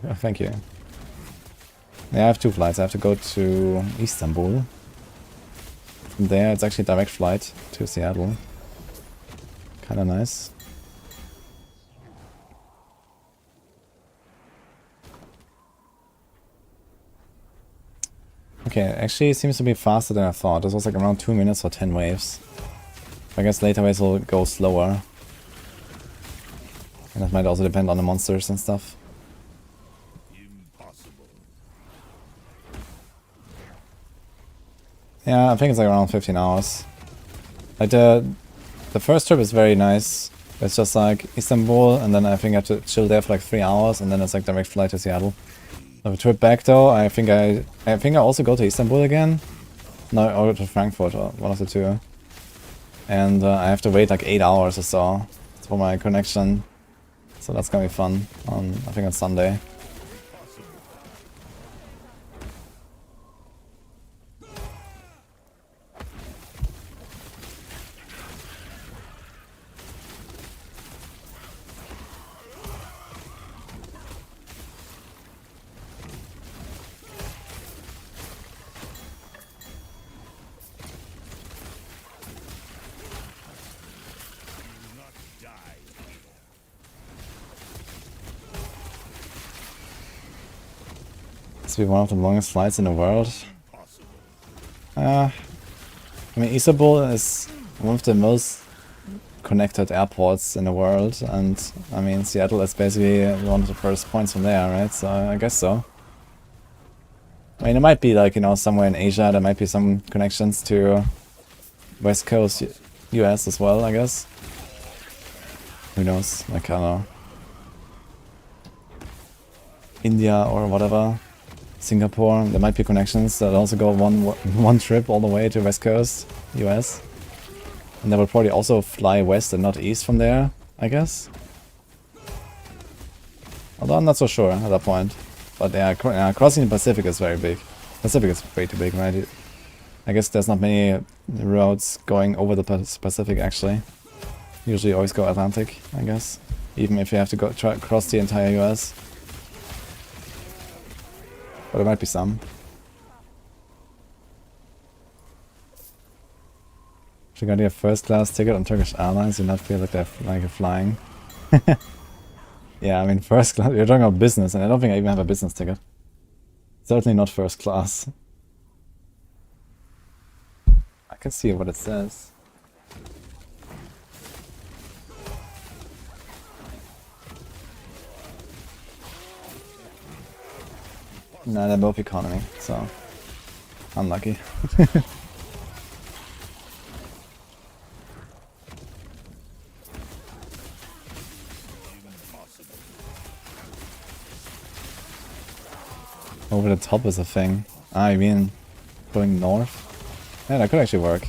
Oh, thank you. Yeah, I have 2 flights. I have to go to Istanbul. From there, it's actually a direct flight to Seattle. Kinda nice. Okay, actually it seems to be faster than I thought. This was like around 2 minutes for 10 waves. I guess later waves will go slower. And that might also depend on the monsters and stuff. Impossible. Yeah, I think it's like around 15 hours. Like the first trip is very nice. It's just like Istanbul, and then I think I have to chill there for like 3 hours, and then it's like direct flight to Seattle. The trip back though, I think I also go to Istanbul again. No, or to Frankfurt, or one of the two. And I have to wait like 8 hours or so for my connection. So that's gonna be fun on, I think on Sunday. This will be one of the longest flights in the world. I mean, Istanbul is one of the most connected airports in the world, and I mean, Seattle is basically one of the first points from there, right? So I guess so. I mean, it might be like, you know, somewhere in Asia, there might be some connections to West Coast US as well, I guess. Who knows? Like, I don't know. India or whatever. Singapore, there might be connections that also go one trip all the way to West Coast, US. And they will probably also fly west and not east from there, I guess. Although I'm not so sure at that point. But yeah, crossing the Pacific is very big. Pacific is way too big, right? I guess there's not many roads going over the Pacific actually. Usually always go Atlantic, I guess. Even if you have to go cross the entire US. But there might be some. If you got your first class ticket on Turkish Airlines, you not feel like you're flying. Yeah, I mean first class, you're talking about business, and I don't think I even have a business ticket. Certainly not first class. I can see what it says. Nah, they're both economy, so unlucky. Over the top is a thing. Ah, you mean going north? Yeah, that could actually work.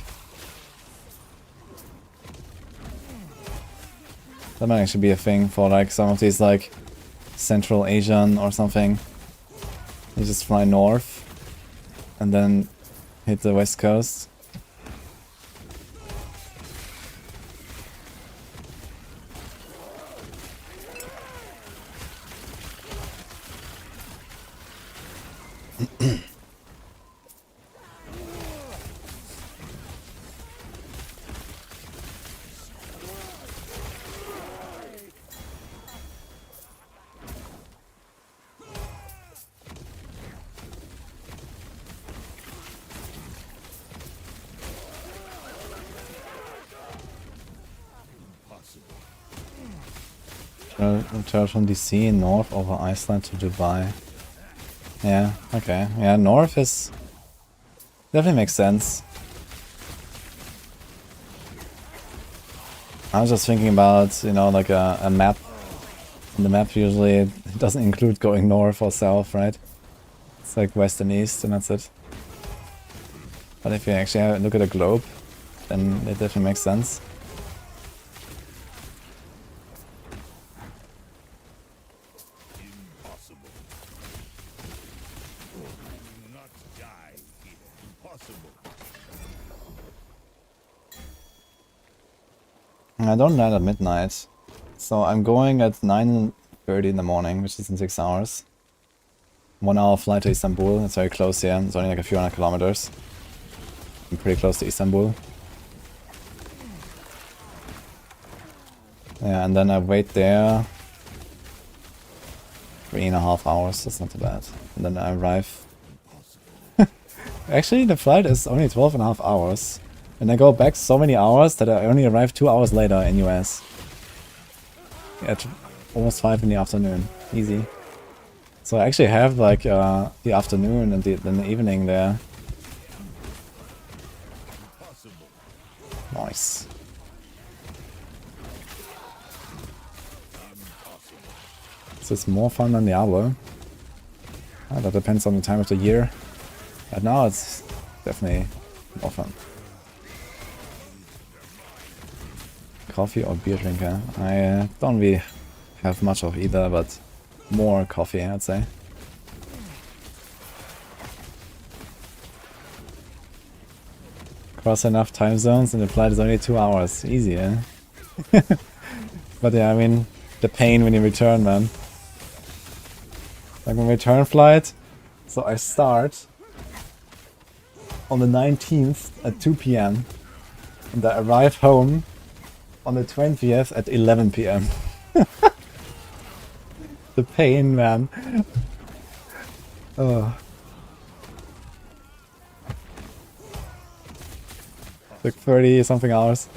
That might actually be a thing for like some of these like Central Asian or something. You just fly north and then hit the west coast. Travel from DC north over Iceland to Dubai. Yeah, okay. Yeah, north is... definitely makes sense. I was just thinking about, you know, like a map. And the map usually doesn't include going north or south, right? It's like west and east and that's it. But if you actually look at a globe, then it definitely makes sense. I don't land at midnight. So I'm going at 9:30 in the morning, which is in 6 hours. 1 hour flight to Istanbul. It's very close here. It's only like a few hundred kilometers. I'm pretty close to Istanbul. Yeah, and then I wait there 3.5 hours. That's not too bad. And then I arrive. Actually, the flight is only 12.5 hours. And I go back so many hours that I only arrive 2 hours later in US. At almost 5 in the afternoon. Easy. So I actually have like the afternoon and the evening there. Nice. This is more fun than Diablo. That depends on the time of the year. But now it's definitely more fun. Coffee or beer drinker? I don't really have much of either, but more coffee, I'd say. Cross enough time zones and the flight is only 2 hours. Easy, eh? But yeah, I mean, the pain when you return, man. Like my return flight, so I start on the 19th at 2 p.m. and I arrive home on the 20th at 11 p.m. The pain, man. Oh. Like 30 something hours.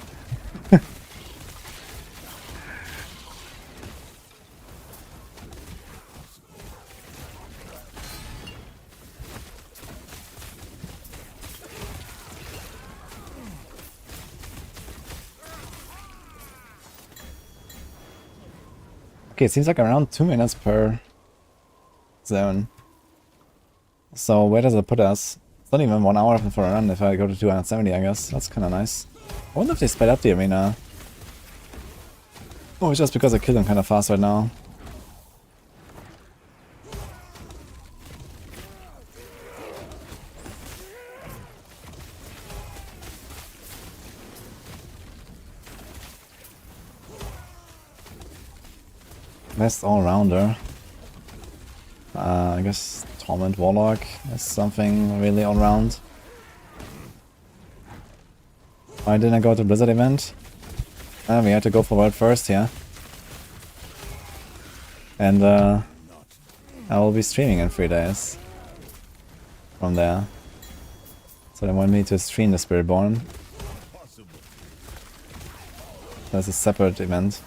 Okay, it seems like around 2 minutes per zone. So where does it put us? It's not even 1 hour for a run if I go to 270, I guess. That's kind of nice. I wonder if they sped up the arena. Oh, it's just because I killed them kind of fast right now. Best all-rounder. I guess Torment Warlock is something really all-round. Why didn't I go to Blizzard event? We had to go for world first here. And I will be streaming in 3 days from there. So they want me to stream the Spiritborn. That's a separate event.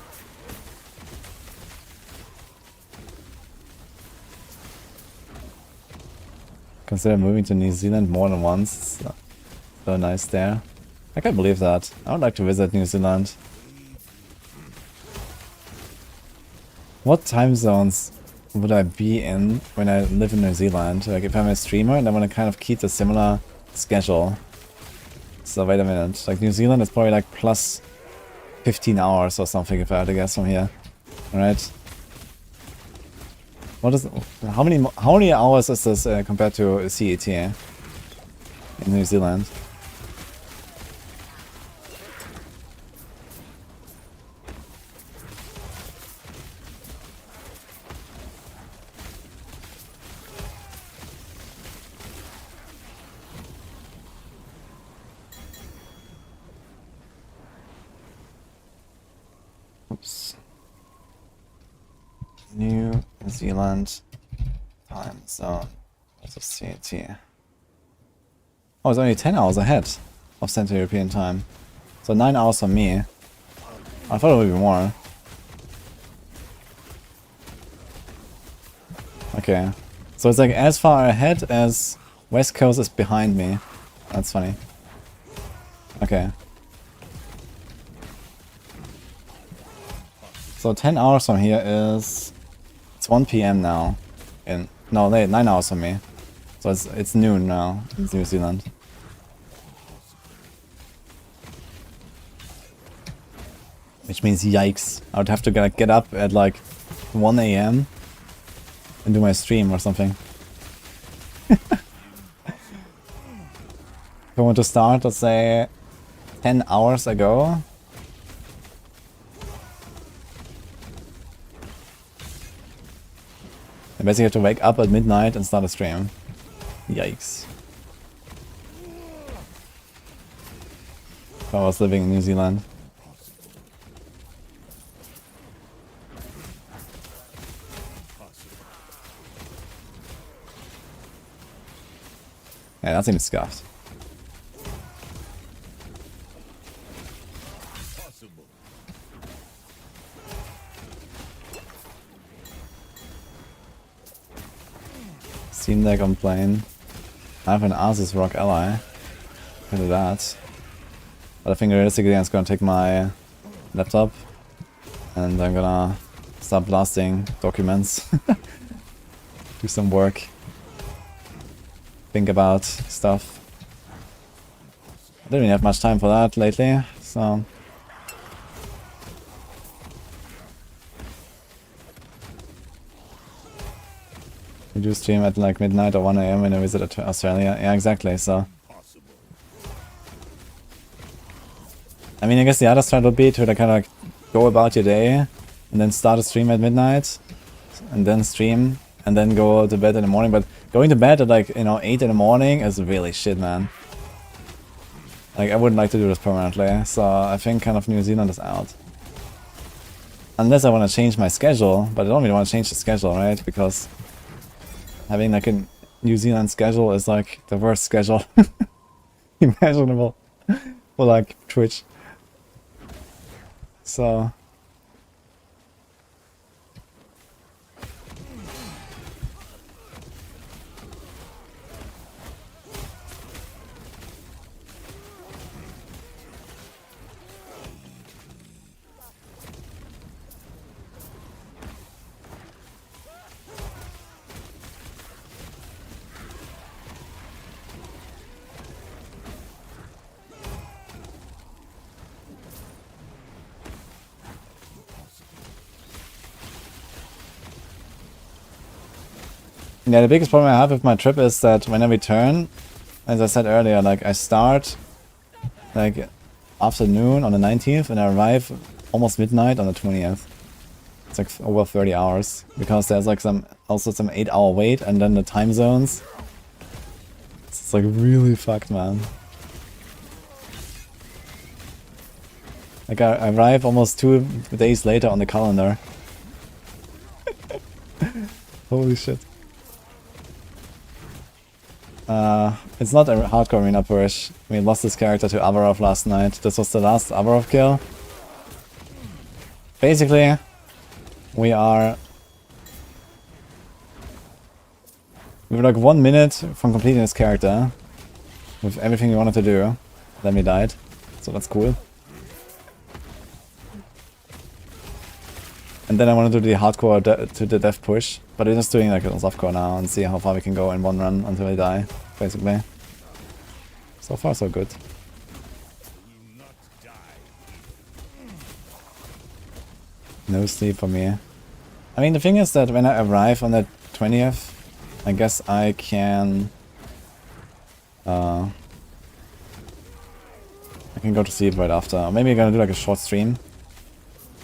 Consider moving to New Zealand more than once. It's so nice there. I can't believe that. I would like to visit New Zealand. What time zones would I be in when I live in New Zealand? Like if I'm a streamer and I want to kind of keep a similar schedule. So wait a minute. Like New Zealand is probably like plus 15 hours or something if I had to guess from here. Alright. What is how many hours is this compared to CET in New Zealand? Oops. New Zealand time zone versus CET. Oh, it's only 10 hours ahead of Central European time. So 9 hours for me. I thought it would be more. Okay. So it's like as far ahead as West Coast is behind me. That's funny. Okay. So 10 hours from here is... It's 1 p.m. now. No, 9 hours from me. So it's noon now in New Zealand. Which means yikes. I would have to get up at like 1 a.m. and do my stream or something. If I want to start, let's say 10 hours ago, I basically have to wake up at midnight and start a stream. Yikes. If I was living in New Zealand. Yeah, that seems scuffed. Steam Deck on plane. I have an Asus Rock Ally. Look at that. But I think realistically I'm just gonna take my laptop and I'm gonna start blasting documents. Do some work. Think about stuff. I didn't really have much time for that lately, so... We do stream at like midnight or 1 AM when I visit Australia. Yeah, exactly, so... I mean, I guess the other strat would be to like, kind of like go about your day and then start a stream at midnight and then stream and then go to bed in the morning. But going to bed at like, you know, 8 in the morning is really shit, man. Like, I wouldn't like to do this permanently, so I think kind of New Zealand is out. Unless I want to change my schedule, but I don't really want to change the schedule, right? Because having like a New Zealand schedule is like the worst schedule imaginable for like Twitch. So... Yeah, the biggest problem I have with my trip is that when I return, as I said earlier, like I start like afternoon on the 19th and I arrive almost midnight on the 20th. It's like over 30 hours because there's like some 8-hour wait and then the time zones. It's like really fucked, man. Like I arrive almost 2 days later on the calendar. Holy shit. It's not a hardcore arena push. We lost this character to Avarov last night. This was the last Avarov kill. Basically, we were like 1 minute from completing this character with everything we wanted to do. Then we died. So that's cool. And then I want to do the hardcore to the death push, but we're just doing like a softcore now and see how far we can go in one run until we die, basically. So far so good. No sleep for me. I mean, the thing is that when I arrive on the 20th, I guess I can... I can go to sleep right after. Or maybe I'm gonna do like a short stream.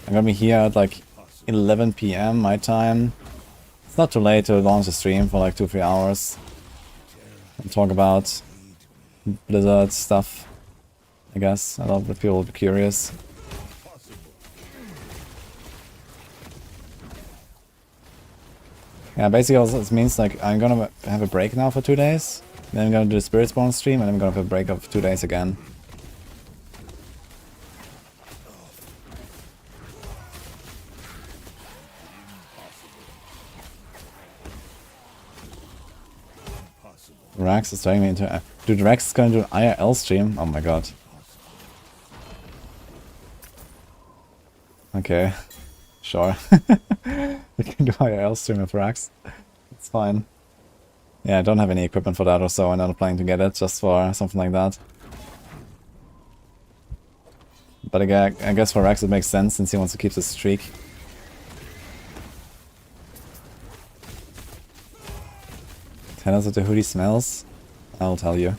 I'm gonna be here at like 11 PM my time. It's not too late to launch a stream for like 2-3 hours and talk about Blizzard stuff, I guess. I love that people will be curious. Yeah, basically also it means like I'm gonna have a break now for 2 days, then I'm gonna do the Spiritborn stream and I'm gonna have a break of 2 days again. Rax is turning me into... Dude, Rax is gonna do an IRL stream? Oh my god. Okay. Sure. We can do IRL stream with Rax. It's fine. Yeah, I don't have any equipment for that or so, and I'm not planning to get it just for something like that. But again, I guess for Rax it makes sense since he wants to keep the streak. Tell us what the hoodie smells. I'll tell you.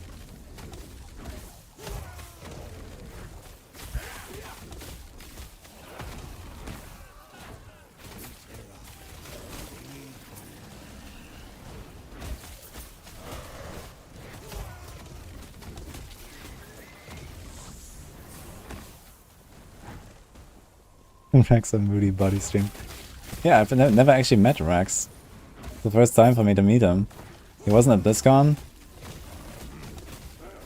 Rex and Moody body stream. Yeah, I've never actually met Rex. It's the first time for me to meet him. He wasn't at BlizzCon.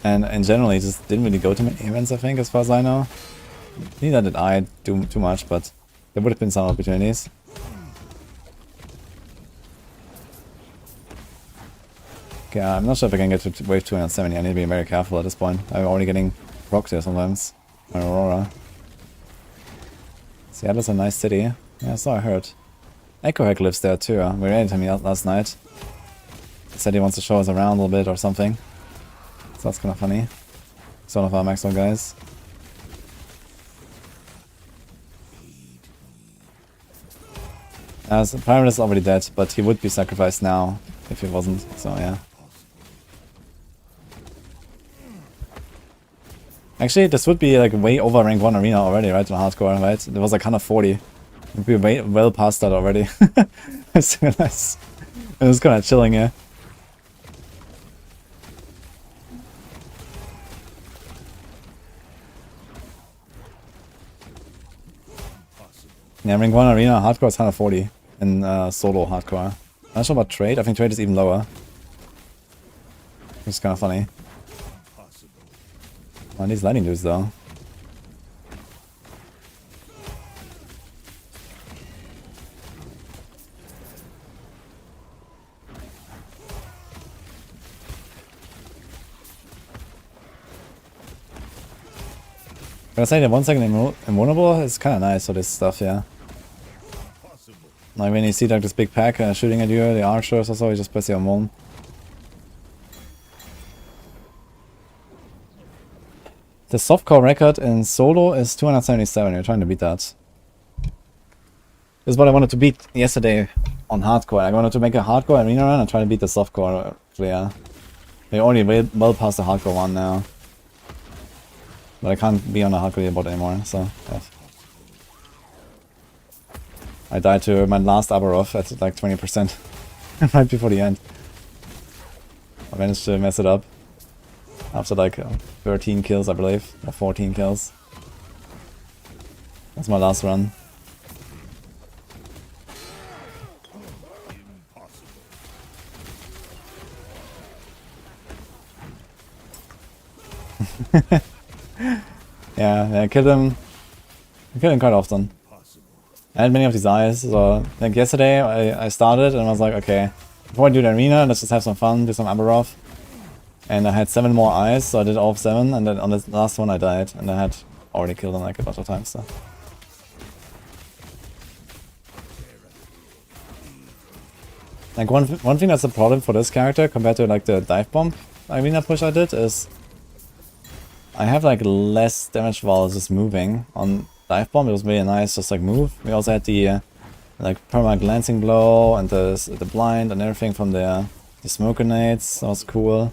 And in general, he just didn't really go to many events, I think, as far as I know. Neither did I do too much, but there would have been some opportunities. Okay, I'm not sure if I can get to wave 270. I need to be very careful at this point. I'm already getting rocked here sometimes. By Aurora. Seattle's a nice city. Yeah, so I heard. Epoch lives there too. We ran into him last night. He said he wants to show us around a little bit or something. So that's kind of funny. It's one of our Maxwell guys. So Pyramid is already dead, but he would be sacrificed now if he wasn't, so yeah. Actually, this would be like way over rank 1 arena already, right? On hardcore, right? It was like 140. We'd be way well past that already. It's so nice. It was kind of chilling, yeah. Yeah, rank 1 arena hardcore is 140 in solo hardcore. I'm not sure about trade. I think trade is even lower. It's kind of funny. Oh, these lightning dudes though. Can I say that 1 second invulnerable is kind of nice for this stuff, yeah. Like when you see like this big pack shooting at you, the archers or so, you just press your one. The softcore record in solo is 277. You're trying to beat that. This is what I wanted to beat yesterday on hardcore. I wanted to make a hardcore arena run and try to beat the softcore player. We're already well past the hardcore one now. But I can't be on a hardcore leaderboard anymore, so yeah. I died to my last Abaroth at like 20% right before the end. I managed to mess it up after like 13 kills, I believe, or 14 kills. That's my last run. Yeah, I killed him. I killed him quite often. I had many of these eyes, so like yesterday I started and I was like, okay, before I do the arena, let's just have some fun, do some Abaroth. And I had 7 more eyes, so I did all of 7, and then on the last one I died, and I had already killed him like a bunch of times, so. Like one thing that's a problem for this character compared to like the dive bomb arena push I did is I have like less damage while just moving. On dive bomb it was really nice, just like move. We also had the like perma glancing blow and the blind and everything from the smoke grenades. That was cool.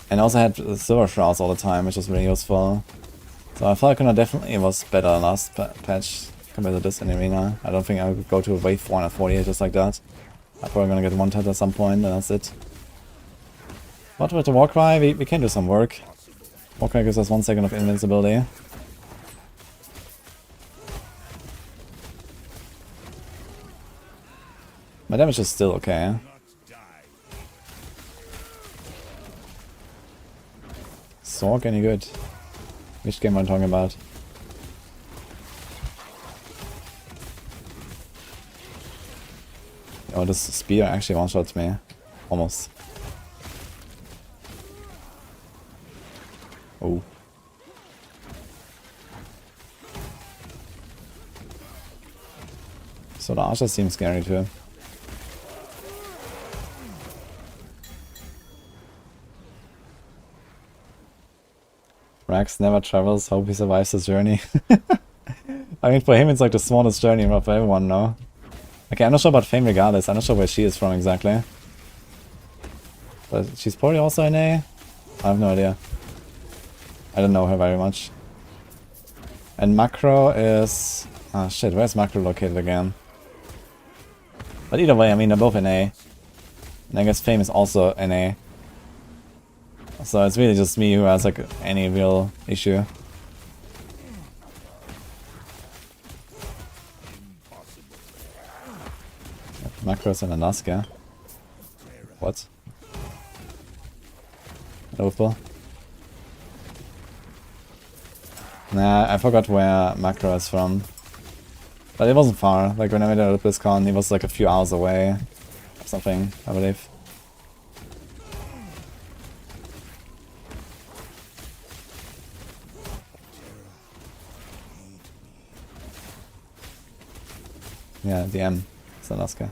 And I also had silver shrouds all the time, which was really useful. So I felt like definitely was better last patch compared to this in arena. I don't think I would go to a wave 140 just like that. I'm probably gonna get one tap at some point, and that's it. But with the Warcry, we can do some work. Warcry gives us 1 second of invincibility. My damage is still okay. Sorc any good? Which game am I talking about? Oh, this spear actually one-shots me. Almost. Oh. So the archer seems scary too. Rax never travels, hope he survives his journey. I mean, for him it's like the smallest journey for everyone, no? Okay, I'm not sure about Fame regardless, I'm not sure where she is from exactly. But she's probably also in A? I have no idea. I don't know her very much. And Macro is... ah shit, where's Macro located again? But either way, I mean, they're both in A. And I guess Fame is also in A. So it's really just me who has like any real issue. Macros in Alaska. What? Overhaul? Nah, I forgot where Macro is from. But it wasn't far. Like when I made it at BlizzCon, it was like a few hours away. Or something, I believe. Yeah, DM. It's Alaska.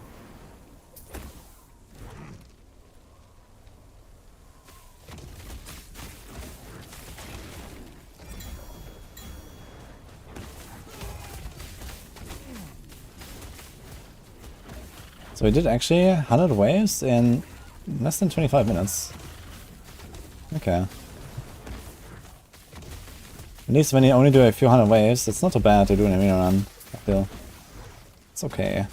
So we did actually 100 waves in less than 25 minutes. Okay. At least when you only do a few hundred waves, it's not too bad to do an arena run, I feel. It's okay.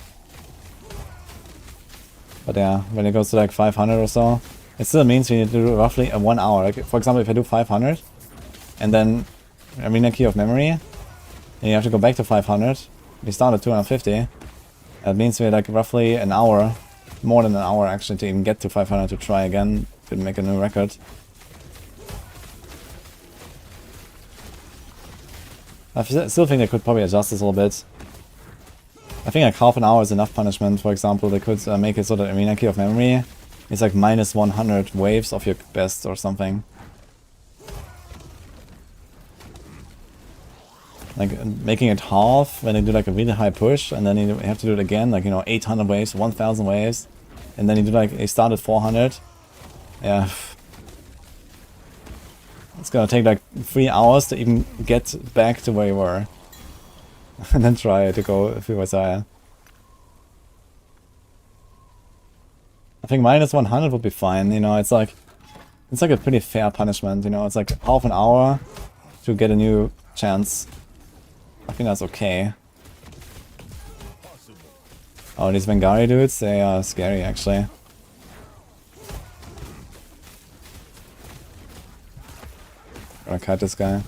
But yeah, when it goes to like 500 or so, it still means we need to do roughly a 1 hour. Like, for example, if I do 500, and then arena key of memory, and you have to go back to 500, we start at 250. That means we're like roughly an hour, more than an hour actually, to even get to 500 to try again, to make a new record. I still think they could probably adjust this a little bit. I think like half an hour is enough punishment, for example. They could make it so that arena key of memory is like minus 100 waves of your best or something. Like making it half when they do like a really high push, and then you have to do it again, like, you know, 800 waves, 1000 waves, and then you do like, you start at 400. Yeah. It's gonna take like 3 hours to even get back to where you were. And then try to go a few ways higher. I think minus 100 would be fine, you know, it's like a pretty fair punishment, you know, it's like half an hour to get a new chance. I think that's okay. Oh, these Vengari dudes, they are scary actually. Gonna cut this guy.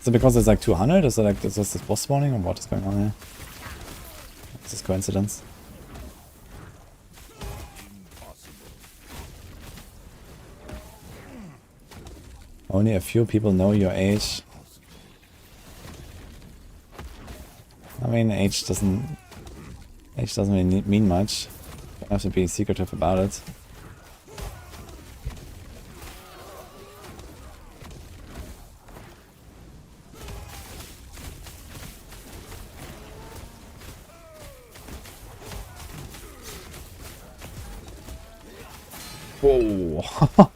Is it because it's like 200? Is it like, is this boss spawning or what is going on here? Is this coincidence? Only a few people know your age. I mean, age doesn't really mean much. You have to be secretive about it. Whoa.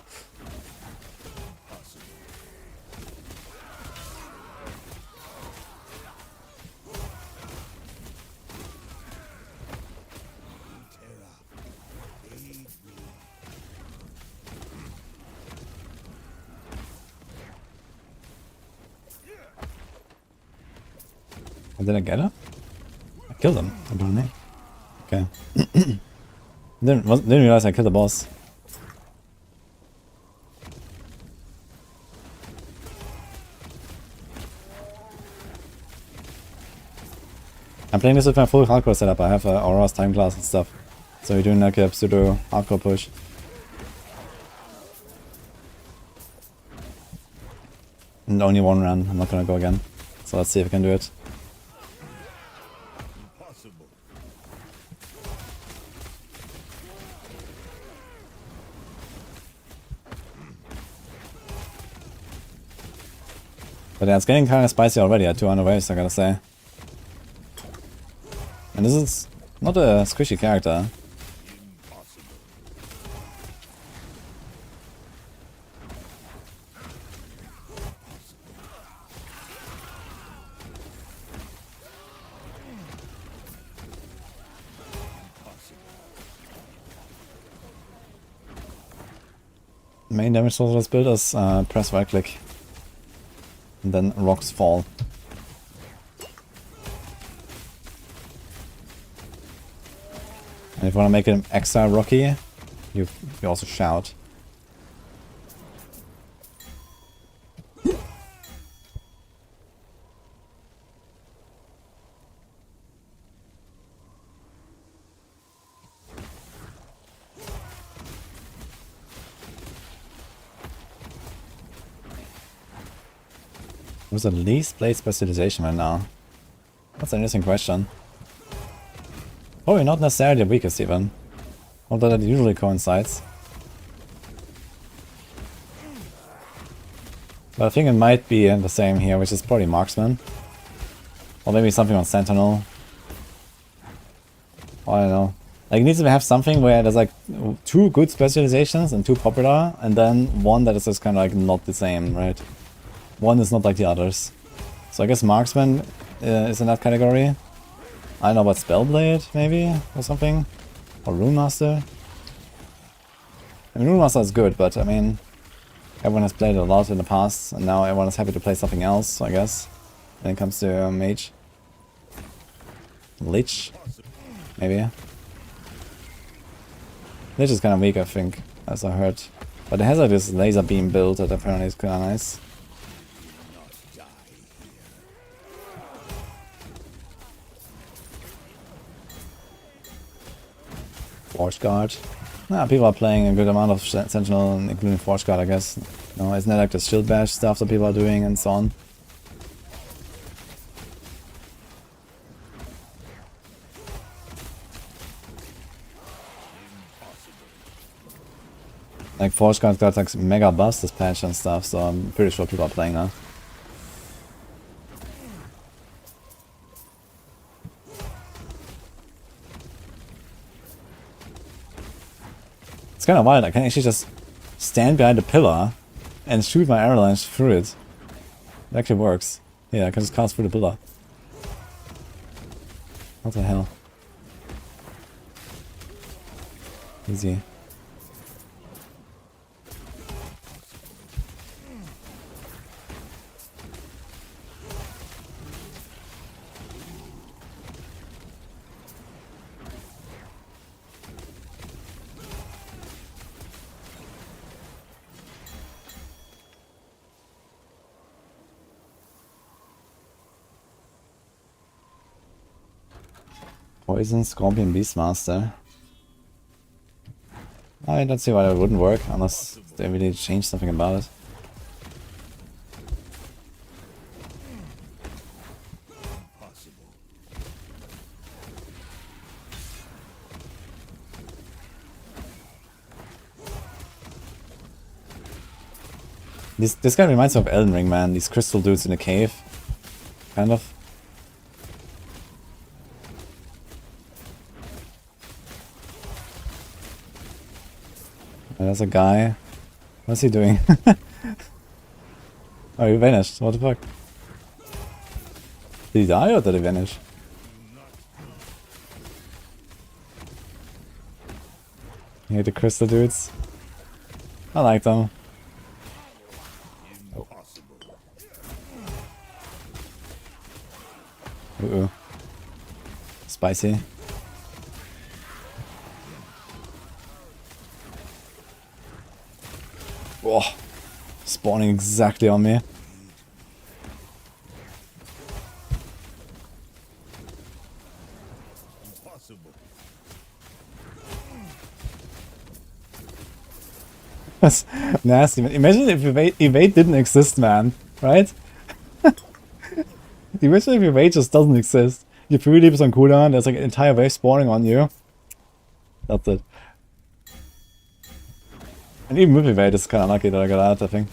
Did I get her? I killed him, apparently. Okay. didn't realize I killed the boss. I'm playing this with my full hardcore setup. I have Aura's time class and stuff. So we're doing like a pseudo hardcore push. And only one run. I'm not gonna go again. So let's see if I can do it. But yeah, it's getting kind of spicy already at 200 waves, I gotta say. And this is not a squishy character. Main damage source of this build is press right click. And then rocks fall. And if you want to make it extra rocky, you also shout. Who's the least played specialization right now? That's an interesting question. Probably not necessarily the weakest even. Although that usually coincides. But I think it might be the same here, which is probably marksman. Or maybe something on sentinel. I don't know. Like, it needs to have something where there's like 2 good specializations and 2 popular, and then one that is just kind of like not the same, right? One is not like the others. So I guess marksman is in that category. I don't know about spellblade, maybe, or something. Or runemaster. I mean, runemaster is good, but I mean, everyone has played it a lot in the past, and now everyone is happy to play something else, I guess. When it comes to mage. Lich, maybe. Lich is kind of weak, I think, as I heard. But it has like this laser beam build that apparently is kind of nice. Forge guard. Nah, people are playing a good amount of sentinel, including forge guard, I guess. No, isn't that like the shield bash stuff that people are doing and so on? Like, Forge Guard got like mega buff this patch and stuff, so I'm pretty sure people are playing that. It's kind of wild, I can actually just stand behind a pillar and shoot my arrow lines through it. It actually works. Yeah, I can just cast through the pillar. What the hell? Easy. Poison, Scorpion, Beastmaster. I don't see why it wouldn't work, unless they really change something about it. This guy reminds me of Elden Ring, man. These crystal dudes in a cave. Kind of. There's a guy. What's he doing? Oh, he vanished. What the fuck? Did he die or did he vanish? I hate the crystal dudes. I like them. Uh-oh. Spicy. Oh, spawning exactly on me. That's nasty, man. Imagine if evade didn't exist, man. Right? Imagine if evade just doesn't exist. Your 3 leaps on cooldown, there's like an entire wave spawning on you. That's it. And even with evade, it's kind of lucky that I got out, I think.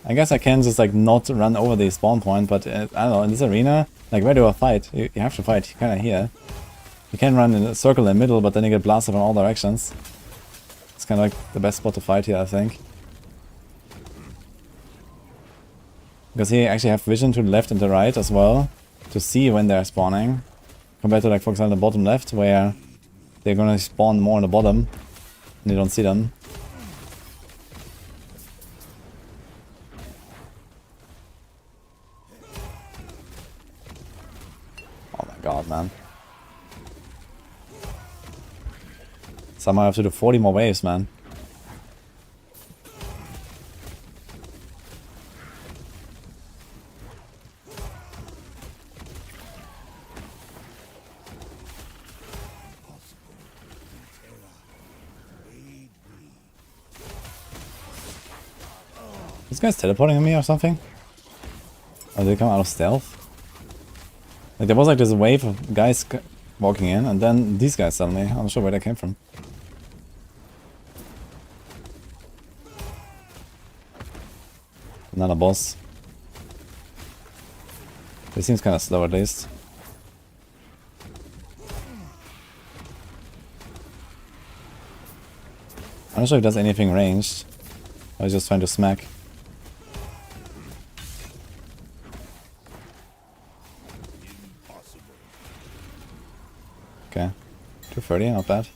I guess I can just like not run over the spawn point, but I don't know, in this arena, like where do I fight? You have to fight kind of here. You can run in a circle in the middle, but then you get blasted from all directions. It's kind of like the best spot to fight here, I think. Because here you actually have vision to the left and the right as well, to see when they're spawning. Compared to like, for example, the bottom left, where they're gonna spawn more on the bottom, and you don't see them. Oh my god, man. Somehow I have to do 40 more waves, man. This guy's teleporting on me or something? Oh, did they come out of stealth? Like there was like this wave of guys walking in, and then these guys suddenly. I'm not sure where they came from. Another boss. He seems kind of slow at least. I'm not sure if he does anything ranged. I was just trying to smack. Okay. 230, not bad.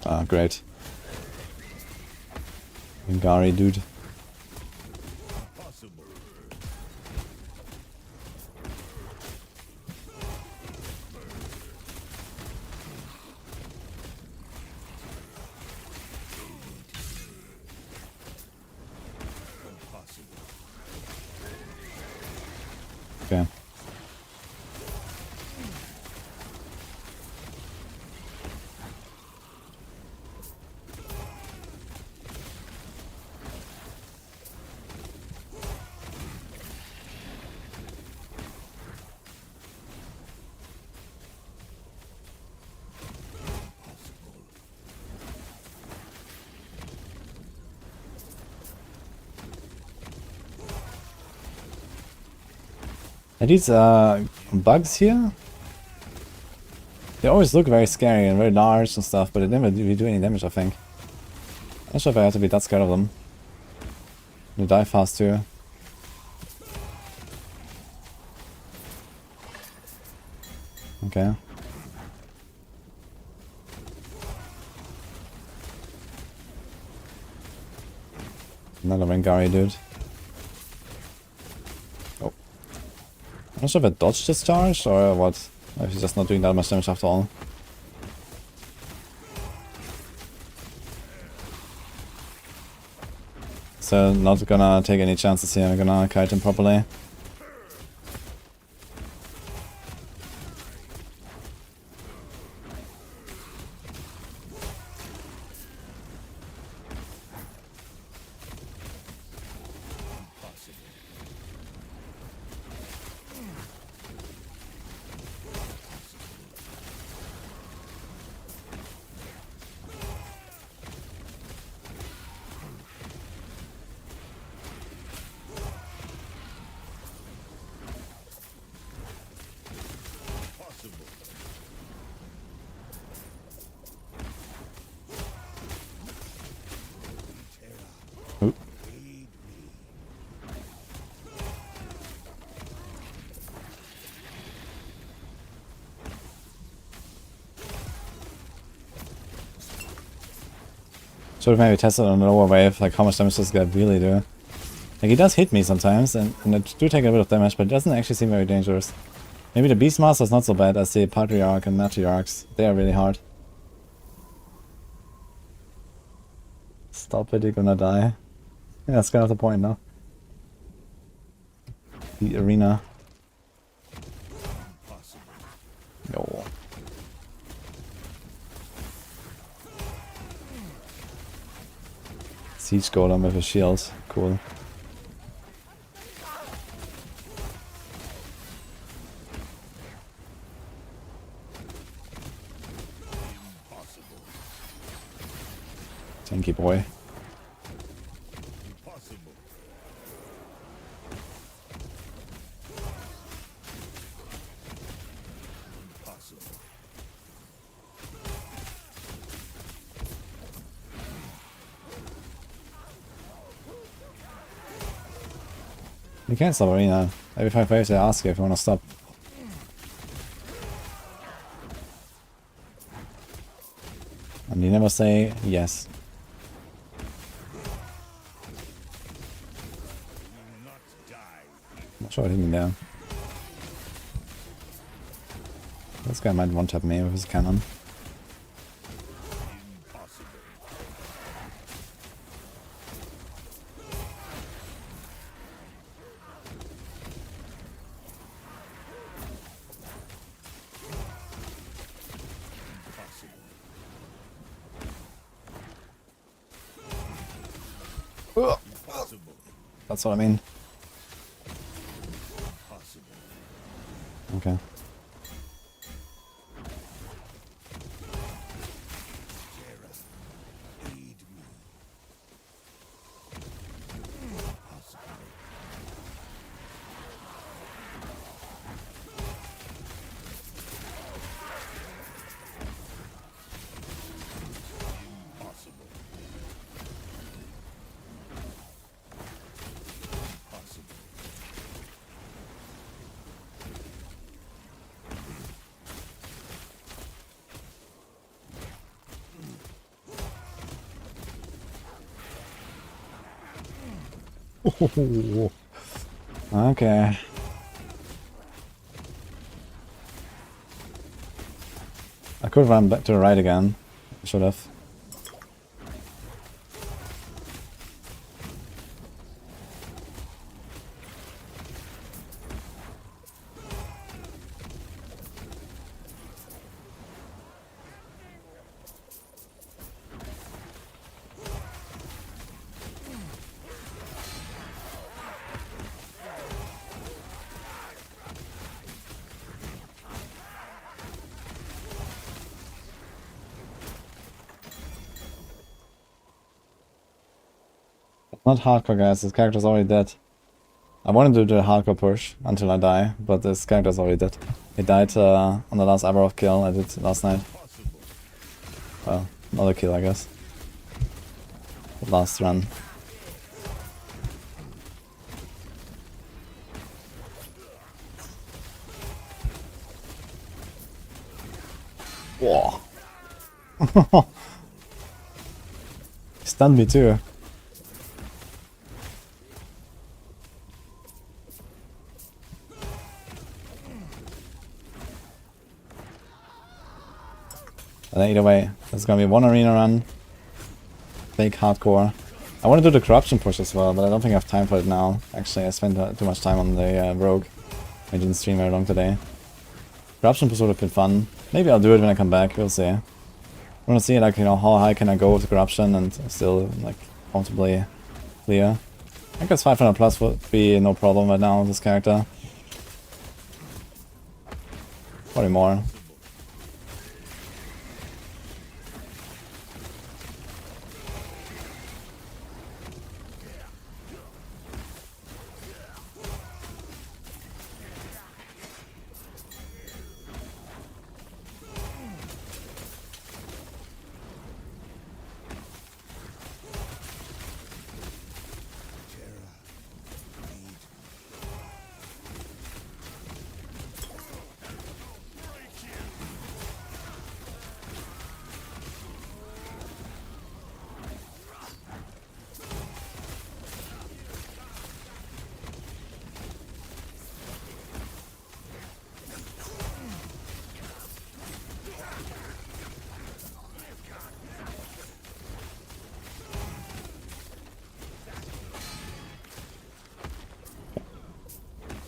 Ah, great. Enquiries, dude. Okay. And these bugs here, they always look very scary and very large and stuff, but they never really do any damage, I think. I'm not sure if I have to be that scared of them. They die fast too. Okay. Another Enquiries, dude. Oh. I'm not sure if I dodged this charge or what. Or if he's just not doing that much damage after all. So not gonna take any chances here, I'm gonna kite him properly. Oop. Should have maybe tested on the lower wave, like how much damage does this guy really do. Like he does hit me sometimes, and I do take a bit of damage, but it doesn't actually seem very dangerous. Maybe the Beastmaster is not so bad as the Patriarch and Matriarchs. They are really hard. Stop it, you're gonna die. Yeah, that's kind of the point now. The arena. No. Siege Golem with a shield. Cool. Tanky boy. You can't stop arena. Every 5 waves they ask you if you wanna stop. And you never say yes. Not sure what hit me there. This guy might one-tap me with his cannon. That's what I mean. Okay. Okay. I could run back to the right again. I should have. Not hardcore, guys. This character's already dead. I wanted to do the hardcore push until I die, but this character's already dead. He died on the last overhaul kill I did last night. Well, another kill, I guess. The last run. Whoa. He stunned me too. And either way, there's gonna be one arena run. Fake hardcore. I want to do the corruption push as well, but I don't think I have time for it now. Actually, I spent too much time on the rogue. I didn't stream very long today. Corruption push would have been fun. Maybe I'll do it when I come back, we'll see. I want to see, like, you know, how high can I go with corruption and still, like, comfortably clear. I guess 500 plus would be no problem right now with this character. Probably more.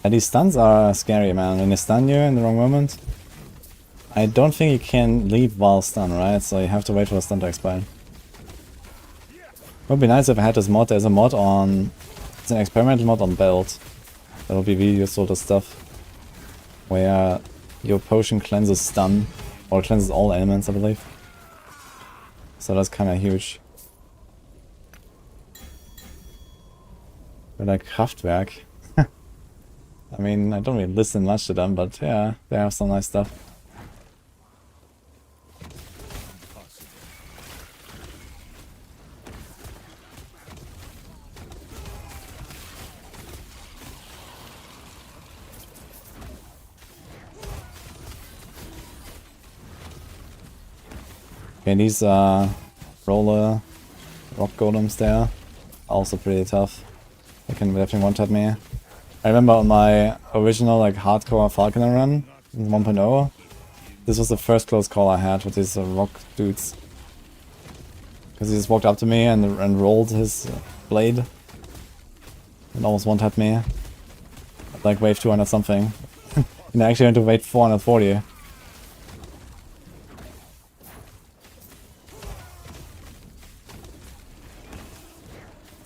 And these stuns are scary, man. When they stun you in the wrong moment, I don't think you can leave while stunned, right? So you have to wait for the stun to expire. Would be nice if I had this mod. There's a mod on... It's an experimental mod on Belt. That would be really useful to stuff. Where your potion cleanses stun. Or cleanses all elements, I believe. So that's kinda huge. But like Kraftwerk. I mean, I don't really listen much to them, but yeah, they have some nice stuff. Okay, these roller rock golems there, also pretty tough. They can definitely one-tap me. I remember on my original like hardcore Falconer run in 1.0, this was the first close call I had with these rock dudes. Because he just walked up to me and rolled his blade and almost one-tapped me. At like wave 200 something. And I actually went to wave 440.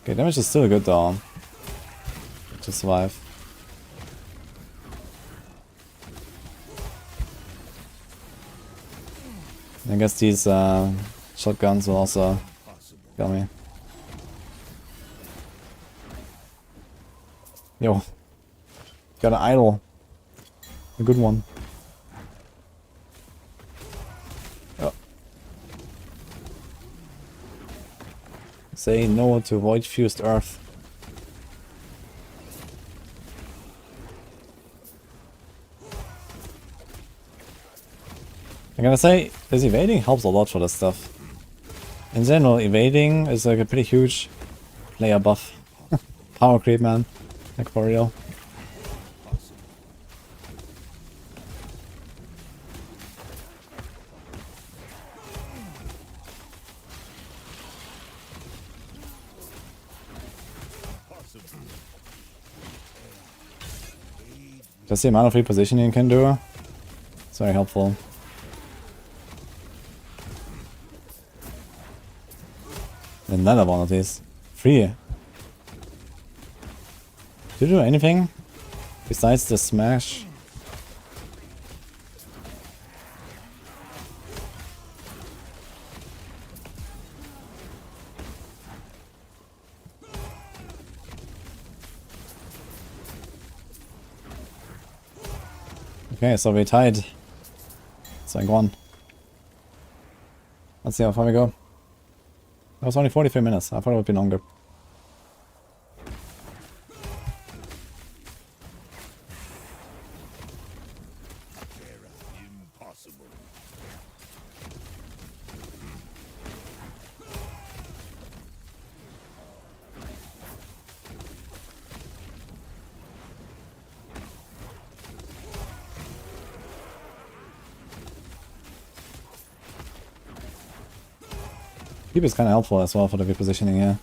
Okay, damage is still good though. To survive. I guess these shotguns will also kill me. Yo. Got an idol. A good one. Oh. Say no to void fused earth. I'm gonna say this evading helps a lot for this stuff. In general, evading is like a pretty huge player buff. Power creep, man. Like for real. Just the amount of repositioning you can do. It's very helpful. Another one of these. 3. Do you do anything besides the smash? Okay, so we tied. It's like 1. Let's see how far we go. That was only 43 minutes. I thought it would be longer. Impossible. Keep is kind of helpful as well for the repositioning here.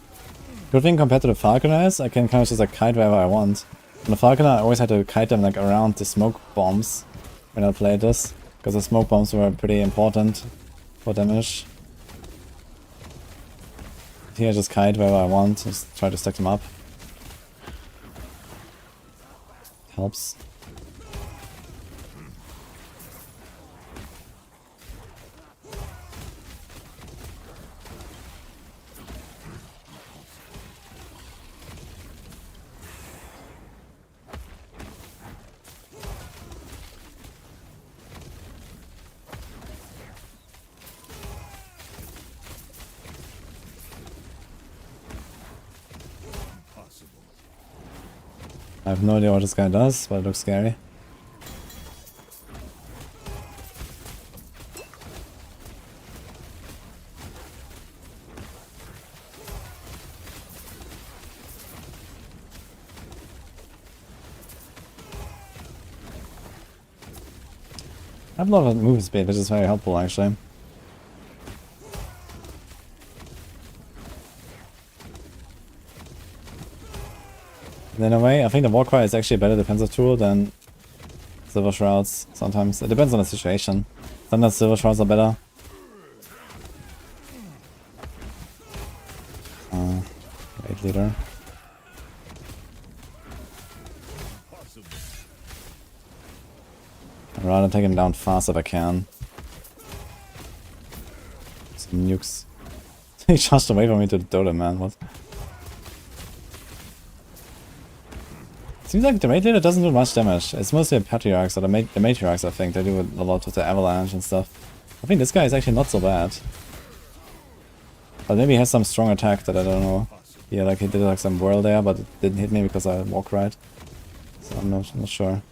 Good thing compared to the Falconer is I can kind of just like kite wherever I want. On the Falconer I always had to kite them like around the smoke bombs when I played this, because the smoke bombs were pretty important for damage. Here I just kite wherever I want, just try to stack them up. Helps. I have no idea what this guy does, but it looks scary. I have a lot of movement speed, which is very helpful actually. And in a way, I think the Warcry is actually a better defensive tool than Silver Shrouds sometimes. It depends on the situation. Sometimes Silver Shrouds are better. Raid leader. I'd rather take him down fast if I can. Some nukes. He charged away from me to the Dota, man. What? Seems like the Raid Leader doesn't do much damage. It's mostly the Patriarchs or the Matriarchs, I think. They do a lot with the Avalanche and stuff. I think this guy is actually not so bad. But maybe he has some strong attack that I don't know. Yeah, like he did like some whirl there, but it didn't hit me because I walked right. So I'm not sure.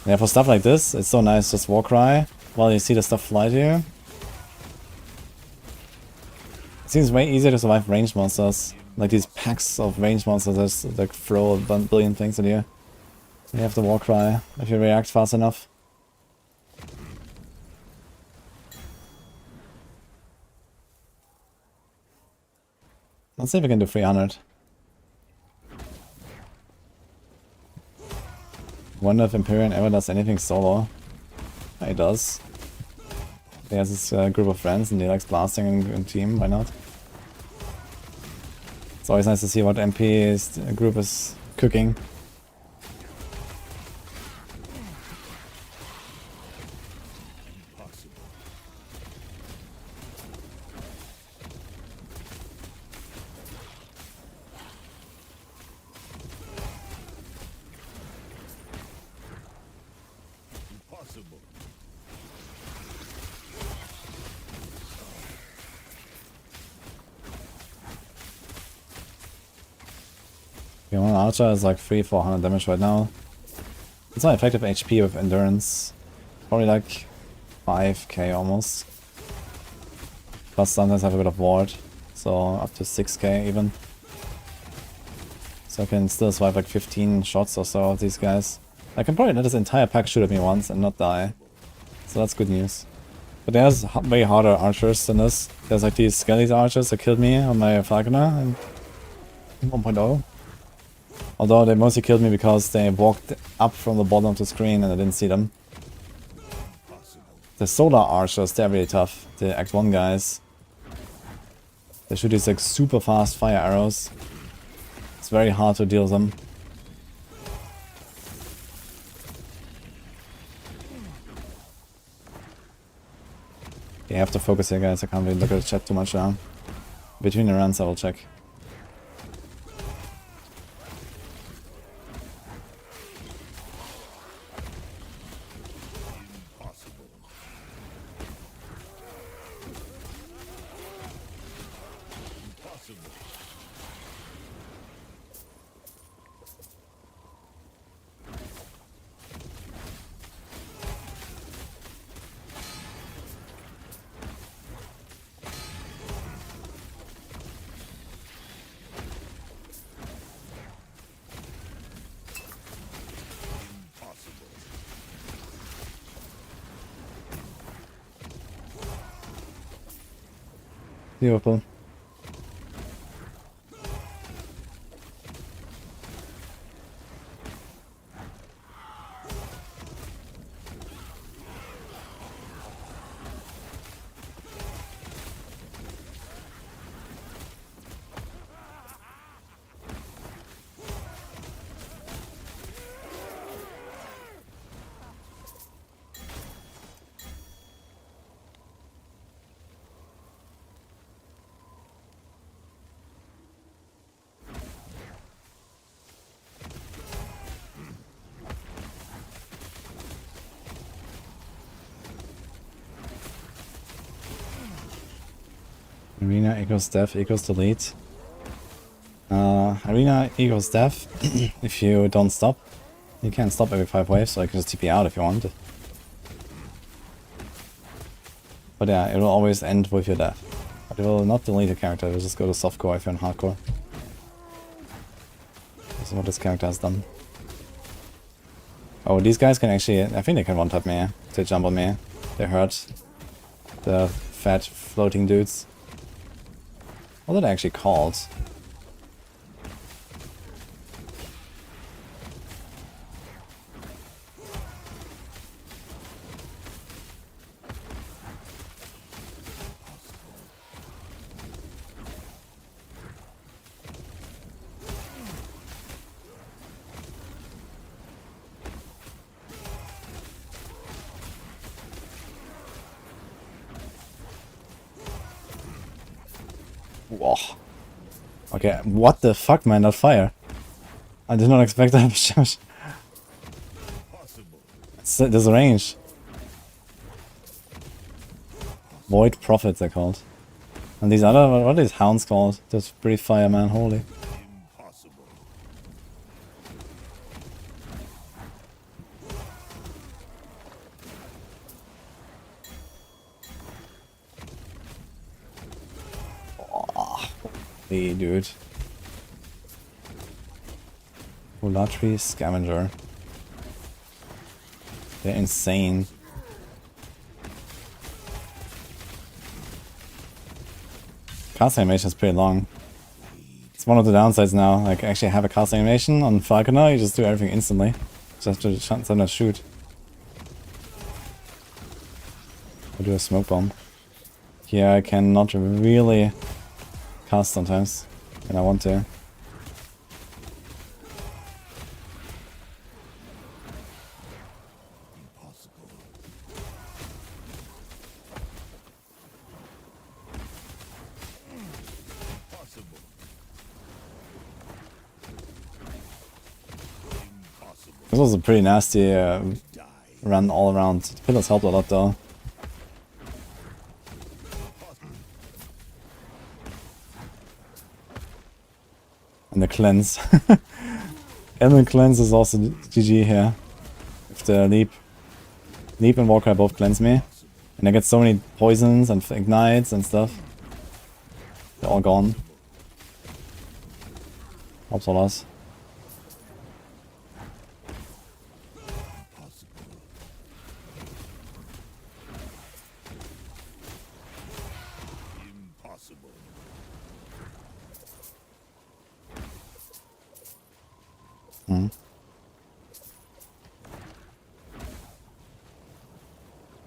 Yeah, for stuff like this, it's so nice just Warcry while you see the stuff fly to you. It seems way easier to survive ranged monsters. Like these packs of ranged monsters that just like throw a billion things at you. You have the Warcry if you react fast enough. Let's see if we can do 300. Wonder if Empyrean ever does anything solo. He does. He has his group of friends and he likes blasting in team, why not? It's always nice to see what MP's group is cooking. Okay, one archer is like 300-400 damage right now. It's not effective HP with endurance. Probably like 5k almost. Plus sometimes I have a bit of ward. So up to 6k even. So I can still survive like 15 shots or so of these guys. I can probably let this entire pack shoot at me once and not die. So that's good news. But there's way harder archers than this. There's like these skelly archers that killed me on my Falconer in 1.0. Although they mostly killed me because they walked up from the bottom of the screen and I didn't see them. The solar archers, they're really tough. The Act 1 guys. They shoot these like super fast fire arrows. It's very hard to deal with them. You have to focus here, guys. I can't really look at the chat too much now. Between the runs I will check. Beautiful. Arena equals death equals delete. Arena equals death if you don't stop. You can't stop every 5 waves, so you can just TP out if you want. But yeah, it will always end with your death. But it will not delete a character, it will just go to softcore if you're in hardcore. This is what this character has done. Oh, these guys can actually, I think they can one-tap me. They jump on me. They hurt. The fat floating dudes. What did I actually called? Whoa. Okay, what the fuck, man, that fire? I did not expect that. There's a range. Void Prophets, they're called. And these other, what are these hounds called? That's pretty fire, man, holy. Hey, dude. Volatry Scavenger. They're insane. Cast animation is pretty long. It's one of the downsides now. Like, actually have a cast animation on Falconer, you just do everything instantly. Just have to sometimes shoot. I'll do a smoke bomb. Here I cannot really cast sometimes, and I want to. This was a pretty nasty run all around. The pillars helped a lot though. And the cleanse. And the cleanse is also GG here. If the leap and Warcry both cleanse me. And I get so many poisons and ignites and stuff. They're all gone. Helps a lot.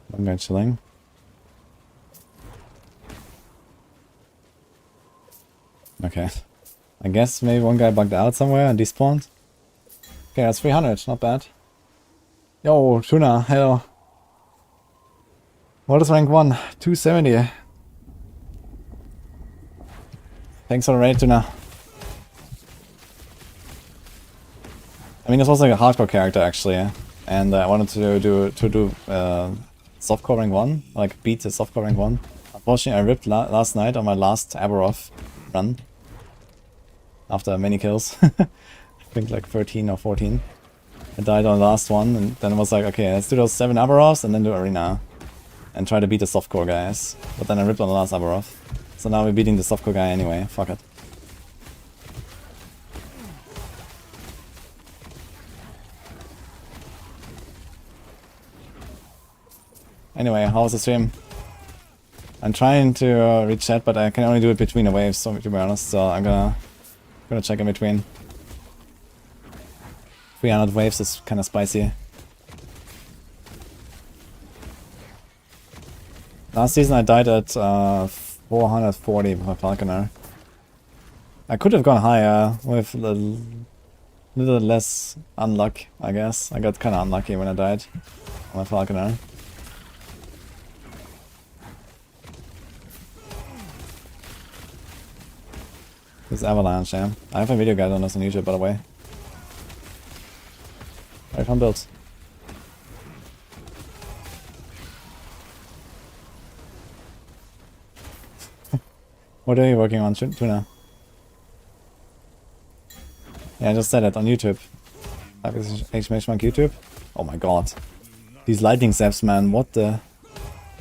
One guy chilling. Okay. I guess maybe one guy bugged out somewhere and despawned. Okay, that's 300, not bad. Yo, Tuna, hello. What is rank 1? 270. Thanks for the raid, Tuna. I mean, this was like a hardcore character actually, and I wanted to do softcore rank 1, like beat the softcore rank 1. Unfortunately, I ripped last night on my last Aberoth run after many kills. I think like 13 or 14. I died on the last one, and then it was like, okay, let's do those 7 Aberoths and then do arena and try to beat the softcore guys. But then I ripped on the last Aberoth, so now we're beating the softcore guy anyway. Fuck it. Anyway, how was the stream? I'm trying to reach chat, but I can only do it between the waves, so to be honest, so I'm gonna check in between. 300 waves is kinda spicy. Last season I died at 440 with my Falconer. I could have gone higher with a little less unluck, I guess. I got kinda unlucky when I died on my Falconer. This avalanche, yeah. I have a video guide on this on YouTube, by the way. Very fun builds. What are you working on, Tuna? Yeah, I just said it on YouTube. Exclamation mark YouTube. Oh my god. These lightning zaps, man. What the...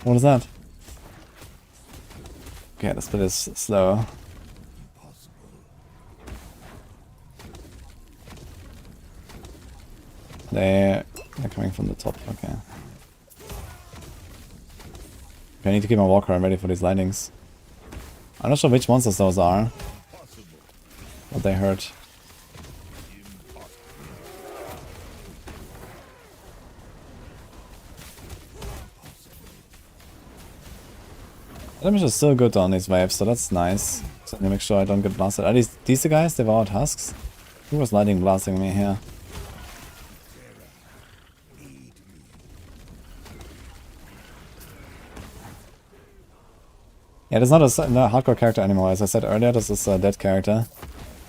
What is that? Okay, the split is slow. They're coming from the top, okay. Okay, I need to keep my walker ready for these lightnings. I'm not sure which monsters those are. But they hurt. Damage is still good on these waves, so that's nice. So let me make sure I don't get blasted. Are these the guys? Devoured husks? Who was lightning blasting me here? Yeah, there's not a hardcore character anymore. As I said earlier, this is a dead character.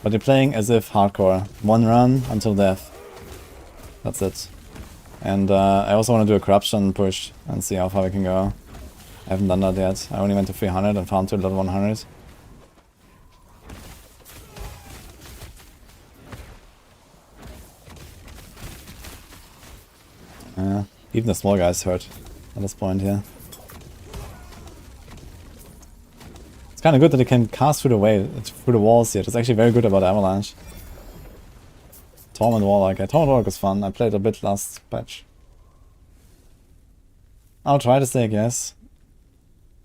But they're playing as if hardcore. One run until death. That's it. And I also want to do a corruption push and see how far we can go. I haven't done that yet. I only went to 300 and farmed to level 100. Even the small guys hurt at this point here. It's kind of good that it can cast through the walls here. It's actually very good about Avalanche. Torment Warlock. Yeah, Torment Warlock is fun. I played a bit last patch. I'll try to stake, yes.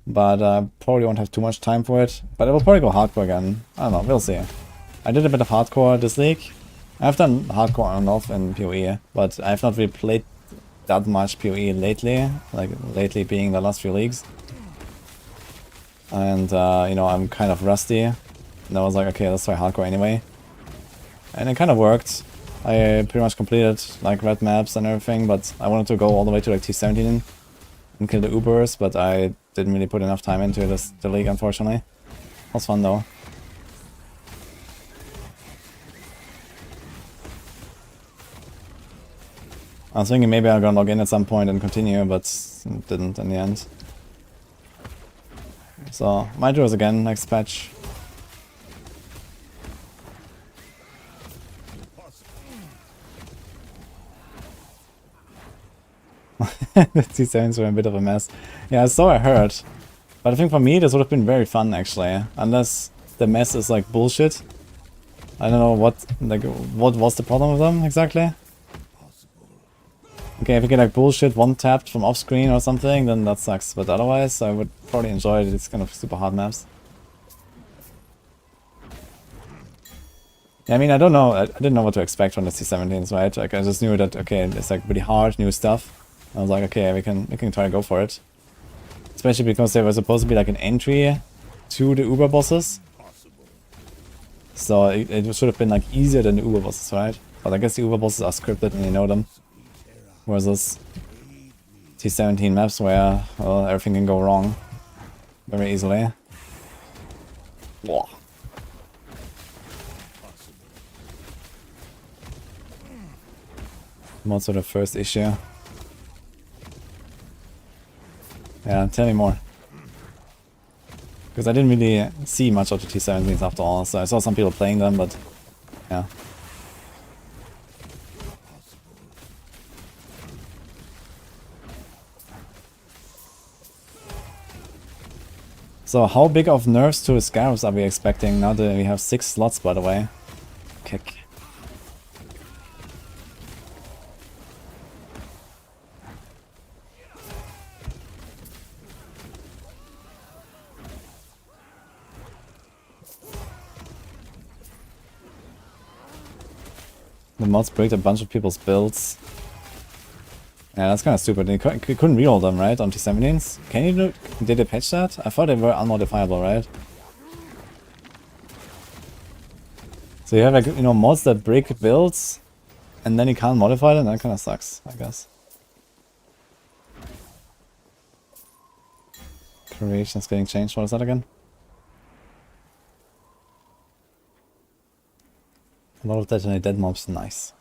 But I probably won't have too much time for it. But I will probably go hardcore again. I don't know, we'll see. I did a bit of hardcore this league. I've done hardcore on and off in PoE, but I've not really played that much PoE lately, like lately being the last few leagues. And you know, I'm kind of rusty. And I was like, okay, let's try hardcore anyway. And it kind of worked. I pretty much completed like red maps and everything, but I wanted to go all the way to like T17 and kill the Ubers, but I didn't really put enough time into the league, unfortunately. It was fun though. I was thinking maybe I'm gonna log in at some point and continue, but didn't in the end. So, might do this again next patch. The T7s were a bit of a mess. Yeah, so I heard. But I think for me this would have been very fun actually. Unless the mess is like bullshit. I don't know what was the problem with them exactly. Okay, if you get like bullshit one tapped from off screen or something, then that sucks. But otherwise I would probably enjoy these kind of super hard maps. Yeah, I mean I don't know, I didn't know what to expect from the C17s, right? Like I just knew that okay, it's like pretty hard, new stuff. I was like, okay, we can try to go for it. Especially because they were supposed to be like an entry to the Uber bosses. So it should have been like easier than the Uber bosses, right? But I guess the Uber bosses are scripted and you know them. Versus T17 maps where, well, everything can go wrong very easily. Whoa. What's sort of first issue? Yeah, tell me more. Because I didn't really see much of the T17s after all, so I saw some people playing them, but yeah. So how big of nerfs to the Scarabs are we expecting now that we have 6 slots, by the way? Kick. The mods break a bunch of people's builds. Yeah, that's kind of stupid. You couldn't reroll them, right, on T17s? Can you do... Did they patch that? I thought they were unmodifiable, right? So you have, like, you know, mods that break builds, and then you can't modify them? That kind of sucks, I guess. Creation's getting changed. What is that again? A lot of detonate dead mobs. Nice.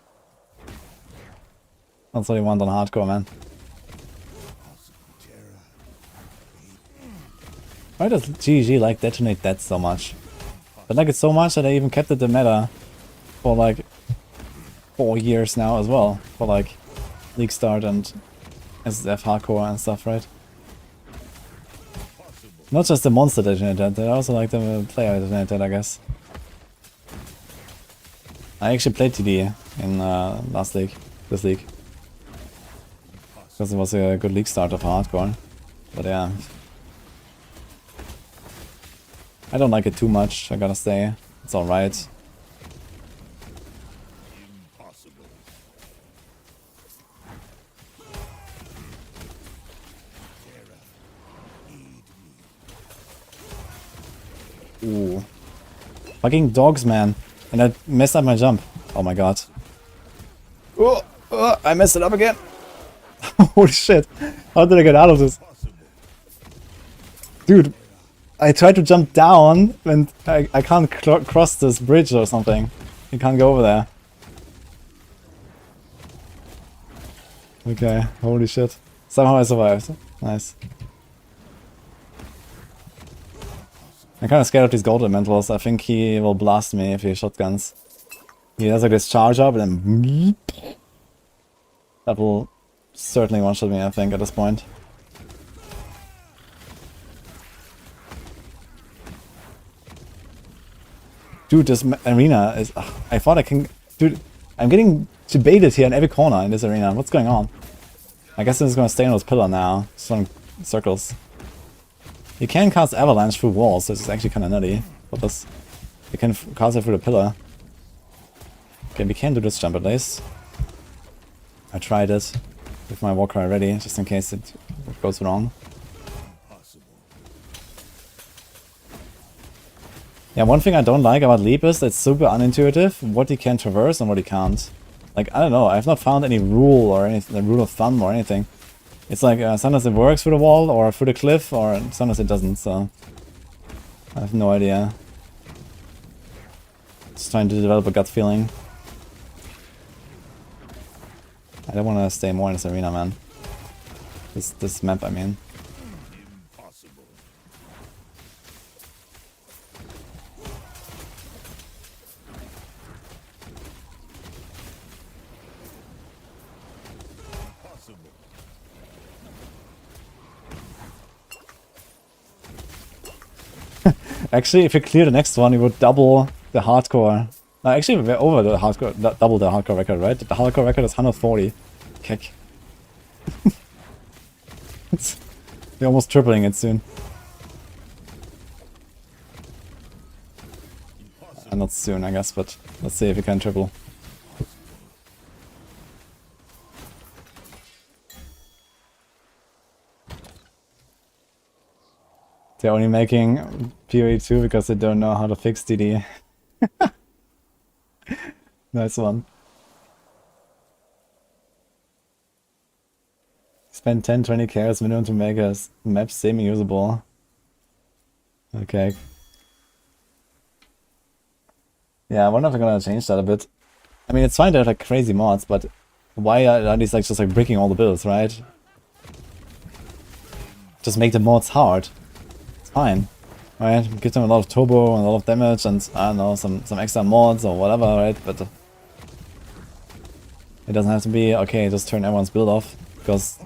That's what you want on hardcore, man. Why does GG like detonate dead so much? But like it so much that I even kept it the meta for like 4 years now as well. For like League Start and SSF hardcore and stuff, right? Not just the monster detonate dead, I also like the player detonate dead, I guess. I actually played TD in last league, this league. Because it was a good league start of hardcore. But yeah. I don't like it too much, I gotta say. It's alright. Ooh. Fucking dogs, man. And I messed up my jump. Oh my god. Oh, I messed it up again. Holy shit. How did I get out of this? Dude, I tried to jump down and I can't cross this bridge or something. You can't go over there. Okay, holy shit. Somehow I survived. Nice. I'm kind of scared of these gold elementals. I think he will blast me if he shotguns. He has like this charge up and then... That will certainly one-shot me, I think, at this point. Dude, this arena is... I thought I can... Dude, I'm getting debated here in every corner in this arena. What's going on? I guess I'm just gonna stay on those pillars now. Just on circles. You can cast Avalanche through walls, so it's actually kind of nutty. But this, you can cast it through the pillar. Okay, we can do this jump at least. I tried it. With my Warcry ready, just in case it goes wrong. Yeah, one thing I don't like about Leap is it's super unintuitive what he can traverse and what he can't. Like, I don't know, I've not found any rule or anything, a rule of thumb or anything. It's like sometimes it works through the wall or through the cliff, or sometimes it doesn't, so I have no idea. Just trying to develop a gut feeling. I don't want to stay more in this arena, man. This map, I mean. Impossible. Impossible. Actually, if you clear the next one, you would double the hardcore. Actually, we're over the hardcore, double the hardcore record, right? The hardcore record is 140. Kick. We're almost tripling it soon. Not soon, I guess, but let's see if we can triple. They're only making PoE 2 because they don't know how to fix DD. Nice one. Spend 10-20 cares minimum to make a map semi-usable. Okay. Yeah, I wonder if I'm gonna change that a bit. I mean, it's fine to have like crazy mods, but why are these like just like breaking all the builds, right? Just make the mods hard. It's fine. Right? Give them a lot of turbo and a lot of damage and I don't know, some extra mods or whatever, right? But it doesn't have to be, okay, just turn everyone's build off, because,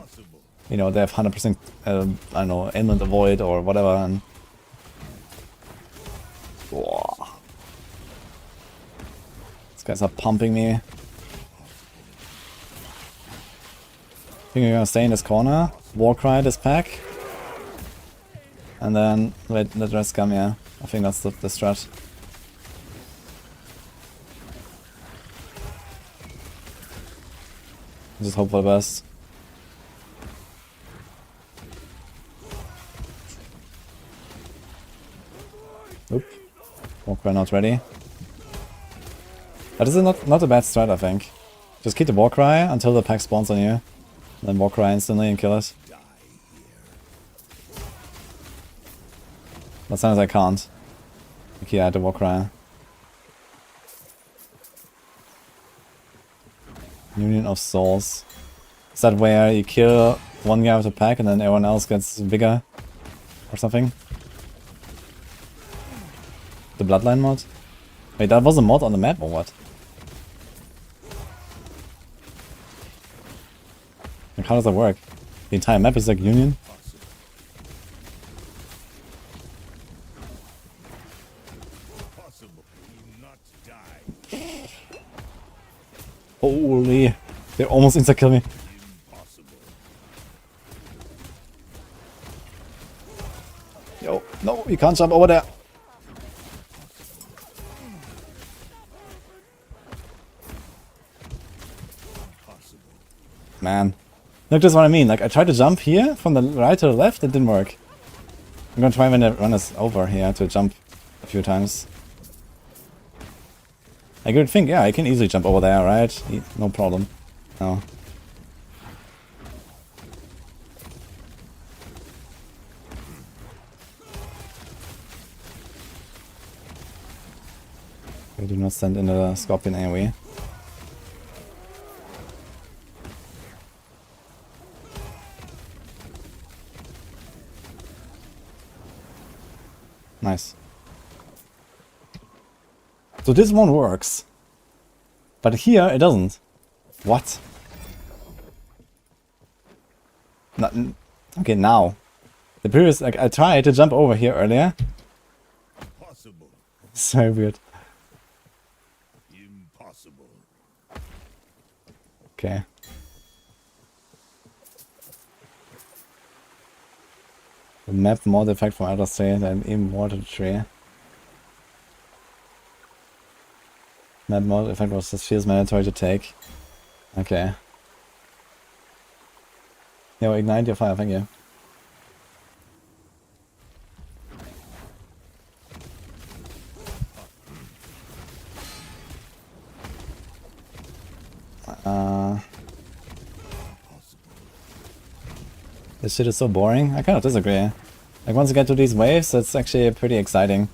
you know, they have 100%, I don't know, inland avoid or whatever, and... Whoa. These guys are pumping me. I think we're gonna stay in this corner, Warcry this pack, and then let the rest come, yeah. I think that's the strat. Just hope for the best. Oop. Warcry not ready. But this is not a bad strat, I think. Just keep the Warcry until the pack spawns on you. Then Warcry instantly and kill it. But sometimes I can't. Okay, I had the Warcry. Union of Souls. Is that where you kill one guy with a pack and then everyone else gets bigger? Or something? The Bloodline mod? Wait, that was a mod on the map or what? Like, how does that work? The entire map is like Union? Holy, they almost insta-kill me. Yo, no, you can't jump over there. Man. Look, that's what I mean. Like, I tried to jump here from the right to the left, it didn't work. I'm gonna try when the run is over here to jump a few times. I could think, yeah, I can easily jump over there, right? No problem. No. We do not send in the Scorpion anyway. Nice. So this one works. But here it doesn't. What? Okay, now. The previous, like, I tried to jump over here earlier. Impossible. So weird. Impossible. Okay. The map mod effect from Elder State and Immortal Tree. Map mod effect was just feels mandatory to take. Okay. Yo, ignite your fire, thank you. This shit is so boring. I kind of disagree. Like once you get to these waves, it's actually pretty exciting.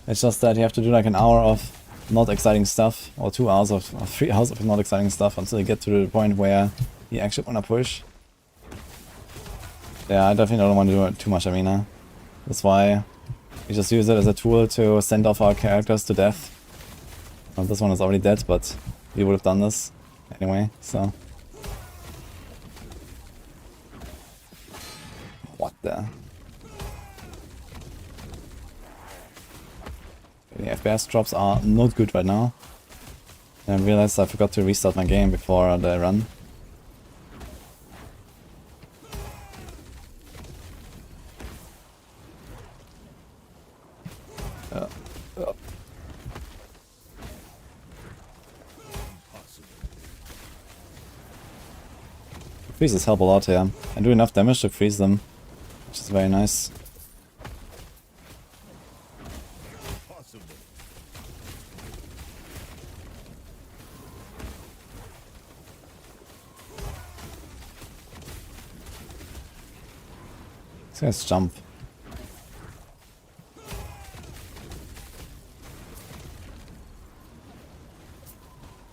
It's just that you have to do like an hour of not exciting stuff, or 2 hours or 3 hours of not exciting stuff until you get to the point where you actually want to push. Yeah, I definitely don't want to do too much arena. That's why we just use it as a tool to send off our characters to death. Well, this one is already dead, but we would have done this anyway, so. What the? The FPS drops are not good right now. I realized I forgot to restart my game before the run. Freezes help a lot here. I do enough damage to freeze them, which is very nice. Let's jump.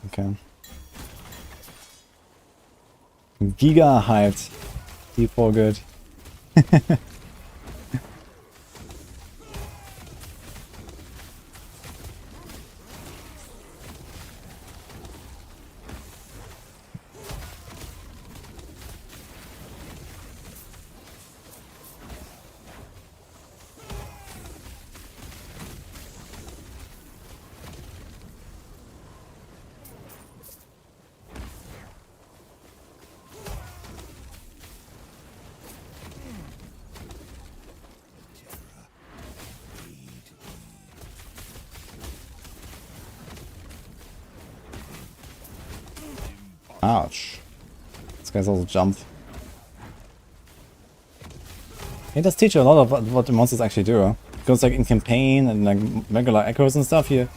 Okay. Giga hyped. D4 good. Ouch. This guy's also jump. It does teach you a lot of what the monsters actually do. Because like in campaign and like regular echoes and stuff here.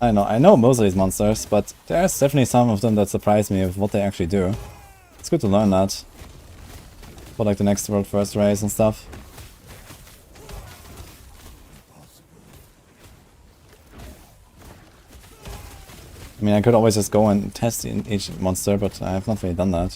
I know most of these monsters, but there's definitely some of them that surprise me with what they actually do. It's good to learn that. For like the next world first race and stuff. I mean, I could always just go and test in each monster, but I have not really done that.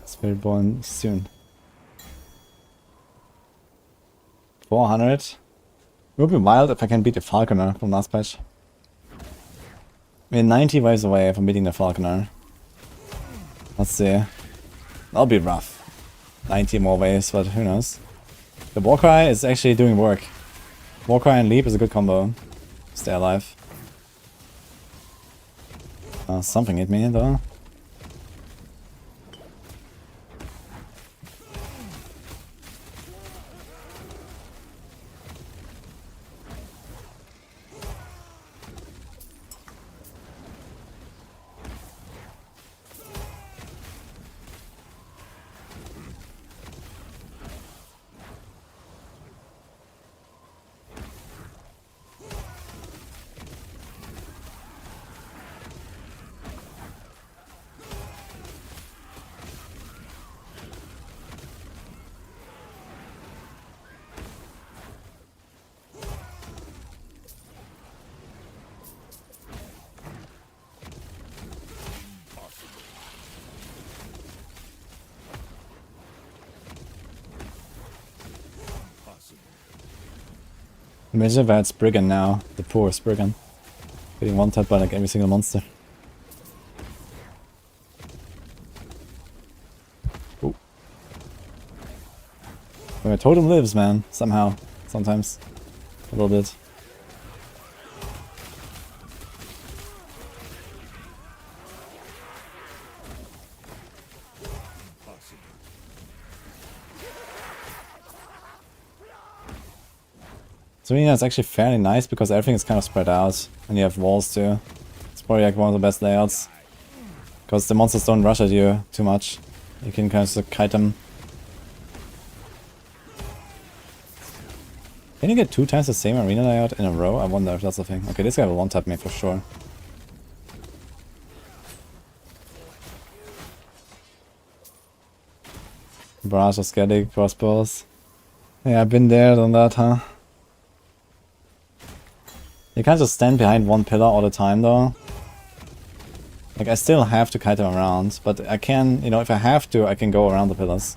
Spiritborn soon. 400. It would be wild if I can beat the Falconer from last patch. We're 90 waves away from beating the Falconer. Let's see. That'll be rough. 90 more waves, but who knows. The Warcry is actually doing work. Warcry and Leap is a good combo. Stay alive. Something hit me though. Imagine if I had Spriggan now, the poor Spriggan. Getting one tapped by like every single monster. Ooh. My totem lives, man, somehow. Sometimes. A little bit. So yeah, it's actually fairly nice because everything is kind of spread out. And you have walls too. It's probably like one of the best layouts. Because the monsters don't rush at you too much. You can kind of just kite them. Can you get 2 times the same arena layout in a row? I wonder if that's a thing. Okay, this guy will one-tap me for sure. Barrage of Skellig crossbows. Yeah, I've been there, done that, huh? You can't just stand behind one pillar all the time though. Like, I still have to kite them around, but I can, you know, if I have to, I can go around the pillars.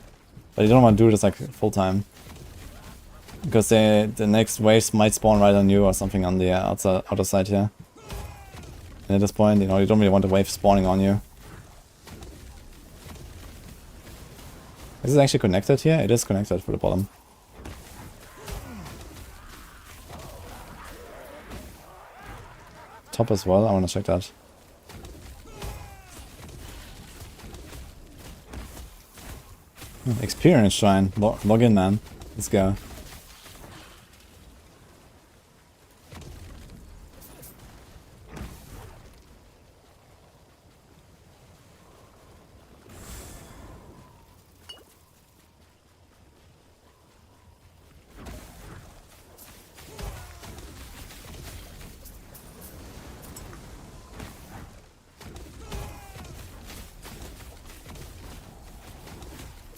But you don't want to do this like full time. Because the next waves might spawn right on you or something on the outer side here. And at this point, you know, you don't really want the wave spawning on you. Is it actually connected here? It is connected for the bottom. Top as well, I want to check that. Experience shrine. Log in, man. Let's go.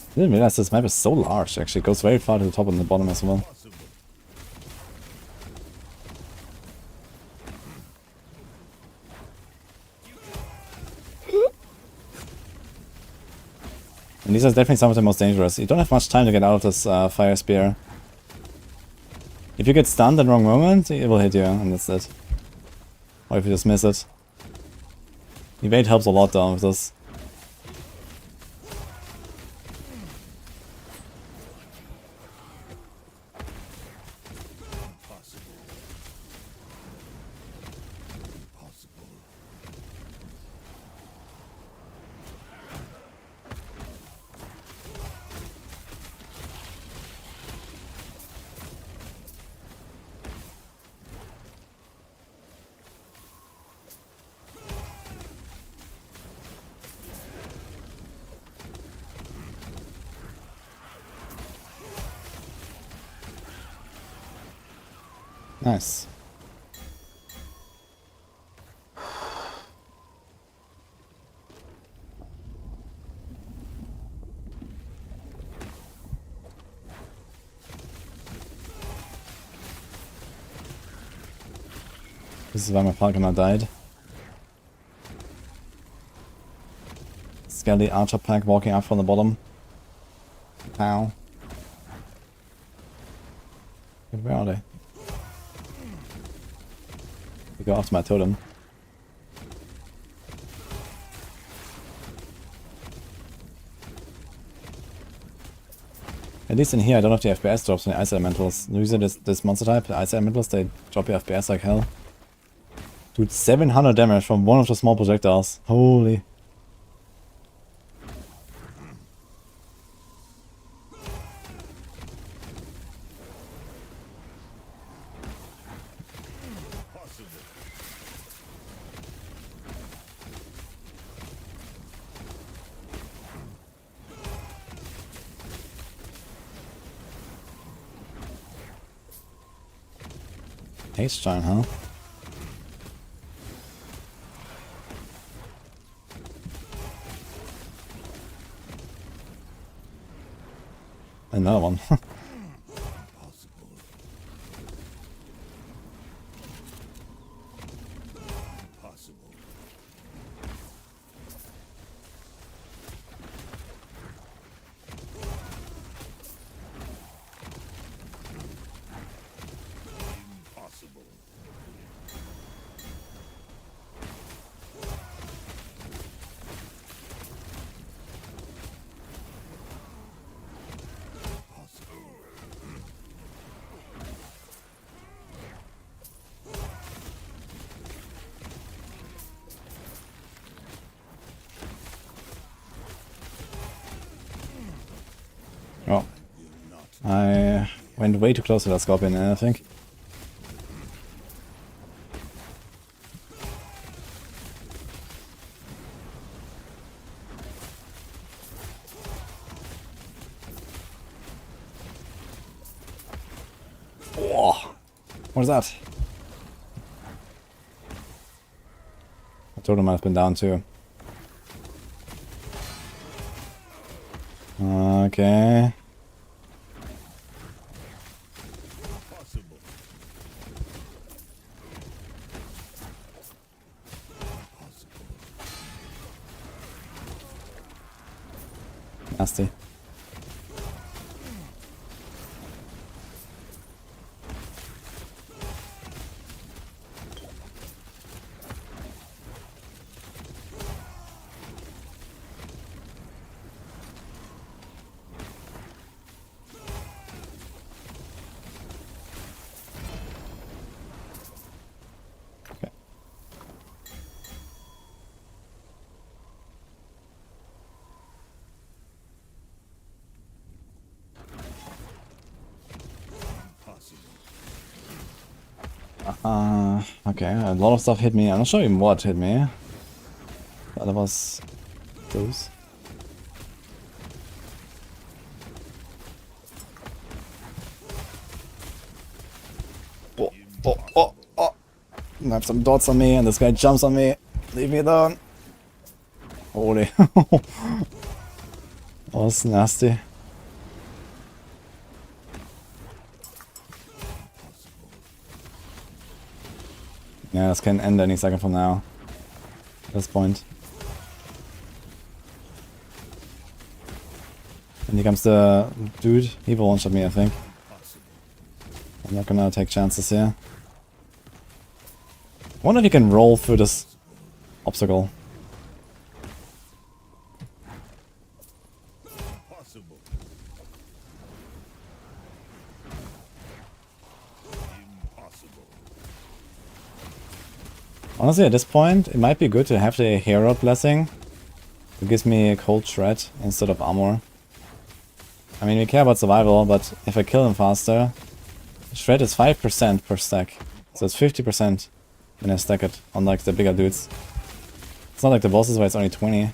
I didn't realize this map is so large, actually. It goes very far to the top and the bottom as well. And these are definitely some of the most dangerous. You don't have much time to get out of this fire spear. If you get stunned at the wrong moment, it will hit you, and that's it. Or if you just miss it. Evade helps a lot though with this. Nice. This is why my Falconer died. Skelly Archer Pack walking up from the bottom. Ow. But where are they? We go after my totem. At least in here I don't have the FPS drops from the Ice Elementals. Usually this monster type, the Ice Elementals, they drop your FPS like hell. Dude, 700 damage from one of the small projectiles. Holy. Haste Giant, huh? Another one. Oh. I went way too close to that Scorpion, I think. What's that? I told him I've been down too. Okay. Impossible. Nasty. Okay, a lot of stuff hit me. I'm not sure even what hit me. But that was those. Oh, oh, oh, oh. I have some dots on me and this guy jumps on me. Leave me alone. Holy. That was nasty. Yeah, this can end any second from now. At this point. And here comes the dude. He will one-shot me, I think. I'm not gonna take chances here. I wonder if you can roll through this obstacle. Impossible. Impossible. Honestly, at this point, it might be good to have the hero blessing. It gives me a cold shred instead of armor. I mean, we care about survival, but if I kill him faster, shred is 5% per stack. So it's 50% when I stack it, unlike the bigger dudes. It's not like the bosses where it's only 20.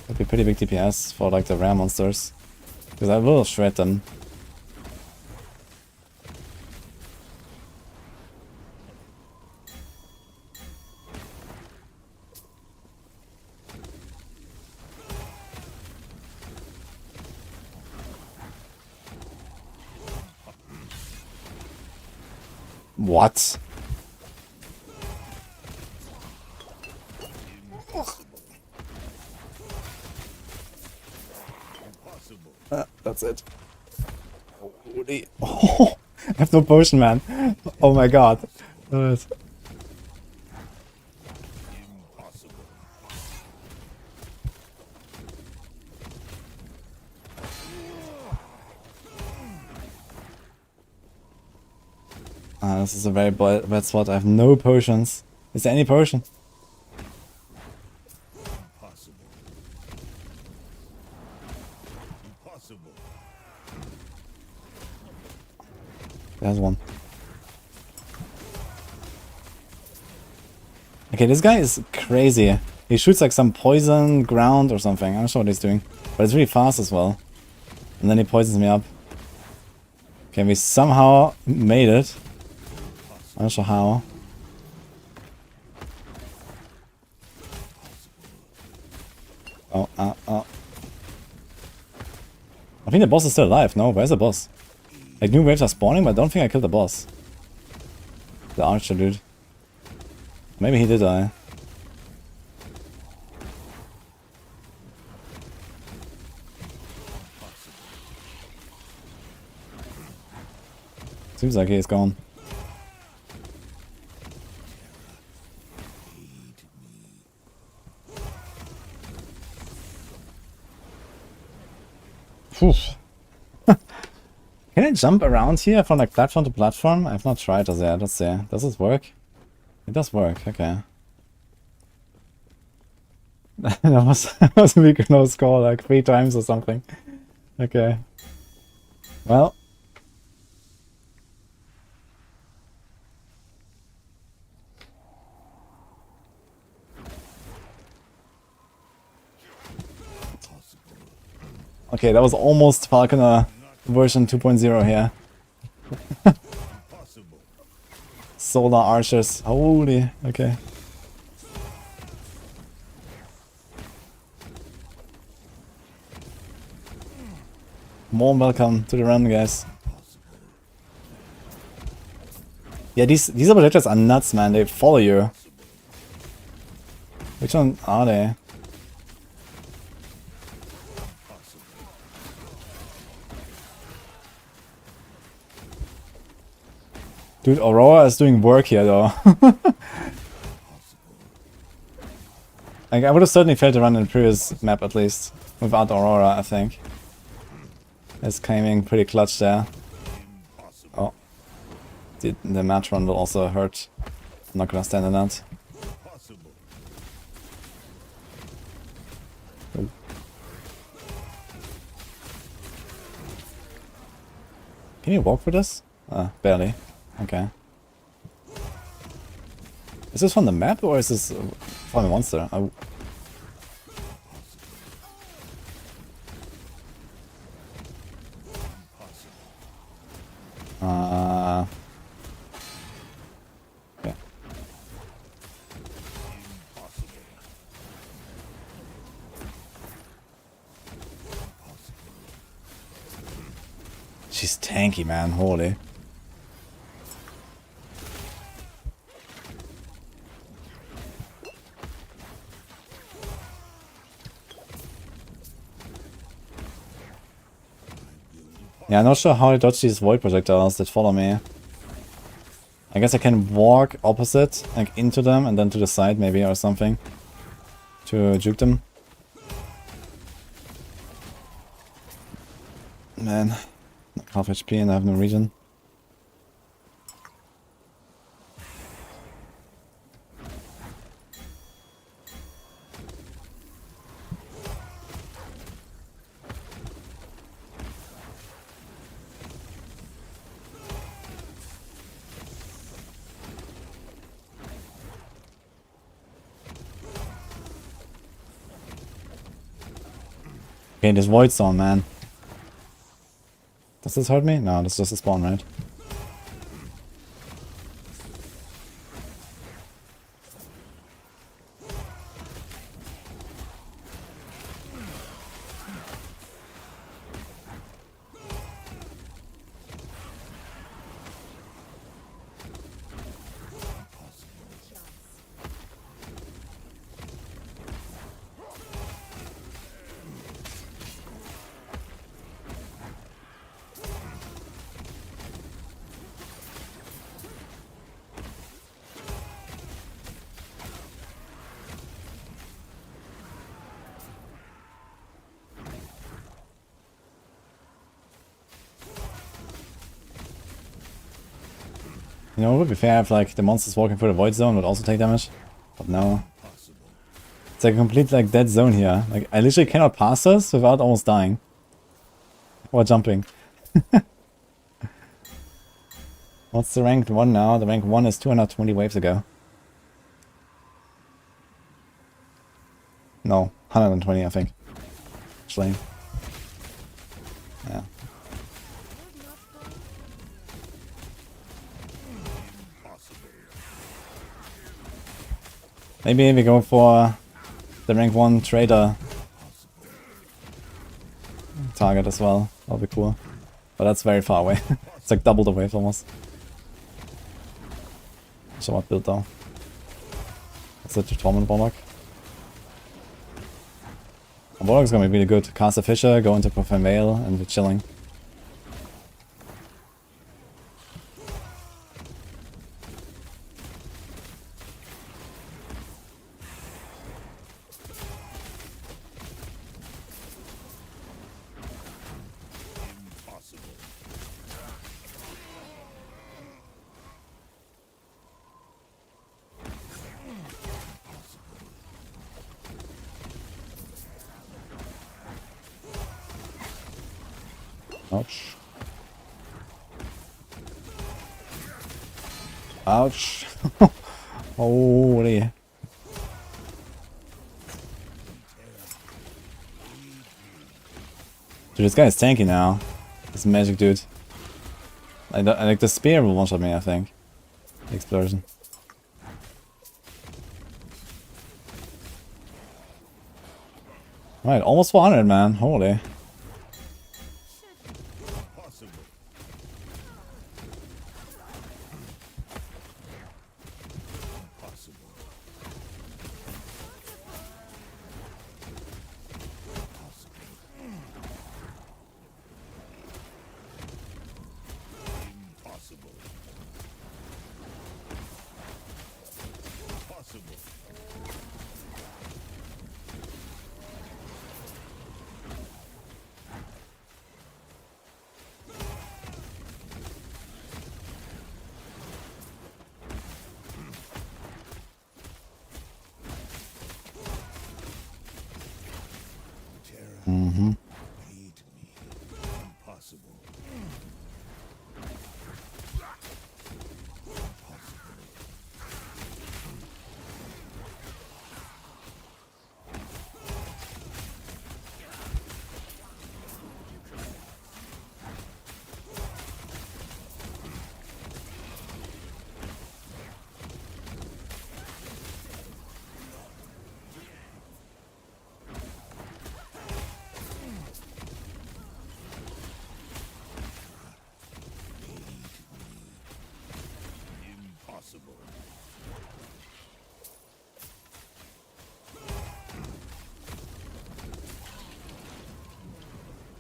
That'd be pretty big DPS for like the rare monsters. Because I will shred them. What? That's it. Holy. Oh, I have no potion, man. Oh my god. Impossible. This is a very bad spot. I have no potions. Is there any potion? Impossible. Impossible. There's one. Okay, this guy is crazy. He shoots like some poison ground or something. I'm not sure what he's doing. But it's really fast as well. And then he poisons me up. Okay, we somehow made it. I'm not sure how. Oh, oh. I think the boss is still alive. No, where's the boss? Like, new waves are spawning, but I don't think I killed the boss. The archer dude. Maybe he did die. Seems like he's gone. Phew. Can I jump around here from like platform to platform? I've not tried this yet. Let's see. Does this work? It does work. Okay. that was a really close call, like 3 times or something. Okay. Well. Okay, that was almost Falconer version 2.0 here. Impossible. solar archers. Holy, okay. Warm welcome to the run, guys. Yeah, these projectors are nuts, man. They follow you. Which one are they? Dude, Aurora is doing work here, though. Like, I would have certainly failed to run in the previous map, at least. Without Aurora, I think. It's claiming pretty clutch there. Oh. The match run will also hurt. I'm not gonna stand in that. Oh. Can you walk with this? Barely. Okay. Is this from the map or is this from the monster? Okay. She's tanky, man. Holy. Yeah, I'm not sure how I dodge these void projectiles that follow me. I guess I can walk opposite, like into them, and then to the side maybe or something. To juke them. Man, like half HP and I have no regen. Okay, this void zone, man. Does this hurt me? No, that's just a spawn, right? You know, it would be fair if like the monsters walking through the void zone would also take damage. But no. It's like a complete like dead zone here. Like I literally cannot pass this without almost dying. Or jumping. What's the ranked 1 now? The rank 1 is 220 waves ago. No, 120 I think. Actually. Yeah. Maybe we go for the rank 1 trader target as well. That'll be cool. But that's very far away. It's like double the wave almost. So what build though? Is it the Torment Warlock? Warlock is gonna be really good. Cast a Fisher, go into Profane Veil, and be chilling. Ouch. Ouch. Holy. Dude, this guy is tanky now. This magic dude. Like the spear will one-shot me, I think. Explosion. Right, almost 400, man. Holy. Possible. Possible. Impossible. Possible. Mm-hmm. Aid me. Impossible. Impossible.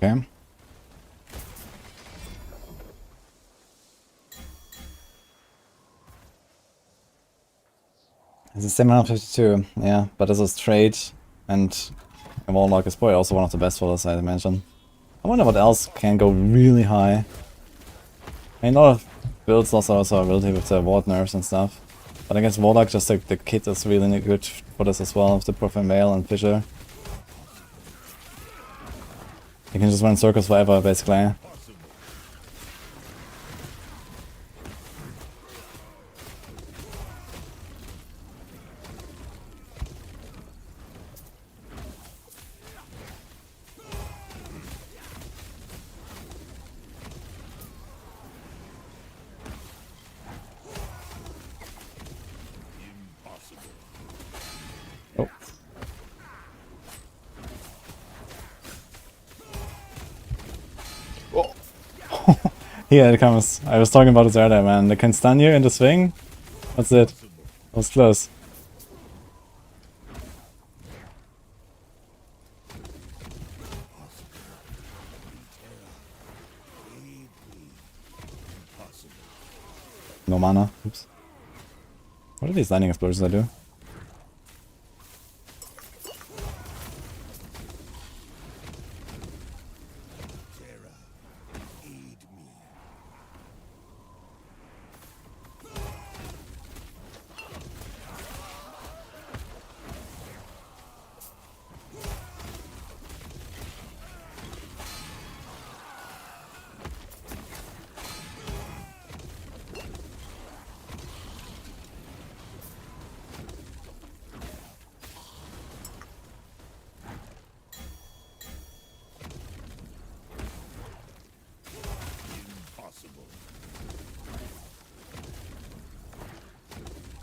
Okay. This is 752, yeah, but this is trade, and a Warlock is probably also one of the best for this, I imagine. I wonder what else can go really high. I mean, a lot of builds also have ability with the ward nerfs and stuff. But I guess Warlock, just like the kit is really good for this as well, with the Prophet Mail and Fissure. You can just run circles forever, basically. Oh. Here it comes. I was talking about it earlier, man. They can stun you in the swing. That's it. That was close. No mana. Oops. What are these lightning explosions I do?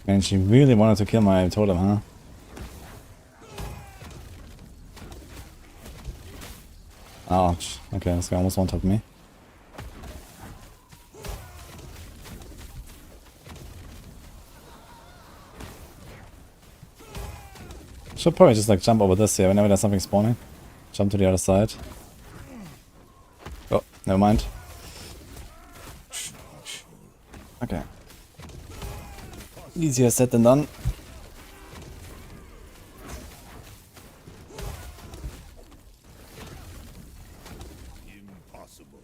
And she really wanted to kill my totem, huh? Ouch. Okay, this guy almost one-tapped me. Should probably just like jump over this here whenever there's something spawning. Jump to the other side. Oh, never mind. Okay. Easier said than done. Impossible.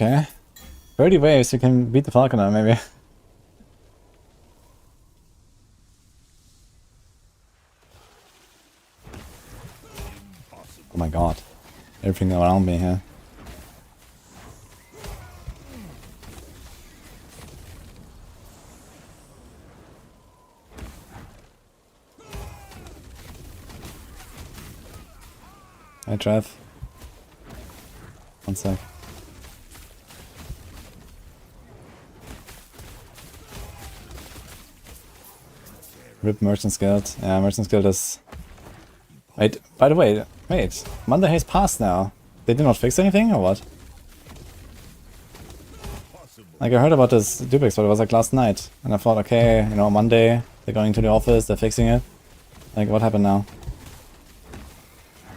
Okay. 30 waves, you can beat the Falconer, maybe. Oh my god. Everything around me here. Hi, Trev. One sec. Rip Merchant's Guild. Yeah, Merchant's Guild is... Wait, by the way, wait. Monday has passed now. They did not fix anything, or what? Like, I heard about this duplex, but it was like last night. And I thought, okay, you know, Monday, they're going to the office, they're fixing it. Like, what happened now?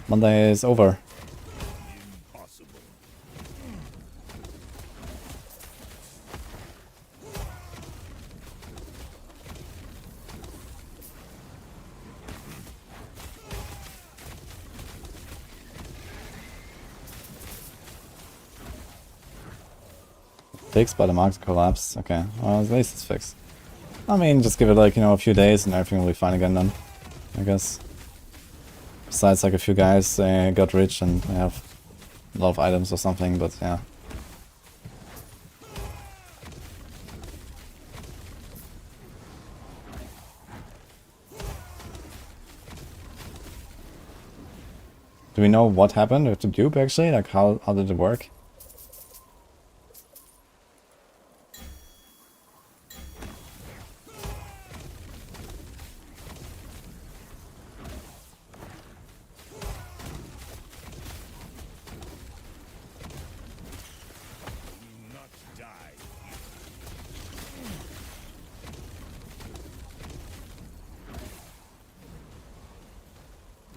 Monday is over. Fixed, but the market collapsed. Okay, well, at least it's fixed. I mean, just give it like, you know, a few days and everything will be fine again then, I guess. Besides, like, a few guys got rich and they have a lot of items or something, but yeah. Do we know what happened with the dupe actually? Like, how did it work?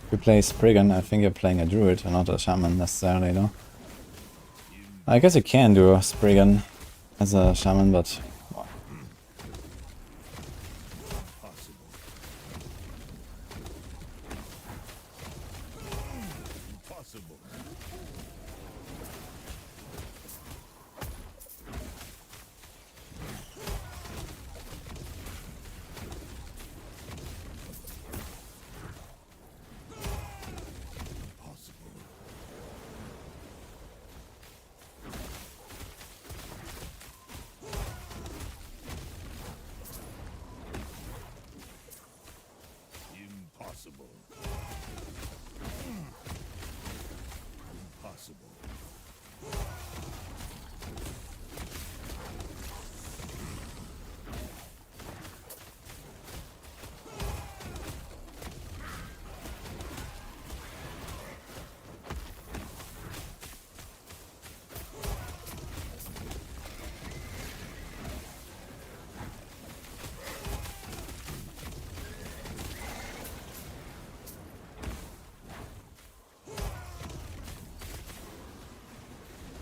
If you play Spriggan, I think you're playing a Druid and not a Shaman necessarily, though. I guess you can do a Spriggan as a Shaman, but...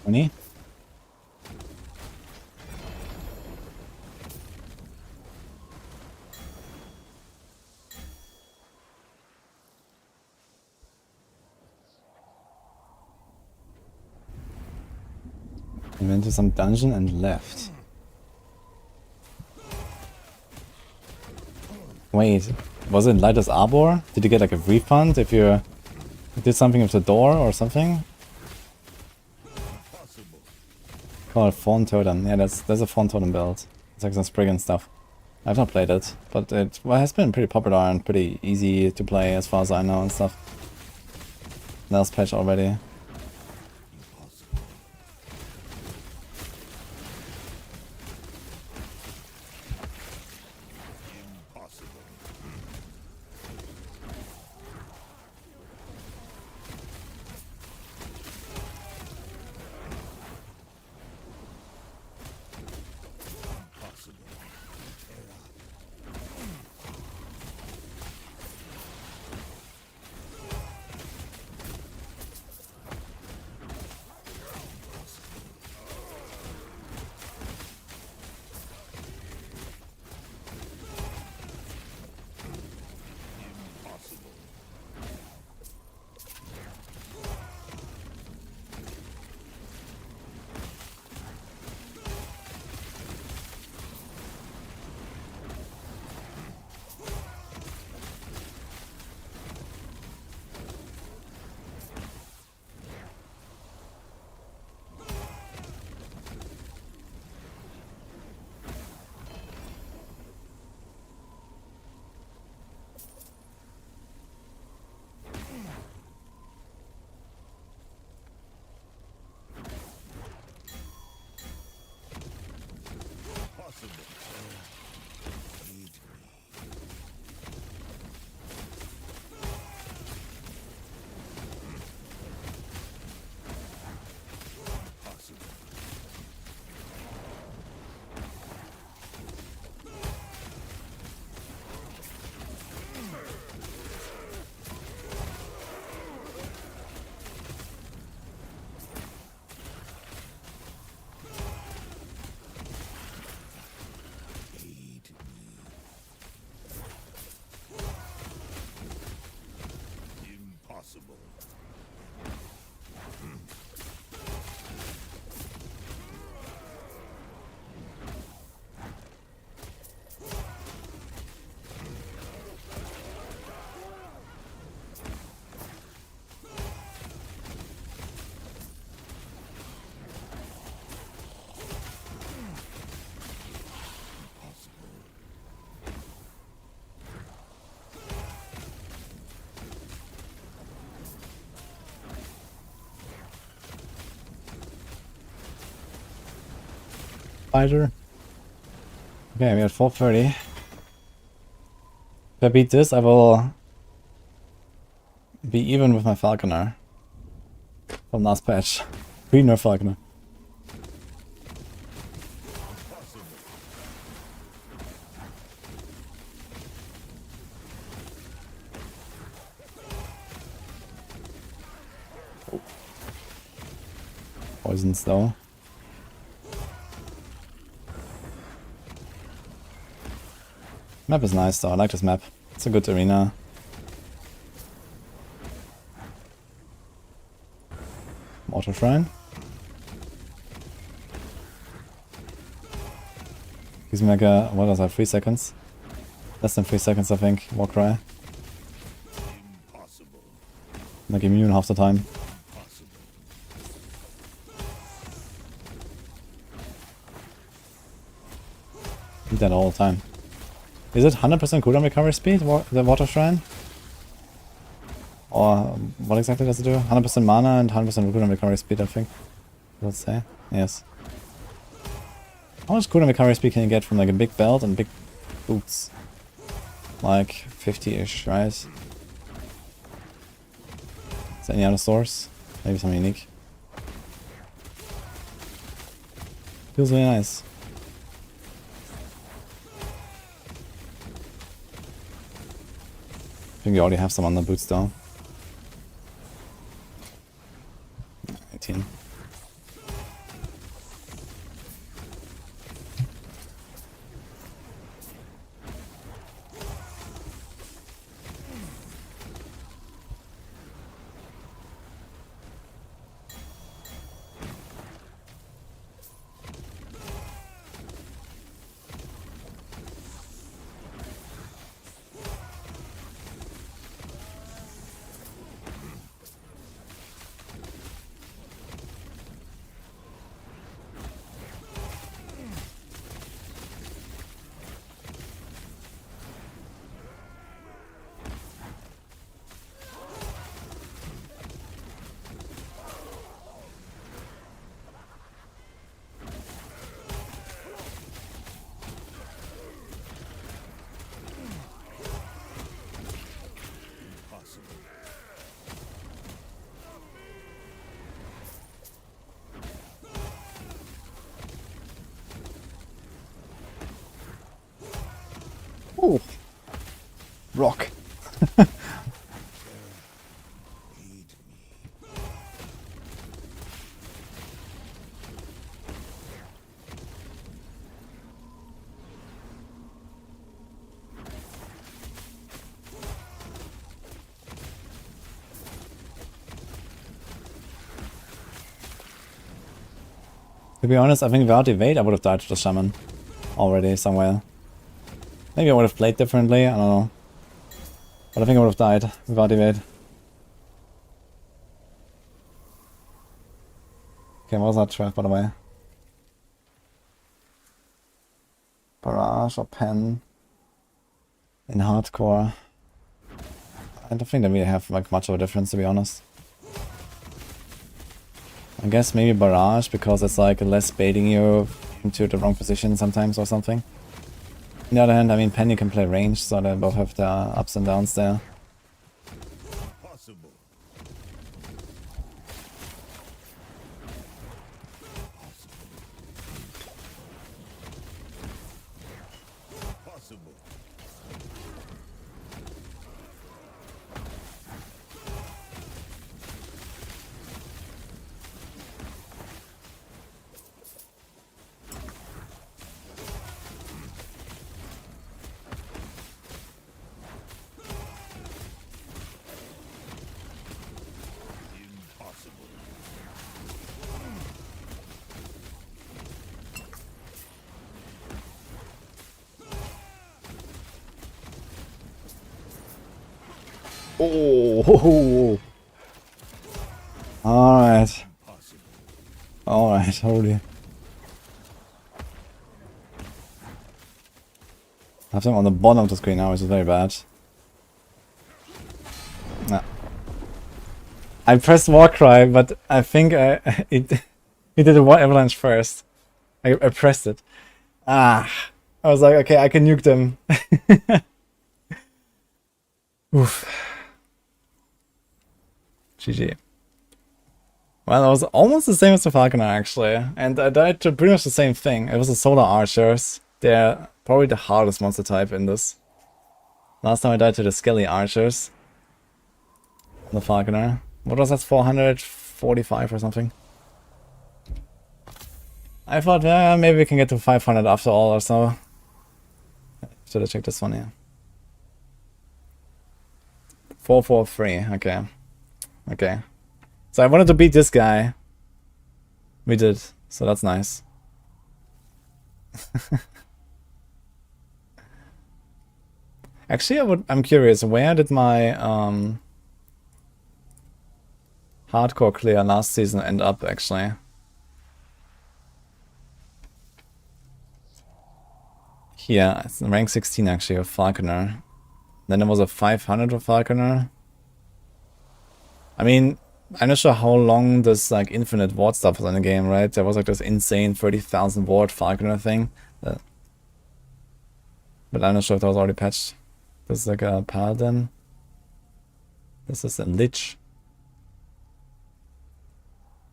Money? We went to some dungeon and left. Wait, was it Lighters Arbor? Did you get like a refund if you did something with the door or something? Call it Fawn Totem. Yeah, there's a Fawn Totem build. It's like some Spriggan stuff. I've not played it, but it has been pretty popular and pretty easy to play as far as I know and stuff. Last patch already. fighter. Okay, we're at 430. If I beat this, I will be even with my Falconer from last patch. Greener Falconer. Poisons though. Map is nice though, I like this map. It's a good arena. Mortal Shrine. Gives me like a, what was that, 3 seconds? Less than 3 seconds I think, Warcry. Like immune half the time. Beat that all the time. Is it 100% cooldown recovery speed, the Water Shrine? Or what exactly does it do? 100% mana and 100% cooldown recovery speed, I think. Let's say. Yes. How much cooldown recovery speed can you get from like a big belt and big boots? Like 50-ish, right? Is there any other source? Maybe some unique. Feels really nice. I think you already have some on the boots though. 18. Ooh. Rock. To be honest, I think without evade I would have died to the shaman already somewhere. Maybe I would have played differently, I don't know. But I think I would have died without evade. Okay, what was that trap by the way? Barrage or pen in hardcore. I don't think that we have like much of a difference, to be honest. I guess maybe barrage because it's like less baiting you into the wrong position sometimes or something. On the other hand, I mean pen you can play range, so they both have their ups and downs there. Oh, alright. Alright, holy. I have them on the bottom of the screen now, which is very bad. Nah. I pressed Warcry, but I think it did a War Avalanche first. I pressed it. Ah. I was like, okay, I can nuke them. Oof. GG. Well, it was almost the same as the Falconer, actually. And I died to pretty much the same thing. It was the Solar Archers. They're probably the hardest monster type in this. Last time I died to the Skelly Archers. The Falconer. What was that? 445 or something? I thought, maybe we can get to 500 after all or so. Should have checked this one, yeah. 443, okay. Okay. So I wanted to beat this guy. We did, so that's nice. Actually, I'm curious, where did my hardcore clear last season end up, actually? Here, it's rank 16 actually of Falconer. Then there was a 500 of Falconer. I mean, I'm not sure how long this like infinite ward stuff was in the game, right? There was like this insane 30,000 ward Falconer thing. But I'm not sure if that was already patched. This is like a Paladin. This is a Lich.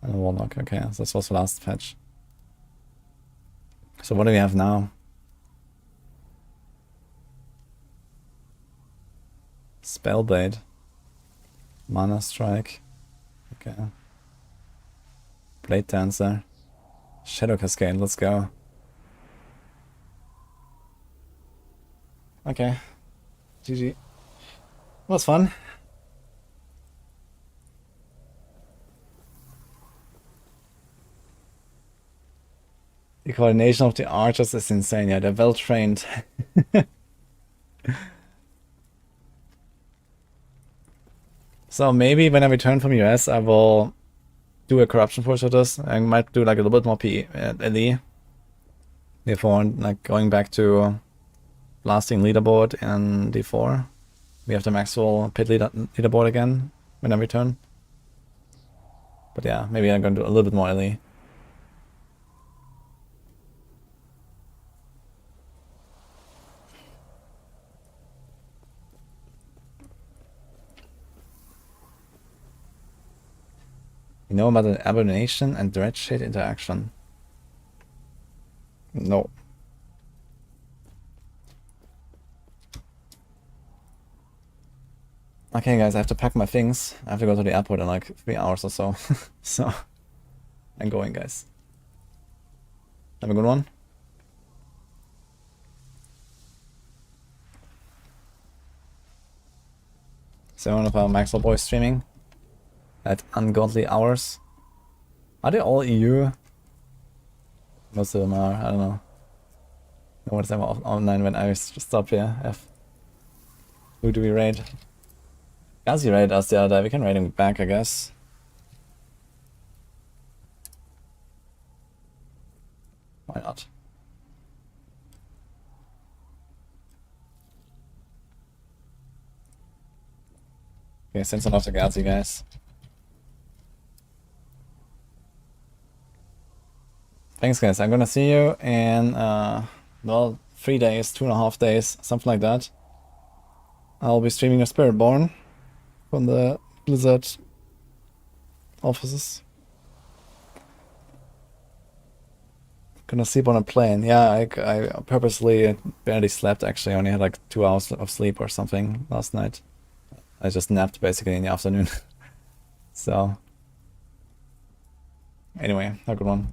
And a Warlock, okay, so this was the last patch. So what do we have now? Spellblade. Mana Strike. Okay. Blade Dancer. Shadow Cascade, let's go. Okay. GG. Was fun. The coordination of the archers is insane. Yeah, they're well trained. So maybe when I return from US, I will do a corruption push with this. I might do like a little bit more PE at LE before like going back to blasting leaderboard and D4. We have the Maxwell pit leaderboard again when I return. But yeah, maybe I'm going to do a little bit more LE. You know about the Abomination and Dreadshade interaction? No. Okay guys, I have to pack my things. I have to go to the airport in like 3 hours or so. So, I'm going guys. Have a good one. So one of our Maxwell boys streaming at ungodly hours. Are they all EU? Most of them are, I don't know. No one's ever online when I stop here. Who do we raid? Gazi raid us the other day, we can raid him back I guess. Why not? Okay, send some off to Gazi guys. Thanks guys, I'm gonna see you in, well, 3 days, 2.5 days, something like that. I'll be streaming a Spiritborn from the Blizzard offices. Gonna sleep on a plane. Yeah, I purposely barely slept actually. I only had like 2 hours of sleep or something last night. I just napped basically in the afternoon. So, anyway, have a good one.